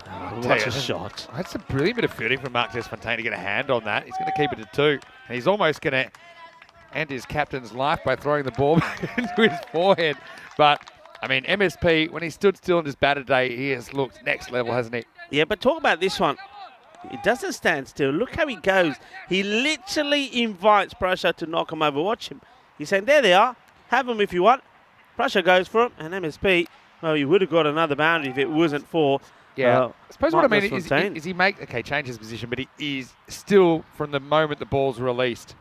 What a shot. That's a brilliant bit of fielding from Mark Desfontaine to get a hand on that. He's going to keep it at 2. And he's almost going to end his captain's life by throwing the ball into his forehead. But, I mean, MSP, when he stood still in his bat today, he has looked next level, hasn't he? Yeah, but talk about this one. He doesn't stand still. Look how he goes. He literally invites Prussia to knock him over. Watch him. He's saying, there they are. Have them if you want. Prussia goes for him. And MSP, well, he would have got another boundary if it wasn't for... Yeah, I suppose what I mean is he change his position, but he is still, from the moment the ball's released,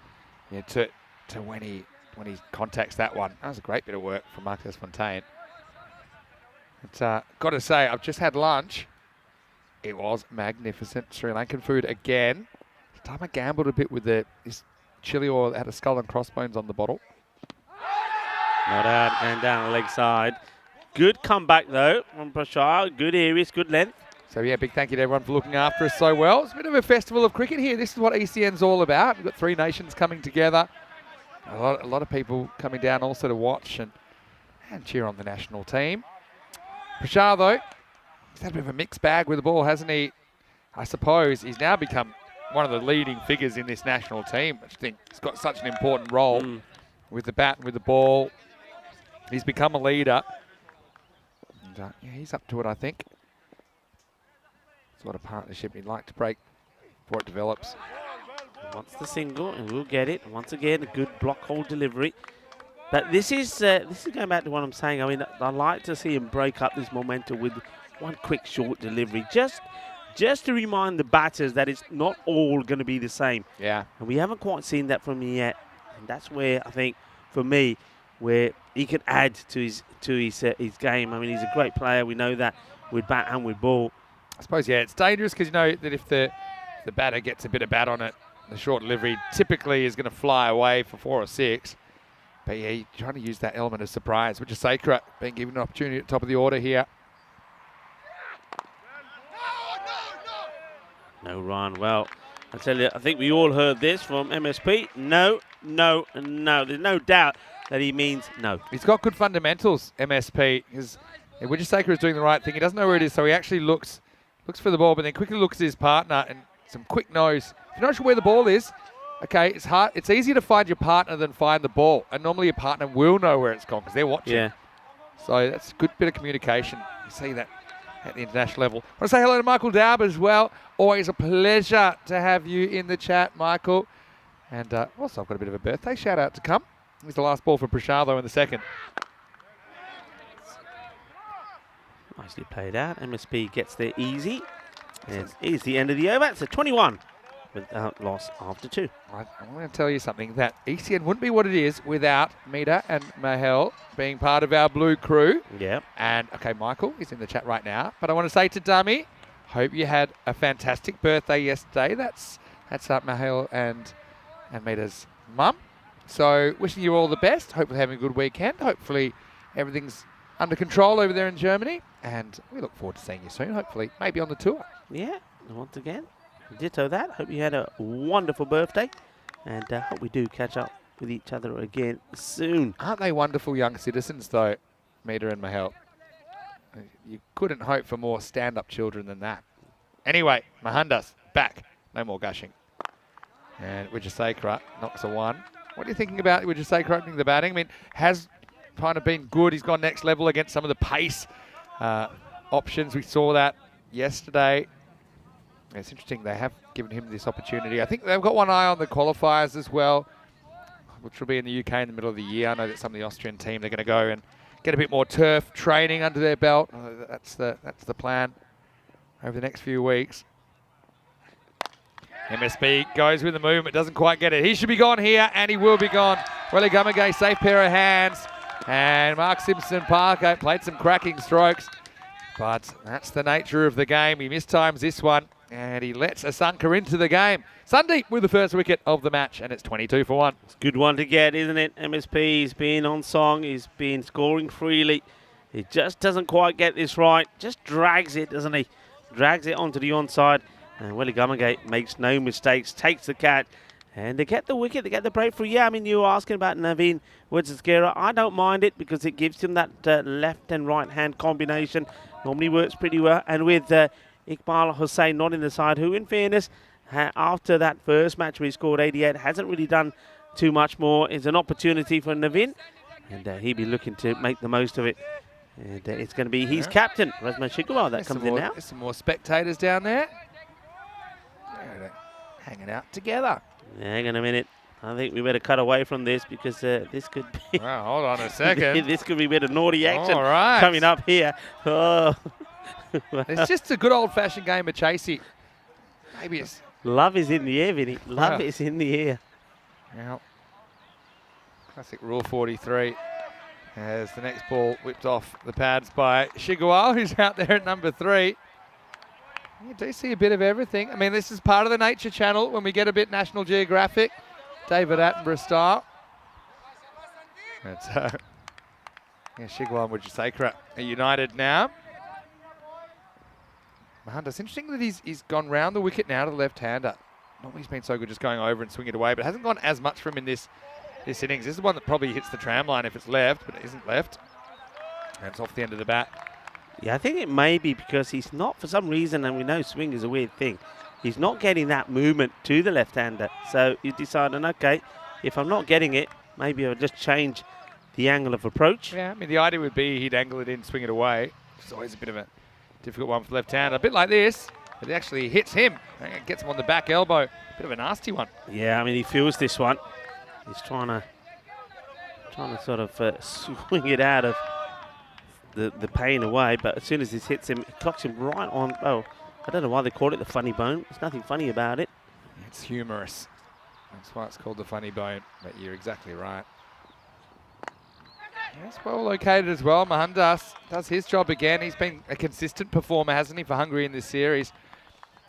to when he contacts that one. That was a great bit of work from Marcus Fontaine. But, got to say, I've just had lunch. It was magnificent. Sri Lankan food again. This time I gambled a bit with this chili oil that had a skull and crossbones on the bottle. Not out and down the leg side. Good comeback though from Prashar. Good areas, good length. So yeah, big thank you to everyone for looking after us so well. It's a bit of a festival of cricket here. This is what ECN's all about. We've got 3 nations coming together. A lot of people coming down also to watch and cheer on the national team. Prashar though, he's had a bit of a mixed bag with the ball, hasn't he? I suppose he's now become one of the leading figures in this national team. I think he's got such an important role with the bat and with the ball. He's become a leader. And, yeah, he's up to it, I think. It's what a partnership he'd like to break before it develops. Wants the single, and we'll get it. Once again, a good block hold delivery. But this is going back to what I'm saying. I mean, I like to see him break up this momentum with one quick short delivery, just to remind the batters that it's not all going to be the same. Yeah. And we haven't quite seen that from him yet. And that's where I think, for me, where he can add to his game. I mean, he's a great player. We know that with bat and with ball. I suppose, yeah, it's dangerous because you know that if the batter gets a bit of bat on it, the short delivery typically is going to fly away for 4 or 6. But yeah, you're trying to use that element of surprise, which is Sakura being given an opportunity at the top of the order here. No run. Well, I tell you, I think we all heard this from MSP. No, no, no. There's no doubt that he means no. He's got good fundamentals, MSP, because Sakura is doing the right thing. He doesn't know where it is, so he actually looks for the ball, but then quickly looks at his partner and some quick nose. If you're not sure where the ball is, okay, it's hard. It's easier to find your partner than find the ball, and normally your partner will know where it's gone because they're watching. Yeah. So that's a good bit of communication. You see that at the international level. I want to say hello to Michael Daub as well. Always a pleasure to have you in the chat, Michael. And also I've got a bit of a birthday shout out to come. Here's the last ball for Prashar though in the second. Nicely played out. MSP gets there easy. And it's the end of the over. It's a 21 without loss after 2. I'm going to tell you something, that ECN wouldn't be what it is without Mita and Mahel being part of our blue crew. Yeah. And, okay, Michael is in the chat right now. But I want to say to Dummy, hope you had a fantastic birthday yesterday. That's Mahel and Mita's mum. So wishing you all the best. Hopefully having a good weekend. Hopefully everything's under control over there in Germany. And we look forward to seeing you soon, hopefully. Maybe on the tour. Yeah, once again, ditto that. Hope you had a wonderful birthday. And hope we do catch up with each other again soon. Aren't they wonderful young citizens, though, Mita and Mahel? You couldn't hope for more stand-up children than that. Anyway, Mahandas, back. No more gushing. And Wijasekara knocks a 1. What are you thinking about Wijasekara opening the batting? I mean, has kind of been good. He's gone next level against some of the pace options. We saw that yesterday. It's interesting they have given him this opportunity. I think they've got one eye on the qualifiers as well, which will be in the UK in the middle of the year. I know that some of the Austrian team, they're going to go and get a bit more turf training under their belt. That's the plan over the next few weeks. MSB goes with the movement, doesn't quite get it. He should be gone here, and he will be gone. Welly Gumagay, safe pair of hands. And Mark Simpson-Parker played some cracking strokes. But that's the nature of the game. He mistimes this one, and he lets Asanka into the game. Sundeep with the first wicket of the match, and it's 22 for 1. It's a good one to get, isn't it? MSP, he's been on song. He's been scoring freely. He just doesn't quite get this right. Just drags it, doesn't he? Drags it onto the onside. And Welly Gumagate makes no mistakes, takes the catch. And they get the wicket, they get the breakthrough. Yeah, I mean, you were asking about Naveen Wijasekara. I don't mind it because it gives him that left and right hand combination. Normally works pretty well. And with Iqbal Hussain not in the side, who in fairness, after that first match where he scored 88, hasn't really done too much more. It's an opportunity for Naveen. And he'll be looking to make the most of it. And it's going to be his captain, Razman Shikwar, that comes in now. There's some more spectators down there. They're hanging out together. Hang on a minute. I think we better cut away from this because this could be... Wow, hold on a second. This could be a bit of naughty action right. coming up here. Oh. It's just a good old-fashioned game of chasey. Maybe it's... Love is in the air, Vinny. Love is in the air. Now, classic Rule 43. As the next ball whipped off the pads by Shigual, who's out there at number 3. You do see a bit of everything. I mean, this is part of the Nature Channel when we get a bit National Geographic, David Attenborough style. It's Shigual and Wujasakura are united now. Mahanda, it's interesting that he's gone round the wicket now to the left-hander. Not he's been so good just going over and swinging it away, but hasn't gone as much for him in this innings. This is the one that probably hits the tram line if it's left, but it isn't left. And it's off the end of the bat. Yeah, I think it may be because he's not, for some reason, and we know swing is a weird thing, he's not getting that movement to the left-hander. So he's deciding, okay, if I'm not getting it, maybe I'll just change the angle of approach. Yeah, I mean, the idea would be he'd angle it in, swing it away. It's always a bit of a difficult one for the left-hander. A bit like this, but it actually hits him. And gets him on the back elbow. Bit of a nasty one. Yeah, I mean, he feels this one. He's trying to sort of swing it out of the pain away, but as soon as this hits him, it clocks him right on. Oh, I don't know why they call it the funny bone. There's nothing funny about it. It's humorous. That's why it's called the funny bone, but you're exactly right. He's well located as well. Mohandas does his job again. He's been a consistent performer, hasn't he, for Hungary in this series?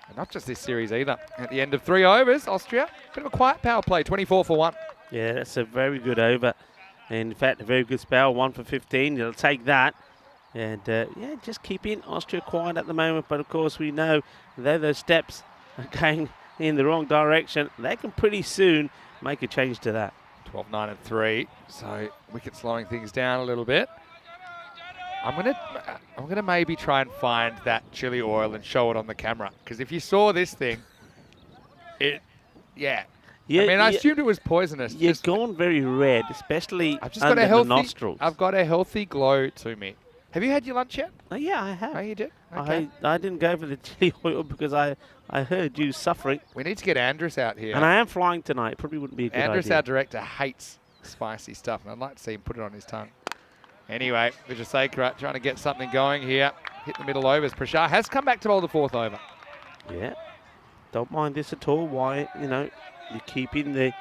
And not just this series either. At the end of 3 overs, Austria, bit of a quiet power play, 24 for 1. Yeah, that's a very good over. In fact, a very good spell, 1 for 15. You'll take that. And, yeah, just keeping Austria quiet at the moment. But, of course, we know that those steps are going in the wrong direction. They can pretty soon make a change to that. 12, 9 and 3. So wicket slowing things down a little bit. I'm gonna maybe try and find that chili oil and show it on the camera. Because if you saw this thing, yeah. I mean, I assumed it was poisonous. You've gone very red, especially I've just under got a healthy, the nostrils. I've got a healthy glow to me. Have you had your lunch yet? Oh, yeah, I have. Oh, you did? Okay. I didn't go for the chili oil because I heard you suffering. We need to get Andrus out here. And I am flying tonight. Probably wouldn't be a good Andrus, idea. our director, hates spicy stuff, and I'd like to see him put it on his tongue. Anyway, Vijayasakara trying to get something going here. Hit the middle overs. Prashar has come back to bowl the 4th over. Yeah. Don't mind this at all. Why, you're keeping the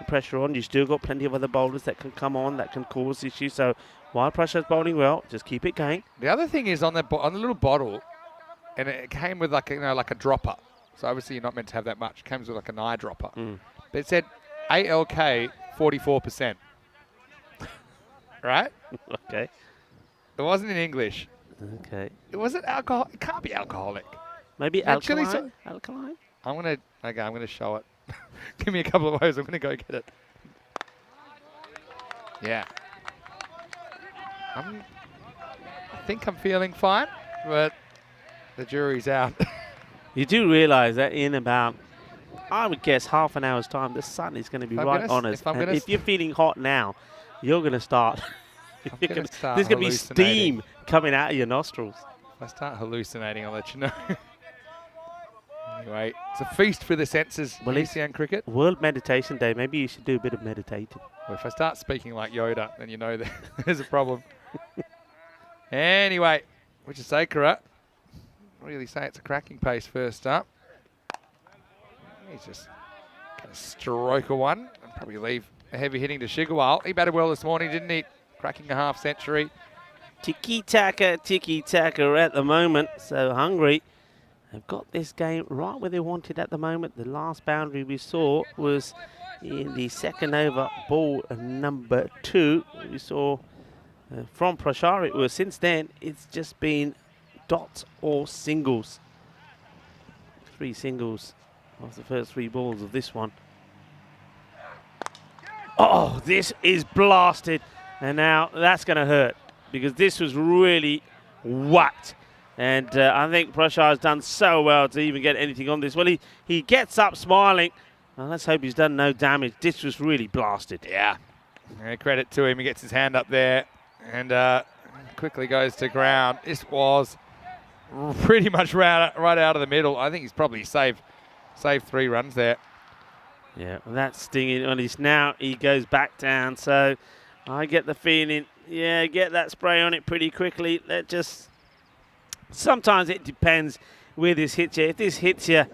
pressure on. You still got plenty of other bowlers that can come on, that can cause issues. So while Prashar's bowling well, just keep it going. The other thing is on the little bottle, and it came with like a dropper. So obviously you're not meant to have that much. It comes with like an eye dropper. But it said ALK 44%. Right? Okay. It wasn't in English. Okay. It wasn't alcohol. It can't be alcoholic. Maybe Actually, alkaline? Alkaline? I'm gonna show it. Give me a couple of hours. I'm gonna go get it. Yeah. I think I'm feeling fine, but the jury's out. You do realise that in about, I would guess, half an hour's time, the sun is going to be right on us. And if you're feeling hot now, you're going to start. There's going to be steam coming out of your nostrils. If I start hallucinating, I'll let you know. Anyway, it's a feast for the senses. Well, ECI cricket. World Meditation Day. Maybe you should do a bit of meditating. Well, if I start speaking like Yoda, then you know that there's a problem. Anyway, Vijayasakara, really say it's a cracking pace first up. He's just going to stroke a one and probably leave a heavy hitting to Shigual. He batted well this morning, didn't he? Cracking a half century. Tiki-taka at the moment. So Hungary have got this game right where they wanted at the moment. The last boundary we saw was in the 2nd over, ball number 2. We saw from Prashar. It was since then, it's just been dots or singles. 3 singles of the first 3 balls of this one. Oh, this is blasted. And now that's going to hurt because this was really whacked. And I think Prashar has done so well to even get anything on this. Well, he gets up smiling. Well, let's hope he's done no damage. This was really blasted. Yeah. Credit to him. He gets his hand up there and quickly goes to ground. This was pretty much right out of the middle. I think he's probably saved 3 runs there. Yeah, well, that's stinging on his now. He goes back down. So I get the feeling, yeah, get that spray on it pretty quickly. That just, sometimes it depends where this hits you. If this hits you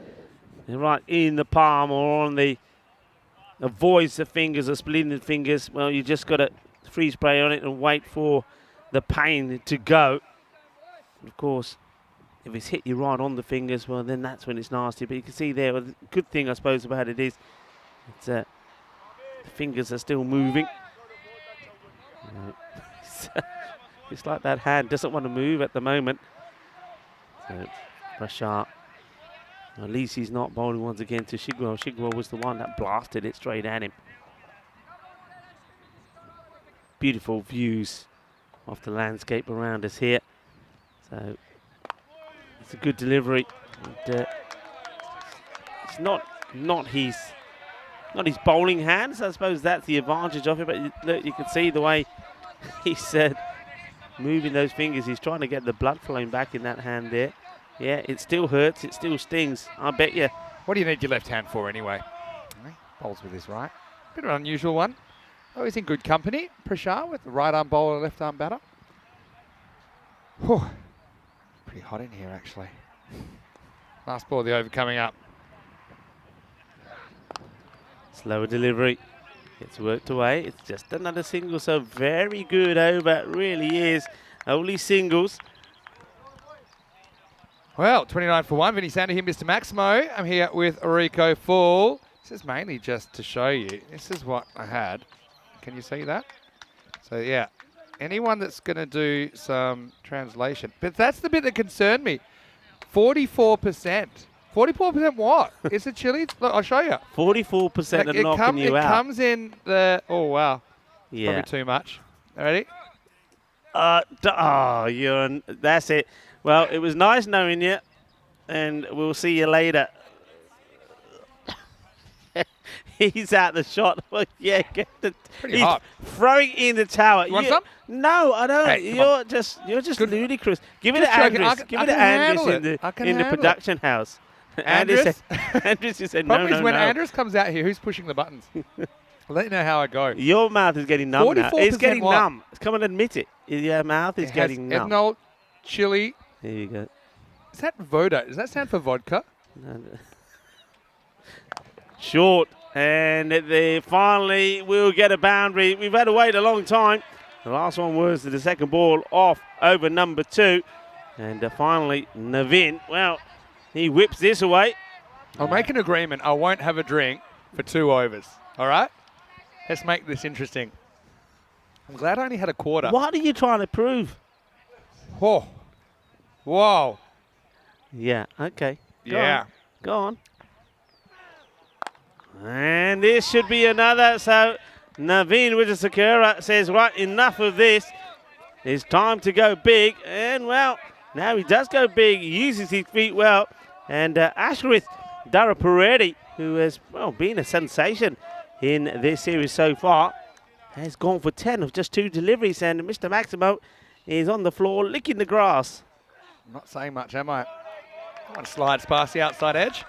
right in the palm or on the avoids the fingers or splitting the fingers, well, you just got to freeze spray on it and wait for the pain to go. Of course, if it's hit you right on the fingers, well, then that's when it's nasty. But you can see there, well, the good thing, I suppose, about it is it's, the fingers are still moving. It's like that hand doesn't want to move at the moment. So, Prashar. At least he's not bowling once again to Shigwell. Shigwell was the one that blasted it straight at him. Beautiful views of the landscape around us here. So it's a good delivery. And, it's not his bowling hands. I suppose that's the advantage of it. But look, you can see the way he's moving those fingers. He's trying to get the blood flowing back in that hand there. Yeah, it still hurts. It still stings. I bet you. What do you need your left hand for anyway? Bowls with his right. Bit of an unusual one. Oh, he's in good company. Prashar with the right arm bowler, left arm batter. Whew. Pretty hot in here, actually. Last ball of the over coming up. Slower delivery. Gets worked away. It's just another single, so very good over. It really is. Only singles. Well, 29 for 1. Vinny Sander here, Mr. Maximo. I'm here with Rico Full. This is mainly just to show you. This is what I had. Can you see that? So, yeah. Anyone that's going to do some translation. But that's the bit that concerned me. 44%. 44% what? Is it chili? Look, I'll show you. 44% are knocking you out. It comes in the... Oh, wow. Yeah. Probably too much. Ready? That's it. Well, it was nice knowing you, and we'll see you later. He's out the shot. Yeah, Pretty hot. Throwing in the tower. You want some? No, I don't. Hey, you're just ludicrous. Give it to Andres. Give it to Andres in the production house. Andres? Andres said Problem no. is when Andres comes out here, who's pushing the buttons? I'll let you know how I go. Your mouth is getting numb now. It's getting what? numb. Come and admit it. Your mouth is getting numb. Ethanol, chili. There you go. Is that Voda? Does that stand for vodka? No. Short. And they finally will get a boundary. We've had to wait a long time. The last one was the second ball off over number 2. And finally, Navin, well, he whips this away. I'll make an agreement. I won't have a drink for 2 overs. All right? Let's make this interesting. I'm glad I only had a quarter. What are you trying to prove? Oh. Whoa. Yeah, okay. Yeah. Go on. And this should be another. So Naveen with the Sakura says, right, enough of this. It's time to go big. And, well, now he does go big. He uses his feet well. And Ashworth Daraparetti, who has, well, been a sensation in this series so far, has gone for 10 of just 2 deliveries. And Mr. Maximo is on the floor licking the grass. I'm not saying much, am I? One slides past the outside edge.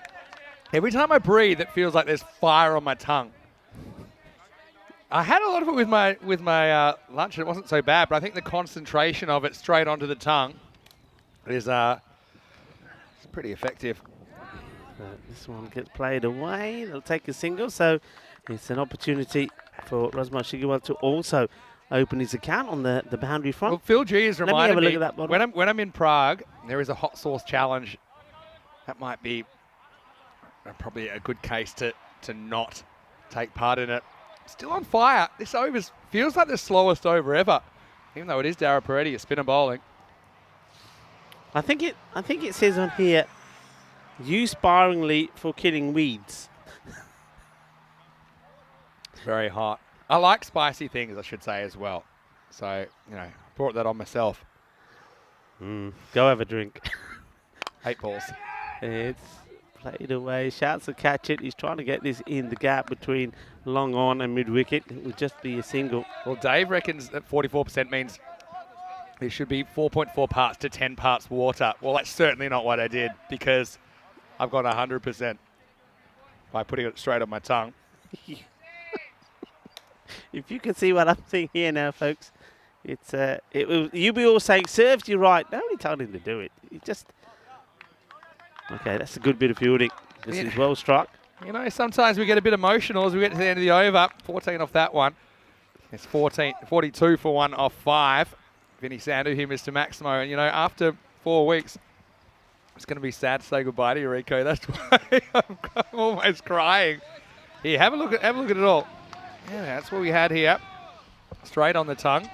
Every time I breathe, it feels like there's fire on my tongue. I had a lot of it with my lunch, and it wasn't so bad, but I think the concentration of it straight onto the tongue is pretty effective. This one gets played away. They'll take a single, so it's an opportunity for Razmat Shigiwal to also open his account on the boundary front. Well, Phil G has reminded me, look at that bottom. when I'm in Prague, there is a hot sauce challenge. That might be probably a good case to not take part in it. Still on fire. This over feels like the slowest over ever, even though it is Dara Peretti, a spinner bowling. I think it says on here, use sparingly for killing weeds. It's very hot. I like spicy things, I should say, as well. So, brought that on myself. Go have a drink. 8 balls. It's played away. Shouts to catch it. He's trying to get this in the gap between long on and mid wicket. It would just be a single. Well, Dave reckons that 44% means it should be 4.4 parts to 10 parts water. Well, that's certainly not what I did, because I've got 100% by putting it straight on my tongue. If you can see what I'm seeing here now, folks, it's you'll be all saying serves you right. Nobody told him to do it. He just. Okay, that's a good bit of fielding. This is well struck. Sometimes we get a bit emotional as we get to the end of the over. 14 off that one. It's 42 for 1 off 5. Vinny Sandu here, Mr. Maximo. And, you know, after 4 weeks, it's going to be sad to say goodbye to you, Rico. That's why I'm almost crying. Here, have a look at it all. Yeah, that's what we had here. Straight on the tongue.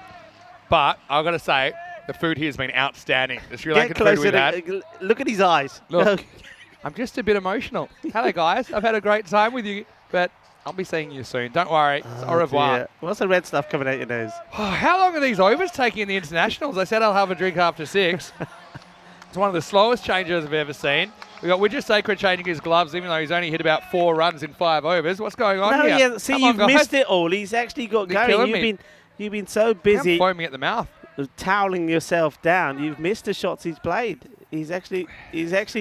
But I've got to say, the food here has been outstanding. The Sri Lankan food we've had. Look at his eyes. Look, I'm just a bit emotional. Hello, guys. I've had a great time with you, but I'll be seeing you soon. Don't worry. Au revoir. Dear. What's the red stuff coming out your nose? Oh, how long are these overs taking in the internationals? I said I'll have a drink after 6. It's one of the slowest changes I've ever seen. We got Widja Sacred changing his gloves, even though he's only hit about 4 runs in 5 overs. What's going on here? Yeah, see, you've missed it all. He's actually got going. You've been so busy. I'm foaming at the mouth. Toweling yourself down. You've missed the shots he's played. He's actually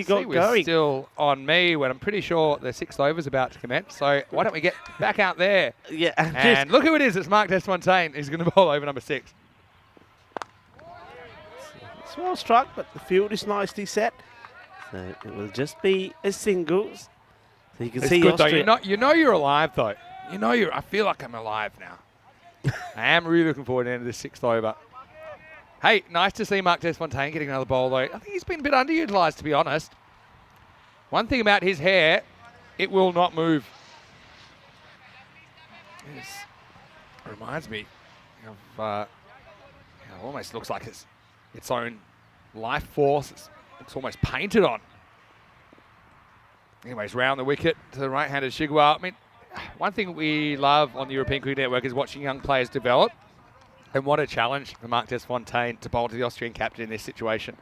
got going. Still on me when I'm pretty sure the 6th over's about to commence. So why don't we get back out there? Yeah. And look who it is. It's Mark Desfontaine. He's going to bowl over number 6. It's well struck, but the field is nicely set. So it will just be a singles. So you can see good Austria. though. You know you're alive though. I feel like I'm alive now. I am really looking forward to the end of this 6th over. Hey, nice to see Mark Desfontaine getting another bowl, though. I think he's been a bit underutilised, to be honest. One thing about his hair, it will not move. It reminds me of, it almost looks like its own life force. It looks almost painted on. Anyways, round the wicket to the right-handed Shigwa. I mean, one thing we love on the European Cricket Network is watching young players develop. And what a challenge for Mark Desfontaine to bowl to the Austrian captain in this situation.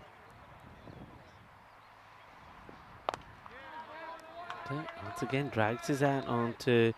Once again, drags his out onto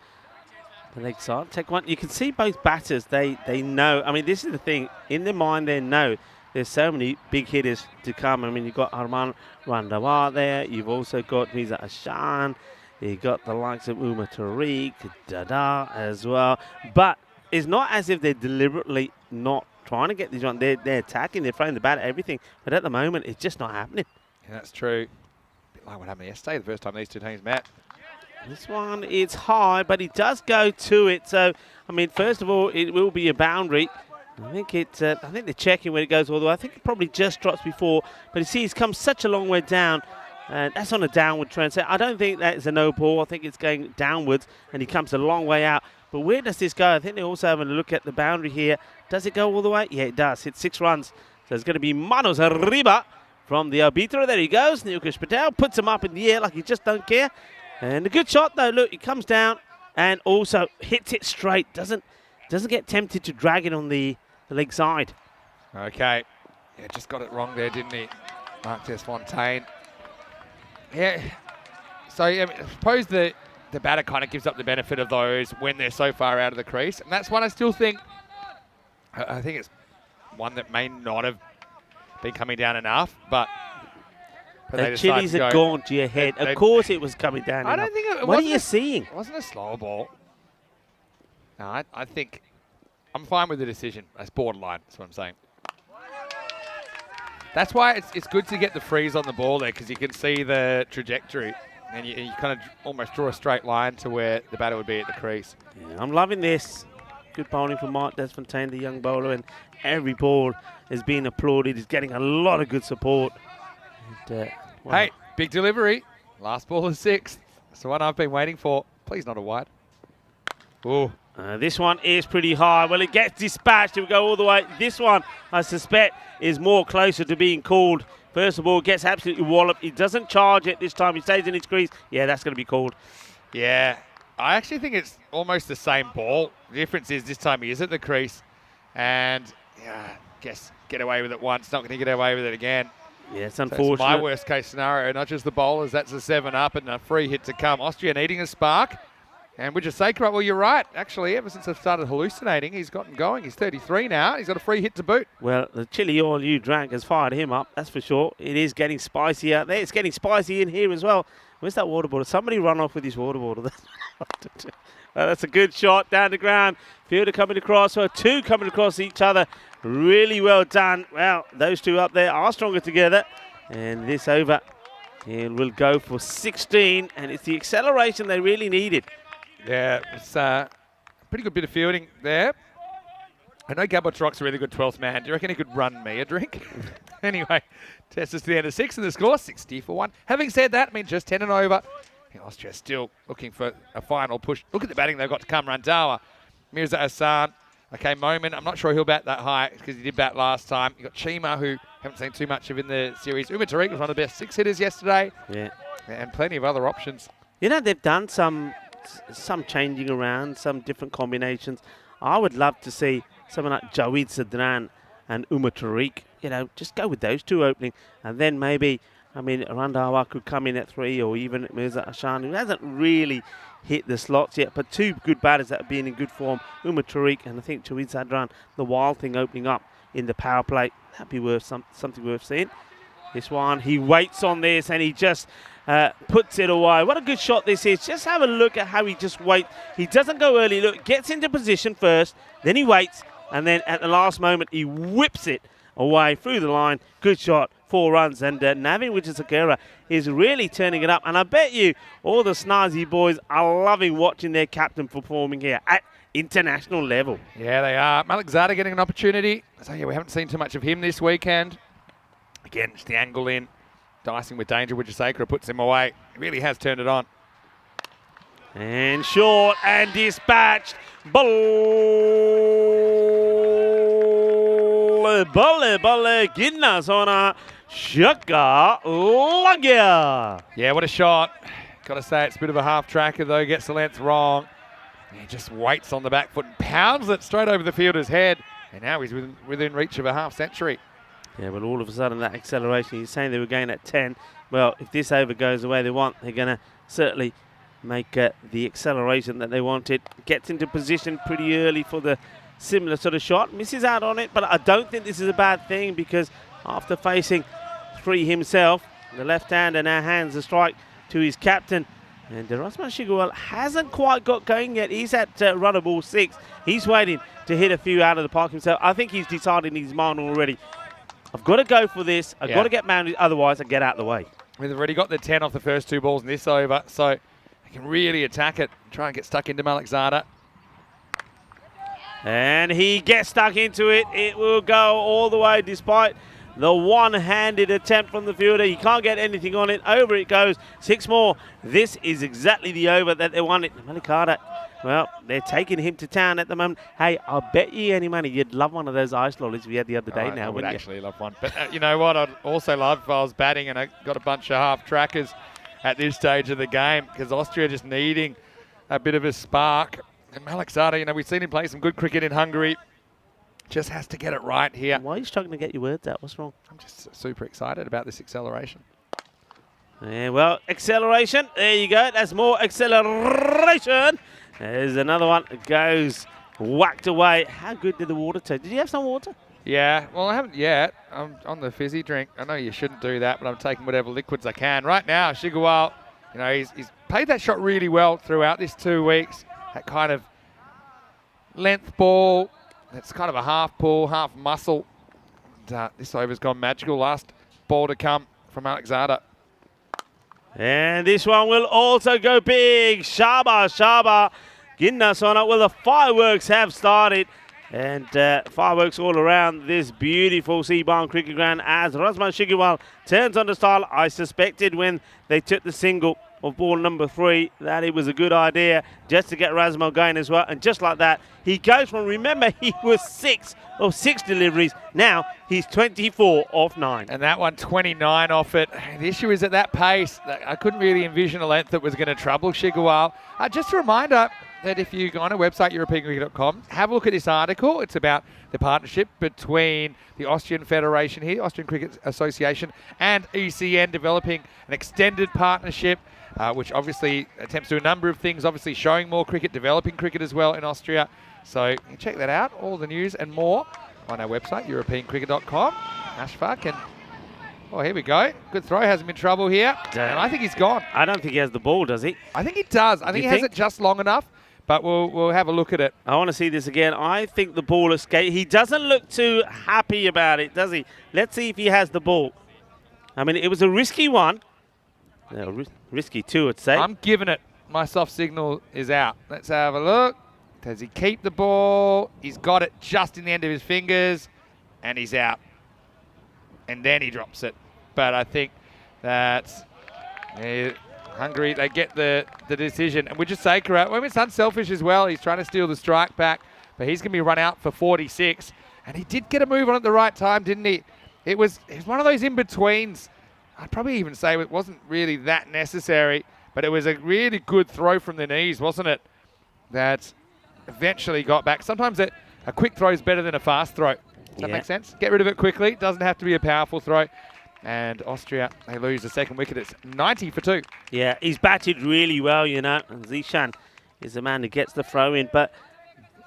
the leg side. Take one. You can see both batters, they know. I mean, this is the thing. In their mind, they know there's so many big hitters to come. I mean, you've got Arman Randhawa there. You've also got Miza Ashan. You've got the likes of Umar Tariq, Dada as well. But it's not as if they're deliberately not trying to get these on. They're attacking, they're throwing the bat at everything. But at the moment, it's just not happening. Yeah, that's true. A bit like what happened yesterday, the first time these two teams met. This one is high, but he does go to it. So, I mean, first of all, it will be a boundary. I think they're checking when it goes all the way. I think it probably just drops before. But you see, he's come such a long way down. And that's on a downward trend. So I don't think that is a no ball. I think it's going downwards, and he comes a long way out. But where does this go? I think they're also having a look at the boundary here. Does it go all the way? Yeah, it does. Hit 6 runs. So it's going to be Manos Arriba from the arbitro. There he goes. Nilkesh Patel puts him up in the air like he just don't care. And a good shot, though. Look, he comes down and also hits it straight. Doesn't get tempted to drag it on the leg side. Okay. Yeah, just got it wrong there, didn't he? Mark Desfontaine. Yeah. So, I suppose the batter kind of gives up the benefit of those when they're so far out of the crease. And that's one I still think, I think it's one that may not have been coming down enough, but the chilies had gone to your head. Of course it was coming down. I don't think it what are you seeing? It wasn't a slow ball. No, I think I'm fine with the decision. That's borderline, that's what I'm saying. That's why it's good to get the freeze on the ball there, because you can see the trajectory. And you kind of almost draw a straight line to where the batter would be at the crease. Yeah, I'm loving this. Good bowling from Mark Desfontaine, the young bowler, and every ball is being applauded. He's getting a lot of good support. And, hey, big delivery. Last ball is 6th. That's the one I've been waiting for. Please not a wide. Ooh. This one is pretty high. Well, it gets dispatched. It will go all the way. This one, I suspect, is more closer to being called. First of all, gets absolutely walloped. He doesn't charge it this time. He stays in his crease. Yeah, that's going to be called. Yeah, I actually think it's almost the same ball. The difference is this time he is at the crease. And, yeah, guess get away with it once. Not going to get away with it again. Yeah, it's unfortunate. That's my worst case scenario. Not just the bowlers. That's a 7 up and a free hit to come. Austria needing a spark. And Widja Sacred, well, you're right. Actually, ever since I've started hallucinating, he's gotten going. He's 33 now. He's got a free hit to boot. Well, the chili oil you drank has fired him up, that's for sure. It is getting spicy out there. It's getting spicy in here as well. Where's that water bottle? Somebody run off with his water bottle. Well, that's a good shot down the ground. Fielder coming across, or 2 coming across each other. Really well done. Well, those 2 up there are stronger together. And this over, it will go for 16. And it's the acceleration they really needed. Yeah, it's a pretty good bit of fielding there. I know Gabotrok's a really good 12th man. Do you reckon he could run me a drink? Anyway, test us to the end of 6 and the score 60-1. Having said that, I mean, just 10 and over. Austria still looking for a final push. Look at the batting they've got to come. Randawa, Mirza Hassan. Okay, Moment. I'm not sure he'll bat that high because he did bat last time. You've got Chima, who haven't seen too much of in the series. Uma Tariq was one of the best 6-hitters yesterday. Yeah. And plenty of other options. You know, they've done some changing around, some different combinations. I would love to see someone like Jawid Sadran and Uma Tariq, you know, just go with those two opening. And then maybe, I mean, Randawa could come in at 3, or even Mirza Hassan, who hasn't really hit the slots yet. But two good batters that have been in good form, Uma Tariq and I think Jawid Sadran, the wild thing opening up in the power play. That'd be worth something worth seeing. This one, he waits on this and he just puts it away. What a good shot this is. Just have a look at how he just waits. He doesn't go early. Look, gets into position first, then he waits, and then at the last moment, he whips it away through the line. Good shot, 4 runs. And Navin Wijesakera is really turning it up. And I bet you all the snazzy boys are loving watching their captain performing here at international level. Yeah, they are. Malik Zada getting an opportunity. So, yeah, we haven't seen too much of him this weekend. Again, just the angle in. Dicing with danger. Wijesakera puts him away. He really has turned it on. And short and dispatched. Balle, ginna sona shaka lagya. Yeah, what a shot. Got to say, it's a bit of a half tracker, though. Gets the length wrong. He just waits on the back foot and pounds it straight over the fielder's head. And now he's within reach of a half century. Yeah, but all of a sudden that acceleration, you're saying they were going at 10. Well, if this over goes the way they want, they're going to certainly make the acceleration that they wanted. Gets into position pretty early for the similar sort of shot. Misses out on it, but I don't think this is a bad thing because after facing 3 himself, the left-hander now hands the strike to his captain. And Rasman Shigwal hasn't quite got going yet. He's at runner ball 6. He's waiting to hit a few out of the park himself. I think he's decided in his mind already. I've got to go for this. I've got to get boundaries, otherwise I get out of the way. They've already got the 10 off the first 2 balls in this over, so they can really attack it, try and get stuck into Malik Zada. And he gets stuck into it. It will go all the way despite the one-handed attempt from the fielder. He can't get anything on it. Over it goes. 6 more. This is exactly the over that they wanted. Malikada, well, they're taking him to town at the moment. Hey, I'll bet you any money you'd love one of those ice lollies we had the other day now, I would wouldn't you? actually love one. But you know what? I'd also love if I was batting and I got a bunch of half trackers at this stage of the game because Austria just needing a bit of a spark. And Malik Zada, you know, we've seen him play some good cricket in Hungary. Just has to get it right here. Why are you struggling to get your words out? What's wrong? I'm just super excited about this acceleration. Yeah, well, acceleration. There you go. That's more acceleration. There's another one. It goes whacked away. How good did the water taste? Did you have some water? Yeah, well, I haven't yet. I'm on the fizzy drink. I know you shouldn't do that, but I'm taking whatever liquids I can. Right now, Shigawal, you know, he's played that shot really well throughout this 2 weeks. That kind of length ball. It's kind of a half pull, half muscle. And, this over's gone magical. Last ball to come from Alex Zada. And this one will also go big. Shaba. Ginnas on it. Well, the fireworks have started. And fireworks all around this beautiful Seabarn cricket ground as Rasman Shigiwal turns on the style. I suspected when they took the single of ball number 3 that it was a good idea just to get Rasmal going as well. And just like that, he goes from, remember, he was 6 of 6 deliveries. Now he's 24 off 9. And that one, 29 off it. The issue is at that pace, I couldn't really envision a length that was going to trouble Shigawal. Just a reminder that if you go on our website, EuropeanCricket.com, have a look at this article. It's about the partnership between the Austrian Federation here, Austrian Cricket Association, and ECN developing an extended partnership, which obviously attempts to do a number of things, obviously showing more cricket, developing cricket as well in Austria. So you can check that out, all the news and more on our website, EuropeanCricket.com. Ashfaq, and oh, here we go. Good throw, hasn't been trouble here. And I think he's gone. I don't think he has the ball, does he? I think he does. I think he has it just long enough. But we'll have a look at it. I want to see this again. I think the ball escaped. He doesn't look too happy about it, does he? Let's see if he has the ball. I mean, it was a risky one. Risky 2, I'd say. I'm giving it. My soft signal is out. Let's have a look. Does he keep the ball? He's got it just in the end of his fingers, and he's out. And then he drops it. But I think that Hungary, they get the decision. And we just say, well, it's unselfish as well. He's trying to steal the strike back, but he's going to be run out for 46. And he did get a move on at the right time, didn't he? It was one of those in-betweens. I'd probably even say it wasn't really that necessary, but it was a really good throw from the knees, wasn't it? That eventually got back. Sometimes a quick throw is better than a fast throw. Does that make sense? Get rid of it quickly. Doesn't have to be a powerful throw. And Austria, they lose the second wicket. It's 90 for 2. Yeah, he's batted really well, you know. And Zishan is the man who gets the throw in. But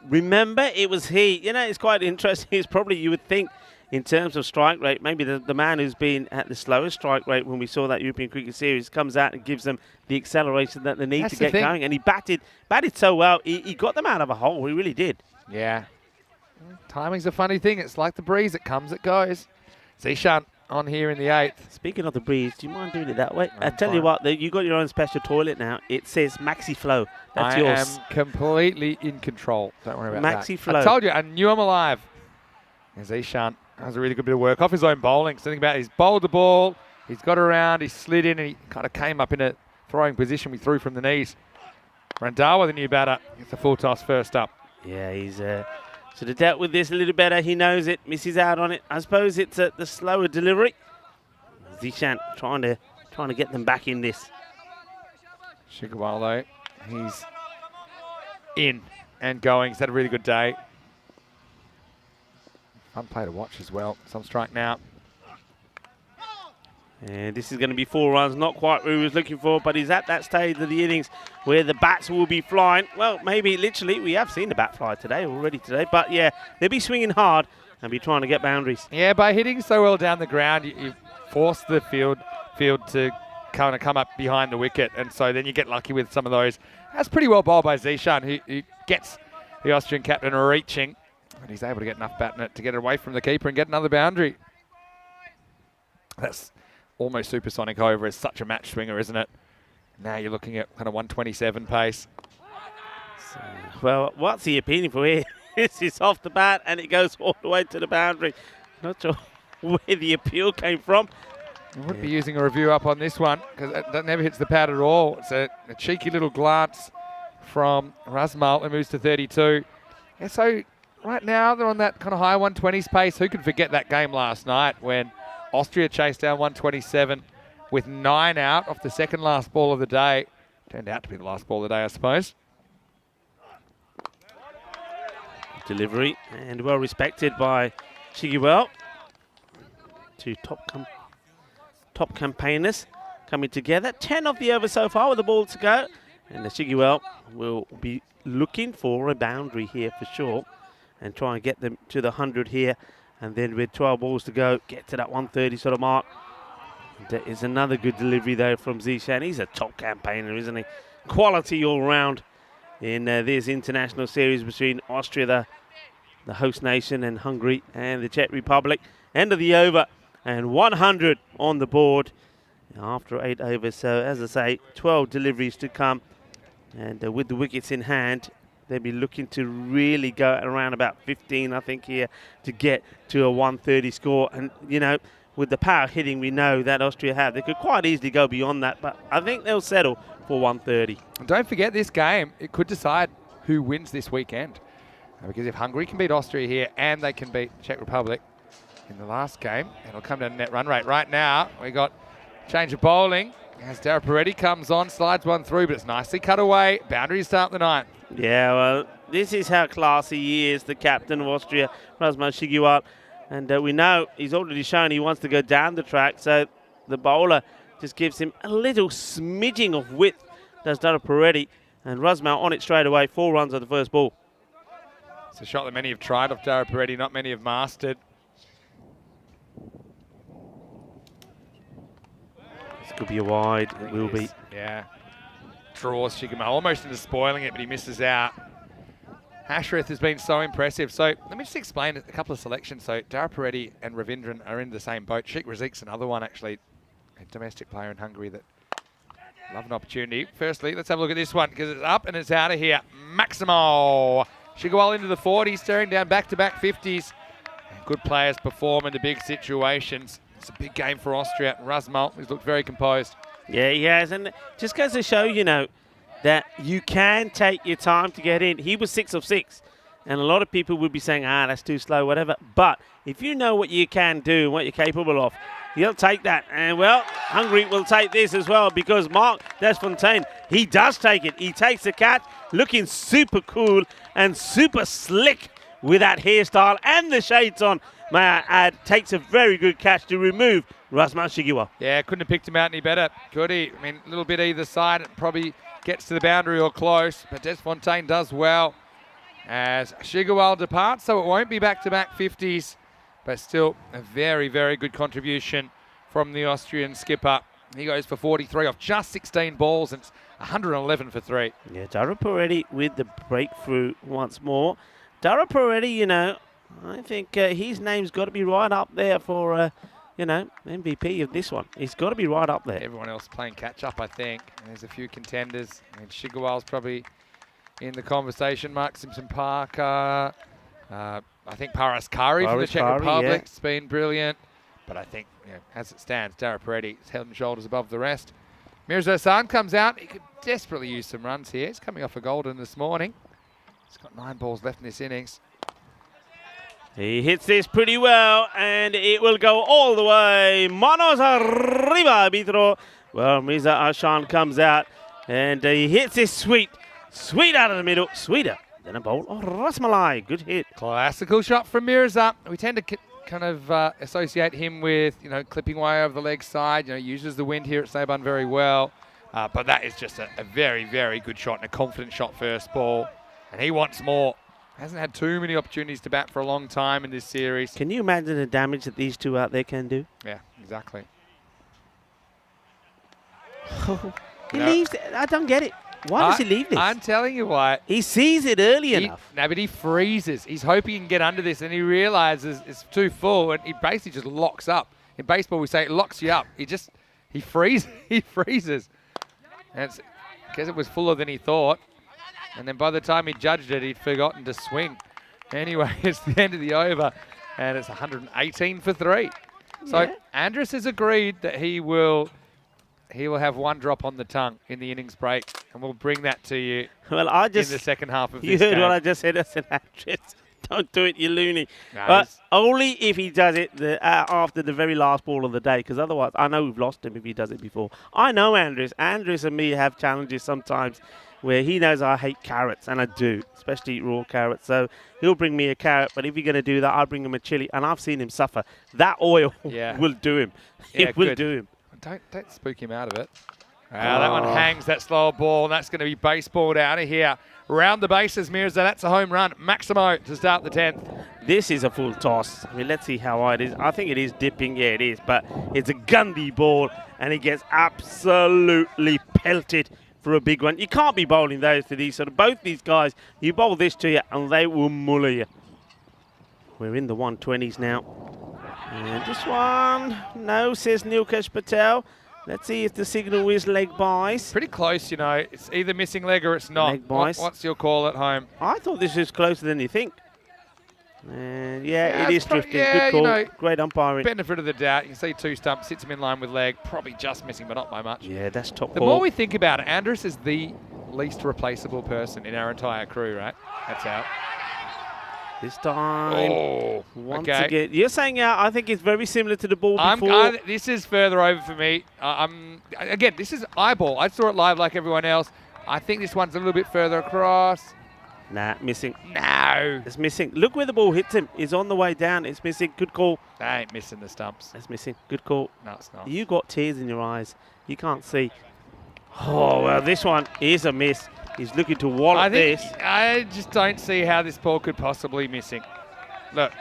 remember, it was he. You know, it's quite interesting. It's probably, you would think, in terms of strike rate, maybe the man who's been at the slowest strike rate when we saw that European Cricket Series comes out and gives them the acceleration that they need to get going. And he batted so well. He got them out of a hole. He really did. Yeah. Timing's a funny thing. It's like the breeze. It comes, it goes. Zishan on here in the 8th. Speaking of the breeze, do you mind doing it that way? I tell you what, you got your own special toilet now. It says Maxi Flow. That's yours. I am completely in control. Don't worry about that. Maxi Flow. I told you, I knew I'm alive. There's Zishan. That was a really good bit of work off his own bowling. Something about he's bowled the ball, he's got around, he slid in, and he kind of came up in a throwing position. We threw from the knees. Randawa, the new batter, gets a full toss first up. Yeah, he's sort of dealt with this a little better. He knows it, misses out on it. I suppose it's the slower delivery. Zishan trying to get them back in this. Shigawal, though, he's in and going. He's had a really good day. Fun play to watch as well. Some strike now. And this is going to be 4 runs. Not quite what he was looking for, but he's at that stage of the innings where the bats will be flying. Well, maybe literally. We have seen the bat fly already today. But, yeah, they'll be swinging hard and be trying to get boundaries. Yeah, by hitting so well down the ground, you force the field to kind of come up behind the wicket. And so then you get lucky with some of those. That's pretty well bowled by Zishan, who gets the Austrian captain reaching. But he's able to get enough bat in it to get it away from the keeper and get another boundary. That's almost supersonic over. It's such a match swinger, isn't it? Now you're looking at kind of 127 pace. So, well, what's he appealing for here? This is off the bat and it goes all the way to the boundary. Not sure where the appeal came from. I wouldn't be using a review up on this one because that never hits the pad at all. It's a cheeky little glance from Razmal, who moves to 32. Yeah, so right now they're on that kind of high 120s pace. Who could forget that game last night when Austria chased down 127 with 9 out off the second last ball of the day. Turned out to be the last ball of the day, I suppose. Delivery and well respected by Chiguel. 2 top campaigners coming together. 10 of the over so far with the ball to go. And the Chiguel will be looking for a boundary here for sure and try and get them to the 100 here. And then with 12 balls to go, get to that 130 sort of mark. There is another good delivery there from Zishan. He's a top campaigner, isn't he? Quality all round in this international series between Austria, the host nation, and Hungary and the Czech Republic. End of the over and 100 on the board after 8 overs. So as I say, 12 deliveries to come. And with the wickets in hand, they'll be looking to really go at around about 15, I think, here to get to a 130 score. And, you know, with the power hitting we know that Austria have, they could quite easily go beyond that. But I think they'll settle for 130. And don't forget this game. It could decide who wins this weekend. Because if Hungary can beat Austria here and they can beat Czech Republic in the last game, it'll come down to net run rate. Right now, we got change of bowling. As Dara Peretti comes on, slides one through, but it's nicely cut away. Boundary start the 9th. Yeah, well, this is how classy he is, the captain of Austria, Razmal Chiguel. And we know he's already shown he wants to go down the track, so the bowler just gives him a little smidging of width, does Dara Peretti. And Razmal on it straight away, 4 runs on the first ball. It's a shot that many have tried off Dara Peretti, not many have mastered. This could be a wide, it will be. Yeah. Draws Shigama almost into spoiling it, but he misses out. Hashrith has been so impressive. So let me just explain a couple of selections. So Dara Peretti and Ravindran are in the same boat. Sheikh Razik's another one, actually, a domestic player in Hungary that Love an opportunity. Firstly, let's have a look at this one because it's up and it's out of here. Maximo. Shigawal into the 40s, staring down back-to-back 50s. And good players perform in the big situations. It's a big game for Austria. Rasmussen has looked very composed. Yeah, he has. And it just goes to show, you know, that you can take your time to get in. He was 6 of 6. And a lot of people would be saying, that's too slow, whatever. But if you know what you can do and what you're capable of, he'll take that. And, well, Hungary will take this as well because Mark Desfontaine, he does take it. He takes the catch, looking super cool and super slick with that hairstyle and the shades on. May I add, takes a very good catch to remove Rasmus Shigiwa. Yeah, couldn't have picked him out any better, could he? I mean, a little bit either side. It probably gets to the boundary or close, but Desfontaine does well as Shigiwa departs, so it won't be back-to-back 50s, but still a very, very good contribution from the Austrian skipper. He goes for 43 off just 16 balls, and it's 111 for 3. Yeah, Dara Peretti with the breakthrough once more. Dara Peretti, you know, I think his name's got to be right up there for, you know, MVP of this one. He's got to be right up there. Everyone else playing catch-up, I think. There's a few contenders. I mean, Shigawal's probably in the conversation. Mark Simpson-Parker. I think Paraskari from the Czech Republic has been brilliant. But I think, you know, as it stands, Dara Peretti is head and shoulders above the rest. Mirza-san comes out. He could desperately use some runs here. He's coming off a golden this morning. He's got 9 balls left in this innings. He hits this pretty well, and it will go all the way. Manos arriba, arbitro. Well, Mirza Ashan comes out, and he hits this sweet out of the middle. Sweeter than a bowl of rasmalai. Good hit. Classical shot from Mirza. We tend to kind of associate him with, you know, clipping way over the leg side. You know, uses the wind here at Saban very well. But that is just a very, very good shot and a confident shot first ball. And he wants more. Hasn't had too many opportunities to bat for a long time in this series. Can you imagine the damage that these two out there can do? Yeah, exactly. He leaves it. I don't get it. Why does he leave this? I'm telling you why. He sees it early enough. No, but he freezes. He's hoping he can get under this, and he realizes it's too full, and he basically just locks up. In baseball, we say it locks you up. He freezes. He freezes. And I guess it was fuller than he thought. And then by the time he judged it, he'd forgotten to swing. Anyway, it's the end of the over, and it's 118 for 3. So Yeah. Andrus has agreed that he will have 1 drop on the tongue in the innings break, and we'll bring that to you Well, in the second half of this game. You heard what I just said as an actress. Don't do it, you loony. No, But only if he does it after the very last ball of the day, because otherwise, I know we've lost him if he does it before. I know Andrus. Andrus and me have challenges sometimes where he knows I hate carrots, and I do, especially raw carrots. So he'll bring me a carrot, but if you're going to do that, I'll bring him a chili, and I've seen him suffer. That oil will do him. It will do him. Don't spook him out of it. That one hangs, that slower ball, and that's going to be baseballed out of here. Round the bases, Mirza. That's a home run. Maximo to start the 10th. This is a full toss. I mean, let's see how high it is. I think it is dipping. Yeah, it is. But it's a gundy ball, and it gets absolutely pelted for a big one. You can't be bowling those to these. So to both these guys, you bowl this to you, and they will muller you. We're in the 120s now. And this one, no, says Nilkesh Patel. Let's see if the signal is leg buys. Pretty close, you know. It's either missing leg or it's not. Leg buys. What's your call at home? I thought this was closer than you think. And yeah, it is drifting. Yeah, Good call. you know, Great umpiring. Benefit of the doubt. You can see 2 stumps, hits him in line with leg. Probably just missing, but not by much. Yeah, that's top The call. more we think about it, Andrus is the least replaceable person in our entire crew, right? That's out. This time, once okay. again. You're saying I think it's very similar to the ball before. This is further over for me. Again, this is eyeball. I saw it live like everyone else. I think this one's a little bit further across. Nah, missing. No. It's missing. Look where the ball hits him. It's on the way down. It's missing. Good call. They ain't missing the stumps. It's missing. Good call. No, it's not. You got tears in your eyes. You can't see. Oh, well, this one is a miss. He's looking to wallop this. I just don't see how this ball could possibly missing. Look.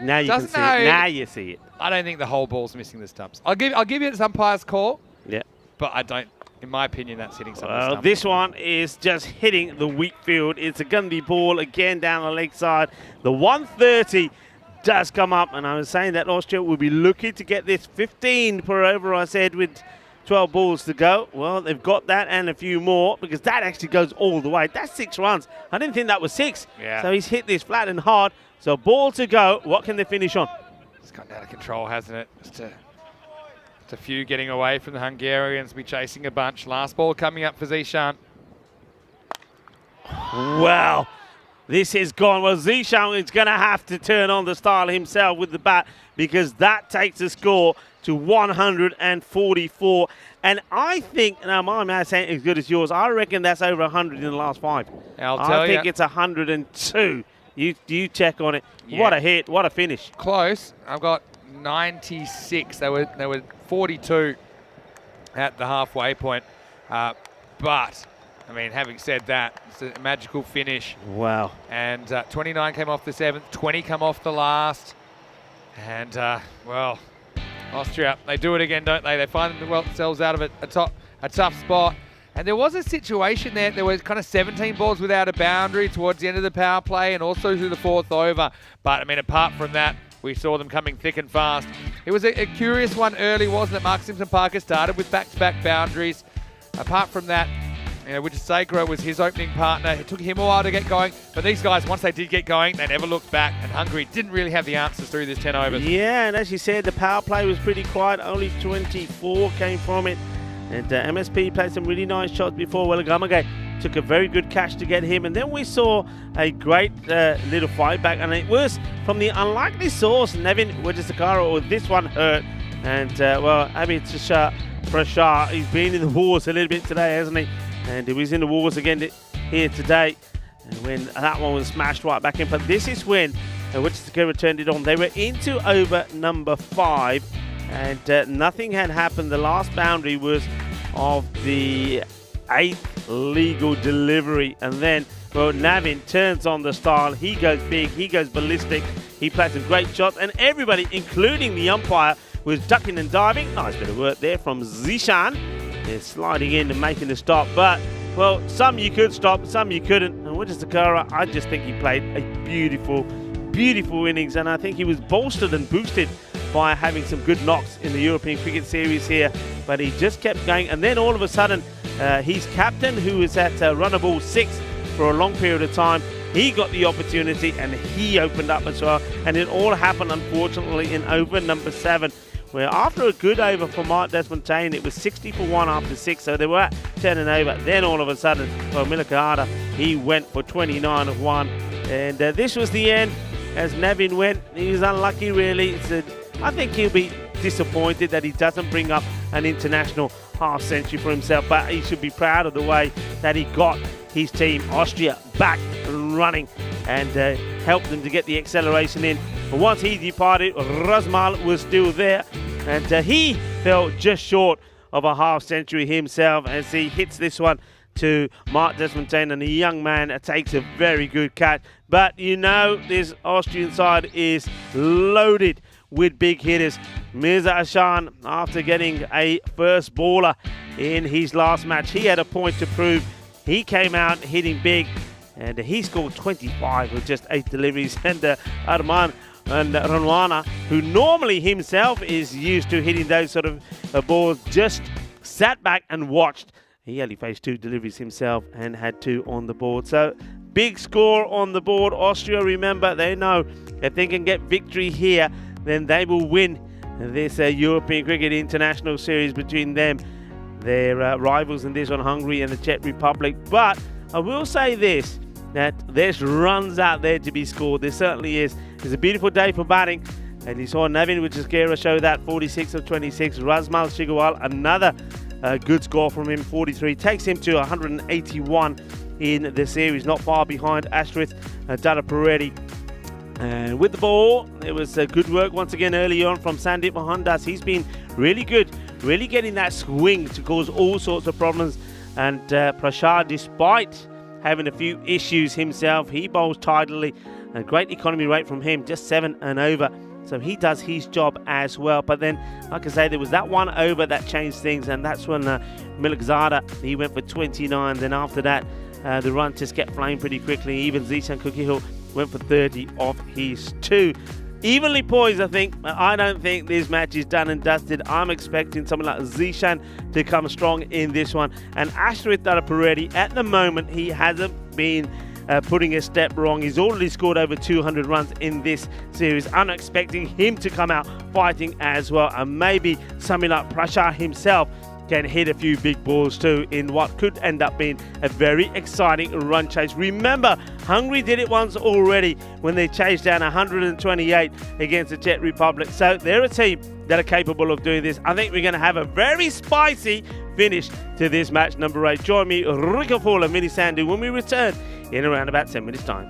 Now you can see it. Now you see it. I don't think the whole ball's missing the stumps. I'll give you its umpire's call. Yeah. But I don't. In my opinion, that's hitting some of the Well, stumps. this one is just hitting the wheat field. It's a gundy ball again down the leg side. The 130 does come up, and I was saying that Austria will be looking to get this 15 per over, I said, with 12 balls to go. Well, they've got that and a few more, because that actually goes all the way. That's 6 runs. I didn't think that was 6. Yeah. So he's hit this flat and hard. So ball to go. What can they finish on? It's gotten out of control, hasn't it? Just a few getting away from the Hungarians. Be chasing a bunch. Last ball coming up for Zishan. Wow. This is gone. Well, Zishan is going to have to turn on the style himself with the bat, because that takes the score to 144. And I think, now my maths ain't as good as yours, I reckon that's over 100 in the last 5. I think it's 102. You check on it. Yeah. What a hit. What a finish. Close. I've got 96. They were 42 at the halfway point. But, I mean, having said that, it's a magical finish. Wow. And 29 came off the 7th, 20 come off the last. And, well, Austria, they do it again, don't they? They find themselves out of a tough spot. And there was a situation there was kind of 17 balls without a boundary towards the end of the power play and also through the 4th over. But, I mean, apart from that, we saw them coming thick and fast. It was a curious one early, wasn't it? Mark Simpson-Parker started with back-to-back boundaries. Apart from that, you know, Wijesegro was his opening partner. It took him a while to get going, but these guys, once they did get going, they never looked back, and Hungary didn't really have the answers through this 10 overs. Yeah, and as you said, the power play was pretty quiet. Only 24 came from it, and MSP played some really nice shots before. Gamage took a very good catch to get him, and then we saw a great little fight back, and it was from the unlikely source, Nevin Wijesegro, or this one hurt, and well, Abid Prashar, he's been in the wars a little bit today, hasn't he? And he was in the wars again here today, and when that one was smashed right back in. But this is when Wijesegro turned it on. They were into over number 5, and nothing had happened. The last boundary was of the 8th legal delivery, and then, well, Navin turns on the style. He goes big, he goes ballistic, he plays some great shots, and everybody, including the umpire, was ducking and diving. Nice bit of work there from Zishan. They're sliding in and making the stop, but, well, some you could stop, some you couldn't. And Wijesegro, I just think he played a beautiful, beautiful innings, and I think he was bolstered and boosted by having some good knocks in the European Cricket Series here. But he just kept going, and then all of a sudden, his captain, who was at runner ball 6 for a long period of time, he got the opportunity and he opened up as well. And it all happened, unfortunately, in over number 7. Where after a good over for Mark Desmontaine, it was 60 for 1 after 6, so they were at 10 and over. Then all of a sudden, well, Milakahada, he went for 29 of 1. And this was the end as Nevin went. He was unlucky, really. I think he'll be disappointed that he doesn't bring up an international half century for himself, but he should be proud of the way that he got his team, Austria, back and running and helped them to get the acceleration in. But once he departed, Razmal was still there, and he fell just short of a half century himself as he hits this one to Mark Desmontaine, and the young man takes a very good catch. But you know, this Austrian side is loaded with big hitters. Mirza Ashan, after getting a first baller in his last match, he had a point to prove. He came out hitting big, and he scored 25 with just 8 deliveries. And Arman and Ranwana, who normally himself is used to hitting those sort of balls, just sat back and watched. He only faced 2 deliveries himself and had 2 on the board. So big score on the board. Austria, remember, they know if they can get victory here, then they will win this European Cricket International Series between them. Their rivals in this one, Hungary and the Czech Republic. But I will say this, that there's runs out there to be scored. There certainly is. It's a beautiful day for batting. And you saw Navin Wijesegro show that, 46 of 26. Razmal Shigawal, another good score from him, 43. Takes him to 181 in the series, not far behind Ashrith Dadapareddy. And with the ball, it was good work once again early on from Sandeep Mohandas. He's been really good, really getting that swing to cause all sorts of problems. And Prashad, despite having a few issues himself, he bowls tidily. A great economy rate from him, just 7 and over. So he does his job as well. But then, like I say, there was that one over that changed things, and that's when Milakahada, he went for 29. Then after that, the run just kept flying pretty quickly. Even Zishan Kukihill went for 30 of his 2. Evenly poised, I think. I don't think this match is done and dusted. I'm expecting someone like Zishan to come strong in this one. And Ashwin Daraparedi, at the moment, he hasn't been putting a step wrong. He's already scored over 200 runs in this series. I'm expecting him to come out fighting as well. And maybe something like Prashar himself can hit a few big balls too in what could end up being a very exciting run chase. Remember, Hungary did it once already when they chased down 128 against the Czech Republic. So they're a team that are capable of doing this. I think we're going to have a very spicy finish to this match number 8. Join me, Rico Fall and Vinny Sandu, when we return in around about 10 minutes time.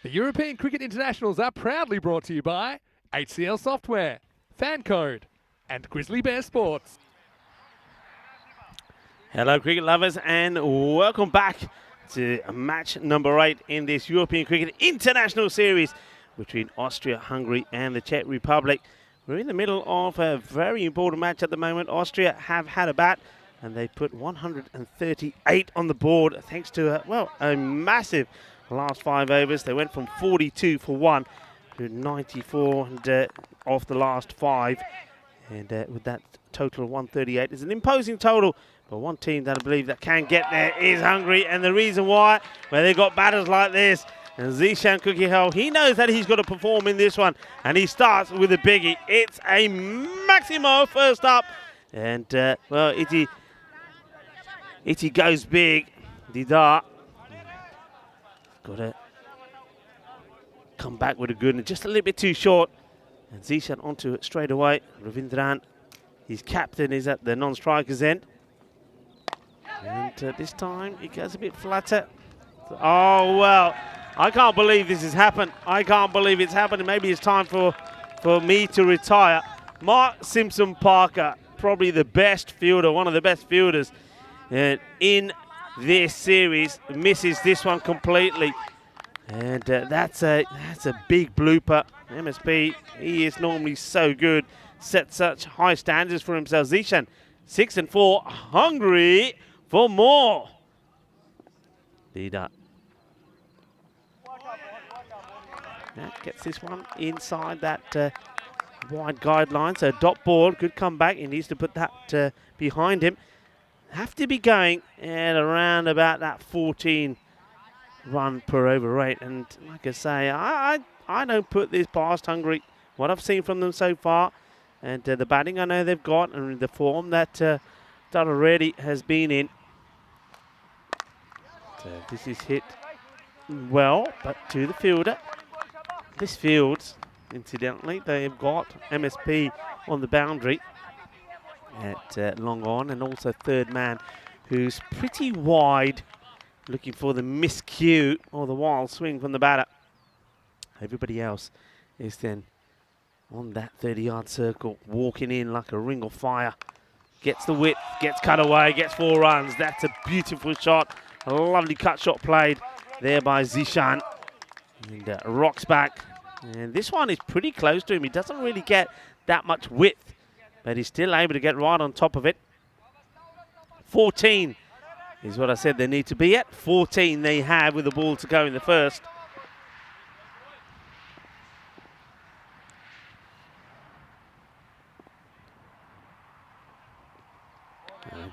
The European Cricket Internationals are proudly brought to you by HCL Software, FanCode, and Grizzly Bear Sports. Hello, cricket lovers, and welcome back to match number 8 in this European Cricket International Series between Austria, Hungary, and the Czech Republic. We're in the middle of a very important match at the moment. Austria have had a bat, and they put 138 on the board thanks to a massive last 5 overs. They went from 42 for 1 to 94 off the last 5, and with that total of 138 is an imposing total. But one team that I believe that can get there is Hungary, and the reason why, well, they've got batters like this. And Zishan Kukiel, he knows that he's got to perform in this one, and he starts with a biggie. It's a Maximo first up, and well, Iti goes big. Didar got to come back with a good one, just a little bit too short. And Zishan onto it straight away. Ravindran, his captain, is at the non-striker's end. And this time he goes a bit flatter. Oh, well, I can't believe this has happened. I can't believe it's happened. Maybe it's time for me to retire. Mark Simpson-Parker, probably the best fielder, one of the best fielders in this series, misses this one completely. And that's a big blooper. MSP, he is normally so good, set such high standards for himself. Zishan, 6 and 4, Hungary for more. Dida. That gets this one inside that wide guideline. So dot ball, good comeback. He needs to put that behind him. Have to be going at around about that 14 run per over rate. And like I say, I don't put this past Hungary. What I've seen from them so far, and the batting I know they've got, and the form that already has been in. So this is hit well, but to the fielder. This fields, incidentally, they've got MSP on the boundary at long on, and also third man, who's pretty wide, looking for the miscue or the wild swing from the batter. Everybody else is then on that 30-yard circle, walking in like a ring of fire. Gets the width, gets cut away, gets 4 runs. That's a beautiful shot. A lovely cut shot played there by Zishan. And rocks back. And this one is pretty close to him. He doesn't really get that much width, but he's still able to get right on top of it. 14 is what I said they need to be at. 14 they have with the ball to go in the first.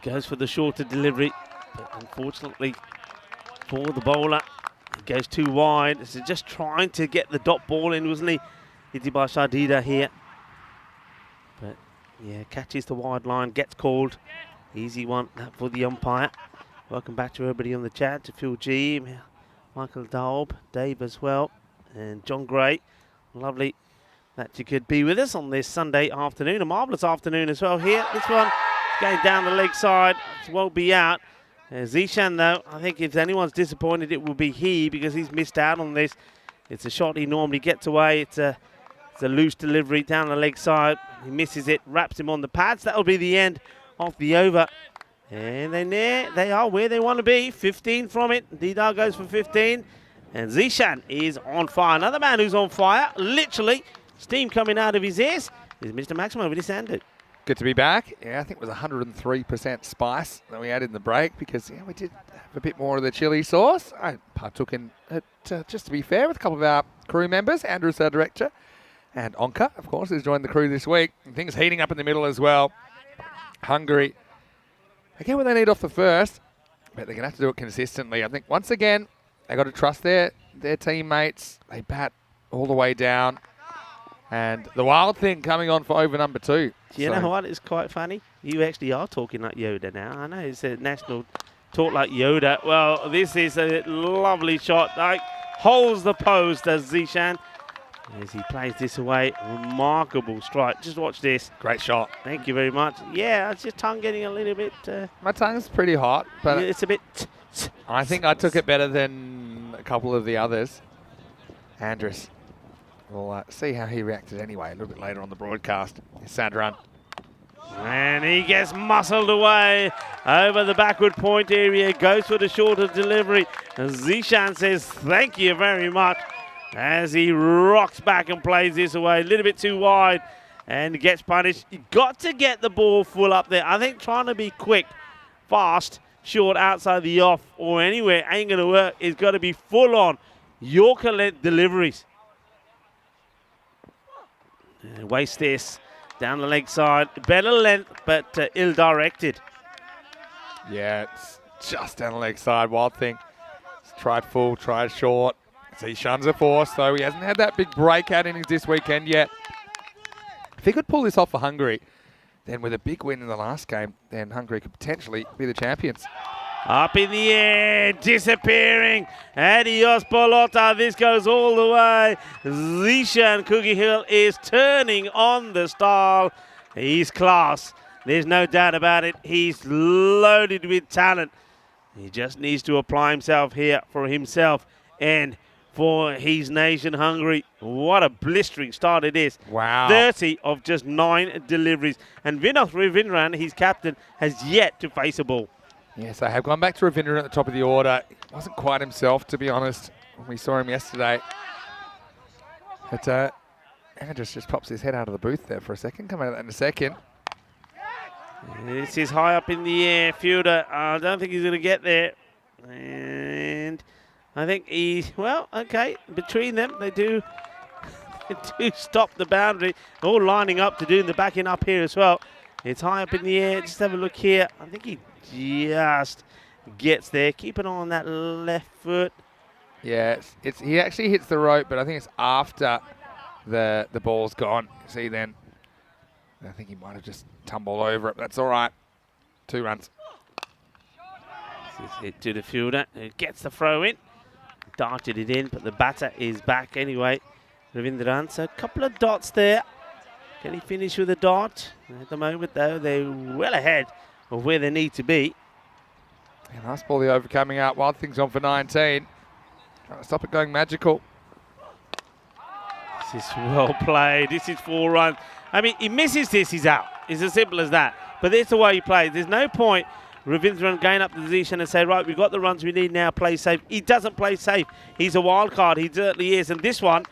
Goes for the shorter delivery, but unfortunately for the bowler, it goes too wide. This is just trying to get the dot ball in, wasn't he? Itibar Shadida here. But yeah, catches the wide line, gets called. Easy one for the umpire. Welcome back to everybody on the chat, to Phil G, Michael Daub, Dave as well, and John Gray. Lovely that you could be with us on this Sunday afternoon, a marvellous afternoon as well here. This one going down the leg side, it won't be out. Zishan, though, I think if anyone's disappointed, it will be he, because he's missed out on this. It's a shot he normally gets away. It's a loose delivery down the leg side. He misses it, wraps him on the pads. That'll be the end of the over. And then there, they are where they want to be. 15 from it. Didar goes for 15. And Zishan is on fire. Another man who's on fire, literally, steam coming out of his ears, is Mr. Maximo Vinisandu. Good to be back. Yeah, I think it was 103% spice that we had in the break, because we did have a bit more of the chili sauce. I partook in it, just to be fair, with a couple of our crew members. Andrew's our director, and Onka, of course, has joined the crew this week. And things heating up in the middle as well. Hungary, they get what they need off the first, but they're going to have to do it consistently. I think, once again, they got to trust their teammates. They bat all the way down. And the wild thing coming on for over number 2. Do you know what? It's quite funny. You actually are talking like Yoda now. I know it's a national talk like Yoda. Well, this is a lovely shot. Like, holds the post as Zishan, as he plays this away. Remarkable strike. Just watch this. Great shot. Thank you very much. Yeah, it's just tongue getting a little bit... My tongue's pretty hot, but... it's a bit... I think I took it better than a couple of the others. Andrus. We'll see how he reacted anyway a little bit later on the broadcast. Sad run. And he gets muscled away over the backward point area. Goes for the shorter delivery. And Zishan says thank you very much as he rocks back and plays this away. A little bit too wide and gets punished. You got to get the ball full up there. I think trying to be quick, fast, short outside the off or anywhere ain't going to work. It's got to be full on Yorker-led deliveries. And waste this down the leg side. Better length, but ill-directed. Yeah, it's just down the leg side. Wild Thing. He's tried full, tried short. Zishan's a force, though. He hasn't had that big breakout innings this weekend yet. If he could pull this off for Hungary, then with a big win in the last game, then Hungary could potentially be the champions. Up in the air, disappearing. Adios, Bolota. This goes all the way. Zishan Cookie Hill is turning on the style. He's class. There's no doubt about it. He's loaded with talent. He just needs to apply himself here for himself and for his nation, Hungary. What a blistering start it is. Wow. 30 of just 9 deliveries. And Vinod Ravindran, his captain, has yet to face a ball. Yes, they have gone back to Ravindran at the top of the order. He wasn't quite himself, to be honest, when we saw him yesterday. But Andrus just pops his head out of the booth there for a second. Come out of that in a second. This is high up in the air. Fielder, I don't think he's going to get there. And I think he's, well, okay, between them, they do stop the boundary. All lining up to do the backing up here as well. It's high up in the air. Just have a look here. I think he just gets there. Keep an eye on that left foot. Yeah, he actually hits the rope, but I think it's after the ball's gone. See then, I think he might have just tumbled over it. That's all right. 2 runs. This is hit to the fielder, who gets the throw in. Darted it in, but the batter is back anyway. Ravindran, so a couple of dots there. Can he finish with a dot? At the moment, though, they're well ahead of where they need to be. Yeah, nice ball the over coming out. Wild Thing's on for 19. Trying to stop it going magical. This is well played. This is 4 runs. I mean, he misses this, he's out. It's as simple as that. But that's the way he plays. There's no point Ravindran going up the position and say, right, we've got the runs we need now, play safe. He doesn't play safe. He's a wild card. He certainly is. And this one,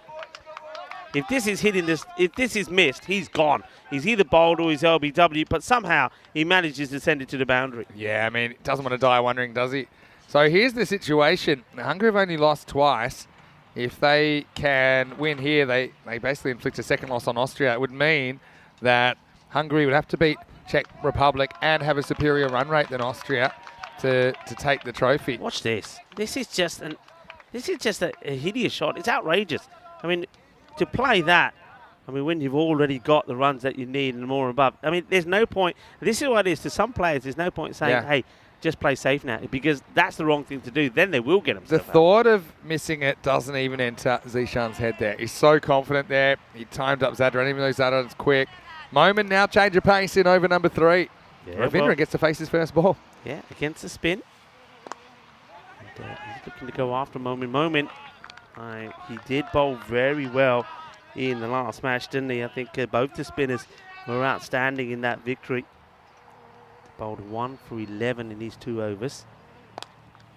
if this is hitting this, if this is missed, he's gone. He's either bowled or he's LBW, but somehow he manages to send it to the boundary. Yeah, I mean, he doesn't want to die wondering, does he? So here's the situation. Now, Hungary have only lost twice. If they can win here, they basically inflict a second loss on Austria. It would mean that Hungary would have to beat Czech Republic and have a superior run rate than Austria to take the trophy. Watch this. This is just a hideous shot. It's outrageous. I mean, to play that, I mean, when you've already got the runs that you need and more above, I mean, there's no point. This is what it is to some players. There's no point saying, hey, just play safe now, because that's the wrong thing to do. Then they will get themselves The thought of missing it doesn't even enter Zishan's head there. He's so confident there. He timed up Zadran, even though Zadran's quick. Moment now, change of pace in over number 3. Yeah, Ravindran gets to face his first ball. Yeah, against the spin. And, he's looking to go after Moment. He did bowl very well in the last match, didn't he? I think both the spinners were outstanding in that victory. Bowled 1 for 11 in these 2 overs.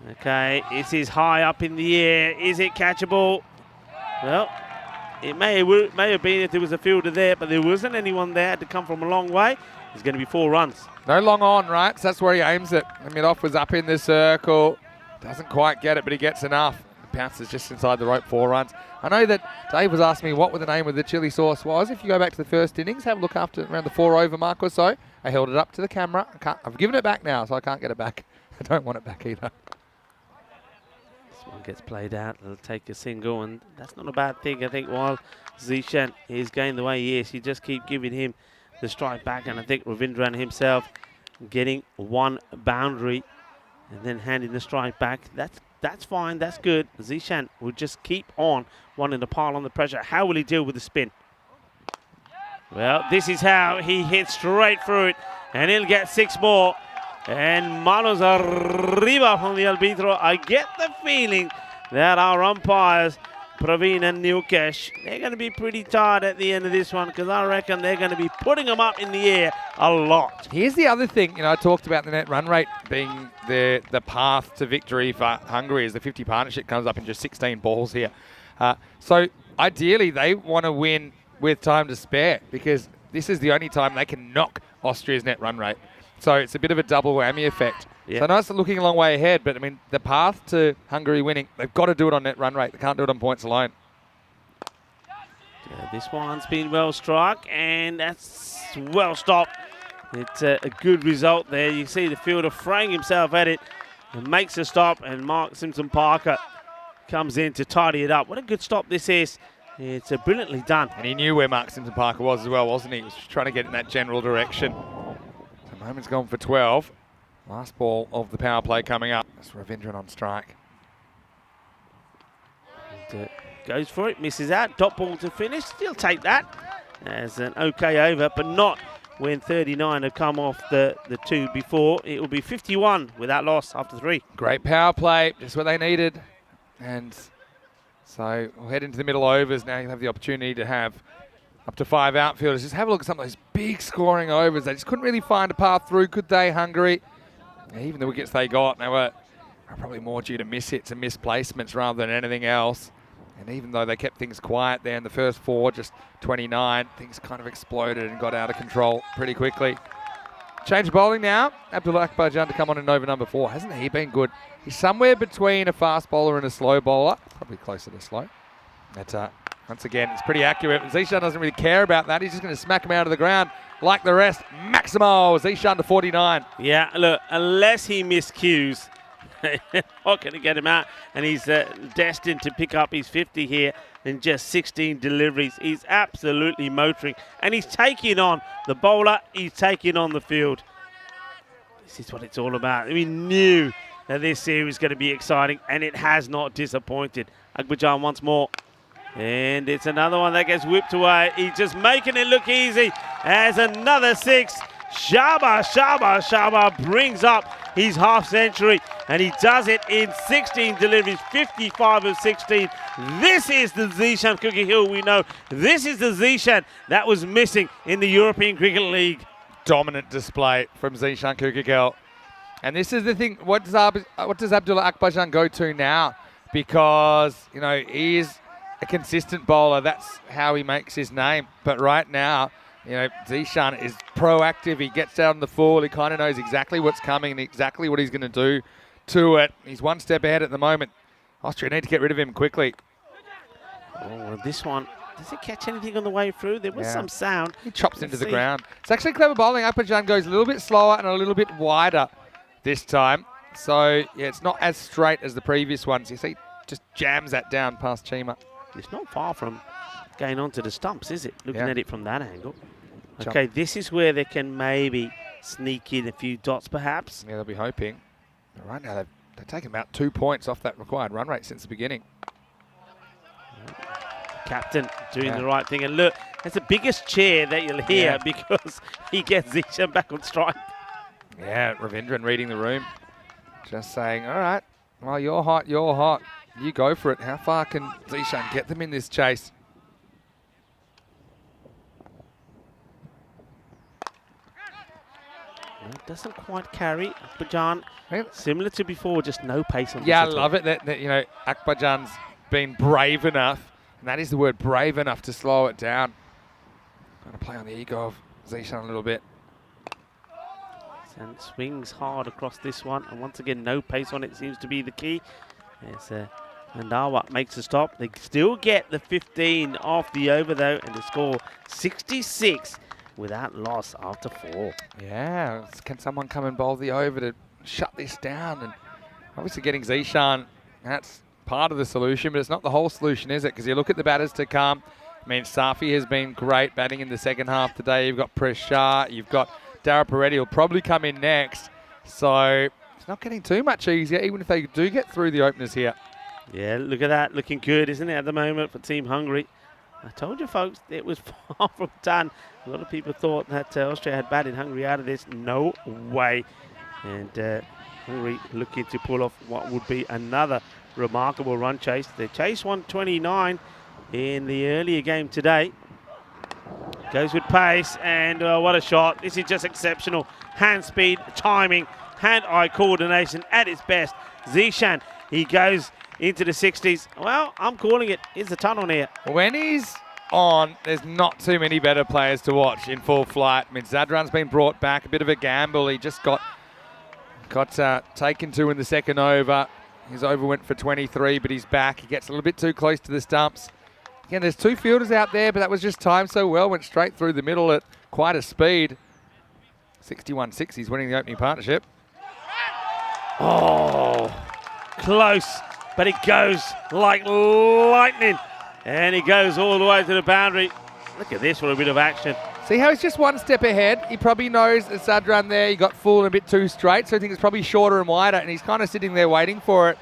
Okay, this is high up in the air. Is it catchable? Well, it may have been if there was a fielder there, but there wasn't anyone there. Had to come from a long way. It's going to be 4 runs. No long on, right? So that's where he aims it. The mid-off was up in the circle. Doesn't quite get it, but he gets enough. Bounces just inside the rope, 4 runs. I know that Dave was asking me what the name of the chili sauce was. If you go back to the first innings, have a look after around the 4 over mark or so. I held it up to the camera. I've given it back now, so I can't get it back. I don't want it back either. This one gets played out. It'll take a single, and that's not a bad thing. I think while Zishan is going the way he is, you just keep giving him the strike back, and I think Ravindran himself getting 1 boundary and then handing the strike back. That's fine. That's good. Zishan will just keep on wanting to pile on the pressure. How will he deal with the spin? Well, this is how he hits straight through it, and he'll get 6 more. And manos arriba from the arbitro. I get the feeling that our umpires Praveen and Nilkesh, they're going to be pretty tired at the end of this one because I reckon they're going to be putting them up in the air a lot. Here's the other thing, I talked about the net run rate being the path to victory for Hungary as the 50 partnership comes up in just 16 balls here. So ideally they want to win with time to spare because this is the only time they can knock Austria's net run rate. So it's a bit of a double whammy effect. Yeah. So nice looking a long way ahead, but I mean, the path to Hungary winning, they've got to do it on net run rate. They can't do it on points alone. This one's been well struck, and that's well stopped. It's a good result there. You see the fielder throwing himself at it and makes a stop, and Mark Simpson-Parker comes in to tidy it up. What a good stop this is. It's brilliantly done. And he knew where Mark Simpson-Parker was as well, wasn't he? He was just trying to get in that general direction. So Moment's gone for 12. Last ball of the power play coming up. That's Ravindran on strike. And, goes for it, misses out. Dot ball to finish. Still take that as an okay over, but not when 39 have come off the two before. It will be 51 without loss after 3. Great power play, just what they needed. And so we'll head into the middle overs. Now you'll have the opportunity to have up to 5 outfielders. Just have a look at some of those big scoring overs. They just couldn't really find a path through, could they, Hungary? Even the wickets they got, they were probably more due to miss hits and misplacements rather than anything else. And even though they kept things quiet there in the first 4, just 29, things kind of exploded and got out of control pretty quickly. Change of bowling now. Abdullah Akbarjan to come on in over number 4. Hasn't he been good? He's somewhere between a fast bowler and a slow bowler. Probably closer to slow. But once again, it's pretty accurate. Zishan doesn't really care about that. He's just going to smack him out of the ground like the rest. Maximo Zishan to 49. Yeah, look, unless he miscues, not going to get him out. And he's destined to pick up his 50 here in just 16 deliveries. He's absolutely motoring. And he's taking on the bowler. He's taking on the field. This is what it's all about. We knew that this series was going to be exciting, and it has not disappointed. Akbarjan once more. And it's another one that gets whipped away. He's just making it look easy as another 6. Shaba brings up his half century, and he does it in 16 deliveries, 55 of 16. This is the Zishan Cricket Hill we know. This is the Zishan that was missing in the European Cricket League. Dominant display from Zishan Cricket Hill. And this is the thing, what does Abdullah Akbarjan go to now? Because, he's a consistent bowler. That's how he makes his name. But right now, Zishan is proactive. He gets down the full. He kind of knows exactly what's coming and exactly what he's going to do to it. He's one step ahead at the moment. Austria need to get rid of him quickly. Oh, well, this one, does it catch anything on the way through? There was some sound. He chops into the ground. It's actually clever bowling. Akbarjan goes a little bit slower and a little bit wider this time. So, yeah, it's not as straight as the previous ones. You see, just jams that down past Chima. It's not far from going onto the stumps, is it? Looking at it from that angle. Jump. Okay, this is where they can maybe sneak in a few dots, perhaps. Yeah, they'll be hoping. But right now, they've taken about 2 points off that required run rate since the beginning. Captain doing the right thing. And look, that's the biggest cheer that you'll hear because he gets Zishan back on strike. Yeah, Ravindran reading the room. Just saying, all right, well, you're hot, you're hot. You go for it. How far can Zishan get them in this chase? It doesn't quite carry. Akbarjan, similar to before, just no pace on this. Yeah, I love it that Akbarjan's been brave enough, and that is the word, brave enough to slow it down. Going to play on the ego of Zishan a little bit. And swings hard across this one, and once again, no pace on it seems to be the key. As Mandawa makes a stop. They still get the 15 off the over, though, and they score 66 without loss after 4. Yeah, can someone come and bowl the over to shut this down? And obviously getting Zishan, that's part of the solution, but it's not the whole solution, is it? Because you look at the batters to come. I mean, Safi has been great batting in the second half today. You've got Prashar, you've got Dara Peretti will probably come in next. So it's not getting too much easier, even if they do get through the openers here. Yeah, look at that. Looking good, isn't it, at the moment for Team Hungary? I told you, folks, it was far from done. A lot of people thought that Austria had batted Hungary out of this. No way. And Hungary looking to pull off what would be another remarkable run chase. They chased 129 in the earlier game today. Goes with pace, and what a shot. This is just exceptional. Hand speed, timing, hand-eye coordination at its best. Zishan, he goes into the 60s. Well, I'm calling it. Here's the tunnel here. When he's on, there's not too many better players to watch in full flight. I mean, Zadran's been brought back, a bit of a gamble. He just got taken to in the second over. His over went for 23, but he's back. He gets a little bit too close to the stumps. Again, there's two fielders out there, but that was just timed so well. Went straight through the middle at quite a speed. 61-6, he's winning the opening partnership. Oh, close, but it goes like lightning. And he goes all the way to the boundary. Look at this for a bit of action. See how he's just one step ahead? He probably knows that Zadran there, he got full and a bit too straight, so I think it's probably shorter and wider, and he's kind of sitting there waiting for it.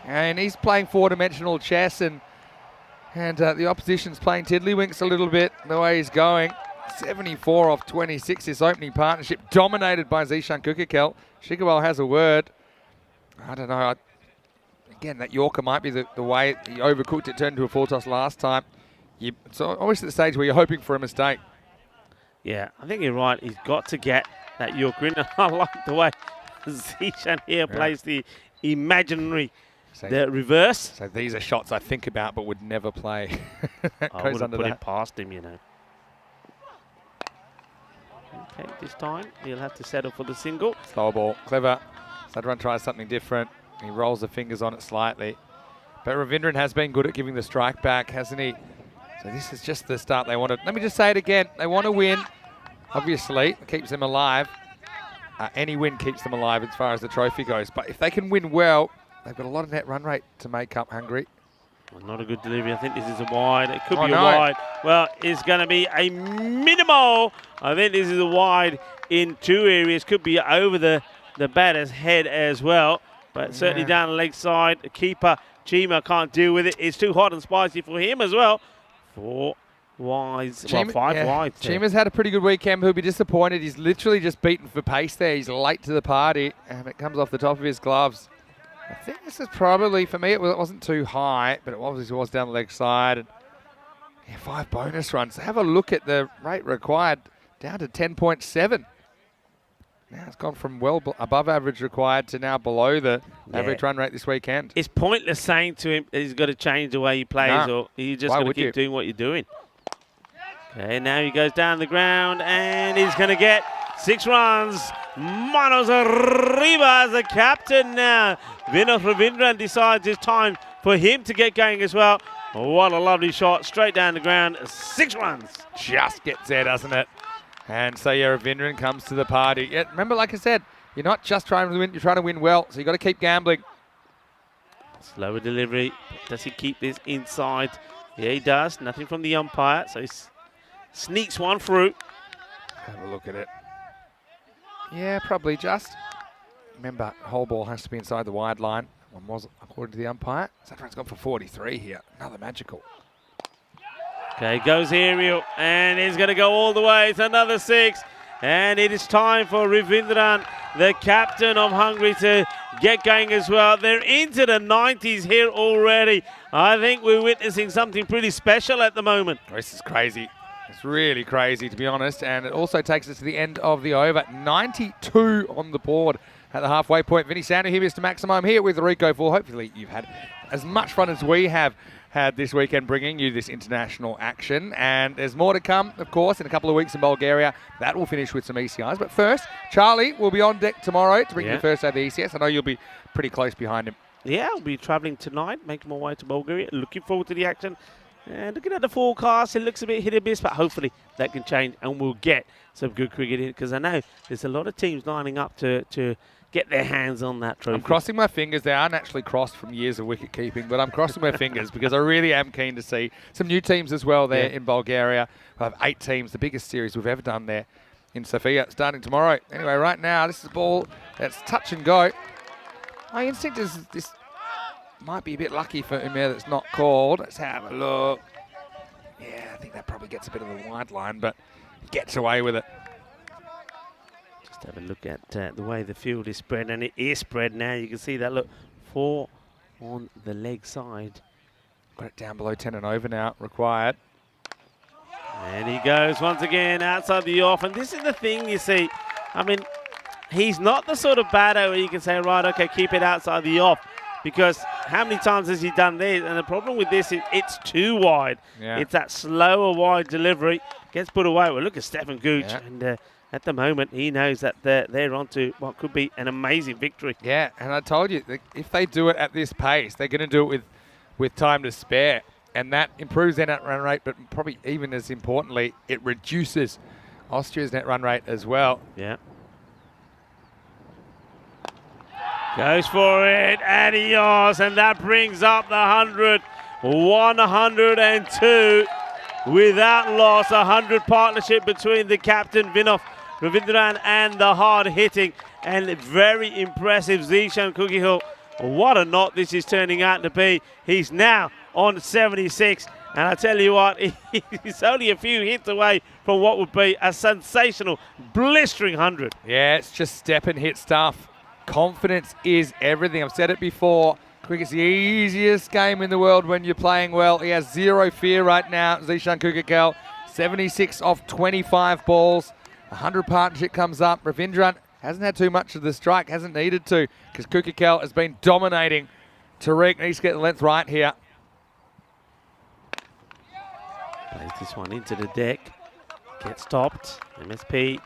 And he's playing four-dimensional chess, and the opposition's playing tiddlywinks a little bit the way he's going. 74 off 26, this opening partnership, dominated by Zishan Kukakel. Shigawal has a word. I don't know. Again, that Yorker might be the way he overcooked it, turned into a full toss last time. It's always at the stage where you're hoping for a mistake. Yeah, I think you're right. He's got to get that Yorker in. I like the way Zishan here plays the imaginary, the reverse. So these are shots I think about but would never play. I would have put it past him, you know. Okay, this time he'll have to settle for the single. Slow ball, clever. Zadran tries something different. He rolls the fingers on it slightly. But Ravindran has been good at giving the strike back, hasn't he? So this is just the start they wanted. Let me just say it again. They want to win. Obviously, it keeps them alive. Any win keeps them alive as far as the trophy goes. But if they can win well, they've got a lot of net run rate to make up Hungary. Well, not a good delivery. I think this is a wide. It could be a wide. Well, it's going to be a minimal. I think this is a wide in two areas. Could be over the batter's head as well. But certainly down the leg side, the keeper, Chima, can't deal with it. It's too hot and spicy for him as well. 4 wides, well, 5 wides. Chima's had a pretty good weekend. He'll be disappointed. He's literally just beaten for pace there. He's late to the party, and it comes off the top of his gloves. I think this is probably, for me, it wasn't too high, but it obviously was down the leg side. And 5 bonus runs. Have a look at the rate required, down to 10.7. Now it's gone from well above average required to now below the average run rate this weekend. It's pointless saying to him that he's got to change the way he plays, or you just got to keep doing what you're doing. Okay, now he goes down the ground, and he's going to get 6 runs. Manos arriba as a captain now. Vinod Ravindran decides it's time for him to get going as well. What a lovely shot, straight down the ground. 6 runs. Just gets there, doesn't it? And so, Ravindran comes to the party. Yeah, remember, like I said, you're not just trying to win, you're trying to win well, so you've got to keep gambling. Slower delivery. Does he keep this inside? Yeah, he does. Nothing from the umpire, so he sneaks one through. Have a look at it. Yeah, probably just. Remember, whole ball has to be inside the wide line. One was, according to the umpire. Zadran's gone for 43 here. Another magical. Okay, goes aerial, and he's going to go all the way. It's another 6, and it is time for Ravindran, the captain of Hungary, to get going as well. They're into the 90s here already. I think we're witnessing something pretty special at the moment. This is crazy. It's really crazy, to be honest, and it also takes us to the end of the over. 92 on the board at the halfway point. Vinny Sandu here, Mr. Maximum, here with Rico Full. Hopefully you've had as much fun as we have had this weekend bringing you this international action. And there's more to come, of course, in a couple of weeks in Bulgaria. That will finish with some ECIs. But first, Charlie will be on deck tomorrow to bring you the first day of the ECS. I know you'll be pretty close behind him. Yeah, I'll be travelling tonight, making my way to Bulgaria. Looking forward to the action. And looking at the forecast, it looks a bit hit and miss, but hopefully that can change and we'll get some good cricket in, because I know there's a lot of teams lining up to get their hands on that trophy. I'm crossing my fingers. They aren't actually crossed from years of wicket keeping, but I'm crossing my fingers because I really am keen to see some new teams as well there in Bulgaria. We'll have 8 teams, the biggest series we've ever done there in Sofia, starting tomorrow. Anyway, right now, this is a ball that's touch and go. My instinct is this might be a bit lucky for Umir that's not called. Let's have a look. Yeah, I think that probably gets a bit of a wide line, but he gets away with it. Just have a look at the way the field is spread, and it is spread now. You can see that, look, 4 on the leg side. Got it down below 10 and over now, required. And he goes once again outside the off. And this is the thing you see. I mean, he's not the sort of batter where you can say, right, okay, keep it outside the off. Because how many times has he done this? And the problem with this is it's too wide. Yeah. It's that slower wide delivery. Gets put away. Well, look at Stefan Gooch. Yeah. And at the moment, he knows that they're on to what could be an amazing victory. Yeah, and I told you, if they do it at this pace, they're going to do it with time to spare. And that improves their net run rate, but probably even as importantly, it reduces Austria's net run rate as well. Yeah. Goes for it, and he yours, and that brings up the 100. 102 without loss. 100 partnership between the captain, Ravindran, and the hard-hitting and very impressive Zishan Kukihill. What a knot this is turning out to be. He's now on 76. And I tell you what, he's only a few hits away from what would be a sensational, blistering 100. Yeah, it's just step and hit stuff. Confidence is everything. I've said it before. Cricket's the easiest game in the world when you're playing well. He has zero fear right now. Zishan Kukihill, 76 off 25 balls. 100 partnership comes up. Ravindran hasn't had too much of the strike, hasn't needed to, because Kukihill has been dominating. Tariq needs to get the length right here. Plays this one into the deck. Gets stopped. MSP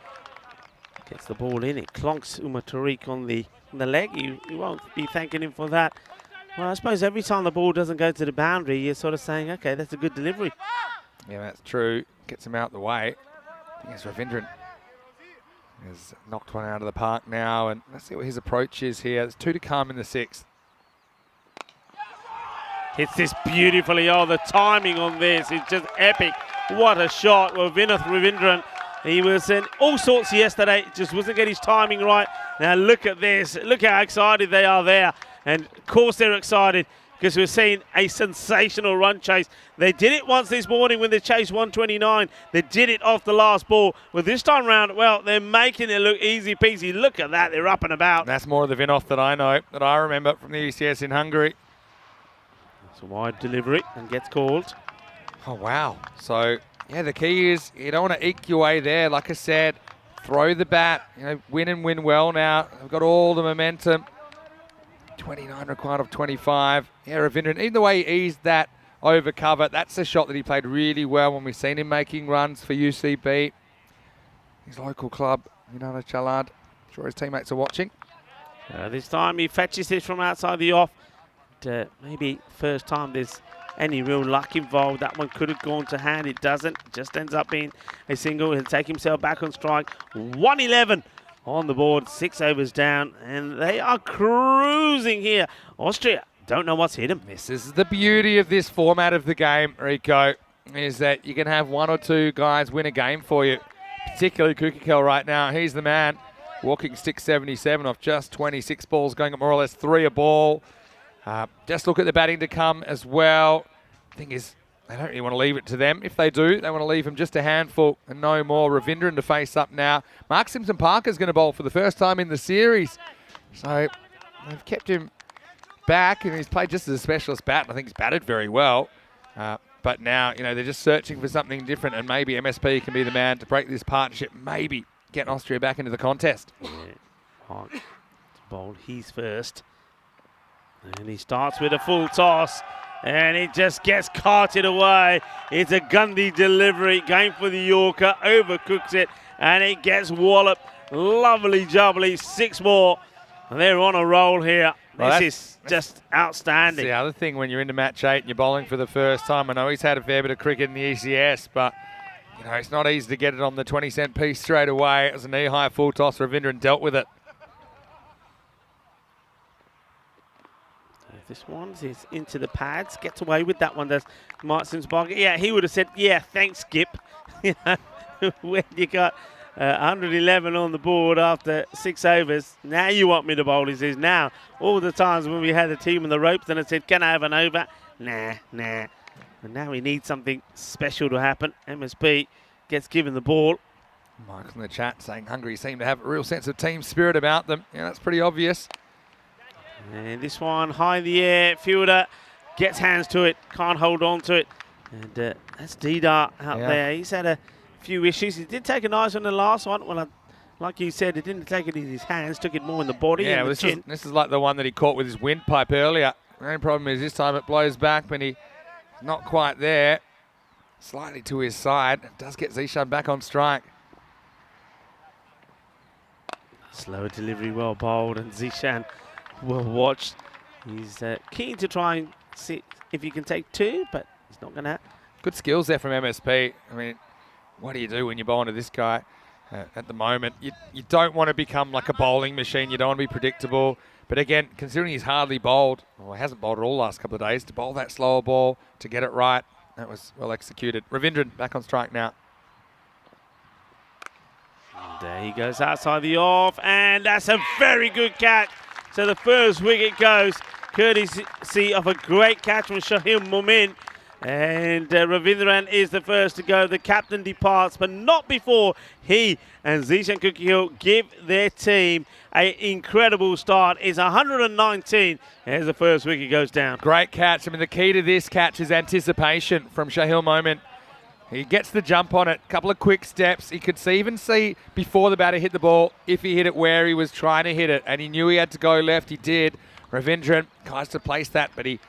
gets the ball in. It clonks Umar Tariq on the leg. You won't be thanking him for that. Well, I suppose every time the ball doesn't go to the boundary, you're sort of saying, okay, that's a good delivery. Yeah, that's true. Gets him out the way. I think it's Ravindran. Has knocked one out of the park now, and let's see what his approach is here. There's 2 to come in the 6th. Hits this beautifully. Oh, the timing on this is just epic. What a shot. Well, Ravindran, he was in all sorts yesterday, just wasn't getting his timing right. Now look at this. Look how excited they are there. And of course they're excited because we're seeing a sensational run chase. They did it once this morning when they chased 129. They did it off the last ball. Well, this time round, well, they're making it look easy peasy. Look at that. They're up and about. That's more of the Vinoff that I know, that I remember from the ECS in Hungary. It's a wide delivery and gets called. Oh, wow. So, yeah, the key is you don't want to eke your way there. Like I said, throw the bat. You know, win and win well now. They've got all the momentum. 29 required of 25. Yeah, Ravindran, even the way he eased that over cover, that's a shot that he played really well when we've seen him making runs for UCB. His local club, United Chalad. I'm sure his teammates are watching. This time he fetches it from outside the off. Maybe first time there's any real luck involved. That one could have gone to hand. It doesn't. Just ends up being a single. He'll take himself back on strike. 111 on the board. 6 overs down. And they are cruising here. Austria don't know what's hit them. This is the beauty of this format of the game, Rico, is that you can have 1 or 2 guys win a game for you. Particularly Kukihill right now. He's the man. Walking stick 77 off just 26 balls, going at more or less 3 a ball. Just look at the batting to come as well. Thing is, they don't really want to leave it to them. If they do, they want to leave him just a handful and no more. Ravindran to face up now. Mark Simpson-Parker's going to bowl for the first time in the series. So they've kept him back, and he's played just as a specialist bat. I think he's batted very well. But now, you know, they're just searching for something different, and maybe MSP can be the man to break this partnership, maybe get Austria back into the contest. Yeah. Hart bowled his first. And he starts with a full toss, and it just gets carted away. It's a Gundy delivery, going for the Yorker, overcooks it, and it gets walloped. Lovely jubbly, 6 more. And they're on a roll here. Well, this is just outstanding. The other thing when you're into match 8 and you're bowling for the first time, I know he's had a fair bit of cricket in the ECS, but you know it's not easy to get it on the 20-cent piece straight away. It was a knee-high full toss. Ravindran dealt with it. This one is into the pads, gets away with that one, does Martin's Bargain. Yeah, he would have said, yeah, thanks, Skip. You know, when you got 111 on the board after 6 overs, now you want me to bowl, he says. Now, all the times when we had a team in the ropes and I said, can I have an over? Nah. And now we need something special to happen. MSP gets given the ball. Michael in the chat saying Hungary seem to have a real sense of team spirit about them. Yeah, that's pretty obvious. And this one high in the air, fielder gets hands to it, can't hold on to it. And that's Dida out there. He's had a few issues. He did take a nice one in the last one. Well, like you said, he didn't take it in his hands, took it more in the body and the chin. This is like the one that he caught with his windpipe earlier. The only problem is this time it blows back when he's not quite there. Slightly to his side. It does get Zishan back on strike. Slower delivery, well bowled, and Zishan well watched. He's keen to try and see if he can take two, but he's not going to. Good skills there from MSP. I mean, what do you do when you bowl into this guy at the moment? You don't want to become like a bowling machine. You don't want to be predictable. But again, considering he's hardly bowled, or he hasn't bowled at all last couple of days, to bowl that slower ball, to get it right, that was well executed. Ravindran back on strike now. And there he goes outside the off, and that's a very good catch. So the first wicket goes courtesy of a great catch from Shahil Momin. And Ravindran is the first to go. The captain departs, but not before he and Zishan Kukihill give their team an incredible start. It's 119 as the first wicket goes down. Great catch. I mean, the key to this catch is anticipation from Shahil Momin. He gets the jump on it, a couple of quick steps. He could even see before the batter hit the ball if he hit it where he was trying to hit it, and he knew he had to go left. He did. Ravindran tries to place that, but he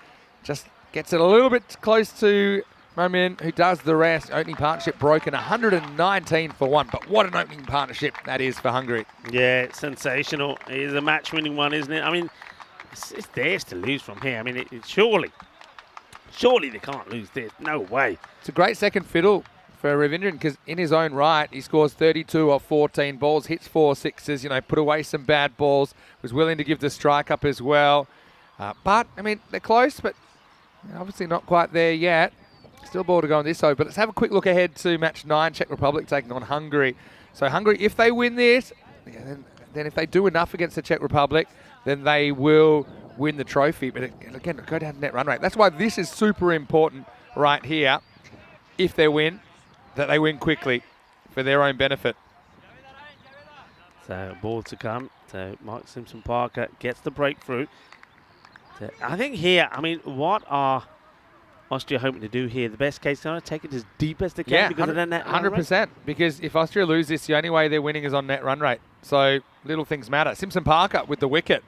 just gets it a little bit close to Momin, who does the rest. Opening partnership broken, 119 for one. But what an opening partnership that is for Hungary. Yeah, sensational. It is a match-winning one, isn't it? I mean, it's theirs to lose from here. I mean, surely they can't lose this. No way. It's a great second fiddle for Ravindran because in his own right, he scores 32 off 14 balls, hits 4 sixes, put away some bad balls, was willing to give the strike up as well. But, I mean, they're close, but obviously not quite there yet. Still ball to go on this over. But let's have a quick look ahead to match 9, Czech Republic taking on Hungary. So Hungary, if they win this, then if they do enough against the Czech Republic, then they will win the trophy. But again, go down to net run rate. That's why this is super important right here. If they win, that they win quickly for their own benefit. So ball to come. So Mike Simpson-Parker gets the breakthrough. So I think here, I mean, what are Austria hoping to do here? The best case scenario, take it as deep as they can because of their net run rate? 100%. Because if Austria lose this, the only way they're winning is on net run rate. So little things matter. Simpson-Parker with the wicket.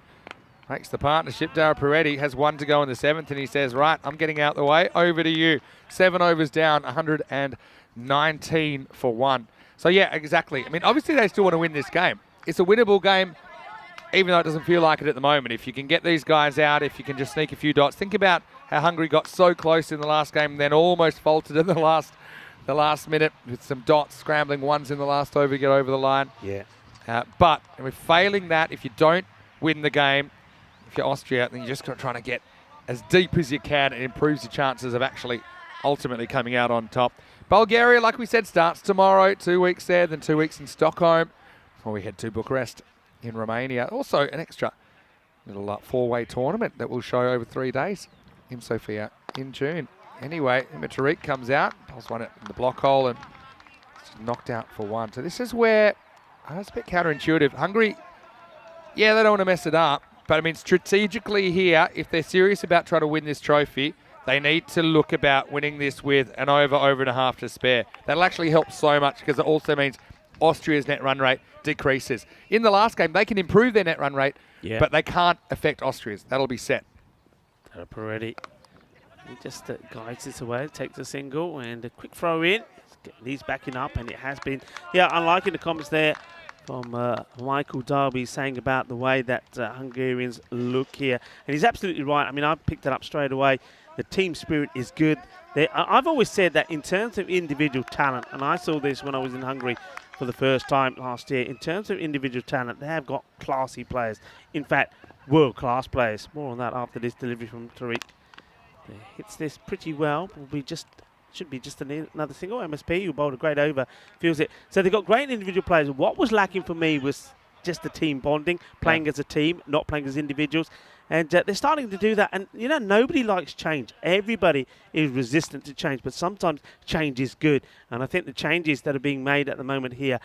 Makes the partnership. Dara Peretti has 1 to go in the 7th, and he says, right, I'm getting out the way. Over to you. 7 overs down, 119 for 1. So, yeah, exactly. I mean, obviously they still want to win this game. It's a winnable game, even though it doesn't feel like it at the moment. If you can get these guys out, if you can just sneak a few dots. Think about how Hungary got so close in the last game and then almost faltered in the last minute with some dots, scrambling ones in the last over to get over the line. Yeah. But with failing that, if you don't win the game, if you're Austria, then you're just trying to get as deep as you can. It improves your chances of actually ultimately coming out on top. Bulgaria, like we said, starts tomorrow. 2 weeks there, then 2 weeks in Stockholm before we head to Bucharest in Romania. Also an extra little 4-way tournament that we'll show over 3 days in Sofia in June. Anyway, Tariq comes out, pulls one in the block hole and knocked out for 1. So this is where it's a bit counterintuitive. Hungary, yeah, they don't want to mess it up. But, I mean, strategically here, if they're serious about trying to win this trophy, they need to look about winning this with an over and a half to spare. That'll actually help so much because it also means Austria's net run rate decreases. In the last game, they can improve their net run rate, but they can't affect Austria's. That'll be set. Peretti, he just guides this away, takes a single, and a quick throw in. He's backing up, and it has been. Yeah, I'm liking the comments there from Michael Darby saying about the way that Hungarians look here. And he's absolutely right. I mean, I picked it up straight away. The team spirit is good. I've always said that in terms of individual talent, and I saw this when I was in Hungary for the first time last year, in terms of individual talent, they have got classy players. In fact, world-class players. More on that after this delivery from Tariq. Hits this pretty well. Should be just another single. MSP, who bowled a great over, feels it. So they've got great individual players. What was lacking for me was just the team bonding, playing as a team, not playing as individuals. And they're starting to do that. And, nobody likes change. Everybody is resistant to change. But sometimes change is good. And I think the changes that are being made at the moment here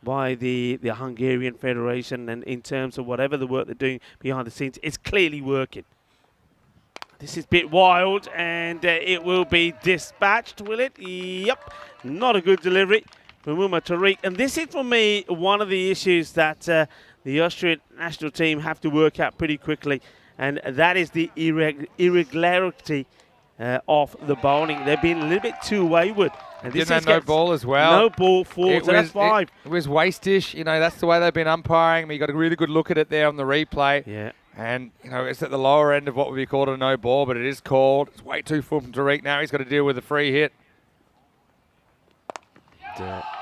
by the Hungarian Federation, and in terms of whatever the work they're doing behind the scenes, it's clearly working. This is a bit wild, and it will be dispatched, will it? Yep, not a good delivery from Uma Tariq. And this is, for me, one of the issues that the Austrian national team have to work out pretty quickly, and that is the irregularity of the bowling. They've been a little bit too wayward. And this is no ball as well. No ball forward, so that's 5. It was wastish. You know, that's the way they've been umpiring. I mean, you got a really good look at it there on the replay. Yeah. And, you know, it's at the lower end of what would be called a no ball, but it is called. It's way too full from Tariq now. He's got to deal with a free hit.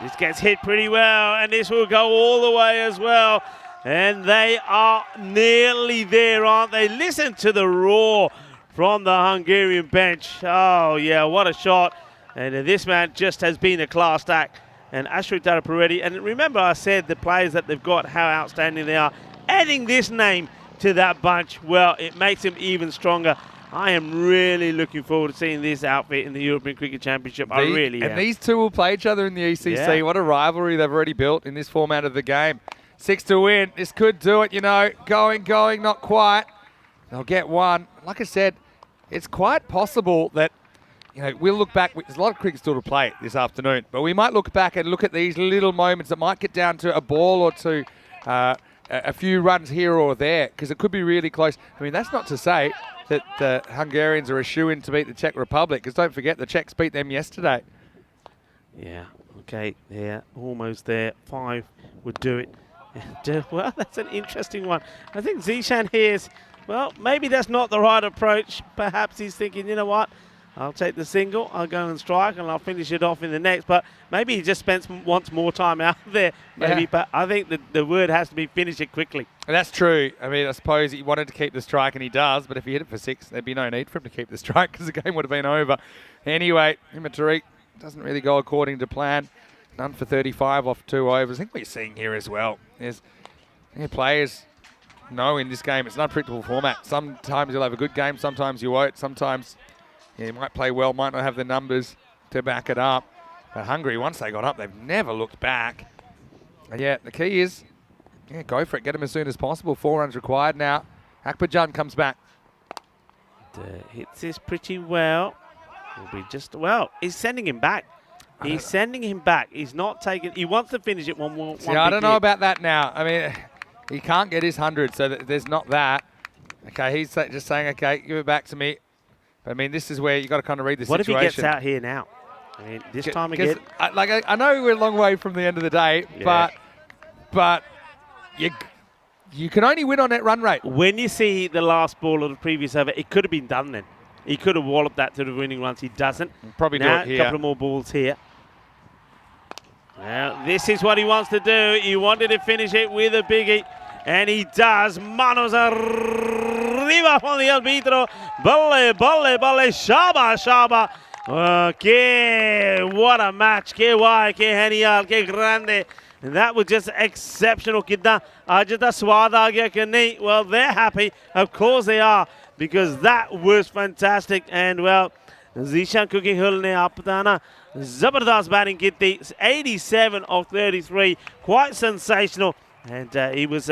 This gets hit pretty well, and this will go all the way as well. And they are nearly there, aren't they? Listen to the roar from the Hungarian bench. Oh, yeah, what a shot. And this man just has been a class act. And Ashrik Darapareddy, and remember I said the players that they've got, how outstanding they are. Adding this name to that bunch, well, it makes him even stronger. I am really looking forward to seeing this outfit in the European Cricket Championship. I really am. And these two will play each other in the ECC. Yeah. What a rivalry they've already built in this format of the game. 6 to win. This could do it, you know. Going, not quite. They'll get one. Like I said, it's quite possible that, you know, we'll look back. There's a lot of cricket still to play this afternoon, but we might look back and look at these little moments that might get down to a ball or two, a few runs here or there, because it could be really close. I mean, that's not to say that the Hungarians are a shoo-in to beat the Czech Republic, because don't forget the Czechs beat them yesterday. Yeah, okay, yeah, almost there. 5 would do it. And, well, that's an interesting one. I think Zishan here is, well, maybe that's not the right approach. Perhaps he's thinking, you know what, I'll take the single, I'll go and strike, and I'll finish it off in the next. But maybe he just wants more time out there, maybe. Yeah. But I think the word has to be finish it quickly. And that's true. I mean, I suppose he wanted to keep the strike, and he does. But if he hit it for 6, there'd be no need for him to keep the strike because the game would have been over. Anyway, Uma Tariq doesn't really go according to plan. None for 35 off 2 overs. I think what you're seeing here as well is players know in this game it's an unpredictable format. Sometimes you'll have a good game, sometimes you won't. Sometimes you might play well, might not have the numbers to back it up. But Hungary, once they got up, they've never looked back. And yeah, the key is, go for it. Get them as soon as possible. 4 runs required now. Akbarjan comes back. Hits this pretty well. Will be just, well, he's sending him back. He's sending him back. He's not taking, he wants to finish it one more. I don't know about that now. I mean, he can't get his 100, so there's not that. Okay, he's just saying, okay, give it back to me. But I mean, this is where you got to kind of read the situation. What if he gets out here now? I mean, this time again. I know we're a long way from the end of the day, yeah. but you can only win on that run rate. When you see the last ball of the previous over, it could have been done then. He could have walloped that to the winning runs. He doesn't. Probably now, do it here. A couple of more balls here. Well, this is what he wants to do. He wanted to finish it with a biggie, and he does. Manos arriba from the arbitro. Balle, shaba, shaba. Okay, what a match. Que guay, que genial, que grande. And that was just exceptional. Well, they're happy. Of course they are, because that was fantastic. And, well, Zishan cooking hulne aptana. Zabardast batting kitti, 87 of 33, quite sensational, and he was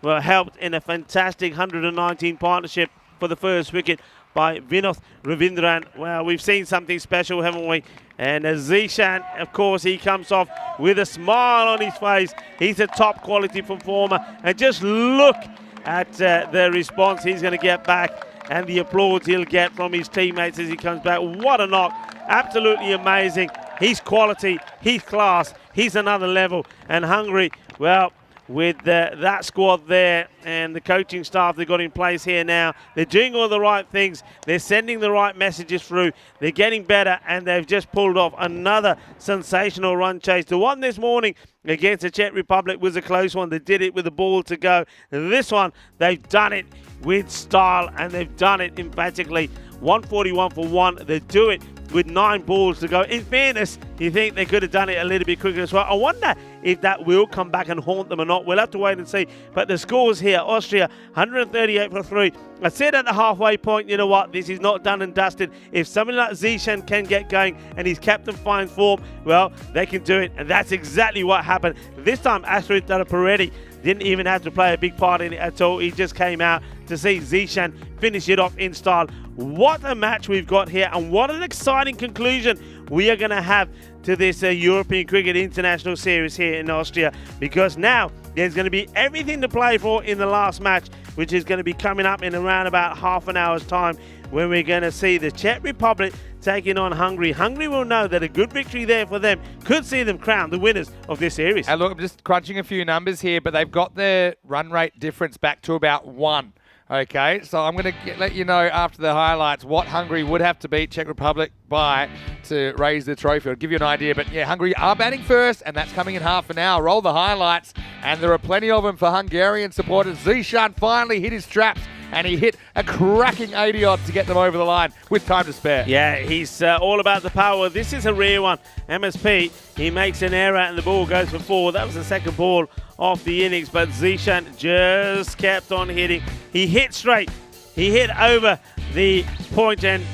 helped in a fantastic 119 partnership for the first wicket by Vinod Ravindran. Well, we've seen something special, haven't we? And Zishan, of course, he comes off with a smile on his face. He's a top quality performer, and just look at the response he's going to get back and the applause he'll get from his teammates as he comes back. What a knock. Absolutely amazing. He's quality, he's class, he's another level. And Hungary, well, with that squad there and the coaching staff they've got in place here now, they're doing all the right things. They're sending the right messages through. They're getting better, and they've just pulled off another sensational run chase. The one this morning against the Czech Republic was a close one. They did it with a ball to go. This one, they've done it with style, and they've done it emphatically. 141 for 1. They do it with 9 balls to go. In fairness, you think they could have done it a little bit quicker as well. I wonder if that will come back and haunt them or not. We'll have to wait and see. But the scores here, Austria 138 for 3. I said at the halfway point, you know what, this is not done and dusted. If somebody like Zishan can get going and his captain finds form, well, they can do it. And that's exactly what happened. This time, Astrid Daraparetti didn't even have to play a big part in it at all. He just came out to see Zishan finish it off in style. What a match we've got here, and what an exciting conclusion we are going to have to this European Cricket International Series here in Austria, because now there's going to be everything to play for in the last match, which is going to be coming up in around about half an hour's time, when we're going to see the Czech Republic taking on Hungary. Hungary will know that a good victory there for them could see them crowned the winners of this series. And look, I'm just crunching a few numbers here, but they've got their run rate difference back to about 1. Okay, so I'm going to let you know after the highlights what Hungary would have to beat Czech Republic by to raise the trophy. I'll give you an idea, but yeah, Hungary are batting first, and that's coming in half an hour. Roll the highlights, and there are plenty of them for Hungarian supporters. Zishan finally hit his straps, and he hit a cracking 80 odd to get them over the line with time to spare. Yeah, he's all about the power. This is a rare one. MSP, he makes an error and the ball goes for 4. That was the second ball of the innings, but Zishan just kept on hitting. He hit straight. He hit over the point and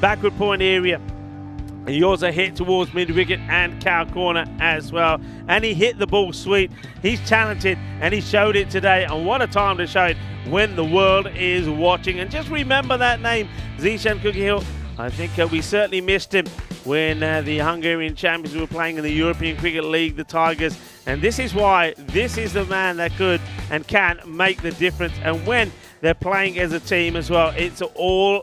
backward point area. He also hit towards mid-wicket and cow corner as well. And he hit the ball sweet. He's talented, and he showed it today. And what a time to show it when the world is watching. And just remember that name, Zishan Kukihill. I think we certainly missed him when the Hungarian champions were playing in the European Cricket League, the Tigers. And this is why this is the man that could and can make the difference. And when they're playing as a team as well,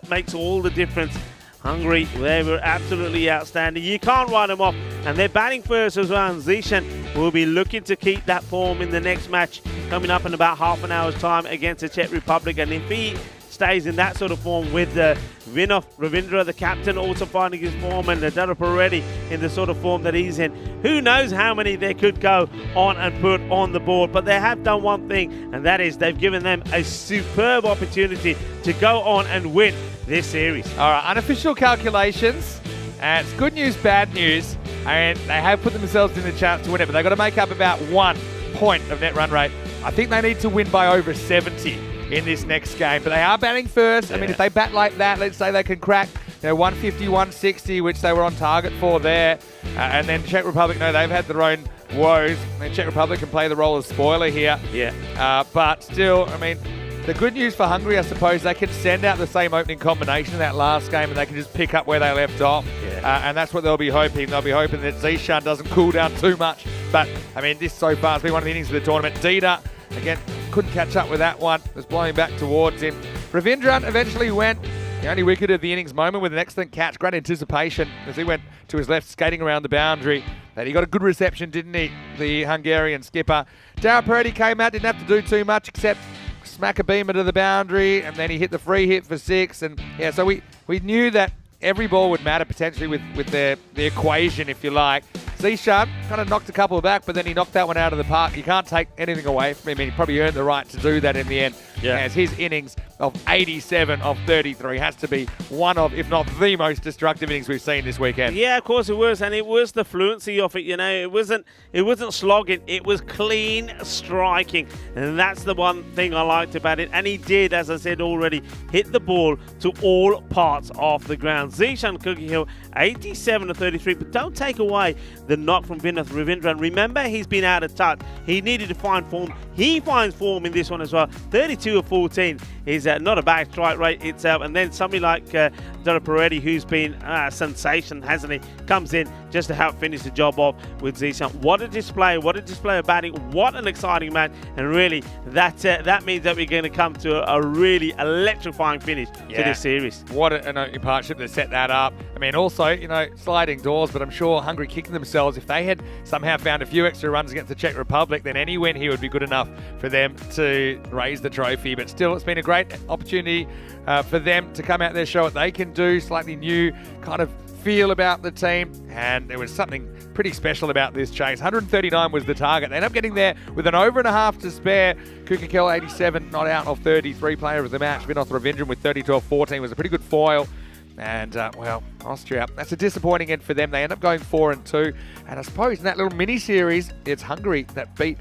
makes all the difference. Hungary, they were absolutely outstanding. You can't write them off. And they're batting first as well. And Zishan will be looking to keep that form in the next match coming up in about half an hour's time against the Czech Republic. And if he stays in that sort of form with Ravindra, the captain, also finding his form, and Daraparetti in the sort of form that he's in, who knows how many they could go on and put on the board. But they have done one thing, and that is they've given them a superb opportunity to go on and win this series. All right, unofficial calculations. And it's good news, bad news. And they have put themselves in the chance to win it, but they've got to make up about 1 point of net run rate. I think they need to win by over 70 in this next game. But they are batting first. Yeah. I mean, if they bat like that, let's say they can crack 150, 160, which they were on target for there. And then Czech Republic, they've had their own woes. And Czech Republic can play the role of spoiler here. Yeah. But still, I mean, the good news for Hungary, I suppose, they can send out the same opening combination in that last game, and they can just pick up where they left off. Yeah. And that's what they'll be hoping. They'll be hoping that Zishan doesn't cool down too much. But, I mean, this so far has been one of the innings of the tournament. Dida, again, couldn't catch up with that one. Was blowing back towards him. Ravindran eventually went the only wicket of the innings moment with an excellent catch. Great anticipation as he went to his left, skating around the boundary. But he got a good reception, didn't he, the Hungarian skipper. Daraparetti came out, didn't have to do too much except smack a beamer to the boundary, and then he hit the free hit for 6. And yeah, so we knew that every ball would matter potentially with the equation, if you like. Zishan kind of knocked a couple back, but then he knocked that one out of the park. You can't take anything away from him. He probably earned the right to do that in the end. Yeah. As his innings of 87 of 33 has to be one of, if not the most destructive innings we've seen this weekend. Yeah, of course it was, and it was the fluency of it. It wasn't slogging. It was clean striking, and that's the one thing I liked about it. And he did, as I said already, hit the ball to all parts of the ground. Zishan Kukihill, 87 of 33, but don't take away the knock from Ravindran. Remember, he's been out of touch. He needed to find form. He finds form in this one as well. 32 of 14 is not a bad strike rate itself. And then somebody like Daraparetti, who's been a sensation, hasn't he, comes in just to help finish the job off with Zishan. What a display of batting. What an exciting match. And really, that means that we're going to come to a really electrifying finish to this series. What an opening partnership to set that up. I mean, also, sliding doors, but I'm sure Hungary kicking themselves. If they had somehow found a few extra runs against the Czech Republic, then any win here would be good enough for them to raise the trophy. But still, it's been a great opportunity for them to come out there, show what they can do, slightly new kind of feel about the team, and there was something pretty special about this chase. 139 was the target. They end up getting there with an over and a half to spare. Kukihill, 87, not out of 33, player of the match. Vinod Ravindran with 32 of 14 was a pretty good foil. And, well, Austria. That's a disappointing end for them. They end up going 4-2. And I suppose in that little mini-series, it's Hungary that beat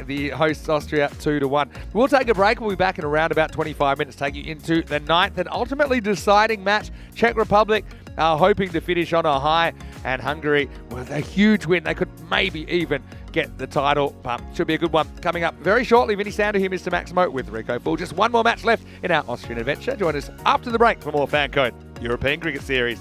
the hosts Austria 2-1. We'll take a break. We'll be back in around about 25 minutes, take you into the 9th and ultimately deciding match. Czech Republic are hoping to finish on a high, and Hungary with a huge win. They could maybe even get the title. Should be a good one coming up very shortly. Vinny Sander here, Mr. Maximo with Rico Full. Just one more match left in our Austrian adventure. Join us after the break for more FanCode European Cricket Series.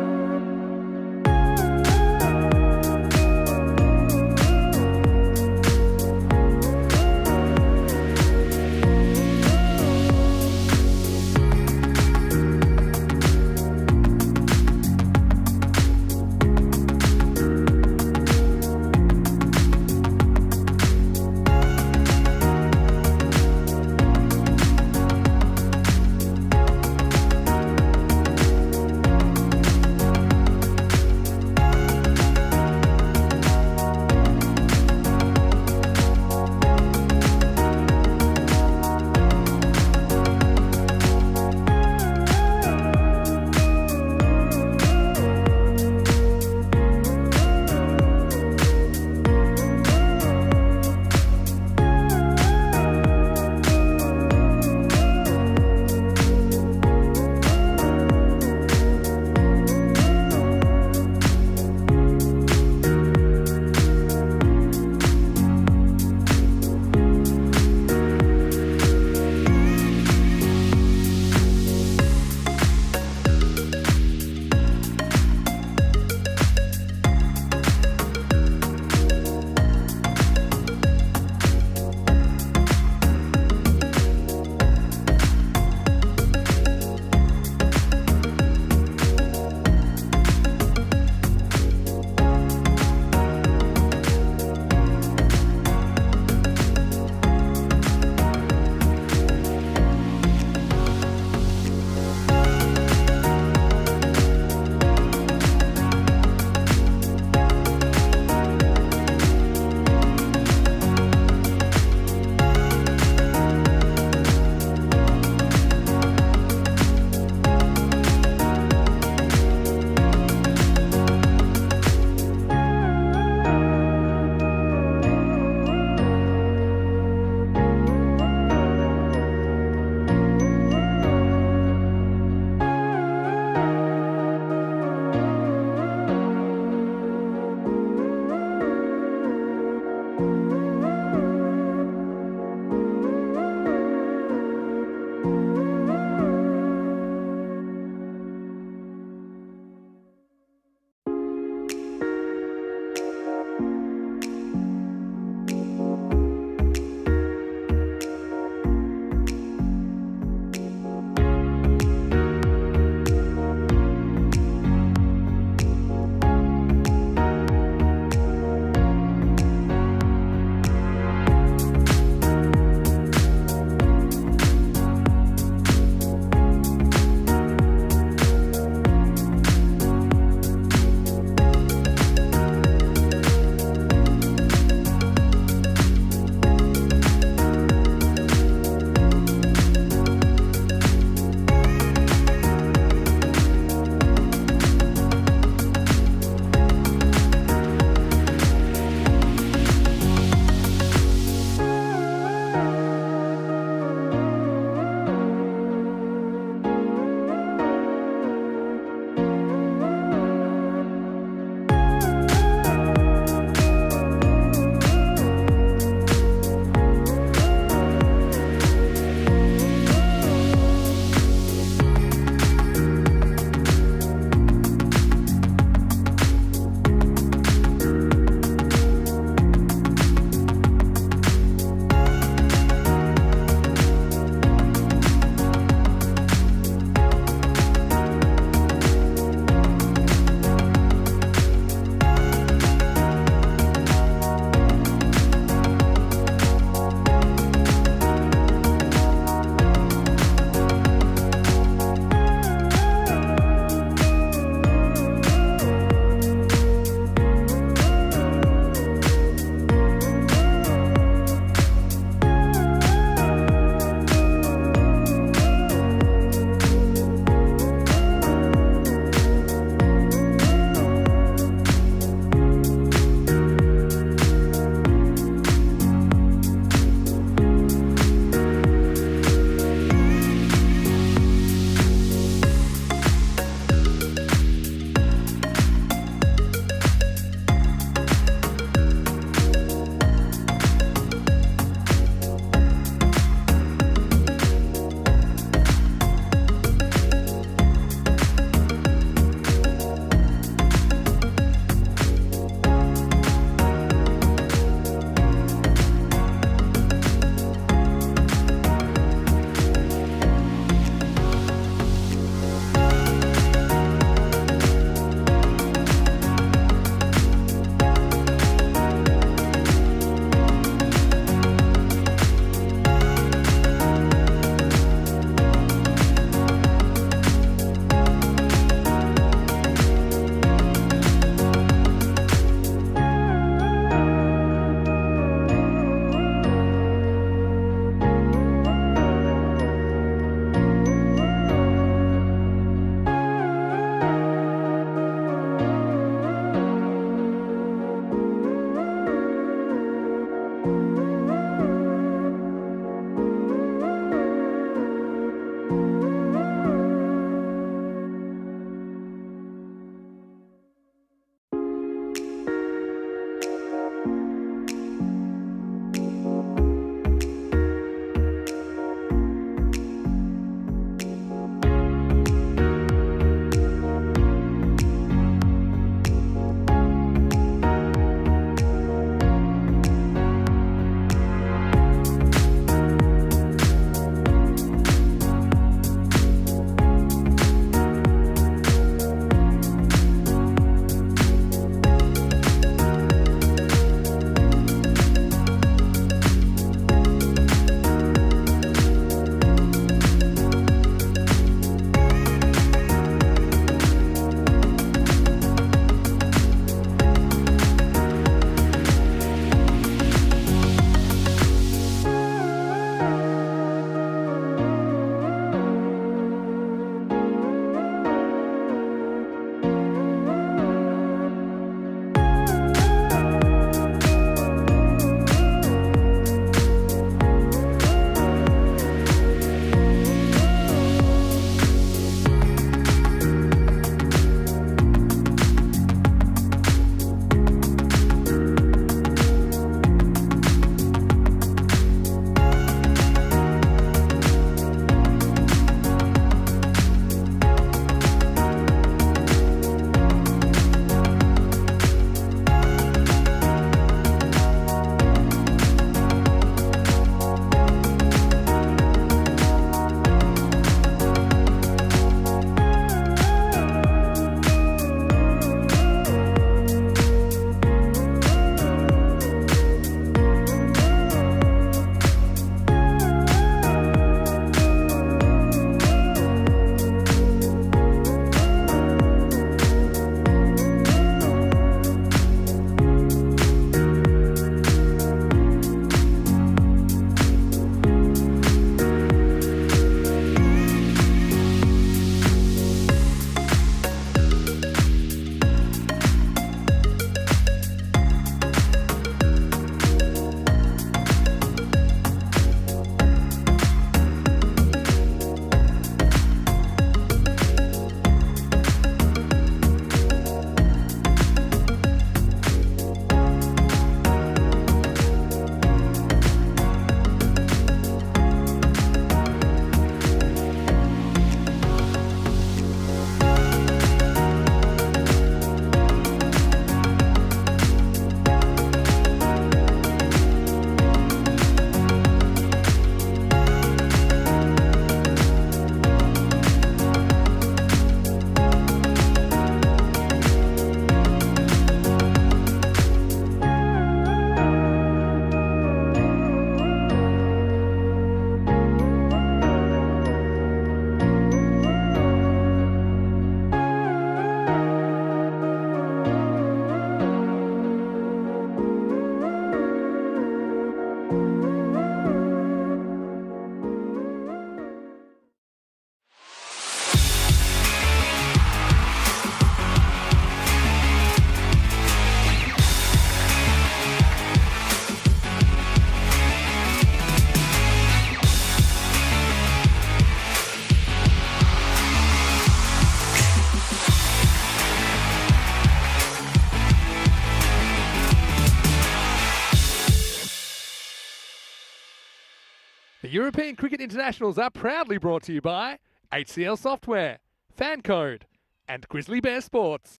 The European Cricket Internationals are proudly brought to you by HCL Software, FanCode, and Grizzly Bear Sports.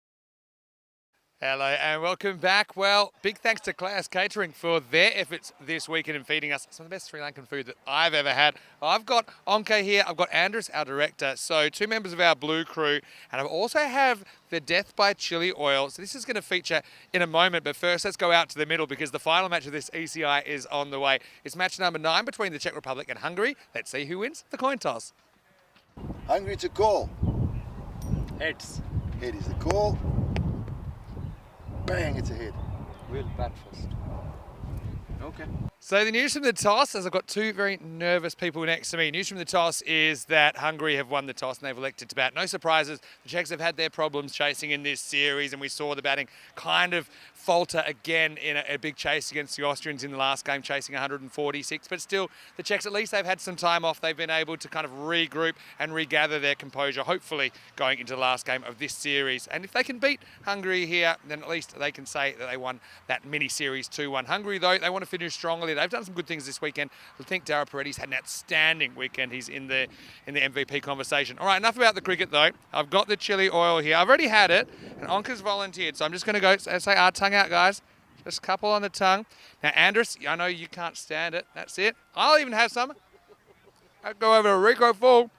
Hello and welcome back. Well, big thanks to Class Catering for their efforts this weekend in feeding us some of the best Sri Lankan food that I've ever had. I've got Onke here, I've got Andres, our director, so two members of our blue crew, and I also have the Death by Chili Oil. So this is going to feature in a moment, but first let's go out to the middle because the final match of this ECI is on the way. It's match number 9 between the Czech Republic and Hungary. Let's see who wins the coin toss. Hungary to call. Heads. Head is the call. Bang, it's a head. We'll bat first. Okay. So the news from the toss, as I've got two very nervous people next to me. News from the toss is that Hungary have won the toss and they've elected to bat. No surprises. The Czechs have had their problems chasing in this series, and we saw the batting kind of falter again in a big chase against the Austrians in the last game, chasing 146. But still, the Czechs, at least they've had some time off. They've been able to kind of regroup and regather their composure, hopefully going into the last game of this series. And if they can beat Hungary here, then at least they can say that they won that mini-series 2-1. Hungary, though, they want to finish strongly. They've done some good things this weekend. I think Dara Paretti's had an outstanding weekend. He's in the MVP conversation. All right, enough about the cricket, though. I've got the chili oil here. I've already had it, and Onka's volunteered. So I'm just going to go say our tongue out, guys. Just a couple on the tongue. Now, Andres, I know you can't stand it. That's it. I'll even have some. I'll go over to Rico full.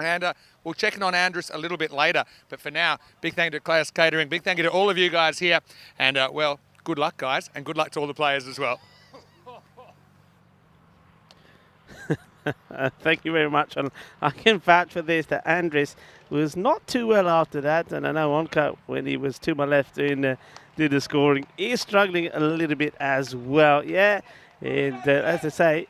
And we'll check in on Andres a little bit later. But for now, big thank you to Class Catering. Big thank you to all of you guys here. And, well, good luck, guys. And good luck to all the players as well. Thank you very much. And I can vouch for this that Andres was not too well after that. And I know Onka, when he was to my left doing the scoring, is struggling a little bit as well. Yeah, and as I say,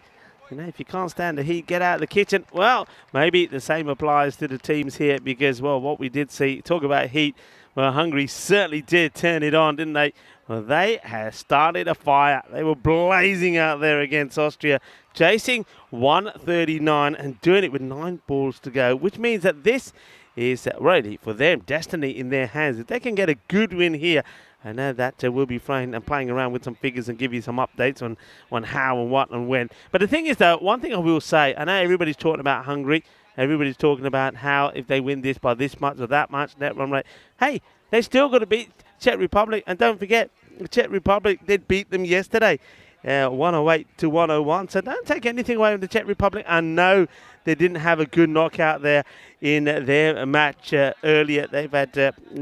you know, if you can't stand the heat, get out of the kitchen. Well, maybe the same applies to the teams here because, well, what we did see, talk about heat, well, Hungary certainly did turn it on, didn't they? Well, they have started a fire. They were blazing out there against Austria, chasing 139 and doing it with 9 balls to go, which means that this is really, for them, destiny in their hands. If they can get a good win here, I know that we'll be playing around with some figures and give you some updates on how and what and when. But the thing is, though, one thing I will say, I know everybody's talking about Hungary. Everybody's talking about how if they win this by this much or that much, net run rate. Hey, they still got to beat Czech Republic. And don't forget, the Czech Republic did beat them yesterday, 108 to 101. So don't take anything away from the Czech Republic. I know they didn't have a good knockout there in their match earlier. They've had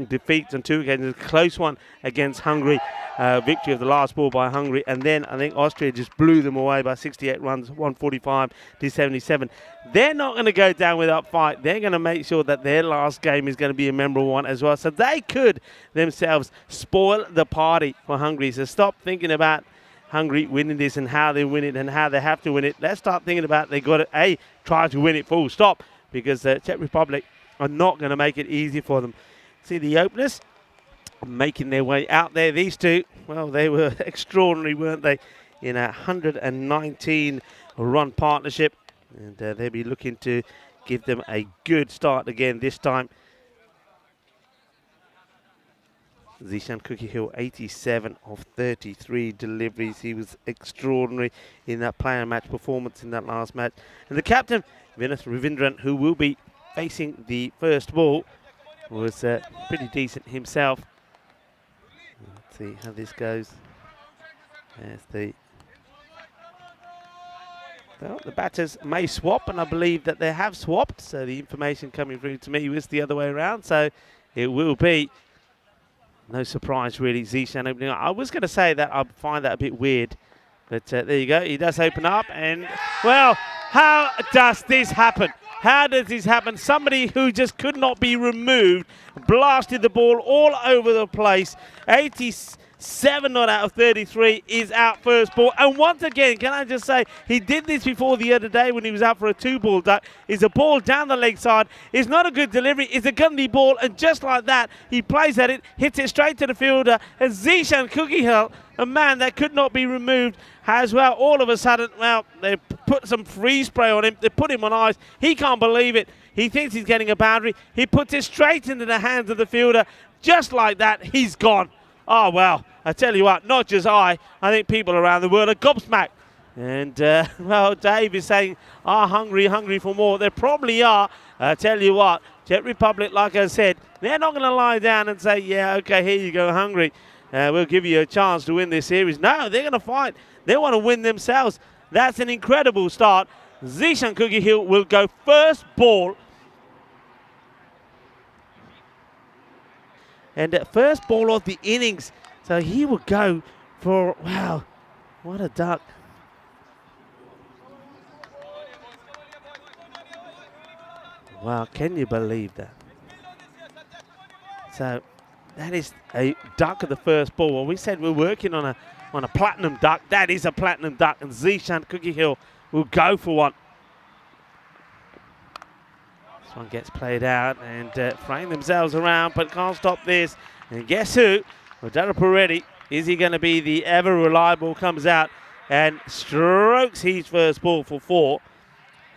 defeats on 2 occasions. A close one against Hungary. Victory of the last ball by Hungary. And then I think Austria just blew them away by 68 runs, 145 to 77. They're not going to go down without fight. They're going to make sure that their last game is going to be a memorable one as well. So they could themselves spoil the party for Hungary. So stop thinking about Hungary winning this and how they win it and how they have to win it. Let's start thinking about they got to, try to win it full stop because the Czech Republic are not going to make it easy for them. See the openers making their way out there. These two, well, they were extraordinary, weren't they? In a 119-run partnership. And they'll be looking to give them a good start again this time. Zishan Cookie-Hill, 87 of 33 deliveries. He was extraordinary in that player match performance in that last match. And the captain, Vinith Ravindran, who will be facing the first ball, was pretty decent himself. Let's see how this goes. There's the batters may swap, and I believe that they have swapped. So the information coming through to me was the other way around. So it will be no surprise, really, Zishan opening up. I was going to say that I find that a bit weird. But there you go. He does open up. And, well, how does this happen? How does this happen? Somebody who just could not be removed blasted the ball all over the place. 87 not out of 33 is out first ball. And once again, can I just say, he did this before the other day when he was out for a 2-ball duck. Is a ball down the leg side. It's not a good delivery. It's a gunny ball. And just like that, he plays at it, hits it straight to the fielder. And Zishan Cookie-Hill, a man that could not be removed, has, well, all of a sudden, well, they put some freeze spray on him. They put him on ice. He can't believe it. He thinks he's getting a boundary. He puts it straight into the hands of the fielder. Just like that, he's gone. Oh, well, I tell you what, not just I think people around the world are gobsmacked. And, well, Dave is saying, hungry for more. They probably are. I tell you what, Czech Republic, like I said, they're not going to lie down and say, yeah, okay, here you go, Hungary. We'll give you a chance to win this series. No, they're going to fight. They want to win themselves. That's an incredible start. Zishan Kukihill will go first ball. And first ball of the innings. So he will go for, wow, what a duck. Wow, can you believe that? So that is a duck of the first ball. Well, we said we're working on a platinum duck. That is a platinum duck, and Zishan Kukihill will go for one. This one gets played out and frame themselves around, but can't stop this. And guess who? Well, Daraparetti, is he going to be the ever reliable? Comes out and strokes his first ball for 4.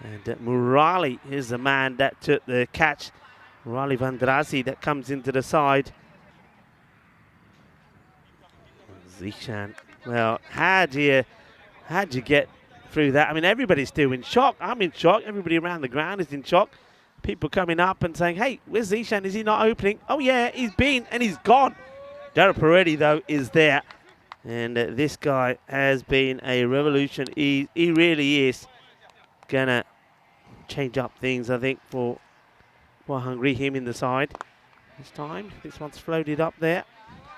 And Murali is the man that took the catch. Murali Vandrasi that comes into the side. Zishan, well, how'd you get through that? I mean, everybody's still in shock. I'm in shock. Everybody around the ground is in shock. People coming up and saying, hey, where's Zishan? Is he not opening? Oh, yeah, he's been and he's gone. Daraparetti, though, is there. And this guy has been a revolution. He really is going to change up things, I think, for Hungary. Him in the side this time. This one's floated up there.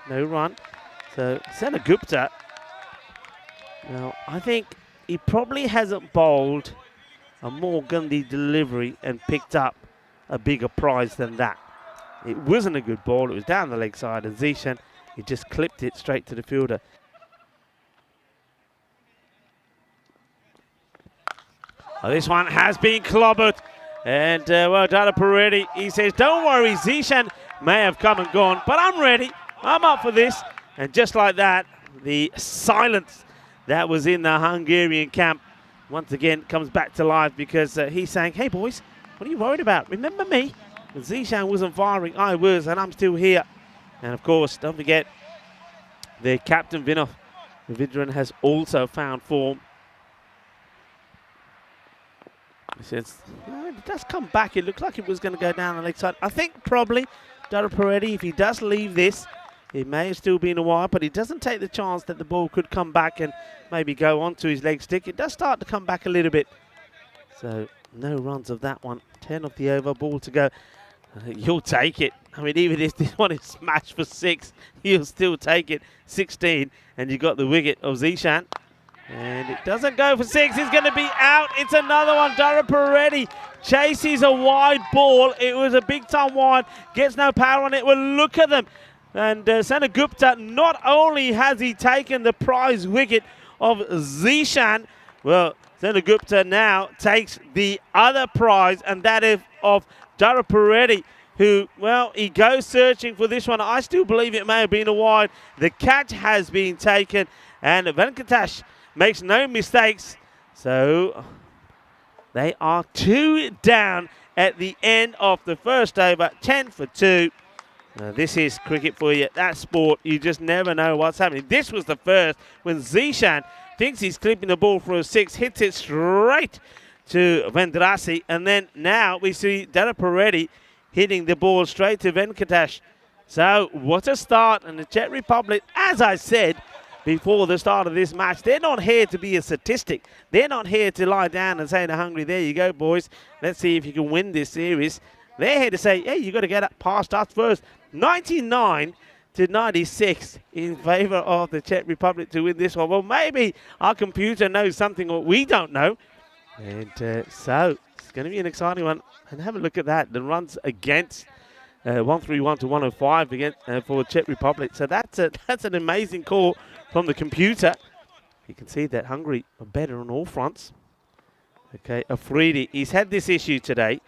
No run. So Senagupta, now I think he probably hasn't bowled a more Gandhi delivery and picked up a bigger prize than that. It wasn't a good ball. It was down the leg side, and Zishan, he just clipped it straight to the fielder. Oh, this one has been clobbered. And, well, Daraparetti, he says, don't worry, Zishan may have come and gone, but I'm ready. I'm up for this. And just like that, the silence that was in the Hungarian camp once again comes back to life, because he's saying, hey, boys, what are you worried about? Remember me? When Zishan wasn't firing, I was, and I'm still here. And, of course, don't forget, the captain, Vinov Vidran, has also found form. He says, it does come back. It looked like it was going to go down the leg side. I think probably Daraparetti, if he does leave this, it may have still been a while, but he doesn't take the chance that the ball could come back and maybe go onto his leg stick. It does start to come back a little bit. So no runs of that one. 10 off the over, ball to go. You'll take it. I mean, even if this one is smashed for 6, you'll still take it. 16, and you got the wicket of Zishan. And it doesn't go for 6. It's going to be out. It's another one. Daraparetti chases a wide ball. It was a big-time wide. Gets no power on it. Well, look at them. And Senagupta, not only has he taken the prize wicket of Zishan, well, Senagupta now takes the other prize, and that is of Daraparetti, who, well, he goes searching for this one. I still believe it may have been a wide. The catch has been taken, and Venkatesh makes no mistakes. So they are 2 down at the end of the first over, 10 for 2. Now, this is cricket for you. That sport, you just never know what's happening. This was the first when Zishan thinks he's clipping the ball for a 6, hits it straight to Vendrasi, and then now we see Daraparetti hitting the ball straight to Venkatesh. So what a start. And the Czech Republic, as I said before the start of this match, they're not here to be a statistic. They're not here to lie down and say to Hungary, there you go, boys. Let's see if you can win this series. They're here to say, hey, you got to get past us first. 99 to 96 in favor of the Czech Republic to win this one. Well, maybe our computer knows something what we don't know. And so it's going to be an exciting one. And have a look at that. The runs against 131 to 105 against, for Czech Republic. So that's an amazing call from the computer. You can see that Hungary are better on all fronts. Okay, Afridi, he's had this issue today.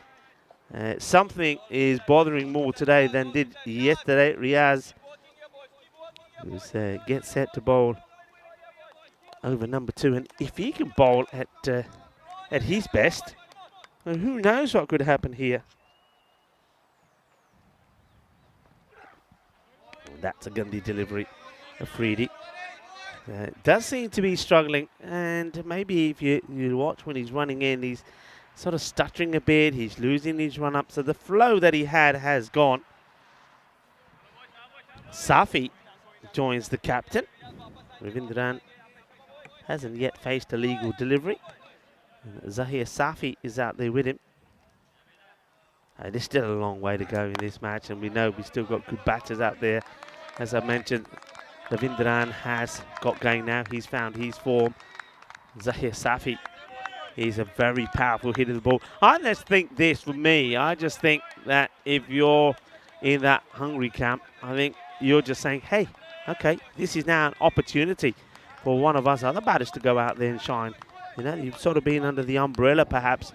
Something is bothering more today than did yesterday. Riaz gets set to bowl over number 2, and if he can bowl at his best, well, who knows what could happen here. That's a Gandhi delivery, Afridi. Does seem to be struggling, and maybe if you watch when he's running in, he's sort of stuttering a bit, he's losing his run-up, so the flow that he had has gone. Safi joins the captain. Ravindran hasn't yet faced a legal delivery. And Zahir Safi is out there with him. There's still a long way to go in this match, and we know we've still got good batters out there. As I mentioned, Ravindran has got going now. He's found his form. Zahir Safi, he's a very powerful hitter of the ball. I just think this, for me, I just think that if you're in that Hungary camp, I think you're just saying, hey, okay, this is now an opportunity for one of us other batters to go out there and shine. You know, you've sort of been under the umbrella, perhaps,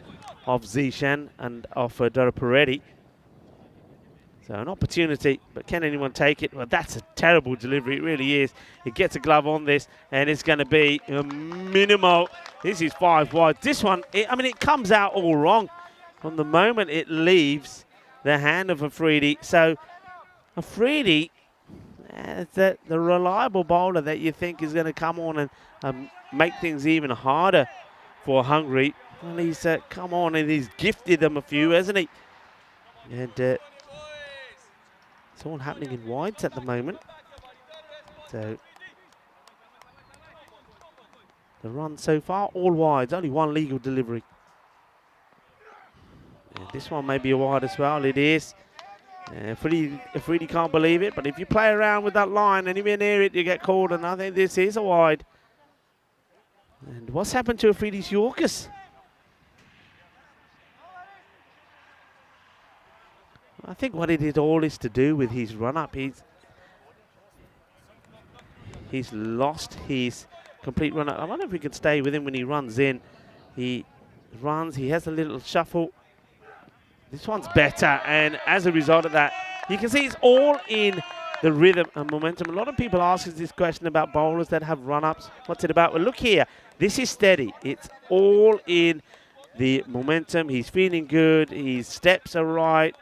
of Zishan and of Dora Peretti. So an opportunity, but can anyone take it? Well, that's a terrible delivery, it really is. He gets a glove on this, and it's going to be a minimal. This is 5 wide. This one, I mean, it comes out all wrong from the moment it leaves the hand of Afridi. So Afridi, the reliable bowler that you think is going to come on and make things even harder for Hungary. Well, he's come on and he's gifted them a few, hasn't he? And it's all happening in wides at the moment. So the run so far, all wides, only one legal delivery. And this one may be a wide as well, it is. Afridi can't believe it, but if you play around with that line, anywhere near it, you get called, and I think this is a wide. And what's happened to Afridi's Yorkers? I think what it is all is to do with his run-up. He's lost his complete run-up. I wonder if we can stay with him when he runs in. He runs, he has a little shuffle. This one's better, and as a result of that, you can see it's all in the rhythm and momentum. A lot of people ask us this question about bowlers that have run-ups. What's it about? Well, look here. This is steady. It's all in the momentum. He's feeling good. His steps are right.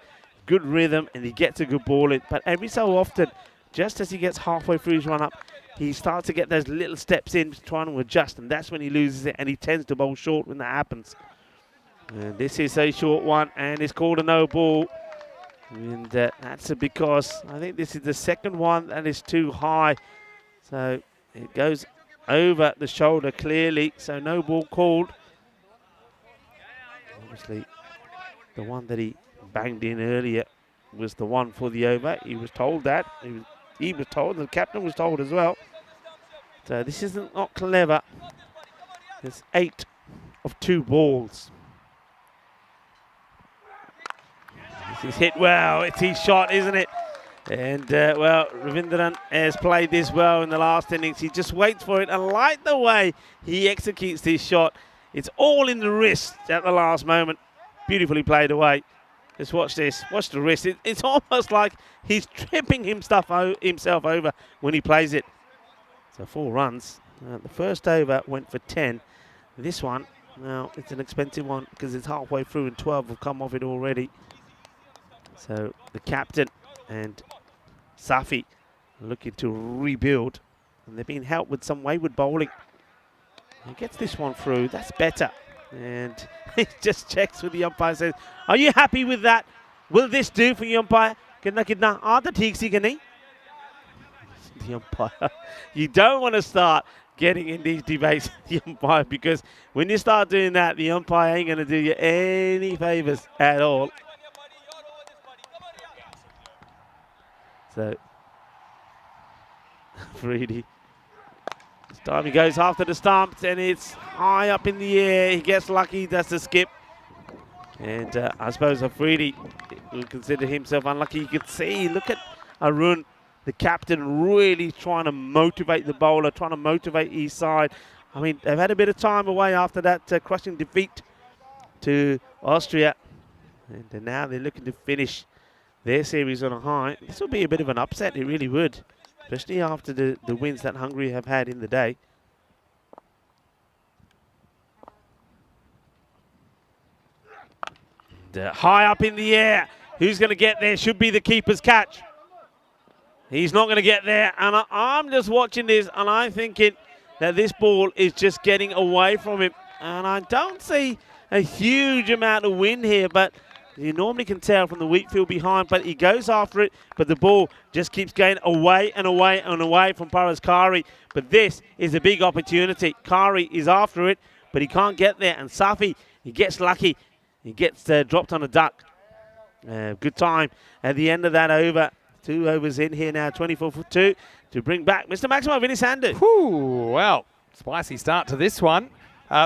Good rhythm, and he gets a good ball in. But every so often, just as he gets halfway through his run-up, he starts to get those little steps in, trying to adjust, and that's when he loses it, and he tends to bowl short when that happens. And this is a short one, and it's called a no ball. And that's because I think this is the second one that is too high. So it goes over the shoulder clearly, so no ball called. Obviously, the one that he banged in earlier was the one for the over. He was told that. He was told, the captain was told as well. So this isn't not clever. It's 8 of 2 balls. This is hit well. It's his shot, isn't it? And, well, Ravindran has played this well in the last innings. He just waits for it. And like the way he executes this shot, it's all in the wrist at the last moment. Beautifully played away. Just watch this. Watch the wrist. It's almost like he's tripping himself over when he plays it. So 4 runs. The first over went for 10. This one, now it's an expensive one because it's halfway through and 12 have come off it already. So the captain and Safi are looking to rebuild. And they've been helped with some wayward bowling. He gets this one through. That's better. And he just checks with the umpire and says, are you happy with that? Will this do for the umpire? The umpire. You don't want to start getting in these debates with the umpire, because when you start doing that, the umpire ain't going to do you any favours at all. So, Freedy. This time he goes after the stumps, and it's high up in the air. He gets lucky. That's a skip. And I suppose Afridi will consider himself unlucky. You can see, look at Arun, the captain, really trying to motivate the bowler, trying to motivate his side. I mean, they've had a bit of time away after that crushing defeat to Austria. And now they're looking to finish their series on a high. This will be a bit of an upset, it really would, especially after the wins that Hungary have had in the day. And, high up in the air. Who's going to get there? Should be the keeper's catch. He's not going to get there. And I'm just watching this, and I'm thinking that this ball is just getting away from him. And I don't see a huge amount of wind here, but you normally can tell from the wheat field behind, but he goes after it, but the ball just keeps going away and away and away from Paras Kari. But this is a big opportunity. Kari is after it, but he can't get there. And Safi, he gets lucky. He gets dropped on a duck. Good time at the end of that over. 2 overs in here now, 24 for 2 to bring back Mr. Maximo Vinisandu. Whew, well, spicy start to this one.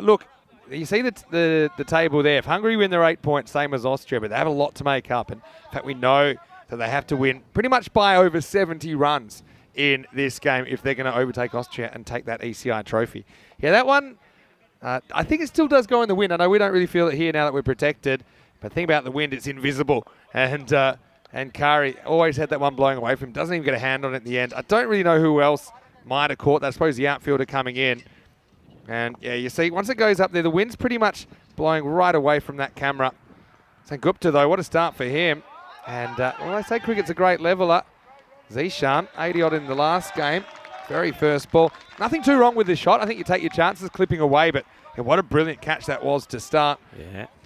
Look, you see the table there. If Hungary win their 8 points, same as Austria, but they have a lot to make up. And in fact, we know that they have to win pretty much by over 70 runs in this game if they're going to overtake Austria and take that ECI trophy. Yeah, that one, I think it still does go in the wind. I know we don't really feel it here now that we're protected, but think about the wind, it's invisible. And Kari always had that one blowing away from him. Doesn't even get a hand on it in the end. I don't really know who else might have caught that. I suppose the outfielder coming in. And yeah, you see, once it goes up there, the wind's pretty much blowing right away from that camera. Sengupta, though, what a start for him. And, well, I say cricket's a great leveller. Zishan, 80-odd in the last game. Very first ball. Nothing too wrong with this shot. I think you take your chances clipping away, but yeah, what a brilliant catch that was to start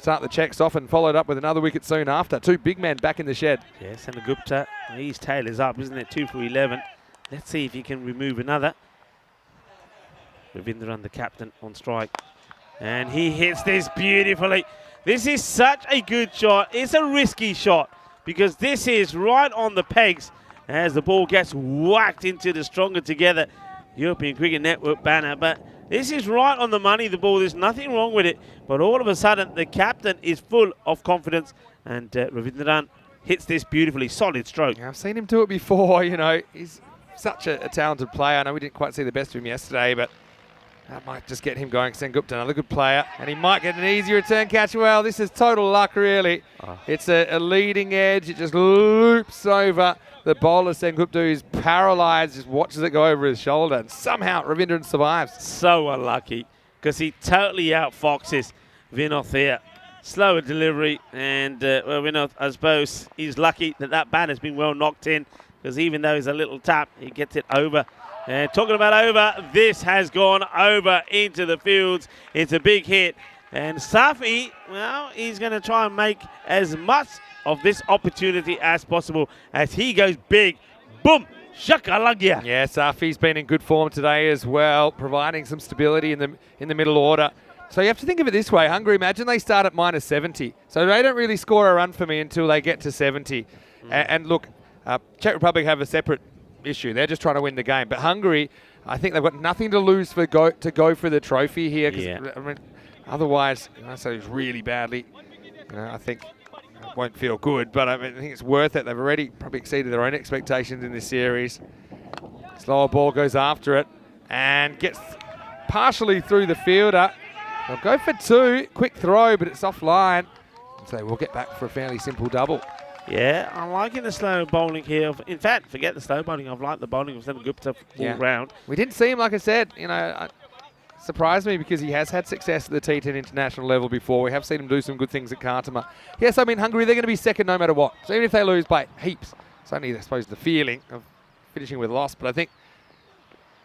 the Czechs off and followed up with another wicket soon after. 2 big men back in the shed. Yeah, Sengupta, his tail is up, isn't it? 2 for 11. Let's see if he can remove another. Ravindran, the captain, on strike. And he hits this beautifully. This is such a good shot. It's a risky shot because this is right on the pegs as the ball gets whacked into the Stronger Together European Cricket Network banner. But this is right on the money, the ball. There's nothing wrong with it. But all of a sudden, the captain is full of confidence. And Ravindran hits this beautifully. Solid stroke. Yeah, I've seen him do it before, you know. He's such a talented player. I know we didn't quite see the best of him yesterday, but that might just get him going. Sengupta, another good player. And he might get an easy return catch. Well, this is total luck, really. It's a leading edge. It just loops over the bowler. Sengupta is paralysed, just watches it go over his shoulder. And somehow Ravindran survives. So unlucky because he totally outfoxes Vinod here. Slower delivery. And, well, Vinod, I suppose he's lucky that that bat has been well knocked in because even though it's a little tap, he gets it over. And talking about over, this has gone over into the fields. It's a big hit. And Safi, well, he's going to try and make as much of this opportunity as possible as he goes big. Boom! Shakalagya. Yeah, Safi's been in good form today as well, providing some stability in the middle order. So you have to think of it this way. Hungary, imagine they start at minus 70. So they don't really score a run for me until they get to 70. And look, Czech Republic have a separate issue. They're just trying to win the game. But Hungary, I think they've got nothing to lose to go for the trophy here. I mean, otherwise, I say it's really badly. I think it won't feel good. But I think it's worth it. They've already probably exceeded their own expectations in this series. Slower ball goes after it and gets partially through the fielder. They'll go for 2. Quick throw, but it's offline. So we'll get back for a fairly simple double. Yeah, I'm liking the slow bowling here. In fact, forget the slow bowling. I've liked the bowling of Sengupta all round. We didn't see him, like I said. You know, surprised me because he has had success at the T10 international level before. We have seen him do some good things at Kartama. Yes, I mean, Hungary, they're going to be second no matter what. So even if they lose by heaps, it's only, I suppose, the feeling of finishing with a loss. But I think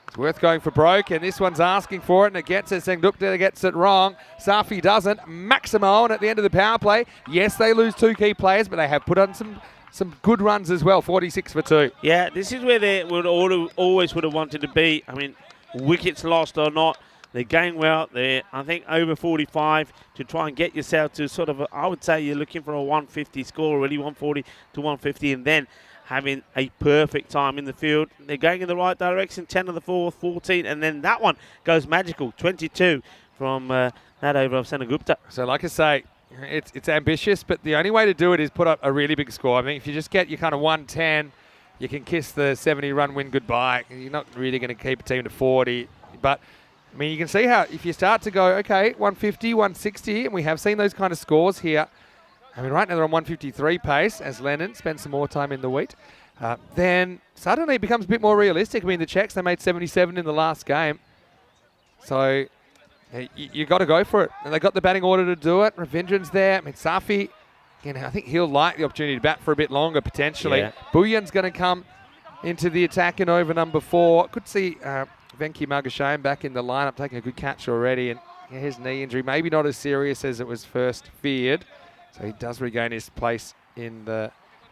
it's worth going for broke, and this one's asking for it, and it gets it. Sengupta gets it wrong. Safi doesn't. Maximo on at the end of the power play. Yes, they lose 2 key players, but they have put on some good runs as well. 46 for 2. Yeah, this is where they always would have wanted to be. I mean, wickets lost or not, they're going well. They're, I think, over 45 to try and get yourself to sort of, I would say you're looking for a 150 score, really 140 to 150, and then having a perfect time in the field. They're going in the right direction, 10 of the 4th, 14, and then that one goes magical, 22 from that over of Sengupta. So like I say, it's ambitious, but the only way to do it is put up a really big score. I mean, if you just get your kind of 110, you can kiss the 70-run win goodbye. You're not really going to keep a team to 40, but I mean, you can see how if you start to go, okay, 150, 160, and we have seen those kind of scores here. I mean, right now they're on 153 pace as Lennon spends some more time in the wheat. Then suddenly it becomes a bit more realistic. I mean, the Czechs, they made 77 in the last game. So you got to go for it. And they got the batting order to do it. Ravindran's there. I mean, Safi, again, I think he'll like the opportunity to bat for a bit longer potentially. Yeah. Bhuyan's going to come into the attack in over number 4. Could see Venki Margashayan back in the lineup, taking a good catch already. And yeah, his knee injury, maybe not as serious as it was first feared. So he does regain his place in the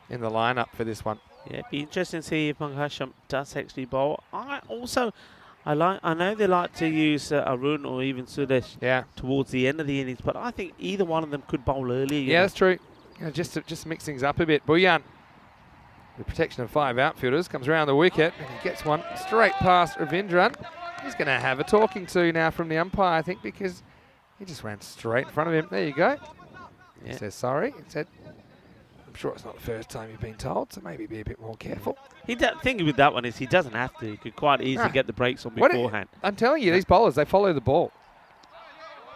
lineup for this one. Yeah, it'd be interesting to see if Margashayan does actually bowl. I know they like to use Arun or even Sudesh towards the end of the innings, but I think either one of them could bowl earlier. Yeah, that's true. You know, just to mix things up a bit. Bhuyan, the protection of 5 outfielders, comes around the wicket and he gets one straight past Ravindran. He's going to have a talking to now from the umpire, I think, because he just ran straight in front of him. There you go. Yeah. He says sorry. He said, I'm sure it's not the first time you've been told, so maybe be a bit more careful. The thing with that one is he doesn't have to. He could quite easily get the brakes on beforehand. I'm telling you, these bowlers, they follow the ball.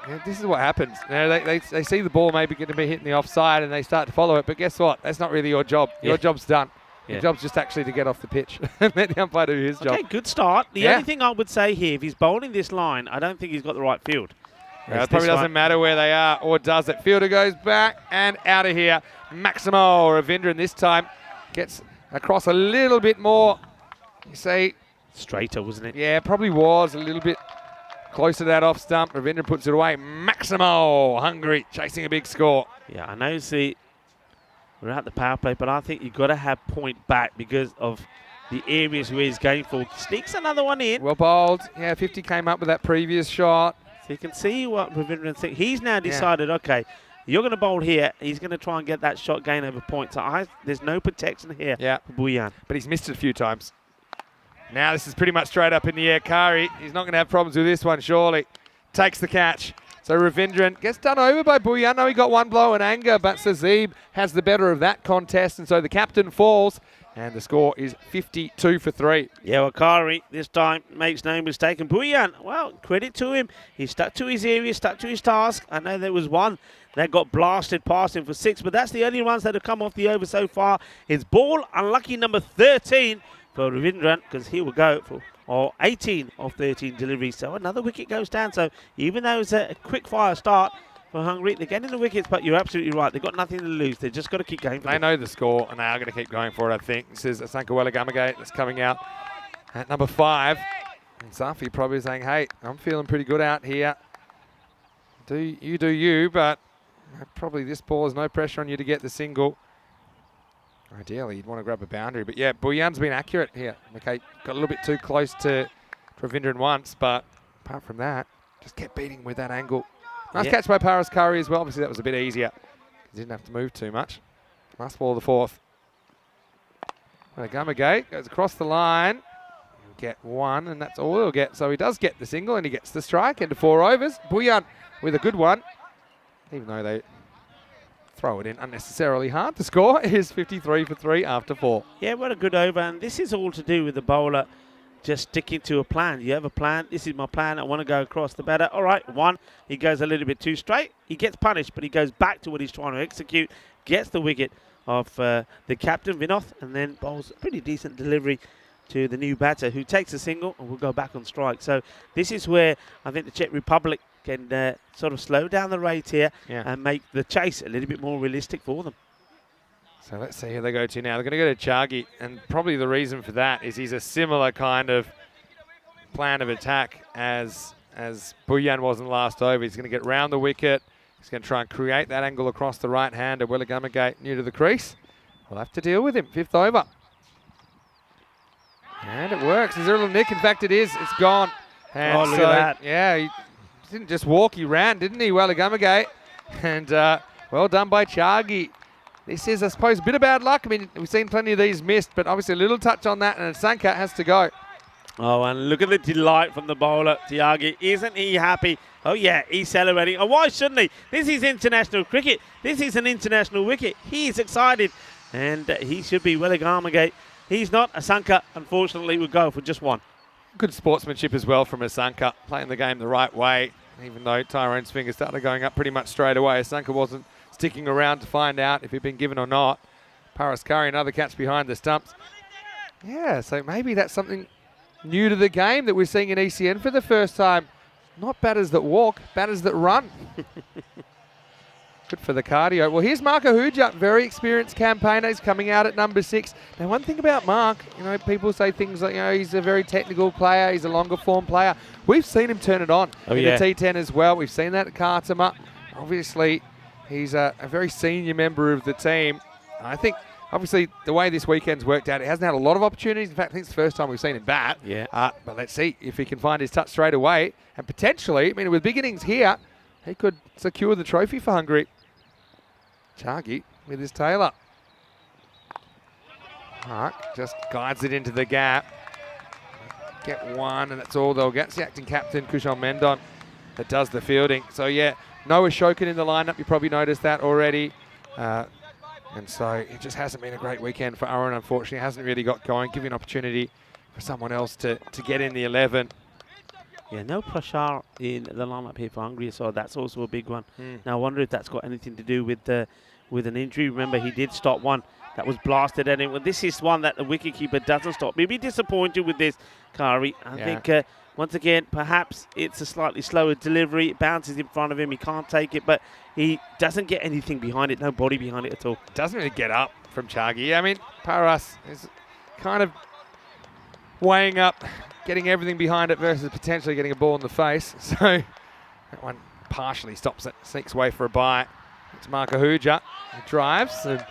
Yeah, this is what happens. You know, they see the ball maybe going to be hitting the offside and they start to follow it, but guess what? That's not really your job. Your job's done. Your job's just actually to get off the pitch and let the umpire do his job. Okay, good start. The only thing I would say here, if he's bowling this line, I don't think he's got the right field. Yeah, it probably doesn't matter where they are, or does it? Fielder goes back and out of here. Maximo Ravindran this time gets across a little bit more. You see, straighter, wasn't it? Yeah, probably was a little bit close to that off stump. Ravindran puts it away. Maximo, Hungary, chasing a big score. Yeah, I know. See, we're at the power play, but I think you've got to have point back because of the areas where he's going for. Sneaks another one in. Well bowled. Yeah, 50 came up with that previous shot. So you can see what Ravindran's thinking. He's now decided, okay, you're going to bowl here. He's going to try and get that shot gain over point. So there's no protection here for Bhuyan. But he's missed it a few times. Now this is pretty much straight up in the air. Kari, he's not going to have problems with this one, surely. Takes the catch. So Ravindran gets done over by Bhuyan. No, he got one blow in anger, but Sazib has the better of that contest. And so the captain falls. And the score is 52 for 3. Yeah, well, Kari this time makes no mistake. And Bhuyan, well, credit to him. He stuck to his area, stuck to his task. I know there was one that got blasted past him for 6, but that's the only ones that have come off the over so far. It's ball unlucky number 13 for Ravindran, because he will go for 18 of 13 deliveries. So another wicket goes down. So even though it's a quick fire start for Hungary, they're getting the wickets, but you're absolutely right. They've got nothing to lose. They've just got to keep going for it. They know the score, and they are going to keep going for it, I think. This is Asanka Welagamagate that's coming out at number 5. And Safi probably saying, hey, I'm feeling pretty good out here. Do you, but probably this ball is no pressure on you to get the single. Ideally, you'd want to grab a boundary. But yeah, Bhuyan's been accurate here. Okay, got a little bit too close to Ravindran once, but apart from that, just kept beating with that angle. Nice catch by Paras Kari as well. Obviously, that was a bit easier. He didn't have to move too much. Last ball of the 4th. Welagamagate goes across the line. He'll get one, and that's all he'll get. So he does get the single, and he gets the strike into 4 overs. Bhuyan with a good one. Even though they throw it in unnecessarily hard. The score is 53 for 3 after 4. Yeah, what a good over. And this is all to do with the bowler just sticking to a plan. You have a plan. This is my plan. I want to go across the batter. All right, one. He goes a little bit too straight. He gets punished, but he goes back to what he's trying to execute. Gets the wicket of the captain, Vinoth, and then bowls a pretty decent delivery to the new batter, who takes a single and will go back on strike. So this is where I think the Czech Republic can sort of slow down the rate here and make the chase a little bit more realistic for them. So let's see who they go to now. They're going to go to Chagi, and probably the reason for that is he's a similar kind of plan of attack as Bhuyan was in the last over. He's going to get round the wicket. He's going to try and create that angle across the right hand of Welagamagate near to the crease. We'll have to deal with him. 5th over. And it works. Is there a little nick? In fact, it is. It's gone. And look at that. Yeah, he didn't just walk. He ran, didn't he, Welagamagate? And well done by Chagi. This is, I suppose, a bit of bad luck. I mean, we've seen plenty of these missed, but obviously a little touch on that, and Asanka has to go. Oh, and look at the delight from the bowler, Tyagi. Isn't he happy? Oh, yeah, he's celebrating. And why shouldn't he? This is international cricket. This is an international wicket. He's excited, and he should be Welagamagate. He's not. Asanka, unfortunately, would go for just one. Good sportsmanship as well from Asanka, playing the game the right way. Even though Tyrone's fingers started going up pretty much straight away, Asanka wasn't sticking around to find out if he'd been given or not. Paras Kari, another catch behind the stumps. Yeah, so maybe that's something new to the game that we're seeing in ECN for the first time. Not batters that walk, batters that run. Good for the cardio. Well, here's Mark Ahuja, very experienced campaigner. He's coming out at number 6. Now, one thing about Mark, people say things like, he's a very technical player. He's a longer form player. We've seen him turn it on in the T10 as well. We've seen that at Kartama. Obviously, he's a very senior member of the team. I think, obviously, the way this weekend's worked out, he hasn't had a lot of opportunities. In fact, I think it's the first time we've seen him bat. Yeah. But let's see if he can find his touch straight away. And potentially, with big innings here, he could secure the trophy for Hungary. Chagi with his tail up. Mark just guides it into the gap. Get one, and that's all they'll get. It's the acting captain, Kushan Mendon, that does the fielding. So, yeah, Noah Shokin in the lineup. You probably noticed that already. And so it just hasn't been a great weekend for Aaron, unfortunately. Hasn't really got going. Give you an opportunity for someone else to get in the 11. Yeah, no pressure in the lineup here for Hungary, so that's also a big one. Now, I wonder if that's got anything to do with an injury. Remember, he did stop one that was blasted at him. Well, this is one that the wicketkeeper doesn't stop. Maybe disappointed with this, Kari. I think, once again, perhaps it's a slightly slower delivery. It bounces in front of him. He can't take it, but he doesn't get anything behind it. No body behind it at all. Doesn't really get up from Chagi. Paras is kind of weighing up, getting everything behind it versus potentially getting a ball in the face. So that one partially stops it, sneaks away for a bite. It's Mark Ahuja. He drives and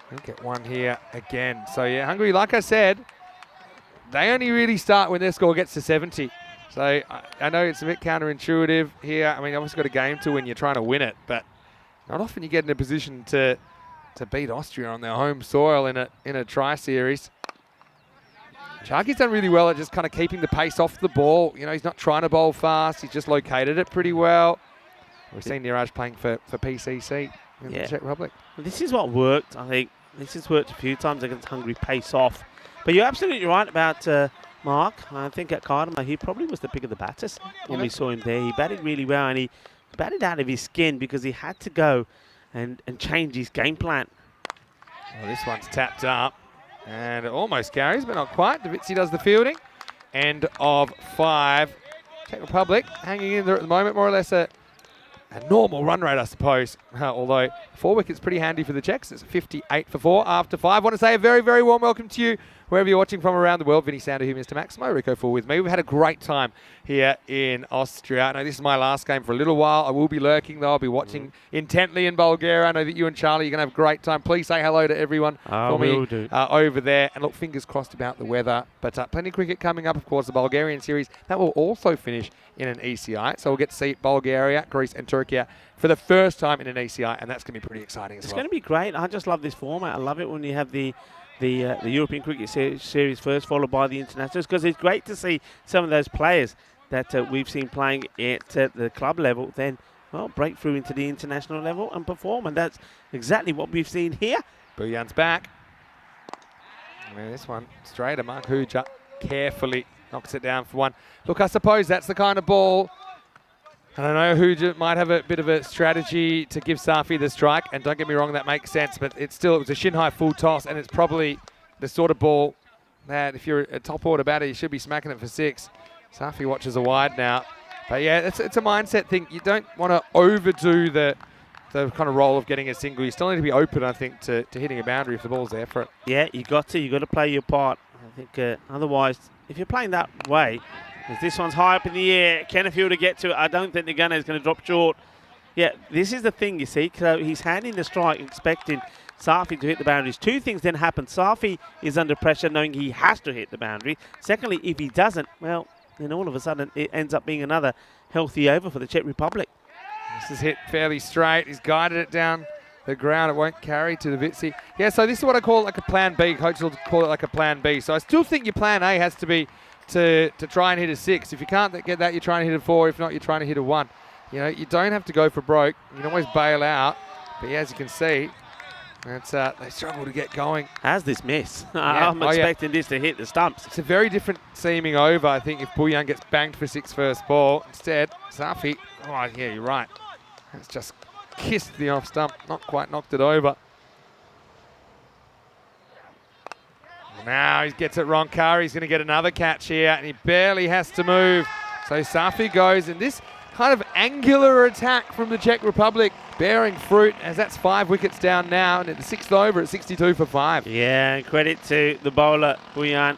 he'll get one here again. So yeah, Hungary, like I said, they only really start when their score gets to 70. So I know it's a bit counterintuitive here. Obviously got a game to win, you're trying to win it, but not often you get in a position to beat Austria on their home soil in a tri-series. Chagi's done really well at just kind of keeping the pace off the ball. He's not trying to bowl fast. He's just located it pretty well. We've seen Niraj playing for PCC in the Czech Republic. Well, this is what worked, I think. This has worked a few times against Hungary, pace off. But you're absolutely right about Mark. I think at Kartama, he probably was the pick of the batters when we saw him there. He batted really well, and he batted out of his skin because he had to go and change his game plan. Well, this one's tapped up. And it almost carries, but not quite. Davitsi does the fielding. End of 5. Czech Republic hanging in there at the moment, more or less a normal run rate, I suppose. Although 4 wickets pretty handy for the Czechs. It's 58 for 4 after 5. I want to say a very, very warm welcome to you wherever you're watching from around the world. Vinny Sander here, Mr. Maximo, Rico Full with me. We've had a great time here in Austria. I know this is my last game for a little while. I will be lurking, though. I'll be watching intently in Bulgaria. I know that you and Charlie are going to have a great time. Please say hello to everyone for me over there. And look, fingers crossed about the weather. But plenty of cricket coming up, of course, the Bulgarian series. That will also finish in an ECI. So we'll get to see Bulgaria, Greece and Turkey for the first time in an ECI. And that's going to be pretty exciting as well. It's going to be great. I just love this format. I love it when you have the European Cricket Series first, followed by the Internationals, because it's great to see some of those players that we've seen playing at the club level then, break through into the international level and perform, and that's exactly what we've seen here. Buyan's back. This one straight, Mark Ahuja carefully knocks it down for 1. Look, I suppose that's the kind of ball. And I know Ahuja might have a bit of a strategy to give Safi the strike, and don't get me wrong, that makes sense, but it was a shin-high full toss, and it's probably the sort of ball that if you're a top-order batter, you should be smacking it for 6. Safi watches a wide now. But yeah, it's a mindset thing. You don't want to overdo the kind of role of getting a single. You still need to be open, I think, to hitting a boundary if the ball's there for it. Yeah, you got to play your part. I think otherwise, if you're playing that way, as this one's high up in the air, can a fielder get to it? I don't think the gunner is going to drop short. Yeah, this is the thing, you see. So he's handing the strike, expecting Safi to hit the boundaries. 2 things then happen. Safi is under pressure, knowing he has to hit the boundary. Secondly, if he doesn't, well, then all of a sudden it ends up being another healthy over for the Czech Republic. This is hit fairly straight. He's guided it down the ground. It won't carry to the Vitsi. Yeah, so this is what I call like a plan B. Coach will call it like a plan B. So I still think your plan A has to be to try and hit a 6. If you can't get that, you're trying to hit a 4. If not, you're trying to hit a 1. You don't have to go for broke. You can always bail out. But yeah, as you can see, they struggle to get going. How's this miss? I'm expecting this to hit the stumps. It's a very different seeming over, I think, if Buyan gets banged for 6 first ball. Instead, Safi, yeah, you're right. It's just kissed the off stump, not quite knocked it over. Now he gets it wrong. Kari's going to get another catch here, and he barely has to move. So Safi goes, and this kind of angular attack from the Czech Republic bearing fruit, as that's 5 wickets down now, and at the 6th over at 62 for 5. Yeah, credit to the bowler, Buyan.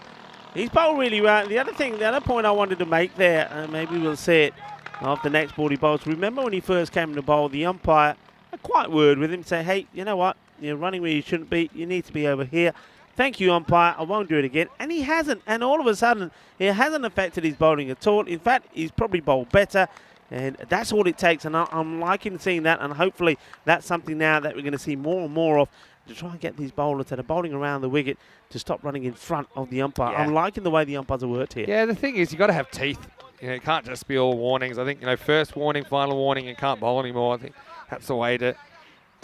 He's bowled really well. The other point I wanted to make there, and maybe we'll see it after the next ball he bowls. Remember when he first came to bowl, the umpire had quite word with him, say, hey, you know what? You're running where you shouldn't be. You need to be over here. Thank you, umpire. I won't do it again. And he hasn't. And all of a sudden, it hasn't affected his bowling at all. In fact, he's probably bowled better. And that's all it takes. And I'm liking seeing that. And hopefully, that's something now that we're going to see more and more of, to try and get these bowlers that are bowling around the wicket to stop running in front of the umpire. Yeah. I'm liking the way the umpires have worked here. Yeah, the thing is, you've got to have teeth. You know, it can't just be all warnings. I think, first warning, final warning, and can't bowl anymore. I think that's the way to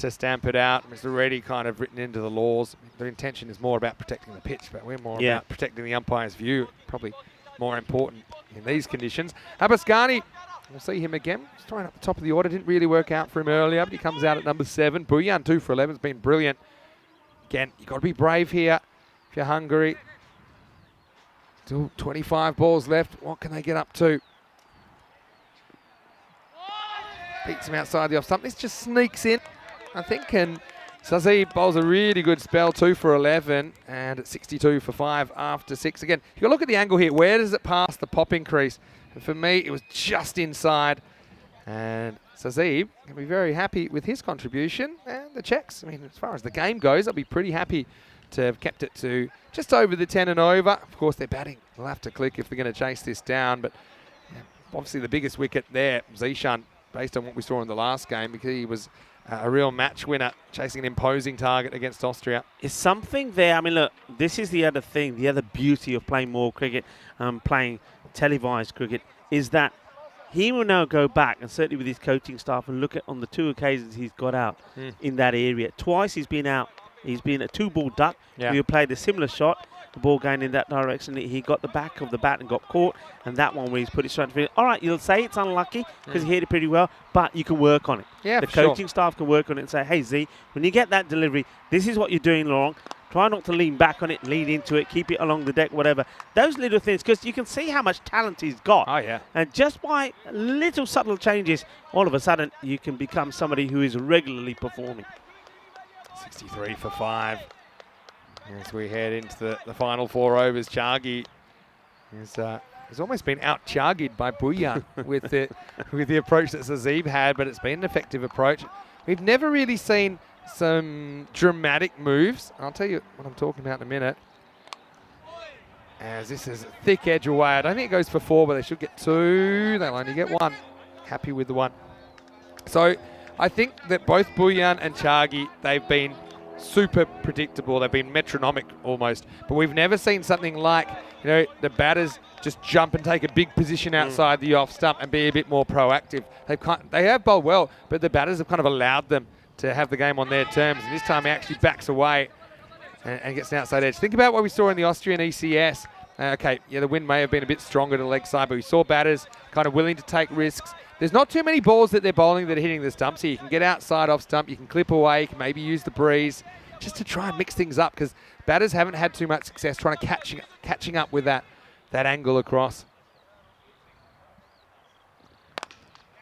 stamp it out. It's already kind of written into the laws. The intention is more about protecting the pitch, but we're more about protecting the umpire's view. Probably more important in these conditions. Abasghani, we'll see him again. He's throwing up the top of the order. Didn't really work out for him earlier, but he comes out at number 7. Buyan, 2 for 11, has been brilliant. Again, you've got to be brave here if you're Hungary. Still 25 balls left. What can they get up to? Beats him outside the off stump. This just sneaks in, I think, and Sazib bowls a really good spell, 2 for 11, and at 62 for 5 after 6. Again, you got to look at the angle here. Where does it pass the pop increase? And for me, it was just inside, and Sazib can be very happy with his contribution. And the Czechs, I mean, as far as the game goes, I'll be pretty happy to have kept it to just over the 10 and over. Of course, their batting will have to click if they're going to chase this down, but obviously the biggest wicket there, Zishan, based on what we saw in the last game, because he was a real match winner, chasing an imposing target against Austria. Is something there? I mean, look, this is the other thing, the other beauty of playing more cricket, playing televised cricket, is that he will now go back, and certainly with his coaching staff, and look at on the 2 occasions he's got out in that area. Twice he's been out. He's been a 2-ball duck. We played a similar shot. The ball going in that direction. He got the back of the bat and got caught. And that one where he's put it straight to field. All right, you'll say it's unlucky because he hit it pretty well, but you can work on it. Yeah, the coaching staff can work on it and say, hey, Z, when you get that delivery, this is what you're doing wrong. Try not to lean back on it, lean into it, keep it along the deck, whatever. Those little things, because you can see how much talent he's got. Oh, yeah. And just by little subtle changes, all of a sudden, you can become somebody who is regularly performing. 63 for 5. As we head into the final 4 overs, Chagi has almost been out-Chagied by Buyan with the approach that Sazib had, but it's been an effective approach. We've never really seen some dramatic moves. I'll tell you what I'm talking about in a minute. As this is a thick edge away. I don't think it goes for 4, but they should get 2. They'll only get 1. Happy with the 1. So I think that both Buyan and Chagi, they've been super predictable. They've been metronomic almost. But we've never seen something like, the batters just jump and take a big position outside the off stump and be a bit more proactive. They have bowled well, but the batters have kind of allowed them to have the game on their terms. And this time he actually backs away and gets an outside edge. Think about what we saw in the Austrian ECS. The wind may have been a bit stronger to the leg side, but we saw batters kind of willing to take risks. There's not too many balls that they're bowling that are hitting the stumps here. You can get outside off stump, you can clip away, you can maybe use the breeze, just to try and mix things up, because batters haven't had too much success trying to catching up with that angle across.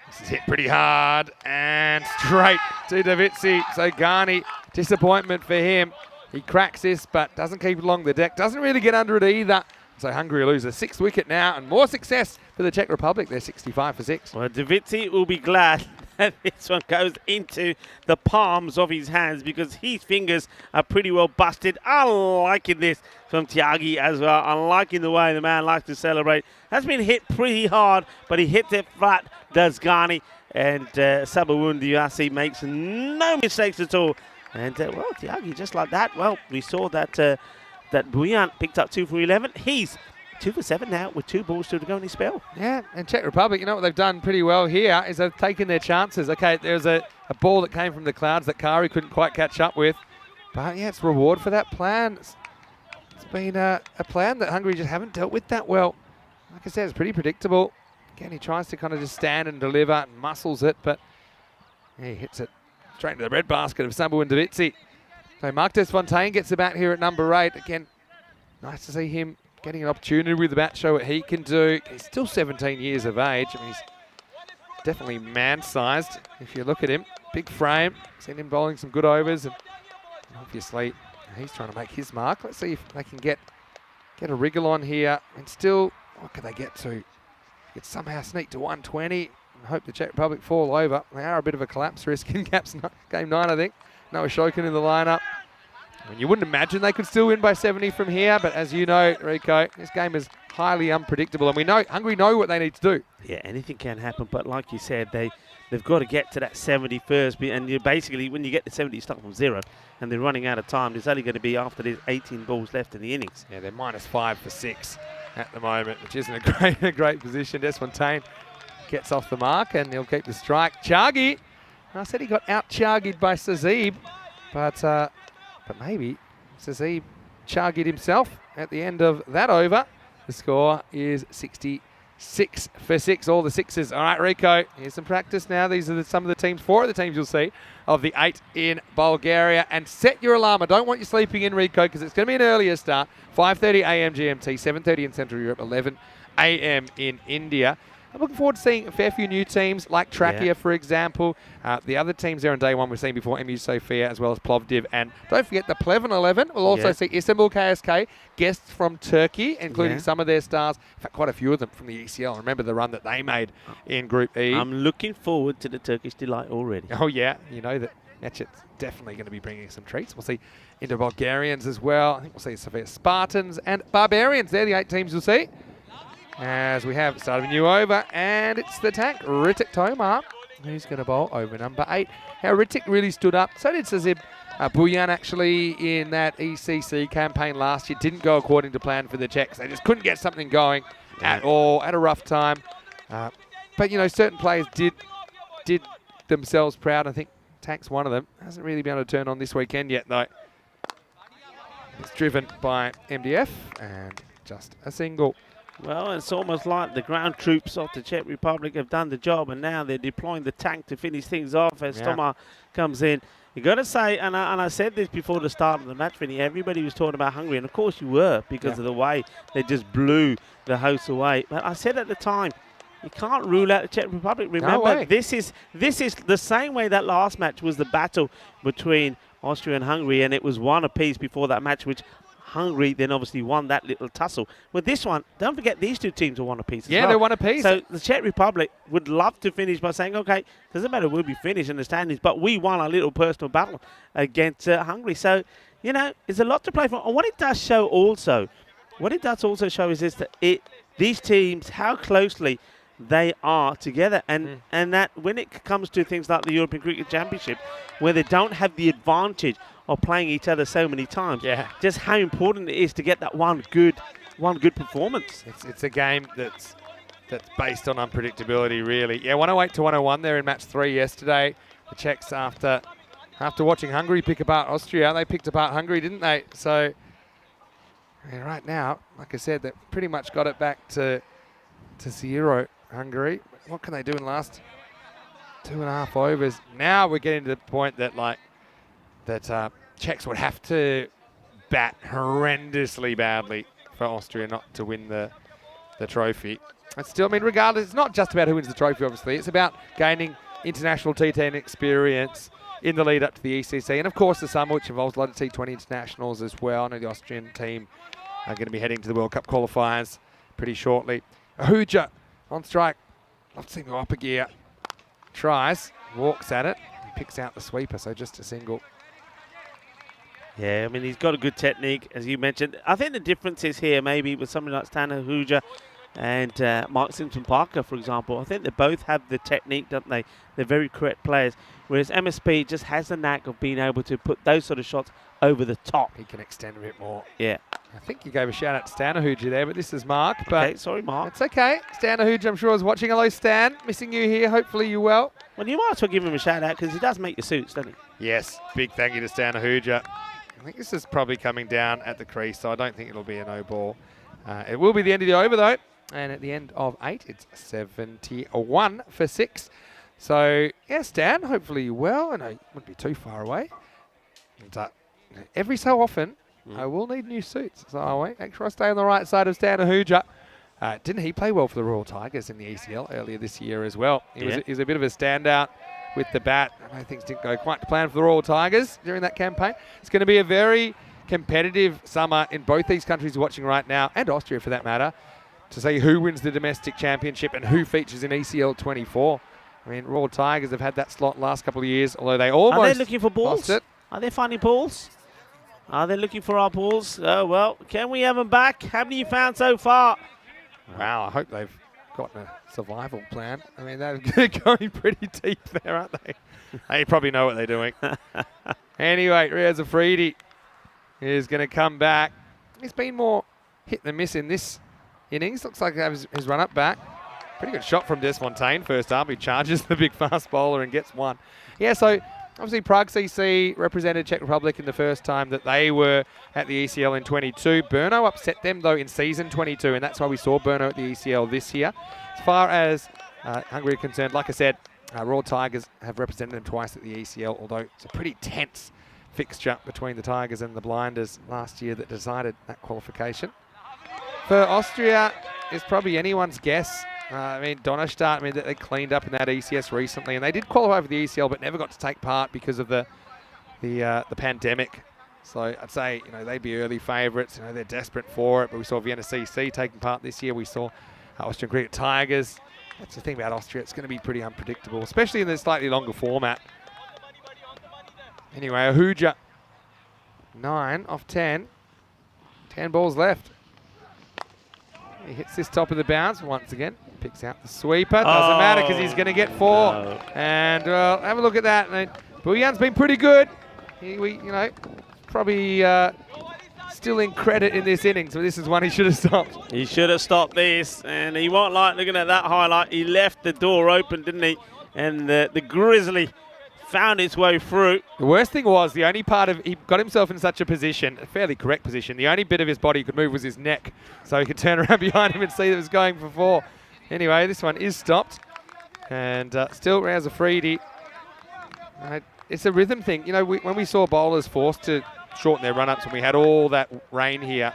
This is hit pretty hard and straight to Davitsi. So Ghani, disappointment for him. He cracks this, but doesn't keep it along the deck. Doesn't really get under it either. So Hungary lose a 6th wicket now, and more success for the Czech Republic. They're 65 for 6. Well, Davitsi will be glad that this one goes into the palms of his hands, because his fingers are pretty well busted. I'm liking this from Tyagi as well. I'm liking the way the man likes to celebrate. That's been hit pretty hard, but he hit it flat, does Ghani. And Sabawundi Yasi makes no mistakes at all. And, Tyagi, just like that, well, we saw that that Buyan picked up 2 for 11. He's 2 for 7 now with 2 balls still to go in his spell. Yeah, and Czech Republic, what they've done pretty well here is they've taken their chances. Okay, there's a ball that came from the clouds that Kari couldn't quite catch up with. But, yeah, it's reward for that plan. It's been a plan that Hungary just haven't dealt with that well. Like I said, it's pretty predictable. Again, he tries to kind of just stand and deliver and muscles it, but he hits it straight into the breadbasket of Sambu and Davitsi. So Mark Desfontaine gets the bat here at number 8. Again, nice to see him getting an opportunity with the bat, show what he can do. He's still 17 years of age. I mean, he's definitely man-sized if you look at him. big frame. Seen him bowling some good overs, and obviously he's trying to make his mark. Let's see if they can get a wriggle on here. And still, what could they get to? Could somehow sneak to 120 and hope the Czech Republic fall over. They are a bit of a collapse risk in game 9, I think. Noah Shokin in the lineup. I mean, you wouldn't imagine they could still win by 70 from here, but as you know, Rico, this game is highly unpredictable, and we know Hungary know what they need to do. Yeah, anything can happen, but like you said, they've got to get to that 70 first, and you basically, when you get to 70, you start from 0, and they're running out of time. There's only going to be, after there's 18 balls left in the innings. Yeah, they're -5 for 6 at the moment, which isn't a great position. Desfontaine gets off the mark, and he'll keep the strike. Chargi, I said he got out-chargied by Sazib, but maybe Sazib chargied himself at the end of that over. The score is 66 for 6, all the sixes. All right, Rico, here's some practice now. These are some of the teams, 4 of the teams you'll see, of the 8 in Bulgaria. And set your alarm. I don't want you sleeping in, Rico, because it's going to be an earlier start. 5:30 a.m. GMT, 7:30 in Central Europe, 11 a.m. in India. I'm looking forward to seeing a fair few new teams like Trakia, for example. The other teams there on day 1 we've seen before, MU Sofia as well as Plovdiv. And don't forget the Pleven 11. We'll also see Istanbul KSK, guests from Turkey, including some of their stars. In fact, quite a few of them from the ECL. Remember the run that they made in Group E. I'm looking forward to the Turkish delight already. Oh, yeah. You know that Necit's definitely going to be bringing some treats. We'll see Indo-Bulgarians as well. I think we'll see Sofia Spartans and Barbarians. They're the 8 teams you'll see. As we have started a new over, and it's the tank, Ritik Tomar, who's going to bowl over number 8. How Ritik really stood up. So did Sazib Buyan, actually, in that ECC campaign last year. Didn't go according to plan for the Czechs. They just couldn't get something going at all. Had a rough time. But, you know, certain players did themselves proud. I think Tank's one of them. Hasn't really been able to turn on this weekend yet, though. It's driven by MDF, and just a single. Well, it's almost like the ground troops of the Czech Republic have done the job, and now they're deploying the tank to finish things off as Tomar comes in. You got to say, and I said this before the start of the match, Vinny, everybody was talking about Hungary, and of course you were, because of the way they just blew the hosts away. But I said at the time, you can't rule out the Czech Republic. Remember, this is the same way that last match was the battle between Austria and Hungary, and it was 1 apiece before that match, which Hungary then obviously won that little tussle. With this one, don't forget these 2 teams are 1 apiece as well. They're 1 apiece. So the Czech Republic would love to finish by saying, okay, doesn't matter, we'll be finished in the standings, but we won a little personal battle against Hungary. So, you know, there's a lot to play for. And what it does also show is this, that these teams, how closely they are together, and that when it comes to things like the European Cricket Championship, where they don't have the advantage of playing each other so many times, just how important it is to get that one good performance. It's a game that's based on unpredictability, really. Yeah, 108 to 101 there in match 3 yesterday. The Czechs, after watching Hungary pick apart Austria, they picked apart Hungary, didn't they? So right now, like I said, they've pretty much got it back to 0. Hungary. What can they do in the last 2.5 overs? Now we're getting to the point that Czechs would have to bat horrendously badly for Austria not to win the trophy. And still, I mean, regardless, it's not just about who wins the trophy, obviously. It's about gaining international T10 experience in the lead up to the ECC. And, of course, the summer, which involves a lot of T20 internationals as well. I know the Austrian team are going to be heading to the World Cup qualifiers pretty shortly. Ahuja on strike. Love to see him go up a gear. Tries, walks at it, and picks out the sweeper, so just a single. Yeah, I mean, he's got a good technique, as you mentioned. I think the difference is here maybe with somebody like Stan Ahuja and Mark Simpson-Parker, for example. I think they both have the technique, don't they? They're very correct players, whereas MSP just has the knack of being able to put those sort of shots over the top. He can extend a bit more. Yeah. I think you gave a shout out to Stan Ahuja there, but this is Mark. But okay, sorry, Mark. It's okay. Stan Ahuja, I'm sure, is watching. Hello, Stan. Missing you here. Hopefully you're well. Well, you might as well give him a shout out because he does make your suits, doesn't he? Yes. Big thank you to Stan Ahuja. I think this is probably coming down at the crease, so I don't think it'll be a no ball. It will be the end of the over, though. And at the end of 8, it's 71 for 6. So, yeah, Stan, hopefully you're well. And I wouldn't be too far away. And, every so often, I will need new suits. So I'll make sure I stay on the right side of Stan Ahuja. Didn't he play well for the Royal Tigers in the ECL earlier this year as well? He was a bit of a standout with the bat. I know things didn't go quite to plan for the Royal Tigers during that campaign. It's going to be a very competitive summer in both these countries watching right now, and Austria for that matter, to see who wins the domestic championship and who features in ECL 24. I mean, Royal Tigers have had that slot last couple of years, although they almost Are they looking for balls? lost it. Are they finding balls? Are they looking for our balls? Oh, well, can we have them back? How many you found so far? Wow, I hope they've got a survival plan. I mean, they're going pretty deep there, aren't they? They probably know what they're doing. Anyway, Riaz Afridi is going to come back. He's been more hit than miss in this innings. Looks like that was his run up back. Pretty good shot from Desfontaine first up. He charges the big fast bowler and gets one. Yeah, so obviously Prague CC represented Czech Republic in the first time that they were at the ECL in 22. Brno upset them though in season 22, and that's why we saw Brno at the ECL this year. As far as Hungary are concerned, like I said, Royal Tigers have represented them twice at the ECL, although it's a pretty tense fixture between the Tigers and the Blinders last year that decided that qualification. For Austria, it's probably anyone's guess. I mean, Donnerstadt, they cleaned up in that ECS recently, and they did qualify for the ECL, but never got to take part because of the pandemic. So I'd say, they'd be early favourites. They're desperate for it, but we saw Vienna CC taking part this year. We saw Austrian Cricket Tigers. That's the thing about Austria. It's going to be pretty unpredictable, especially in the slightly longer format. Anyway, Ahuja, 9 off 10. 10 balls left. He hits this top of the bounce once again. Picks out the sweeper. Doesn't matter because he's going to get 4. No. And have a look at that. Bouillan's been pretty good. Probably still in credit in this innings, but this is one he should have stopped. He should have stopped this, and he won't like looking at that highlight. He left the door open, didn't he? And the Grizzly found its way through. The worst thing was the only part of he got himself in such a position, a fairly correct position. The only bit of his body he could move was his neck, so he could turn around behind him and see that it was going for 4. Anyway, this one is stopped, and still Riaz Afridi. It's a rhythm thing. When we saw bowlers forced to shorten their run-ups, and we had all that rain here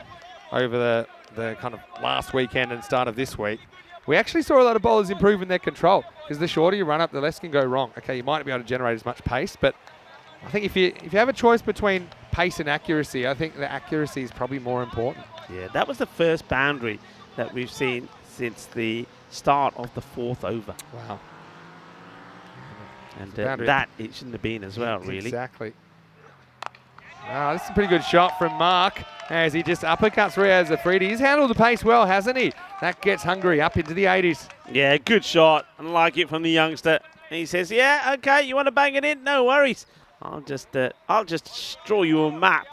over the kind of last weekend and start of this week, we actually saw a lot of bowlers improve in their control, because the shorter you run up, the less can go wrong. Okay, you might not be able to generate as much pace, but I think if you have a choice between pace and accuracy, I think the accuracy is probably more important. Yeah, that was the first boundary that we've seen since the start of the 4th over. Wow. And that it shouldn't have been as well, really. Exactly. Wow, this is a pretty good shot from Mark as he just uppercuts Riaz Afridi. He's handled the pace well, hasn't he? That gets Hungary up into the 80s. Yeah, good shot. I like it from the youngster. And he says, yeah, okay, you want to bang it in? No worries. I'll just draw you a map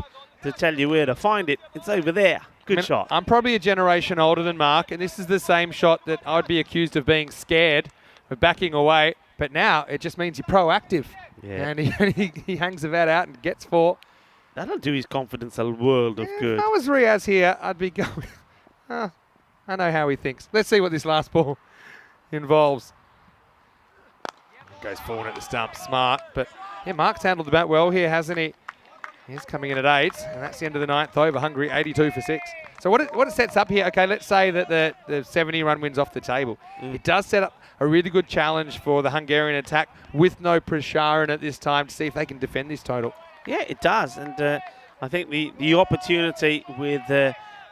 to tell you where to find it. It's over there. Good shot. I'm probably a generation older than Mark, and this is the same shot that I'd be accused of being scared, of backing away. But now it just means you're proactive. Yeah. And he hangs the bat out and gets 4. That'll do his confidence a world of good. If I was Riaz here, I'd be going, I know how he thinks. Let's see what this last ball involves. Goes forward at the stump, smart. But yeah, Mark's handled the bat well here, hasn't he? He's coming in at 8, and that's the end of the 9th over. Hungary 82 for 6. So what it sets up here, okay, let's say that the 70-run wins off the table. It does set up a really good challenge for the Hungarian attack with no Prasharan at this time to see if they can defend this total. Yeah, it does, and I think the opportunity with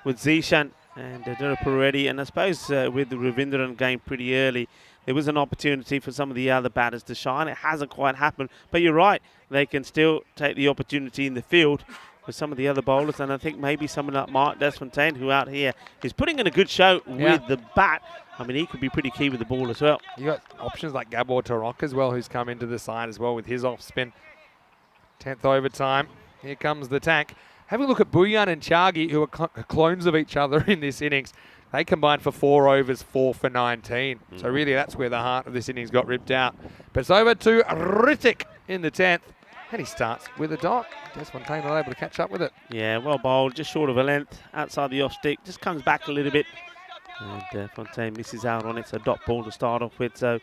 Zishan and Durapareddy, and I suppose with the Ravindran game pretty early, there was an opportunity for some of the other batters to shine. It hasn't quite happened, but you're right, they can still take the opportunity in the field with some of the other bowlers, and I think maybe someone like Mark Desfontaine, who out here is putting in a good show with the bat. I mean, he could be pretty key with the ball as well. You got options like Gabor Tarok as well, who's come into the side as well with his off spin. 10th overtime. Here comes the tank. Have a look at Bouillan and Chagi, who are clones of each other in this innings. They combined for 4 overs, 4 for 19. So really, that's where the heart of this innings got ripped out. But it's over to Rittik in the 10th. And he starts with a dot. Desfontaine not able to catch up with it. Yeah, well bowled, just short of a length, outside the off stick. Just comes back a little bit. And Fontaine misses out on it. So dot ball to start off with. So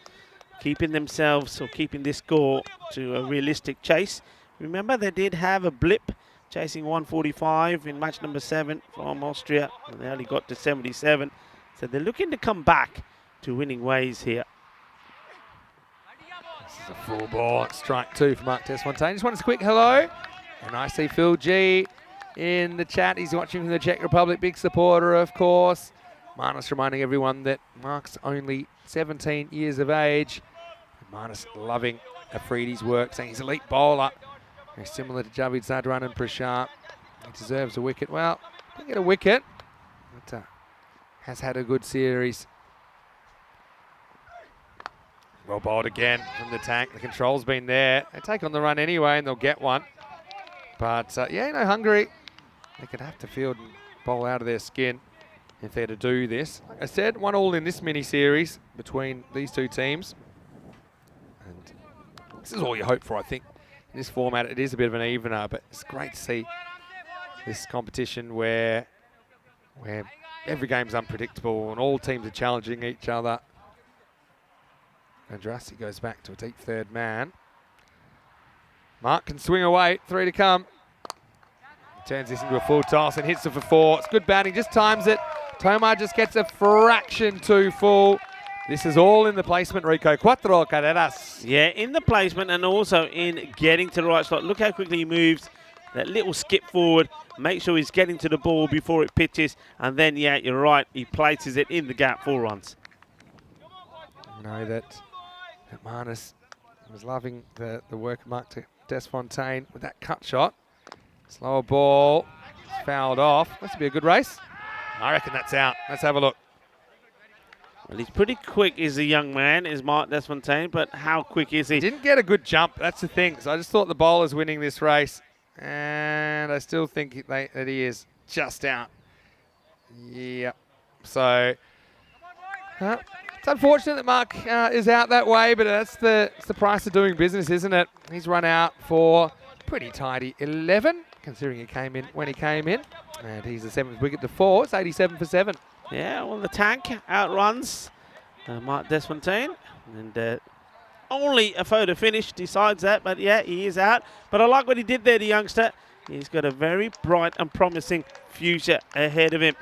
keeping this score to a realistic chase. Remember, they did have a blip chasing 145 in match number 7 from Austria, and they only got to 77. So they're looking to come back to winning ways here. This is It's a full ball. Strike 2 for Mark Desfontaine. Just wants a quick hello. And I see Phil G in the chat. He's watching from the Czech Republic. Big supporter, of course. Marnus reminding everyone that Mark's only 17 years of age. Marnus loving Afridi's work, saying he's an elite bowler. Very similar to Javid Zadran and Prashant. He deserves a wicket. Well, didn't get a wicket, but has had a good series. Well bowled again from the tank. The control's been there. They take on the run anyway, and they'll get one. But, yeah, you know, Hungary, they could have to field and bowl out of their skin if they're to do this. Like I said, 1-1 in this mini-series between these two teams. And this is all you hope for, I think. In this format, it is a bit of an evener, but it's great to see this competition where every game's unpredictable and all teams are challenging each other. And Jurassic goes back to a deep third man. Mark can swing away, 3 to come. He turns this into a full toss and hits it for 4. It's good batting, just times it. Tomar just gets a fraction too full. This is all in the placement, Rico. Cuatro carreras. Yeah, in the placement and also in getting to the right slot. Look how quickly he moves. That little skip forward. Make sure he's getting to the ball before it pitches. And then, yeah, you're right. He places it in the gap, 4 runs. You know that Marnus was loving the work of Mark Desfontaine with that cut shot. Slower ball. It's fouled off. This will be a good race. I reckon that's out. Let's have a look. Well, he's pretty quick, is the young man, is Mark Desfontaine, but how quick is he? Didn't get a good jump, that's the thing. So I just thought the bowler's winning this race, and I still think that he is just out. Yep. So it's unfortunate that Mark is out that way, but it's the price of doing business, isn't it? He's run out for pretty tidy 11, considering he came in when he came in. And he's the 7th wicket to 4. It's 87 for 7. Yeah, well, the tank outruns Mark Desfontaine. And only a photo finish decides that. But, yeah, he is out. But I like what he did there, the youngster. He's got a very bright and promising future ahead of him.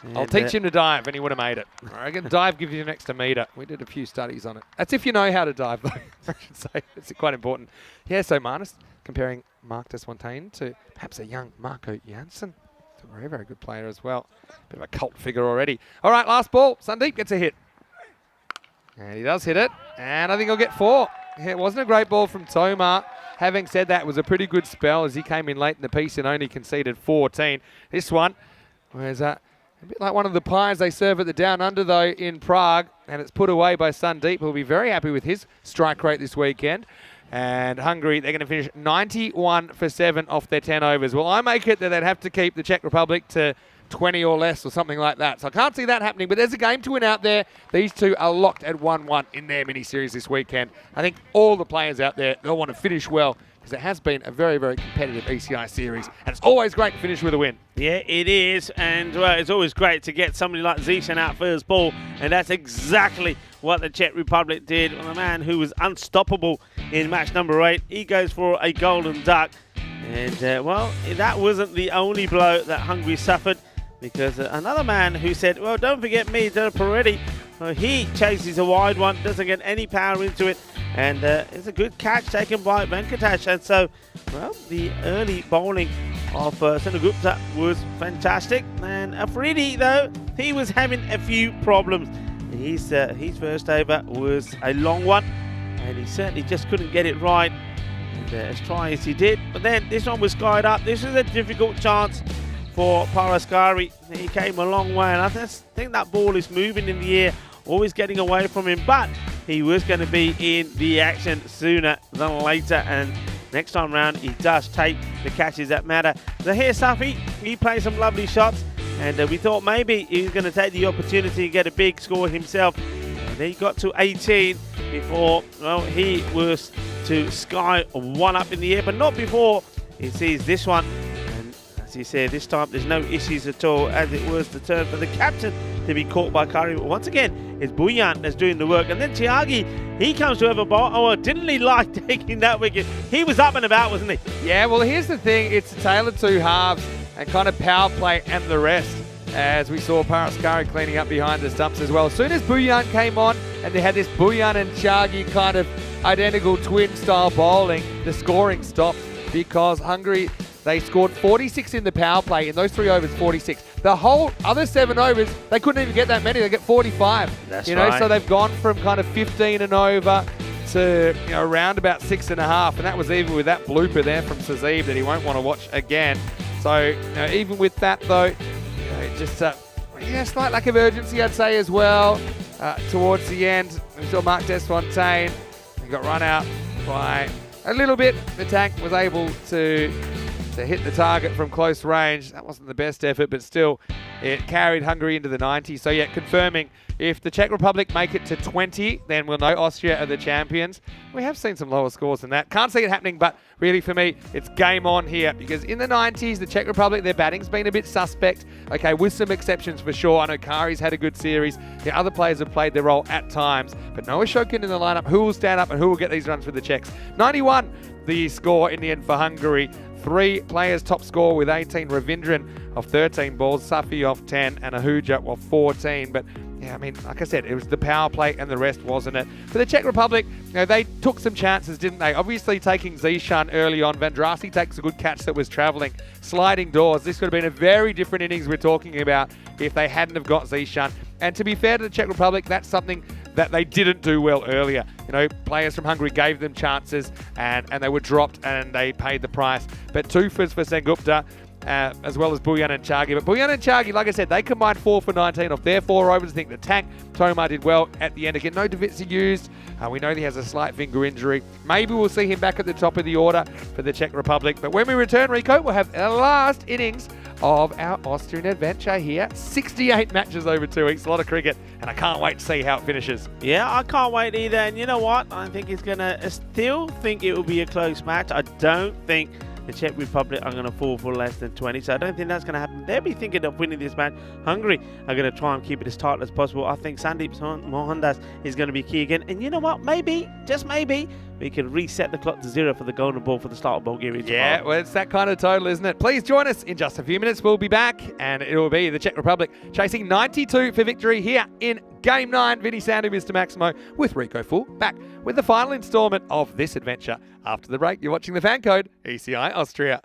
And I'll teach him to dive, and he would have made it. I reckon dive gives you an extra metre. We did a few studies on it. That's if you know how to dive, though, I should say. It's quite important. Yeah, so Marnus comparing Mark Desfontaine to perhaps a young Marco Janssen. A very, very good player as well. Bit of a cult figure already. All right, last ball. Sandeep gets a hit. And he does hit it. And I think he'll get 4. Yeah, it wasn't a great ball from Tomar. Having said that, it was a pretty good spell as he came in late in the piece and only conceded 14. This one was a bit like one of the pies they serve at the Down Under, though, in Prague. And it's put away by Sandeep, who'll be very happy with his strike rate this weekend. And Hungary, they're going to finish 91 for 7 off their 10 overs. Well, I make it that they'd have to keep the Czech Republic to 20 or less or something like that. So I can't see that happening, but there's a game to win out there. These two are locked at 1-1 in their mini-series this weekend. I think all the players out there, they'll want to finish well because it has been a very, very competitive ECI series. And it's always great to finish with a win. Yeah, it is. And it's always great to get somebody like Zishan out first ball. And that's exactly what the Czech Republic did. Well, a man who was unstoppable in match number 8. He goes for a golden duck. And, well, that wasn't the only blow that Hungary suffered, because another man who said, well, don't forget me, Paretti. Well, he chases a wide one, doesn't get any power into it. And it's a good catch taken by Venkatesh. And so, well, the early bowling of Senagupta was fantastic. And Afridi, though, he was having a few problems. His first over was a long one, and he certainly just couldn't get it right. And as try as he did, but then this one was skied up. This was a difficult chance for Paraskari. He came a long way, and I just think that ball is moving in the air, always getting away from him, but he was going to be in the action sooner than later, and next time round he does take the catches that matter. Zahir Safi, he played some lovely shots, and we thought maybe he was going to take the opportunity and get a big score himself. And he got to 18 before, well, he was to sky one up in the air, but not before he sees this one. And as he said, this time there's no issues at all, as it was the turn for the captain to be caught by Curry. But once again, it's Buyan that's doing the work. And then Tiagi, he comes to have a ball. Oh, didn't he like taking that wicket? He was up and about, wasn't he? Yeah, well, here's the thing. It's a tale of two halves and kind of power play and the rest, as we saw Paraskari cleaning up behind the stumps as well. As soon as Buyan came on and they had this Buyan and Chagi kind of identical twin-style bowling, the scoring stopped because Hungary, they scored 46 in the power play. In those 3 overs, 46. The whole other 7 overs, they couldn't even get that many. They get 45. That's right. So they've gone from kind of 15 and over to around about 6.5, and that was even with that blooper there from Sazeeb that he won't want to watch again. So even with that though, just slight lack of urgency I'd say as well towards the end. We saw Mark Desfontaine, he got run out by a little bit. The tank was able to hit the target from close range. That wasn't the best effort, but still it carried Hungary into the 90s. So yeah, confirming if the Czech Republic make it to 20, then we'll know Austria are the champions. We have seen some lower scores than that. Can't see it happening, but really for me, it's game on here because in the 90s, the Czech Republic, their batting's been a bit suspect. Okay, with some exceptions for sure. I know Kari's had a good series. Yeah, other players have played their role at times, but Noah Shokin in the lineup. Who will stand up and who will get these runs for the Czechs? 91, the score in the end for Hungary. 3 players top score with 18. Ravindran of 13 balls, Safi of 10, and Ahuja of 14. But yeah, I mean, like I said, it was the power play and the rest wasn't it. For the Czech Republic, they took some chances, didn't they? Obviously taking Zishan early on. Vandrasi takes a good catch that was travelling. Sliding doors. This could have been a very different innings we're talking about if they hadn't have got Zishan. And to be fair to the Czech Republic, that's something that they didn't do well earlier. Players from Hungary gave them chances and they were dropped and they paid the price. But 2 for Sengupta, as well as Bulyan and Chagi. But Bulyan and Chagi, like I said, they combined 4 for 19 off their 4 overs. I think the tank, Tomar, did well at the end. Again, no Davitsa used. We know he has a slight finger injury. Maybe we'll see him back at the top of the order for the Czech Republic. But when we return, Rico, we'll have the last innings of our Austrian adventure here. 68 matches over 2 weeks, a lot of cricket, and I can't wait to see how it finishes. Yeah, I can't wait either. And you know what? I think it's going to still think it will be a close match. I don't think the Czech Republic are going to fall for less than 20, so I don't think that's going to happen. They'll be thinking of winning this match. Hungary are going to try and keep it as tight as possible. I think Sandeep Mohandas is going to be key again. And you know what? Maybe, just maybe, we can reset the clock to 0 for the golden ball for the start of Bulgaria tomorrow. Yeah, well, it's that kind of total, isn't it? Please join us in just a few minutes. We'll be back, and it will be the Czech Republic chasing 92 for victory here in Game 9. Vinny Sandu, Mr. Maximo, with Rico Full, back with the final instalment of this adventure. After the break, you're watching the FanCode, ECI Austria.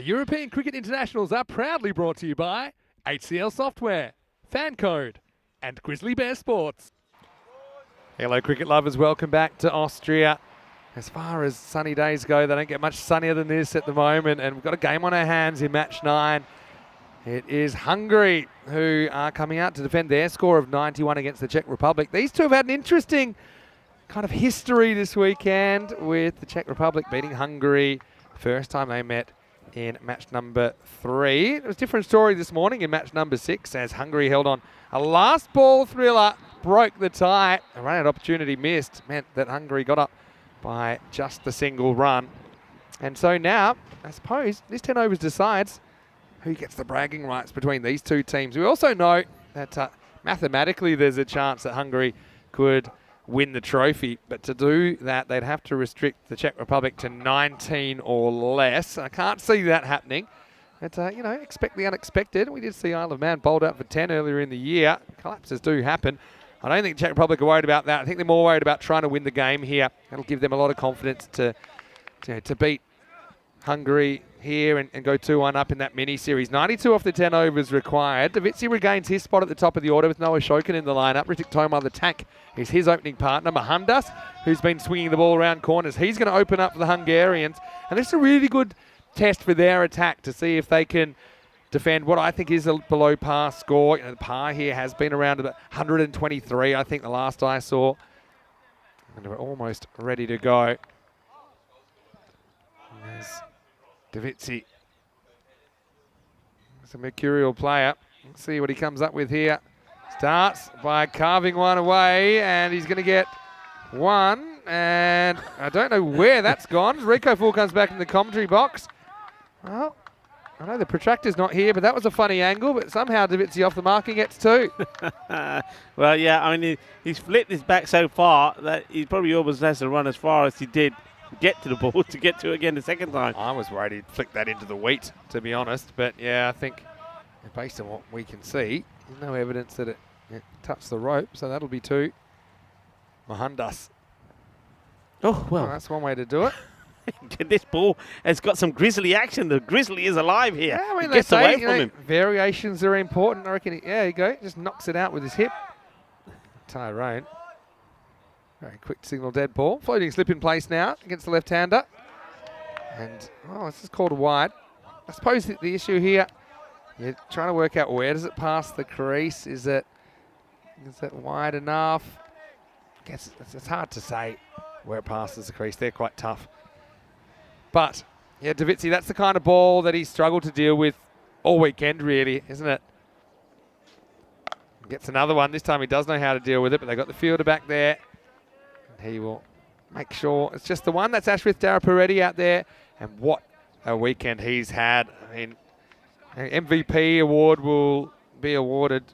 European Cricket Internationals are proudly brought to you by HCL Software, FanCode, and Grizzly Bear Sports. Hello, cricket lovers. Welcome back to Austria. As far as sunny days go, they don't get much sunnier than this at the moment, and we've got a game on our hands in match 9. It is Hungary who are coming out to defend their score of 91 against the Czech Republic. These two have had an interesting kind of history this weekend, with the Czech Republic beating Hungary first time they met in match number 3. It was a different story this morning in match number 6, as Hungary held on. A last ball thriller broke the tie. A run-out opportunity missed meant that Hungary got up by just the single run. And so now, I suppose, this 10 overs decides who gets the bragging rights between these two teams. We also know that mathematically there's a chance that Hungary could win the trophy, but to do that they'd have to restrict the Czech Republic to 19 or less. I can't see that happening. But, you know, expect the unexpected. We did see Isle of Man bowled out for 10 earlier in the year. Collapses do happen. I don't think the Czech Republic are worried about that. I think they're more worried about trying to win the game here. That'll give them a lot of confidence to beat Hungary here and go 2-1 up in that mini-series. 92 off the 10 overs required. Davitsi regains his spot at the top of the order with Noah Shokin in the lineup. Ritik Tomar, the tank, is his opening partner. Mohandas, who's been swinging the ball around corners, he's going to open up for the Hungarians. And this is a really good test for their attack to see if they can defend what I think is a below par score. You know, the par here has been around about 123, I think, the last I saw. And we're almost ready to go. There's Davitsi. It's a mercurial player. Let's see what he comes up with here. Starts by carving one away, and he's going to get one. And I don't know where that's gone. Rico Full comes back in the commentary box. Well, I know the protractor's not here, but that was a funny angle. But somehow Davitsi off the mark and gets 2. Well, yeah, I mean, he's flipped his back so far that he probably almost has to run as far as he did get to the ball to get to it again the second time. I was worried he'd flick that into the wheat, to be honest. But yeah, I think based on what we can see, there's no evidence that it touched the rope. So that'll be 2. Mohandas. Oh, well. That's one way to do it. This ball has got some Grizzly action. The Grizzly is alive here. Yeah, I mean, it gets away from him. Variations are important. I reckon, there you go. Just knocks it out with his hip. Tyrone. Very quick signal dead ball. Floating slip in place now against the left-hander. And, this is called wide. I suppose the issue here, you're trying to work out where does it pass the crease. Is it wide enough? I guess it's hard to say where it passes the crease. They're quite tough. But, yeah, Davitsi, that's the kind of ball that he's struggled to deal with all weekend, really, isn't it? Gets another one. This time he does know how to deal with it, but they've got the fielder back there. And he will make sure it's just the one. That's Ashwith Darapareddy out there. And what a weekend he's had. I mean, MVP award will be awarded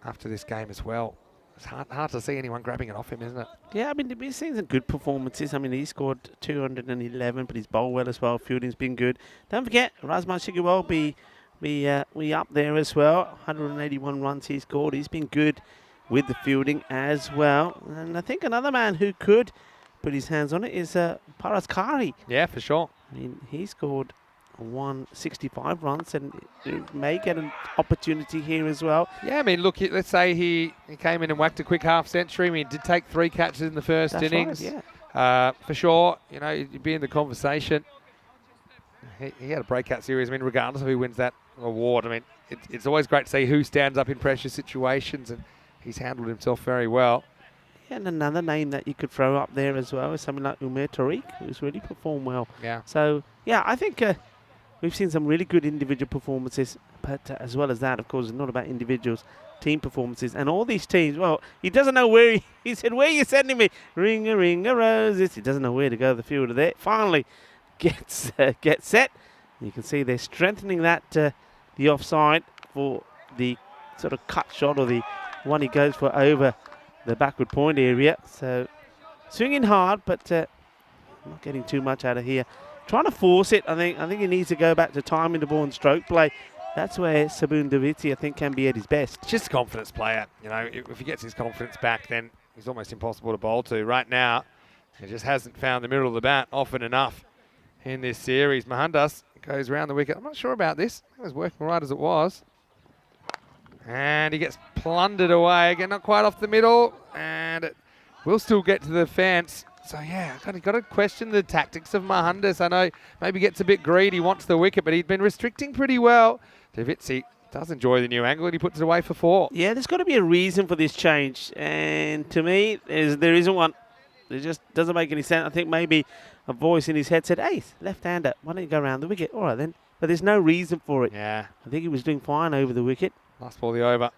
after this game as well. It's hard to see anyone grabbing it off him, isn't it? Yeah, I mean, we've seen some good performances. I mean, he scored 211, but he's bowled well as well. Fielding's been good. Don't forget, Razman Shigewal be up there as well. 181 runs he scored. He's been good with the fielding as well. And I think another man who could put his hands on it is Paras Kari. Yeah, for sure. I mean, he scored 165 runs and may get an opportunity here as well. Yeah, I mean, look, let's say he came in and whacked a quick half century. I mean, he did take 3 catches in the first innings. Right, yeah. For sure, you know, you'd be in the conversation. He had a breakout series. I mean, regardless of who wins that award, I mean, it's always great to see who stands up in pressure situations, and he's handled himself very well. And another name that you could throw up there as well is something like Umair Tariq, who's really performed well. Yeah. So, yeah, I think we've seen some really good individual performances, but as well as that, of course, it's not about individuals, team performances. And all these teams, well, he doesn't know where he said, "Where are you sending me? Ring a roses." He doesn't know where to go, the fielder there. Finally gets set. You can see they're strengthening that, the offside for the sort of cut shot, or the one he goes for over the backward point area. So swinging hard, but not getting too much out of here. Trying to force it. I think he needs to go back to timing the ball and stroke play. That's where Sabun Davitsi, I think, can be at his best. It's just a confidence player. You know, if he gets his confidence back, then he's almost impossible to bowl to. Right now, he just hasn't found the middle of the bat often enough. in this series. Mohandas goes round the wicket. I'm not sure about this. It was working right as it was. And he gets plundered away. Again, not quite off the middle. And it will still get to the fence. So, yeah, got to question the tactics of Mohandas. I know maybe gets a bit greedy, wants the wicket, but he'd been restricting pretty well. Davitsi does enjoy the new angle, and he puts it away for 4. Yeah, there's got to be a reason for this change. And to me, there isn't one. It just doesn't make any sense. I think maybe a voice in his head said, hey, left-hander, why don't you go around the wicket? All right, then. But there's no reason for it. Yeah. I think he was doing fine over the wicket. Last ball, the over.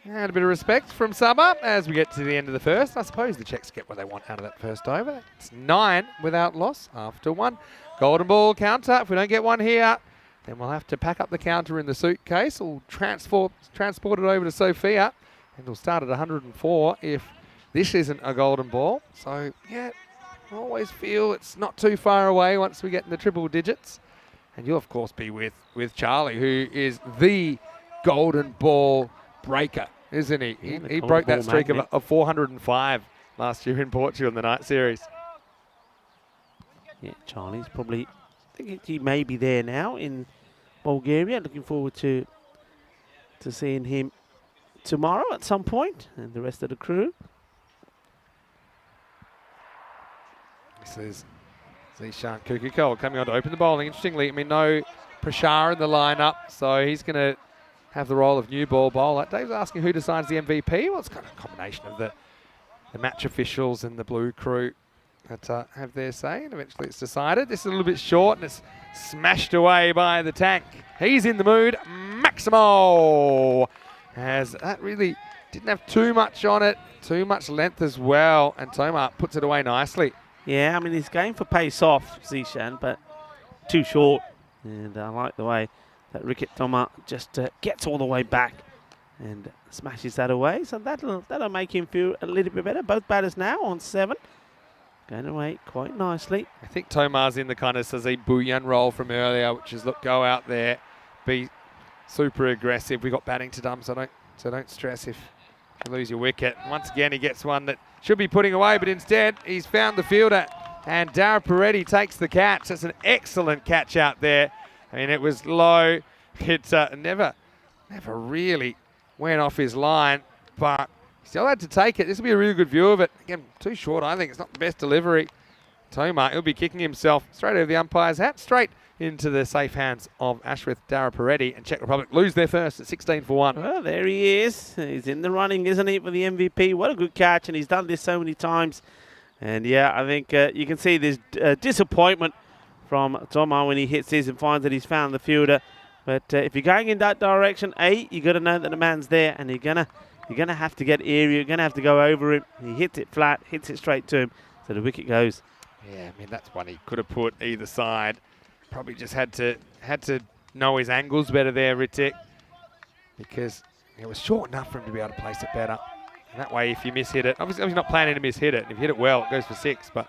And a bit of respect from Sabah as we get to the end of the first. I suppose the Czechs get what they want out of that first over. It's 9 without loss after 1. Golden ball counter. If we don't get one here, then we'll have to pack up the counter in the suitcase. We'll transport it over to Sophia, and we'll start at 104 if this isn't a golden ball. So, yeah, I always feel it's not too far away once we get in the triple digits. And you'll, of course, be with Charlie, who is the golden ball breaker, isn't he? Yeah, He broke that streak of 405 last year in Portugal in the night series. Yeah, Charlie's probably, I think he may be there now in Bulgaria. Looking forward to seeing him tomorrow at some point, and the rest of the crew. This is Zishan Kukukol coming on to open the bowling. Interestingly, I mean, no Prashar in the lineup, so he's going to have the role of new ball bowler. Dave's asking who decides the MVP. Well, it's kind of a combination of the match officials and the blue crew that have their say, and eventually it's decided. This is a little bit short, and it's smashed away by the tank. He's in the mood. Maximo! As that really didn't have too much on it, too much length as well, and Tomar puts it away nicely. Yeah, I mean, he's going for pace off, Zishan, but too short. And I like the way that Ricket Tomar just gets all the way back and smashes that away. So that'll make him feel a little bit better. Both batters now on 7. Going away quite nicely. I think Tomar's in the kind of Sazi Bouillon role from earlier, which is, look, go out there, be super aggressive. We got batting to dump, so don't stress if you lose your wicket. Once again, he gets one that should be putting away, but instead he's found the fielder, and Dara Peretti takes the catch. That's an excellent catch out there. I mean, it was low. It never really went off his line, but he still had to take it. This will be a really good view of it. Again, too short, I think. It's not the best delivery. Tomar, he'll be kicking himself straight over the umpire's hat, straight into the safe hands of Ashwith Dara Peretti, and Czech Republic lose their first at 16 for 1. Well, there he is. He's in the running, isn't he, for the MVP? What a good catch, and he's done this so many times. And, yeah, I think you can see this disappointment from Tomar when he hits this and finds that he's found the fielder. But if you're going in that direction, you got to know that the man's there, and you're gonna have to get area. You're gonna have to go over him. He hits it flat, hits it straight to him, so the wicket goes. Yeah, I mean, that's one he could have put either side. Probably just had to know his angles better there, Ritik, because it was short enough for him to be able to place it better. And that way, if you miss-hit it, obviously not planning to miss-hit it. If you hit it well, it goes for 6. But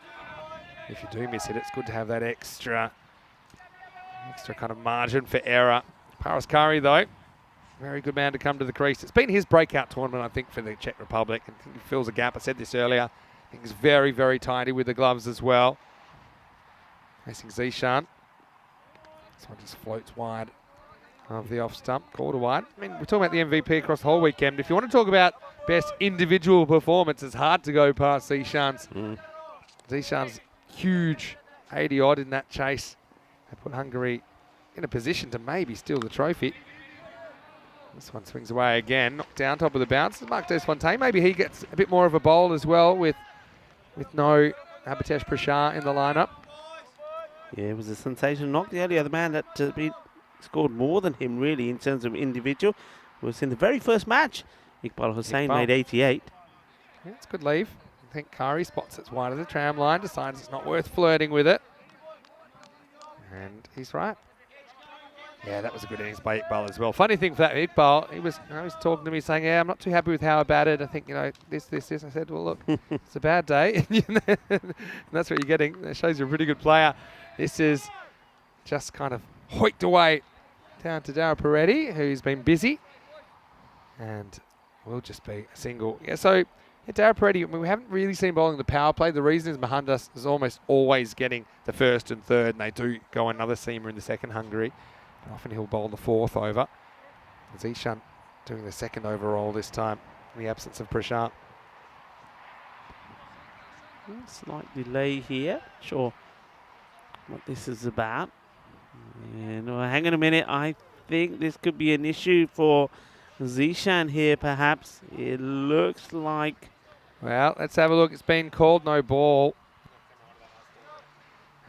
if you do miss-hit it, it's good to have that extra kind of margin for error. Paraskari, though, very good man to come to the crease. It's been his breakout tournament, I think, for the Czech Republic. I think he fills a gap. I said this earlier. I think he's very, very tidy with the gloves as well. Facing Zishan. This one just floats wide of the off stump, quarter wide. I mean, we're talking about the MVP across the whole weekend. If you want to talk about best individual performance, it's hard to go past Zishan's. Zishan's huge 80-odd in that chase. They put Hungary in a position to maybe steal the trophy. This one swings away again, knocked down, top of the bounce. Mark Desfontaine, maybe he gets a bit more of a bowl as well with no Abhitesh Prashar in the lineup. Yeah, it was a sensational knock. The only other man that scored more than him, really, in terms of individual, was in the very first match. Iqbal Hussain made 88. Yeah, it's a good leave. I think Kari spots it's wide of the tram line, decides it's not worth flirting with it. And he's right. Yeah, that was a good innings by Iqbal as well. Funny thing for that, Iqbal, he was talking to me saying, yeah, I'm not too happy with how I batted. I think, this. I said, well, look, it's a bad day. And that's what you're getting. That shows you're a pretty good player. This is just kind of hoiked away down to Dara Peretti, who's been busy. And will just be a single. Yeah, so Dara Peretti, I mean, we haven't really seen bowling the power play. The reason is Mohandas is almost always getting the first and third, and they do go another seamer in the second Hungary. And often he'll bowl the fourth over. Zishan doing the second overall this time in the absence of Prashant. Slight delay here. Sure what this is about. And hang on a minute. I think this could be an issue for Zishan here, perhaps. It looks like... Well, let's have a look. It's been called no ball.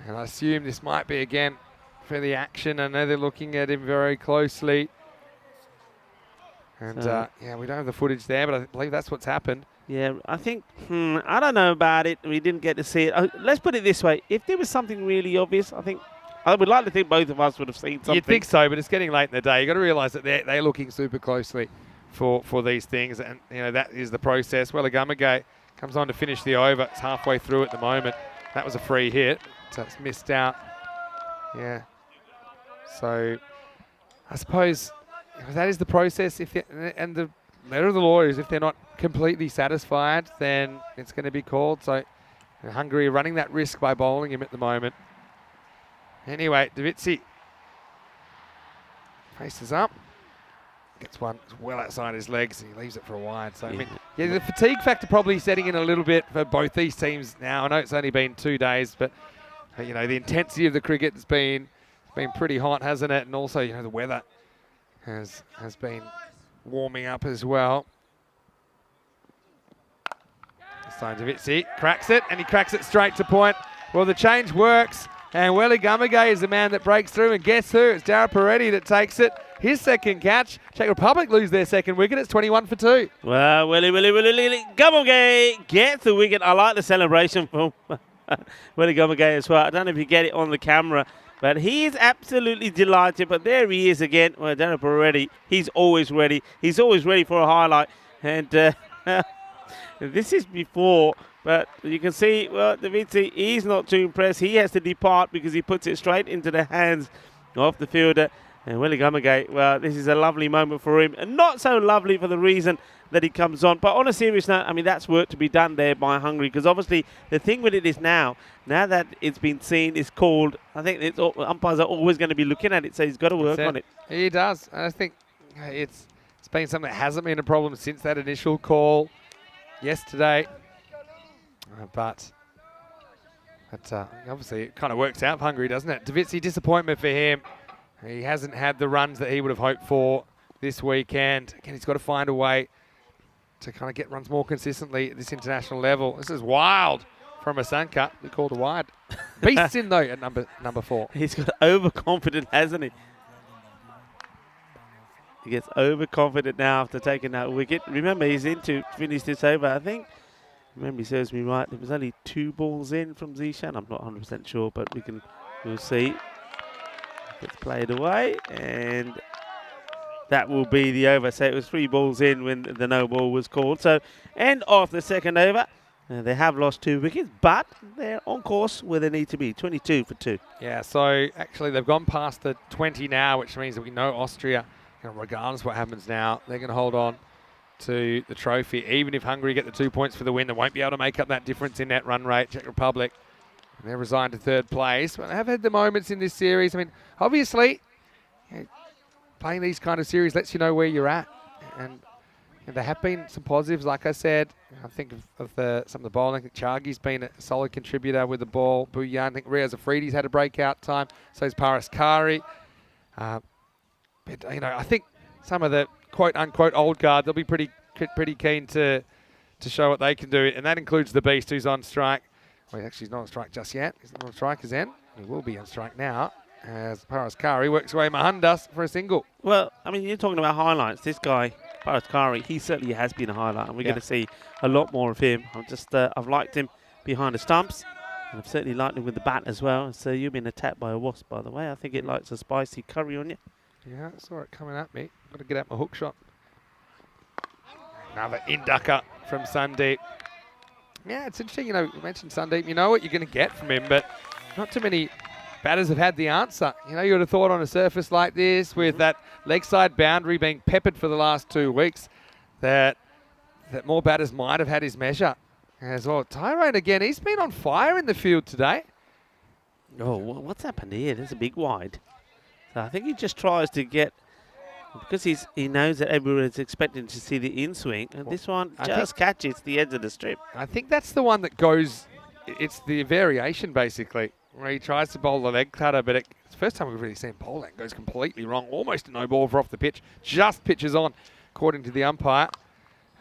And I assume this might be again for the action. I know they're looking at him very closely. And yeah, we don't have the footage there, but I believe that's what's happened. Yeah, I think, I don't know about it. We didn't get to see it. Let's put it this way. If there was something really obvious, I would like to think both of us would have seen something. You'd think so, but it's getting late in the day. You've got to realise that they're looking super closely for these things, and that is the process. Well, Agamagay comes on to finish the over. It's halfway through at the moment. That was a free hit, so it's missed out. Yeah. So I suppose that is the process. And the letter of the law is if they're not completely satisfied, then it's going to be called. So Hungary are running that risk by bowling him at the moment. Anyway, Davitsi faces up, gets one well outside his legs, and he leaves it for a wide. So, I mean, yeah, the fatigue factor probably setting in a little bit for both these teams now. I know it's only been 2 days, but, the intensity of the cricket has been pretty hot, hasn't it? And also, the weather has been warming up as well. This time Davitsi cracks it, and he cracks it straight to point. Well, the change works. And Welly Gamagay is the man that breaks through. And guess who? It's Dara Peretti that takes it. His second catch. Czech Republic lose their second wicket. It's 21 for 2. Well, Welly Gamagay gets the wicket. I like the celebration from Welly Gamagay as well. I don't know if you get it on the camera, but he is absolutely delighted. But there he is again. Well, Dara Peretti, he's always ready. He's always ready for a highlight. And this is before... But you can see, well, Davitsi, he's not too impressed. He has to depart because he puts it straight into the hands of the fielder. And Welly Gamagay, well, this is a lovely moment for him. And not so lovely for the reason that he comes on. But on a serious note, I mean, that's work to be done there by Hungary. Because obviously, the thing with it is now that it's been seen, it's called, I think umpires are always going to be looking at it. So he's got to work on it. He does. I think it's been something that hasn't been a problem since that initial call yesterday. But obviously it kind of works out for Hungary, doesn't it? Davitsi, disappointment for him. He hasn't had the runs that he would have hoped for this weekend. Again, he's got to find a way to kind of get runs more consistently at this international level. This is wild from Asanka. We called a wide. Beasts in though at number 4. He's got overconfident, hasn't he? He gets overconfident now after taking that wicket. Remember, he's in to finish this over, I think. Memory serves me right. There was only 2 balls in from Zishan. I'm not 100% sure, but we'll see. Gets played away, and that will be the over. So it was 3 balls in when the no ball was called. So end of the second over. They have lost 2 wickets, but they're on course where they need to be. 22 for 2. Yeah. So actually, they've gone past the 20 now, which means that we know Austria, regardless of what happens now, they're going to hold on to the trophy. Even if Hungary get the 2 points for the win, they won't be able to make up that difference in net run rate. Czech Republic, they're resigned to 3rd place. But they have had the moments in this series. I mean, obviously, playing these kind of series lets you know where you're at. And there have been some positives, like I said. I think of some of the bowling. I think Chagi's been a solid contributor with the ball. Bhuyan, I think Riaz Afridi's had a breakout time. So has Paras Kari. But, I think some of the quote-unquote old guard, they'll be pretty keen to show what they can do. And that includes the Beast, who's on strike. Well, actually, he's not on strike just yet. He's not on strike as in. He will be on strike now as Paras Kari works away Mohandas for a single. Well, I mean, you're talking about highlights. This guy, Paras Kari, he certainly has been a highlight, and we're going to see a lot more of him. I've liked him behind the stumps, and I've certainly liked him with the bat as well. So you've been attacked by a wasp, by the way. I think it likes a spicy curry on you. Yeah, I saw it coming at me. Got to get out my hook shot. Another inducker from Sandeep. Yeah, it's interesting, we mentioned Sandeep. You know what you're going to get from him, but not too many batters have had the answer. You would have thought on a surface like this, with that leg side boundary being peppered for the last 2 weeks, that that more batters might have had his measure as well. Tyrone again, he's been on fire in the field today. Oh, what's happened here? There's a big wide. So I think he just tries to get, because he knows that everyone is expecting to see the in-swing, and this one just catches the edge of the strip. I think that's the one that goes, it's the variation basically, where he tries to bowl the leg cutter, but it's the first time we've really seen bowling goes completely wrong. Almost a no ball for off the pitch. Just pitches on, according to the umpire.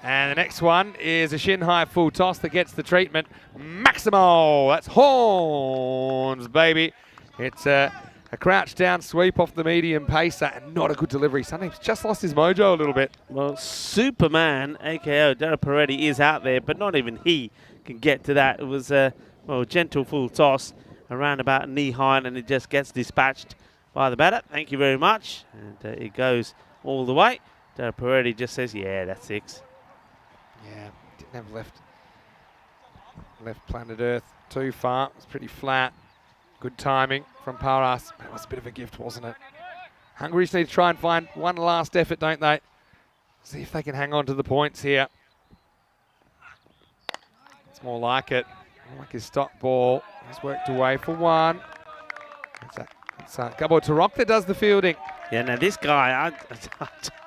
And the next one is a shin high full toss that gets the treatment. Maximo, that's horns, baby. It's a crouch down sweep off the medium pacer and not a good delivery. Something's just lost his mojo a little bit. Well, Superman, a.k.a. Dara Peretti, is out there, but not even he can get to that. It was a gentle full toss around about knee high, and it just gets dispatched by the batter. Thank you very much. And it goes all the way. Dara Peretti just says, yeah, that's 6. Yeah, didn't have left planet Earth too far. It was pretty flat. Good timing from Paras. It was a bit of a gift, wasn't it? Hungary just need to try and find one last effort, don't they? See if they can hang on to the points here. It's more like it. More like his stop ball. He's worked away for one. It's Gabo Tarok that does the fielding. Yeah, now this guy,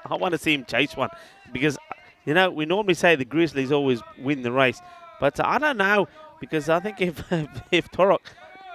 I want to see him chase one, because you know, we normally say the Grizzlies always win the race, but I don't know, because I think if Torok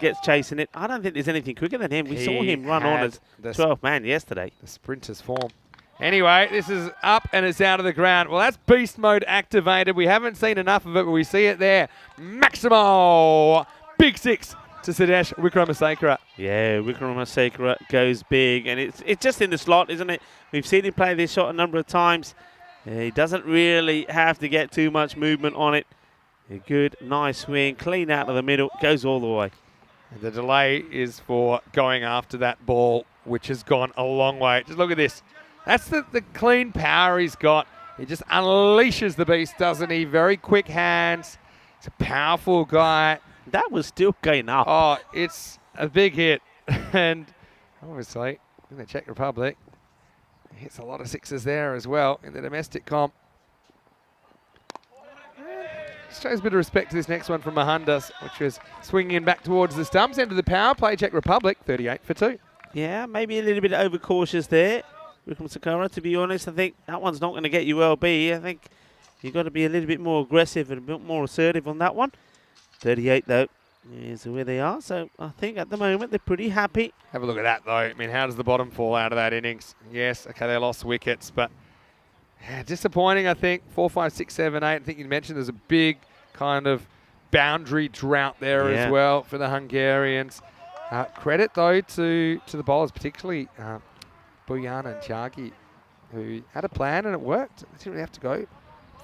gets chasing it, I don't think there's anything quicker than him. We saw him run on as 12th man yesterday. The sprinter's form. Anyway, this is up and it's out of the ground. Well, that's beast mode activated. We haven't seen enough of it, but we see it there. Maximo! Big 6 to Sudesh Wickramasekara. Yeah, Wickramasekara goes big, and it's just in the slot, isn't it? We've seen him play this shot a number of times. He doesn't really have to get too much movement on it. A good, nice swing, clean out of the middle, goes all the way. And the delay is for going after that ball, which has gone a long way. Just look at this. That's the clean power he's got. He just unleashes the beast, doesn't he? Very quick hands. He's a powerful guy. That was still going up. Oh, it's a big hit. And obviously, in the Czech Republic, he hits a lot of 6s there as well in the domestic comp. Shows a bit of respect to this next one from Mahandas, which was swinging in back towards the stumps. End of the power play, Czech Republic, 38 for 2. Yeah, maybe a little bit overcautious there. Wickramasekara, to be honest, I think that one's not going to get you LB. I think you've got to be a little bit more aggressive and a bit more assertive on that one. 38, though, is where they are. So I think at the moment they're pretty happy. Have a look at that, though. I mean, how does the bottom fall out of that innings? Yes, okay, they lost wickets, but yeah, disappointing, I think. 4, 5, 6, 7, 8. I think you mentioned there's a big kind of boundary drought there as well for the Hungarians. Credit, though, to the bowlers, particularly Boyan and Chagi, who had a plan and it worked. They didn't really have to go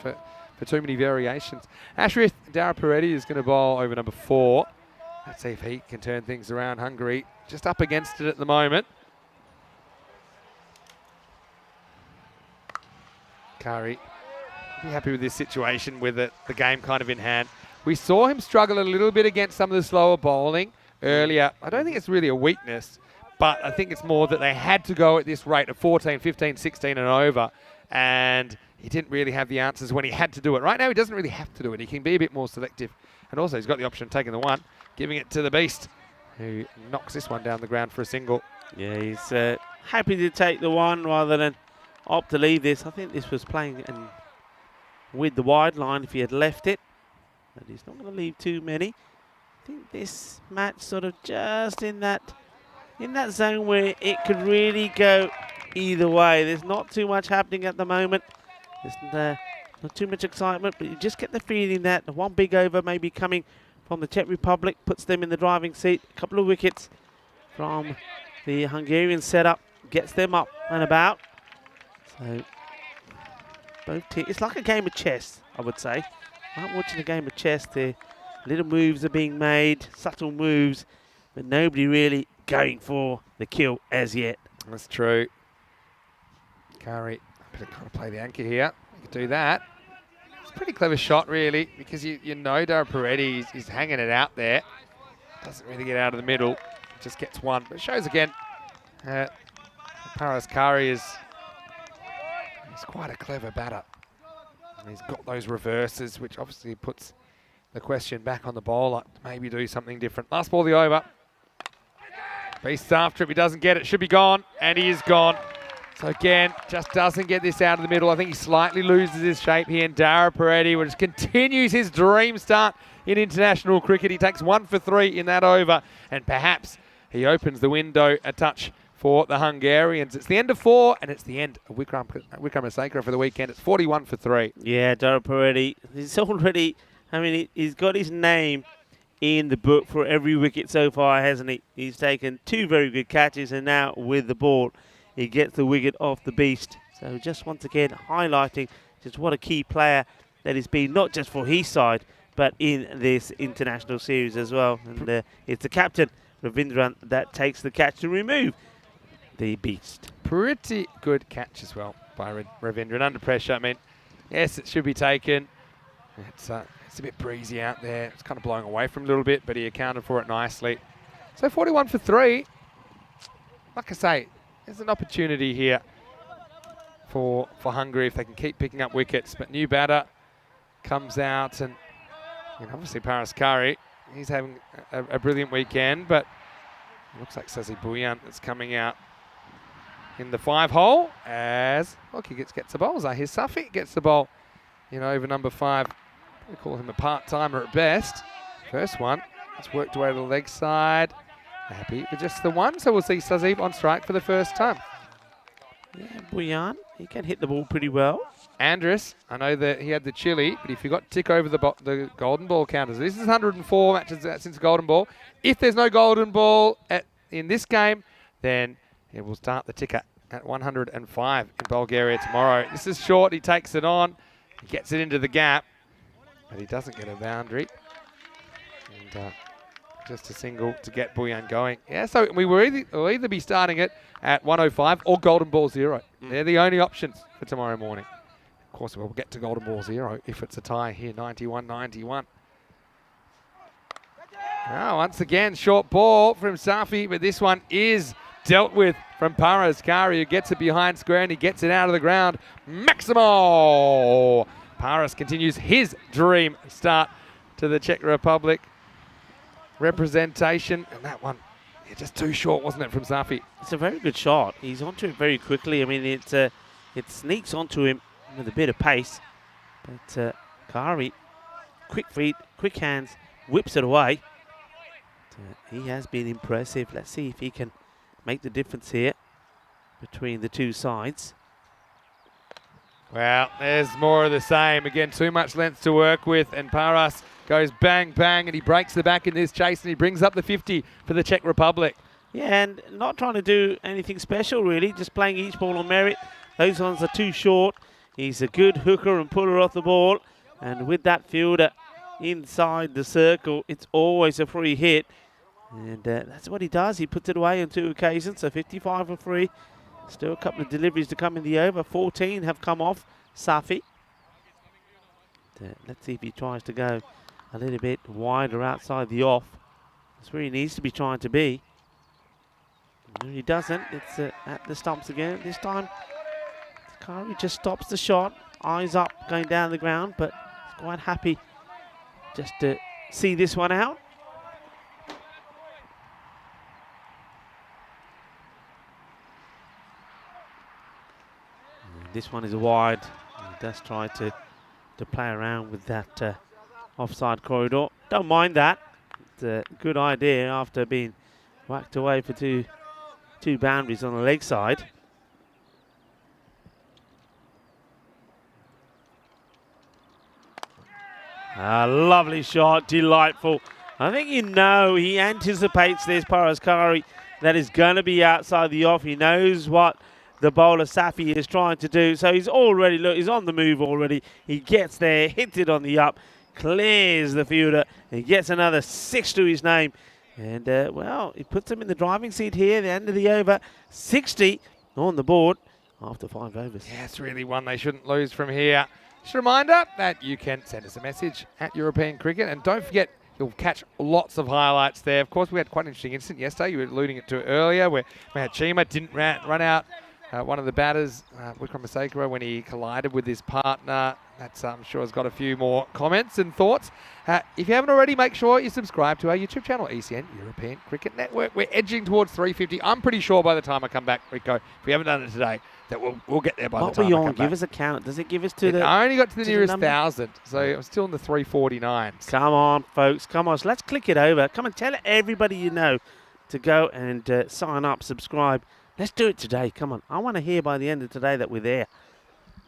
for too many variations. Ashrith Dara Peretti is going to bowl over number 4. Let's see if he can turn things around. Hungary just up against it at the moment. Kari be happy with this situation with the game kind of in hand. We saw him struggle a little bit against some of the slower bowling earlier. I don't think it's really a weakness, but I think it's more that they had to go at this rate of 14, 15, 16 and over, and he didn't really have the answers when he had to do it. Right now he doesn't really have to do it. He can be a bit more selective, and also he's got the option of taking the one, giving it to the beast, who knocks this one down the ground for a single. Yeah, he's happy to take the one rather than opt to leave this. I think this was playing with the wide line if he had left it, but he's not going to leave too many. I think this match sort of just in that zone where it could really go either way. There's not too much happening at the moment. There's not too much excitement, but you just get the feeling that the one big over may be coming from the Czech Republic, puts them in the driving seat. A couple of wickets from the Hungarian setup gets them up and about. So both teams, it's like a game of chess, I would say. I'm watching a game of chess there. Little moves are being made, subtle moves, but nobody really going for the kill as yet. That's true. Kari, better kind of play the anchor here. You could do that. It's a pretty clever shot, really, because you know Dara Peretti is hanging it out there. Doesn't really get out of the middle. Just gets one. But it shows again, Paras Kari is quite a clever batter. And he's got those reverses, which obviously puts the question back on the bowler. Maybe do something different. Last ball of the over. Beast after if he doesn't get it, should be gone, and he is gone. So again, just doesn't get this out of the middle. I think he slightly loses his shape here, and Dara Peretti will just continues his dream start in international cricket. He takes 1 for 3 in that over, and perhaps he opens the window a touch for the Hungarians. It's the end of 4, and it's the end of Wickramasacre for the weekend. It's 41 for 3. Yeah, Dara Peretti, he's already, he's got his name in the book for every wicket so far, hasn't he? He's taken 2 very good catches, and now with the ball, he gets the wicket off the beast. So just once again highlighting just what a key player that he's been, not just for his side, but in this international series as well. And it's the captain, Ravindran, that takes the catch to remove the beast. Pretty good catch as well by Ravindran under pressure. I mean, yes, it should be taken. It's a bit breezy out there. It's kind of blowing away from a little bit, but he accounted for it nicely. So 41 for 3. Like I say, there's an opportunity here for Hungary if they can keep picking up wickets. But new batter comes out, and obviously Paras Kari, he's having a brilliant weekend, but it looks like Sazi Bhuyan that's coming out in the 5-hole as, look, he gets the bowl. Zahir Safi gets the bowl over number 5. We call him a part-timer at best. First one, it's worked away to the leg side. Happy with just the one, so we'll see Sazib on strike for the first time. Yeah, Bhuyan, he can hit the ball pretty well. Andrus, I know that he had the chili, but he forgot to tick over the golden ball counters. This is 104 matches since golden ball. If there's no golden ball in this game, then he will start the ticker at 105 in Bulgaria tomorrow. This is short, he takes it on, he gets it into the gap, but he doesn't get a boundary. And just a single to get Bhuyan going. Yeah, so we'll either be starting it at 105 or golden ball 0. They're the only options for tomorrow morning. Of course, we'll get to golden ball 0 if it's a tie here, 91-91. Now, once again, short ball from Safi, but this one is dealt with from Paras Kari, who gets it behind square, and he gets it out of the ground. Maximo! Paras continues his dream start to the Czech Republic representation, and that one, just too short, wasn't it, from Safi? It's a very good shot. He's onto it very quickly. I mean, it sneaks onto him with a bit of pace, but Kari, quick feet, quick hands, whips it away. He has been impressive. Let's see if he can make the difference here between the two sides. Well, there's more of the same. Again, too much length to work with, and Paras goes bang, bang, and he breaks the back in this chase, and he brings up the 50 for the Czech Republic. Yeah, and not trying to do anything special, really, just playing each ball on merit. Those ones are too short. He's a good hooker and puller off the ball, and with that fielder inside the circle, it's always a free hit. And that's what he does. He puts it away on 2 occasions, so 55 for free. Still a couple of deliveries to come in the over. 14 have come off Safi. Let's see if he tries to go a little bit wider outside the off. That's where he needs to be trying to be. No, he doesn't. It's at the stumps again. This time, Kari just stops the shot. Eyes up, going down the ground, but he's quite happy just to see this one out. This one is wide. He does try to play around with that offside corridor. Don't mind that. It's a good idea after being whacked away for two boundaries on the leg side. A lovely shot, delightful. I think he anticipates this Paras Kari that is going to be outside the off. He knows what the bowler Safi is trying to do. So he's already, look, he's on the move already. He gets there, hits it on the up, clears the fielder, and gets another 6 to his name. And, well, he puts him in the driving seat here, the end of the over. 60 on the board after 5 overs. Yeah, it's really one they shouldn't lose from here. Just a reminder that you can send us a message at European Cricket. And don't forget, you'll catch lots of highlights there. Of course, we had quite an interesting incident yesterday. You were alluding to it earlier, where Chima didn't run out one of the batters, Wickramasacre, when he collided with his partner. That's, I'm sure, has got a few more comments and thoughts. If you haven't already, make sure you subscribe to our YouTube channel, ECN European Cricket Network. We're edging towards 350. I'm pretty sure by the time I come back, Rico, if we haven't done it today, that we'll get there by the time I come back. Give us a count. Does it give us to the... I only got to the nearest 1,000, so I'm still in the 349s. Come on, folks. Come on. So let's click it over. Come and tell everybody you know to go and sign up, subscribe. Let's do it today. Come on. I want to hear by the end of today that we're there.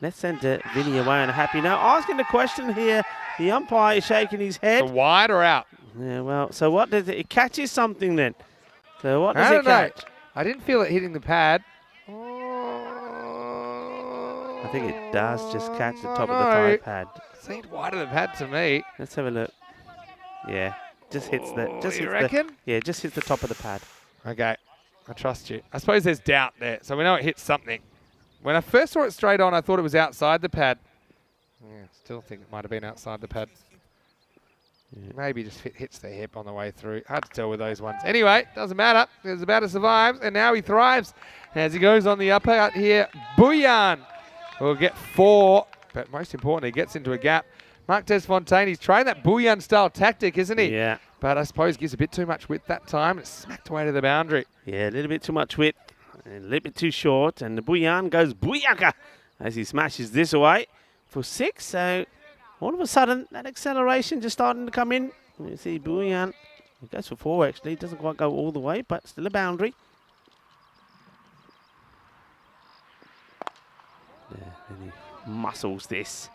Let's send Vinny away on a happy note. Asking the question here, the umpire is shaking his head. So wide or out? Yeah, well, so what does it... It catches something then. So what does it catch? I didn't feel it hitting the pad. I think it does just catch the top of the thigh pad. Seemed wide of the pad to me. Let's have a look. Yeah, just hits the... You reckon? Yeah, just hits the top of the pad. Okay, I trust you. I suppose there's doubt there, so we know it hits something. When I first saw it straight on, I thought it was outside the pad. Yeah, still think it might have been outside the pad. Yeah. Maybe just hits the hip on the way through. Hard to tell with those ones. Anyway, doesn't matter. The batter survives, and now he thrives. As he goes on the upper here, Bouillon will get 4, but most importantly, gets into a gap. Mark Desfontaine, he's trying that Bouillon-style tactic, isn't he? Yeah. But I suppose gives a bit too much width that time. It's smacked away to the boundary. Yeah, a little bit too much width. A little bit too short, and the Bouillon goes booyaka as he smashes this away for 6. So all of a sudden, that acceleration just starting to come in. You see Bouillon, he goes for 4 actually. Doesn't quite go all the way, but still a boundary. Yeah, and he muscles this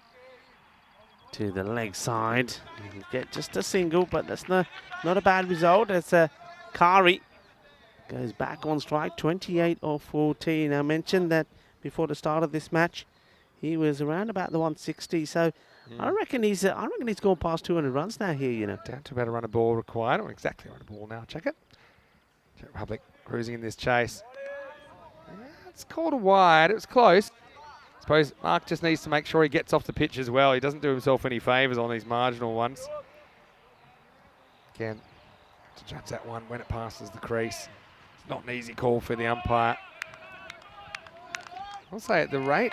to the leg side. Get just a single, but that's not a bad result. It's a Kari. Goes back on strike, 28 of 14. I mentioned that before the start of this match, he was around about the 160. So I reckon he's gone past 200 runs now here. You know, down to about a run of ball required, or exactly a run of ball now. Check it. Czech Republic cruising in this chase. It's called a wide. It was close. I suppose Mark just needs to make sure he gets off the pitch as well. He doesn't do himself any favours on these marginal ones. Again, to judge that one when it passes the crease. Not an easy call for the umpire. I'll say at the rate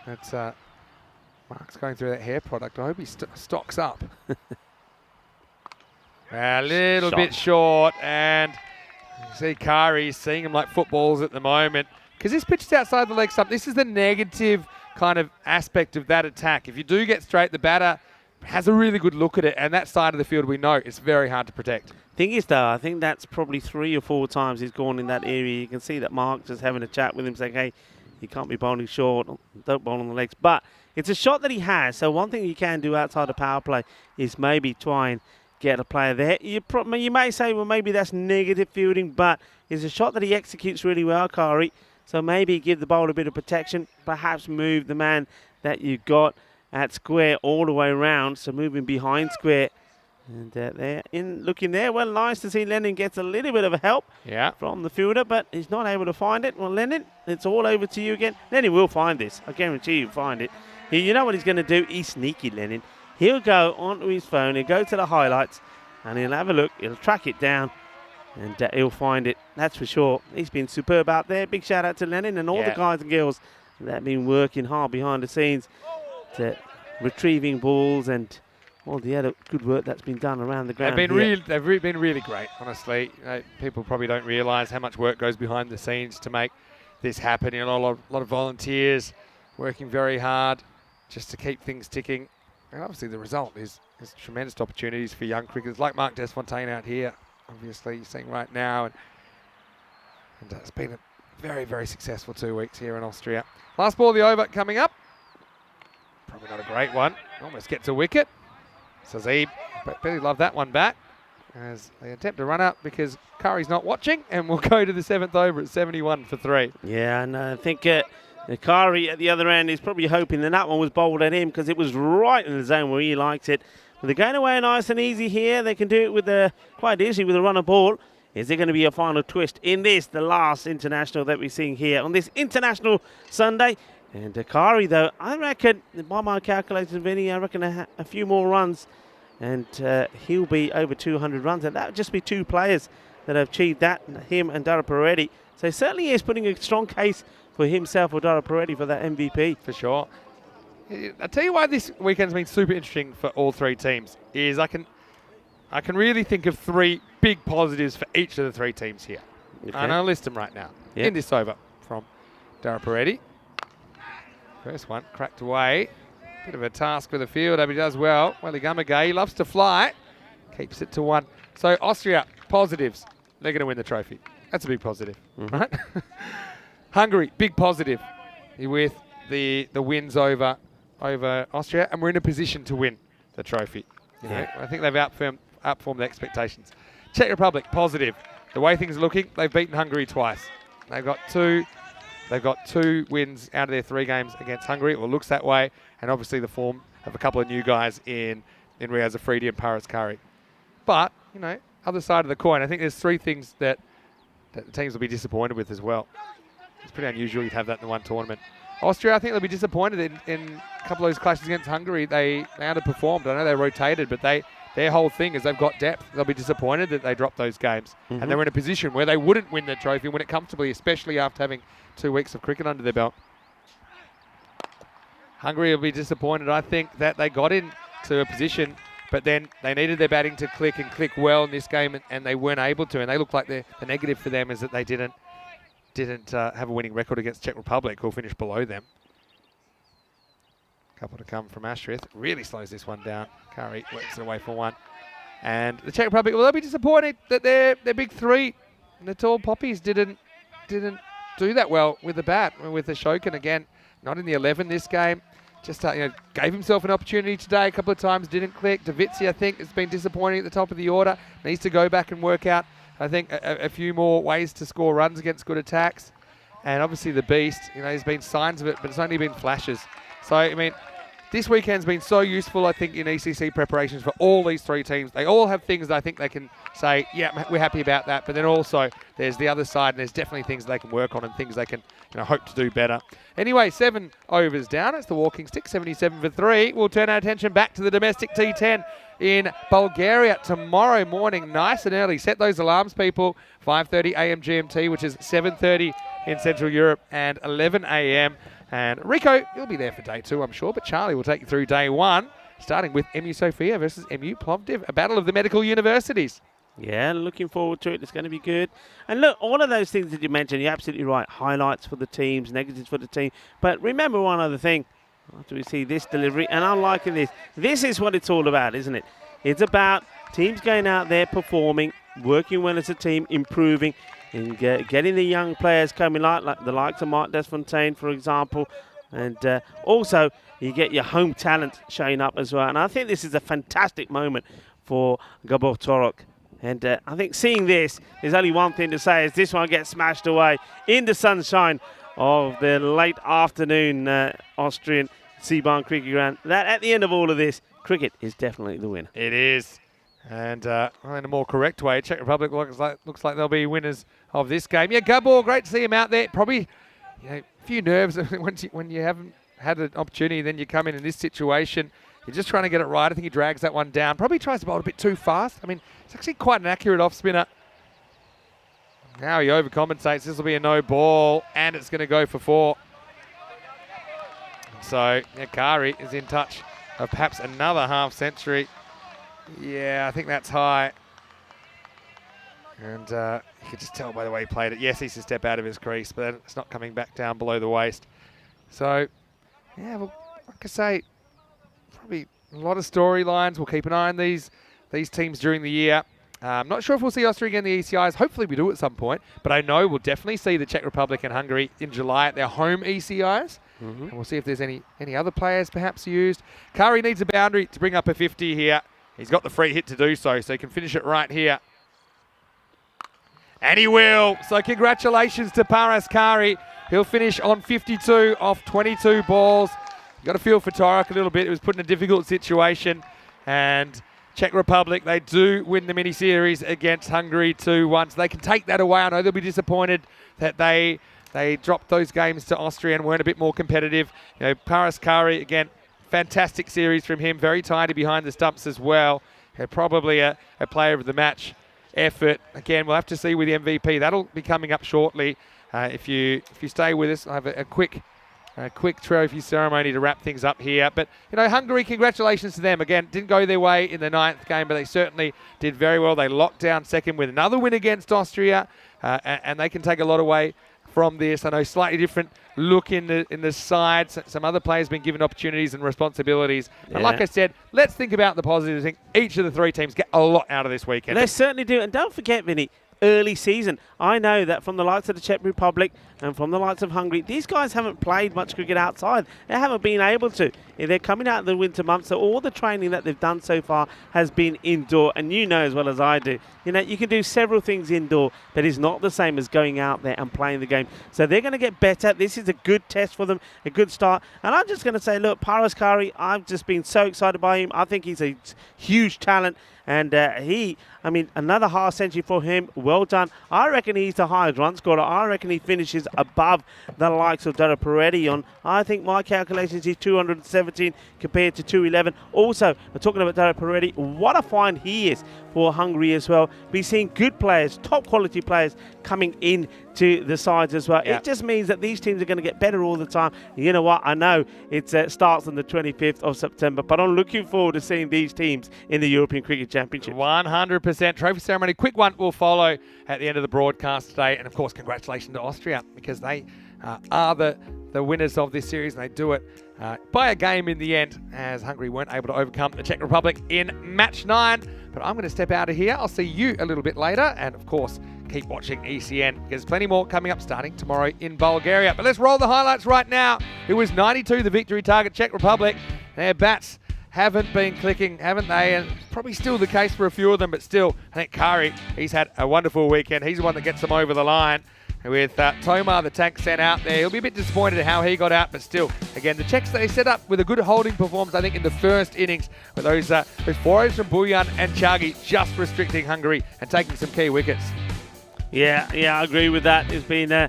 that Mark's going through that hair product, I hope he stocks up. A little bit short, and you see Kari seeing him like footballs at the moment. Because this pitch is outside the leg stump. This is the negative kind of aspect of that attack. If you do get straight, the batter has a really good look at it, and that side of the field we know it's very hard to protect. Thing is, though, I think that's probably 3 or 4 times he's gone in that area. You can see that Mark just having a chat with him, saying, hey, you can't be bowling short, don't bowl on the legs. But it's a shot that he has, so one thing you can do outside of power play is maybe try and get a player there. You may say, well, maybe that's negative fielding, but it's a shot that he executes really well, Kari. So maybe give the bowler a bit of protection, perhaps move the man that you got at square all the way around, so moving behind square. And they're looking there. Well, nice to see Lennon gets a little bit of help from the fielder, but he's not able to find it. Well, Lennon, it's all over to you again. Lennon will find this. I guarantee you'll find it. You know what he's going to do? He's sneaky, Lennon. He'll go onto his phone, he'll go to the highlights, and he'll have a look. He'll track it down, and he'll find it. That's for sure. He's been superb out there. Big shout out to Lennon and all the guys and girls that have been working hard behind the scenes to retrieving balls and all the other good work that's been done around the ground. They've been really great, honestly. People probably don't realise how much work goes behind the scenes to make this happen. You know, a lot of volunteers working very hard just to keep things ticking. And obviously the result is tremendous opportunities for young cricketers like Mark Desfontaine out here, obviously you're seeing right now. And it's been a very, very successful 2 weeks here in Austria. Last ball of the over coming up. Probably not a great one. Almost gets a wicket. Sazib, but really love that one back as they attempt to run up because Curry's not watching, and we'll go to the 7th over at 71 for 3. Yeah, and I think Curry at the other end is probably hoping that one was bowled at him because it was right in the zone where he likes it. But they're going away nice and easy here. They can do it with quite easily with a run of ball. Is there going to be a final twist in this, the last international that we're seeing here on this International Sunday? And Kari, though, I reckon, by my calculations, Vinny, I reckon a few more runs and he'll be over 200 runs. And that would just be 2 players that have achieved that, him and Dara Peretti. So certainly he is putting a strong case for himself or Dara Peretti for that MVP. For sure. I'll tell you why this weekend's been super interesting for all three teams is I can really think of three big positives for each of the three teams here. Okay. And I'll list them right now. Yep. In this over from Dara Peretti. First one, cracked away. Bit of a task for the field, but he does well. Welly Gumagay, he loves to fly. Keeps it to 1. So Austria, positives. They're going to win the trophy. That's a big positive, right? Hungary, big positive with the wins over Austria, and we're in a position to win the trophy. You know, I think they've outperformed the expectations. Czech Republic, positive. The way things are looking, they've beaten Hungary twice. They've got two wins out of their 3 games against Hungary. Well, it looks that way, and obviously the form of a couple of new guys in Riaz Afridi and Paras Kari. But, you know, other side of the coin, I think there's 3 things that the teams will be disappointed with as well. It's pretty unusual you'd have that in the one tournament. Austria, I think they'll be disappointed in a couple of those clashes against Hungary. They underperformed. I know they rotated, but their whole thing is they've got depth. They'll be disappointed that they dropped those games. And they're in a position where they wouldn't win the trophy, win it comfortably, especially after having 2 weeks of cricket under their belt. Hungary will be disappointed, I think, that they got into a position, but then they needed their batting to click and click well in this game, and they weren't able to. And they look like the negative for them is that they didn't have a winning record against Czech Republic, who'll finish below them. Couple to come from Ashrith. Really slows this one down. Kari works it away for 1. And the Czech Republic, well, they'll be disappointed that their big 3, the tall poppies, didn't do that well with the bat. With the Shokin, again, not in the 11 this game. Just gave himself an opportunity today a couple of times, didn't click. Davitsi, I think, has been disappointing at the top of the order. Needs to go back and work out, I think, a few more ways to score runs against good attacks. And obviously the Beast, there's been signs of it, but it's only been flashes. So, I mean, this weekend's been so useful, I think, in ECC preparations for all these 3 teams. They all have things I think they can say, yeah, we're happy about that. But then also there's the other side, and there's definitely things they can work on and things they can hope to do better. Anyway, 7 overs down. It's the walking stick, 77 for 3. We'll turn our attention back to the domestic T10 in Bulgaria tomorrow morning, nice and early. Set those alarms, people. 5:30 a.m. GMT, which is 7:30 in Central Europe, and 11 a.m. And Rico, he'll be there for day 2, I'm sure, but Charlie will take you through day 1, starting with MU Sofia versus MU Plovdiv, a battle of the medical universities. Yeah, looking forward to it. It's going to be good. And look, all of those things that you mentioned, you're absolutely right. Highlights for the teams, negatives for the team. But remember one other thing. After we see this delivery, and I'm liking this. This is what it's all about, isn't it? It's about teams going out there, performing, working well as a team, improving, and getting the young players coming, like the likes of Mark Desfontaine, for example. And also, you get your home talent showing up as well. And I think this is a fantastic moment for Gabor Torok. And I think seeing this, there's only one thing to say, is this one gets smashed away in the sunshine of the late afternoon Austrian Seabarn Cricket Ground. That at the end of all of this, cricket is definitely the winner. It is. And in a more correct way, Czech Republic looks like they'll be winners of this game. Yeah, Gabor, great to see him out there. Probably a few nerves when you haven't had an opportunity, then you come in this situation. You're just trying to get it right. I think he drags that one down. Probably tries to bowl it a bit too fast. I mean, it's actually quite an accurate off-spinner. Now he overcompensates. This will be a no ball, and it's going to go for 4. So, Kari is in touch of perhaps another half-century. Yeah, I think that's high. And you can just tell by the way he played it. Yes, he's a step out of his crease, but it's not coming back down below the waist. So, yeah, well, like I say, probably a lot of storylines. We'll keep an eye on these teams during the year. I'm not sure if we'll see Austria again in the ECIs. Hopefully we do at some point. But I know we'll definitely see the Czech Republic and Hungary in July at their home ECIs. And we'll see if there's any other players perhaps used. Kari needs a boundary to bring up a 50 here. He's got the free hit to do so he can finish it right here. And he will. So congratulations to Paras Kari. He'll finish on 52 off 22 balls. Got to feel for Torok a little bit. It was put in a difficult situation. And Czech Republic, they do win the mini-series against Hungary 2-1. So they can take that away. I know they'll be disappointed that they dropped those games to Austria and weren't a bit more competitive. Paras Kari, again, fantastic series from him. Very tidy behind the stumps as well. Probably a player of the match effort. Again, we'll have to see with the MVP. That'll be coming up shortly. If you stay with us, I'll have a quick A quick trophy ceremony to wrap things up here. But, you know, Hungary, congratulations to them. Again, didn't go their way in the 9th game, but they certainly did very well. They locked down second with another win against Austria, and they can take a lot away from this. I know slightly different look in the side. Some other players been given opportunities and responsibilities. But like I said, let's think about the positives. I think each of the 3 teams get a lot out of this weekend. They certainly do. And don't forget, Vinny, early season. I know that from the likes of the Czech Republic and from the likes of Hungary, these guys haven't played much cricket outside. They haven't been able to. They're coming out of the winter months, so all the training that they've done so far has been indoor. And you know as well as I do, you know, you can do several things indoor, but it's not the same as going out there and playing the game. So they're going to get better. This is a good test for them, a good start. And I'm just going to say, look, Paras Kari, I've just been so excited by him. I think he's a huge talent. And another half century for him. Well done. I reckon he's the highest run scorer. I reckon he finishes above the likes of Dara Peretti on. I think my calculations is 217 compared to 211. Also, talking about Dara Peretti, what a find he is for Hungary as well. We're seeing good players, top quality players coming in to the sides as well. Yeah. It just means that these teams are going to get better all the time. You know what? I know it starts on the 25th of September, but I'm looking forward to seeing these teams in the European Cricket Championship. 100%. Trophy ceremony. Quick one will follow at the end of the broadcast today. And, of course, congratulations to Austria because they are the winners of this series, and they do it by a game in the end, as Hungary weren't able to overcome the Czech Republic in match 9. But I'm going to step out of here. I'll see you a little bit later. And, of course, keep watching ECN because there's plenty more coming up starting tomorrow in Bulgaria. But let's roll the highlights right now. It was 92, the victory target, Czech Republic. Their bats haven't been clicking, haven't they? And probably still the case for a few of them, but still, I think Kari, he's had a wonderful weekend. He's the one that gets them over the line. With Tomar, the tank, sent out there. He'll be a bit disappointed at how he got out, but still, again, the Czechs, they set up with a good holding performance, I think, in the first innings, with those fours from Bujan and Chagi just restricting Hungary and taking some key wickets. Yeah, I agree with that. It's been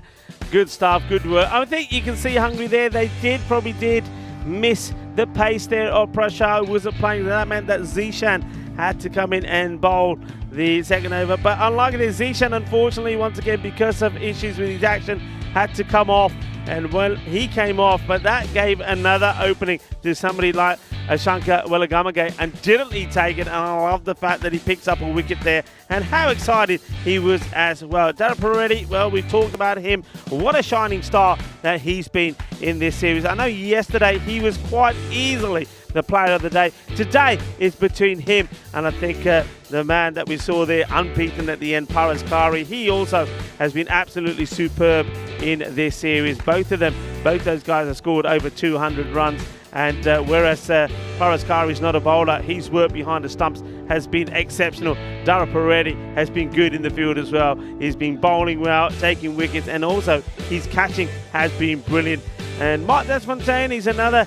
good stuff, good work. I think you can see Hungary there. They probably did miss the pace there of Prasad, who wasn't playing. That meant that Zishan had to come in and bowl the second over. But unlike this, Zishan, unfortunately, once again, because of issues with his action, had to come off. And, well, he came off, but that gave another opening to somebody like Shankar Wilagamage, and didn't he take it? And I love the fact that he picks up a wicket there, and how excited he was as well. Dara Peretti, well, we've talked about him. What a shining star that he's been in this series. I know yesterday he was quite easily the player of the day. Today is between him and I think the man that we saw there, unbeaten at the end, Paras Kari. He also has been absolutely superb in this series. Both those guys have scored over 200 runs. And whereas Paras Kari is not a bowler, his work behind the stumps has been exceptional. Dara Peretti has been good in the field as well. He's been bowling well, taking wickets, and also his catching has been brilliant. And Mark Desfontaine is another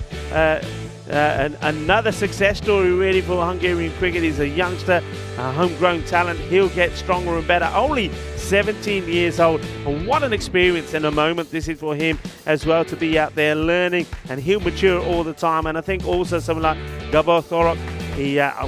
success story really for Hungarian cricket. He's a youngster, a homegrown talent. He'll get stronger and better. Only 17 years old, and what an experience and a moment this is for him as well, to be out there learning, and he'll mature all the time. And I think also someone like Gabor Thorok,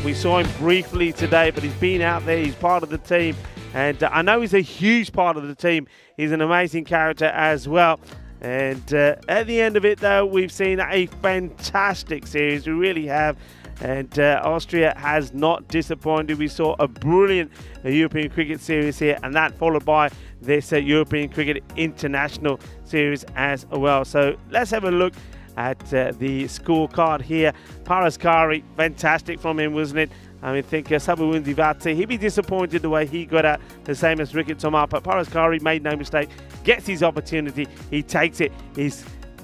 we saw him briefly today, but he's been out there, he's part of the team, and I know he's a huge part of the team. He's an amazing character as well. And at the end of it, though, we've seen a fantastic series. We really have. And Austria has not disappointed. We saw a brilliant European Cricket Series here, and that followed by this European Cricket International Series as well. So let's have a look at the scorecard here. Paras Kari, fantastic from him, wasn't it? I think Sabu Windivate, he'd be disappointed the way he got out, the same as Ricky Tomar. But Paras Kari made no mistake, gets his opportunity, he takes it, he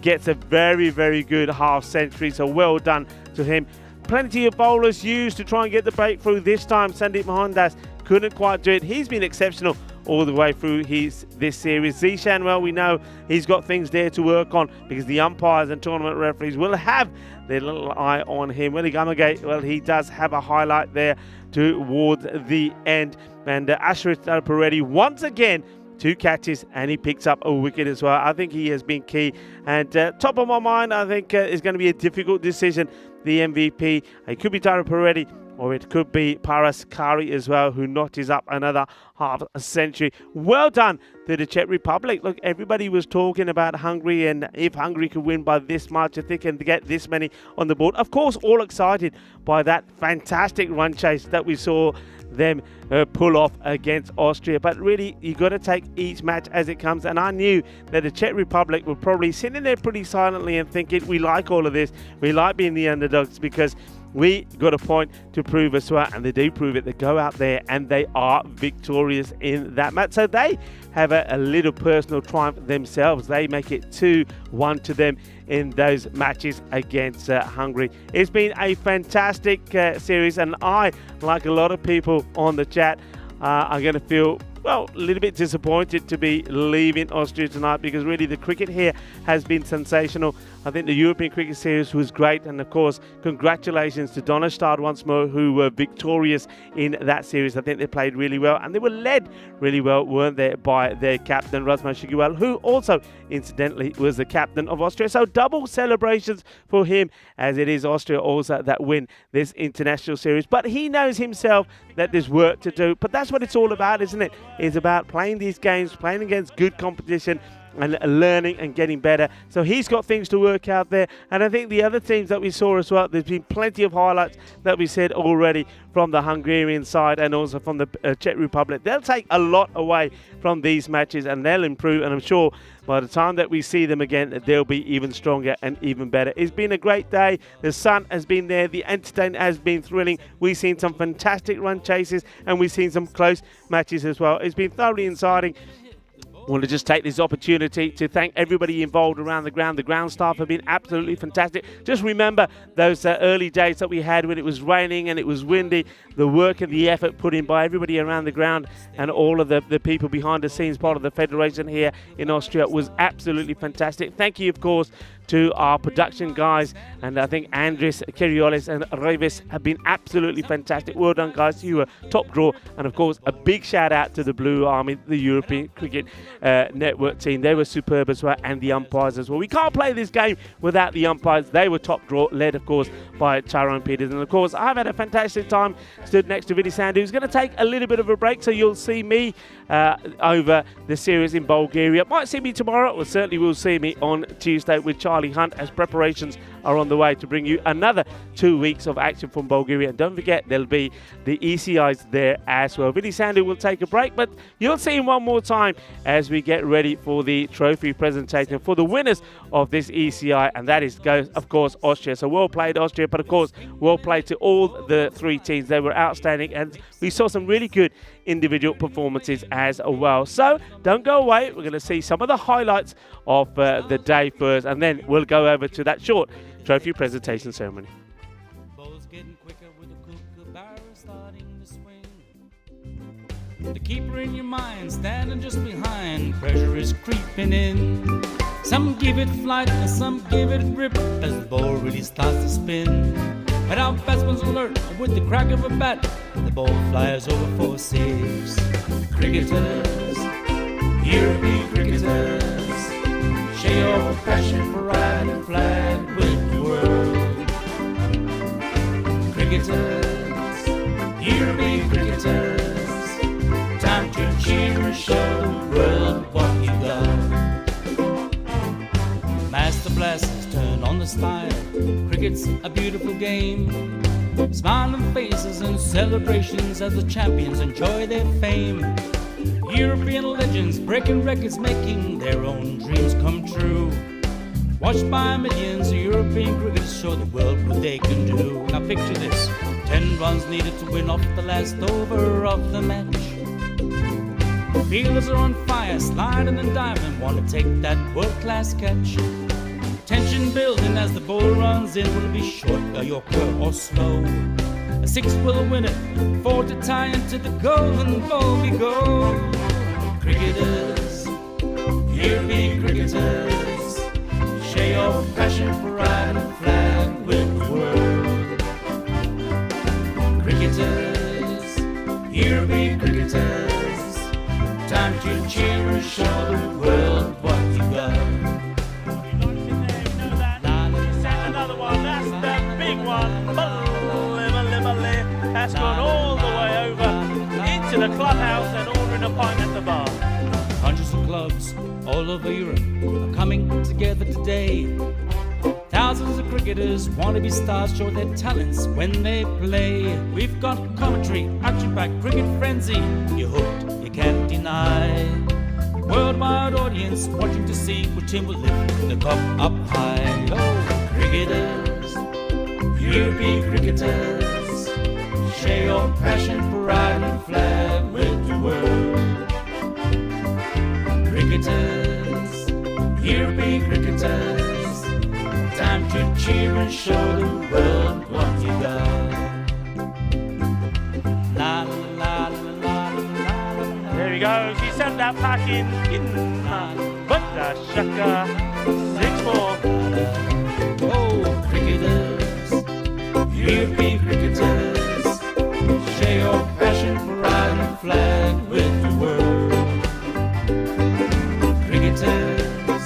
gets a very, very good half century. So well done to him. Plenty of bowlers used to try and get the breakthrough this time. Sandeep Mohandas couldn't quite do it. He's been exceptional all the way through this series. Zishan, well, we know he's got things there to work on because the umpires and tournament referees will have their little eye on him. Wilagamage, well, he does have a highlight there towards the end. And Ashrit Peretti, once again, 2 catches, and he picks up a wicket as well. I think he has been key. And top of my mind, I think is going to be a difficult decision. The MVP, it could be Dara Peretti or it could be Paras Kari as well, who notches up another half a century. Well done to the Czech Republic. Look, everybody was talking about Hungary and if Hungary could win by this much, if they can get this many on the board. Of course, all excited by that fantastic run chase that we saw them pull off against Austria. But really, you got to take each match as it comes. And I knew that the Czech Republic were probably sitting there pretty silently and thinking, we like all of this. We like being the underdogs because we got a point to prove as well, and they do prove it. They go out there and they are victorious in that match. So they have a little personal triumph themselves. They make it 2-1 to them in those matches against Hungary. It's been a fantastic series, and I, like a lot of people on the chat, are going to feel, well, a little bit disappointed to be leaving Austria tonight, because really the cricket here has been sensational. I think the European Cricket Series was great, and of course congratulations to Donnerstad once more, who were victorious in that series. I think they played really well, and they were led really well, weren't they, by their captain Rasmus Shiguel, who also incidentally was the captain of Austria. So double celebrations for him, as it is Austria also that win this international series. But he knows himself that there's work to do, but that's what it's all about, isn't it? It's about playing these games, playing against good competition, and learning and getting better. So he's got things to work out there. And I think the other teams that we saw as well, there's been plenty of highlights that we said already from the Hungarian side and also from the Czech Republic. They'll take a lot away from these matches and they'll improve. And I'm sure by the time that we see them again, they'll be even stronger and even better. It's been a great day. The sun has been there. The entertainment has been thrilling. We've seen some fantastic run chases and we've seen some close matches as well. It's been thoroughly exciting. I want to just take this opportunity to thank everybody involved around the ground. The ground staff have been absolutely fantastic. Just remember those early days that we had when it was raining and it was windy. The work and the effort put in by everybody around the ground and all of the people behind the scenes, part of the federation here in Austria, was absolutely fantastic. Thank you, of course, to our production guys, and I think Andres, Keriolis and Revis have been absolutely fantastic. Well done, guys. You were top draw. And of course, a big shout out to the Blue Army, the European Cricket Network team. They were superb as well, and the umpires as well. We can't play this game without the umpires. They were top draw, led of course by Tyrone Peters. And of course, I've had a fantastic time stood next to Vinny Sandu, who's going to take a little bit of a break, so you'll see me over the series in Bulgaria. Might see me tomorrow, or certainly will see me on Tuesday with Charlie Hunt, as preparations are on the way to bring you another 2 weeks of action from Bulgaria. And don't forget, there'll be the ECIs there as well. Vinny Sandu will take a break, but you'll see him one more time as we get ready for the trophy presentation for the winners of this ECI, and that is, of course, Austria. So well played, Austria, but of course, well played to all the three teams. They were outstanding, and we saw some really good individual performances as well. So don't go away. We're going to see some of the highlights of the day first, and then we'll go over to that short trophy presentation ceremony. Ball's getting quicker with a kookaburra starting to swing. The keeper in your mind standing just behind, pressure is creeping in. Some give it flight and some give it grip as the ball really starts to spin. But our batsman's alert with the crack of a bat, the ball flies over for six. Cricketers, European cricketers, share your passion for riding flag with the world. Cricketers, European cricketers, time to cheer and show the world what you got. Master blasters turn on the style. Cricket's a beautiful game. Smiling faces and celebrations as the champions enjoy their fame. European legends breaking records, making their own dreams come true. Watched by millions, European cricketers show the world what they can do. Now picture this, 10 runs needed to win off the last over of the match. Fielders are on fire, sliding and diving, want to take that world-class catch. Tension building as the ball runs in. Will it be short, a yorker or slow? A 6 will win it, 4 to tie into the golden ball we go. Cricketers, European cricketers, share your passion for riding flag with the world. Cricketers, European cricketers, time to cheer and show the world what you got. Another one, that's that big one. family has gone all the way over into the clubhouse and ordering a pint at the bar. Hundreds of clubs all over Europe are coming together today. Thousands of cricketers want to be stars, show their talents when they play. We've got commentary, action-packed cricket frenzy. You're hooked, you can't deny. Worldwide audience watching to see which team will lift the cup up high. Oh, cricketers, European cricketers, share your passion for riding the flag with the world. Cricketers, European cricketers, time to cheer and show the world what you got. La la la la la la. There we go. She sent that pack in but the shaka 6-4. Oh, cricketers, European cricketers, share your passion for riding the flag with the world. Cricketers,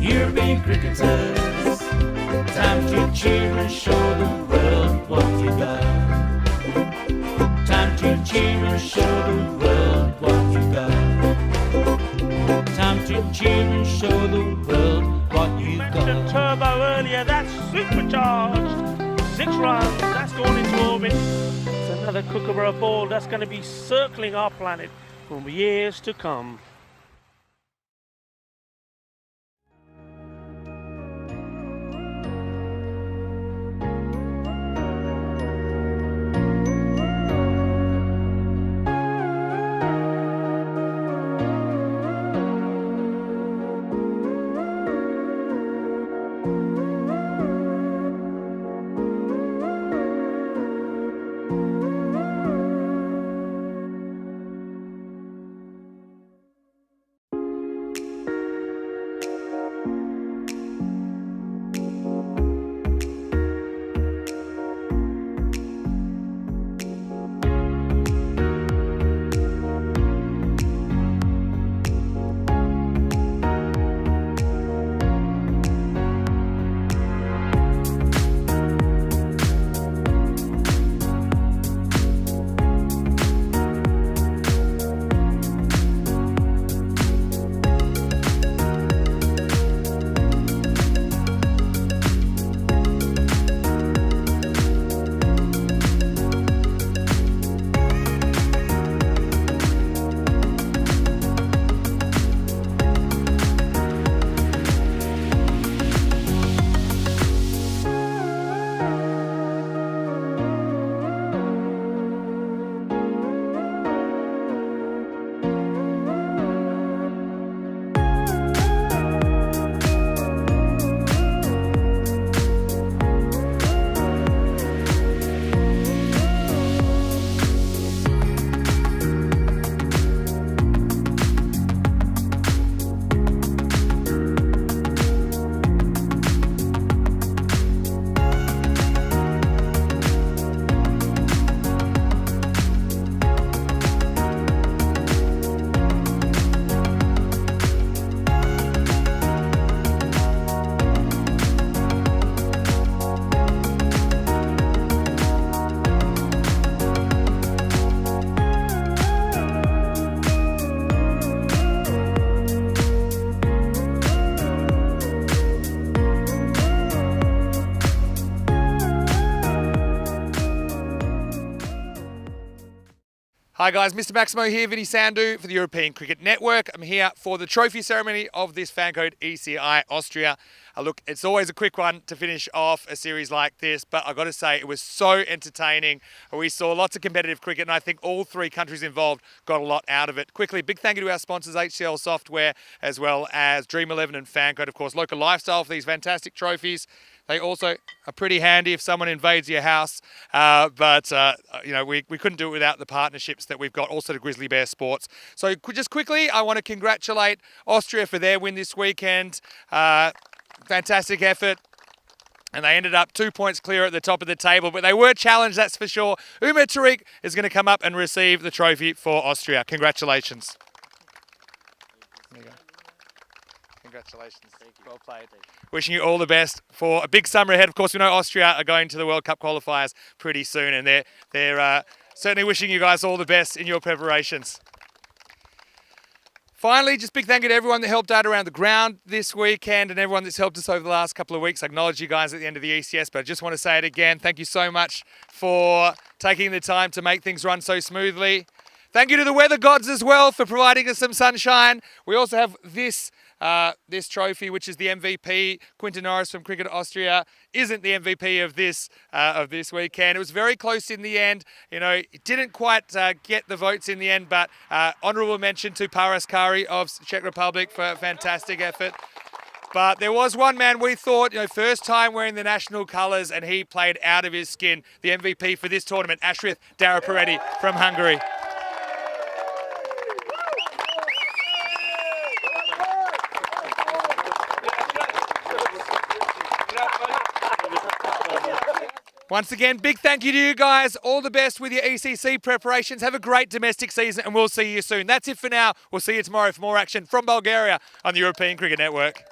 European cricketers, time to cheer and show the world what you got. Time to cheer and show the world what you got. Time to cheer and show the world what you Mentioned got. turbo earlier, that's supercharged. 6 runs, that's gone into orbit. It's another Kookaburra ball that's going to be circling our planet for years to come. Hi guys, Mr. Maximo here, Vinny Sandu for the European Cricket Network. I'm here for the trophy ceremony of this FanCode ECI Austria. Look, it's always a quick one to finish off a series like this, but I've got to say it was so entertaining. We saw lots of competitive cricket, and I think all three countries involved got a lot out of it. Quickly, big thank you to our sponsors, HCL Software, as well as Dream 11 and FanCode, of course, Local Lifestyle for these fantastic trophies. They also are pretty handy if someone invades your house, but you know, we couldn't do it without the partnerships that we've got, also to Grizzly Bear Sports. So just quickly, I want to congratulate Austria for their win this weekend. Fantastic effort. And they ended up 2 points clear at the top of the table, but they were challenged, that's for sure. Umar Tariq is going to come up and receive the trophy for Austria. Congratulations. There you go. Congratulations. Well played. Wishing you all the best for a big summer ahead. Of course, we know Austria are going to the World Cup qualifiers pretty soon, and they're certainly wishing you guys all the best in your preparations. Finally, just big thank you to everyone that helped out around the ground this weekend and everyone that's helped us over the last couple of weeks. I acknowledge you guys at the end of the ECS, but I just want to say it again. Thank you so much for taking the time to make things run so smoothly. Thank you to the weather gods as well for providing us some sunshine. We also have this trophy, which is the MVP. Quinton Norris from Cricket Austria isn't the MVP of this weekend. It was very close in the end. You know, it didn't quite get the votes in the end, but honourable mention to Paras Kari of Czech Republic for a fantastic effort. But there was one man we thought, first time wearing the national colours, and he played out of his skin. The MVP for this tournament, Ashrith Daraparetti from Hungary. Once again, big thank you to you guys. All the best with your ECC preparations. Have a great domestic season, and we'll see you soon. That's it for now. We'll see you tomorrow for more action from Bulgaria on the European Cricket Network.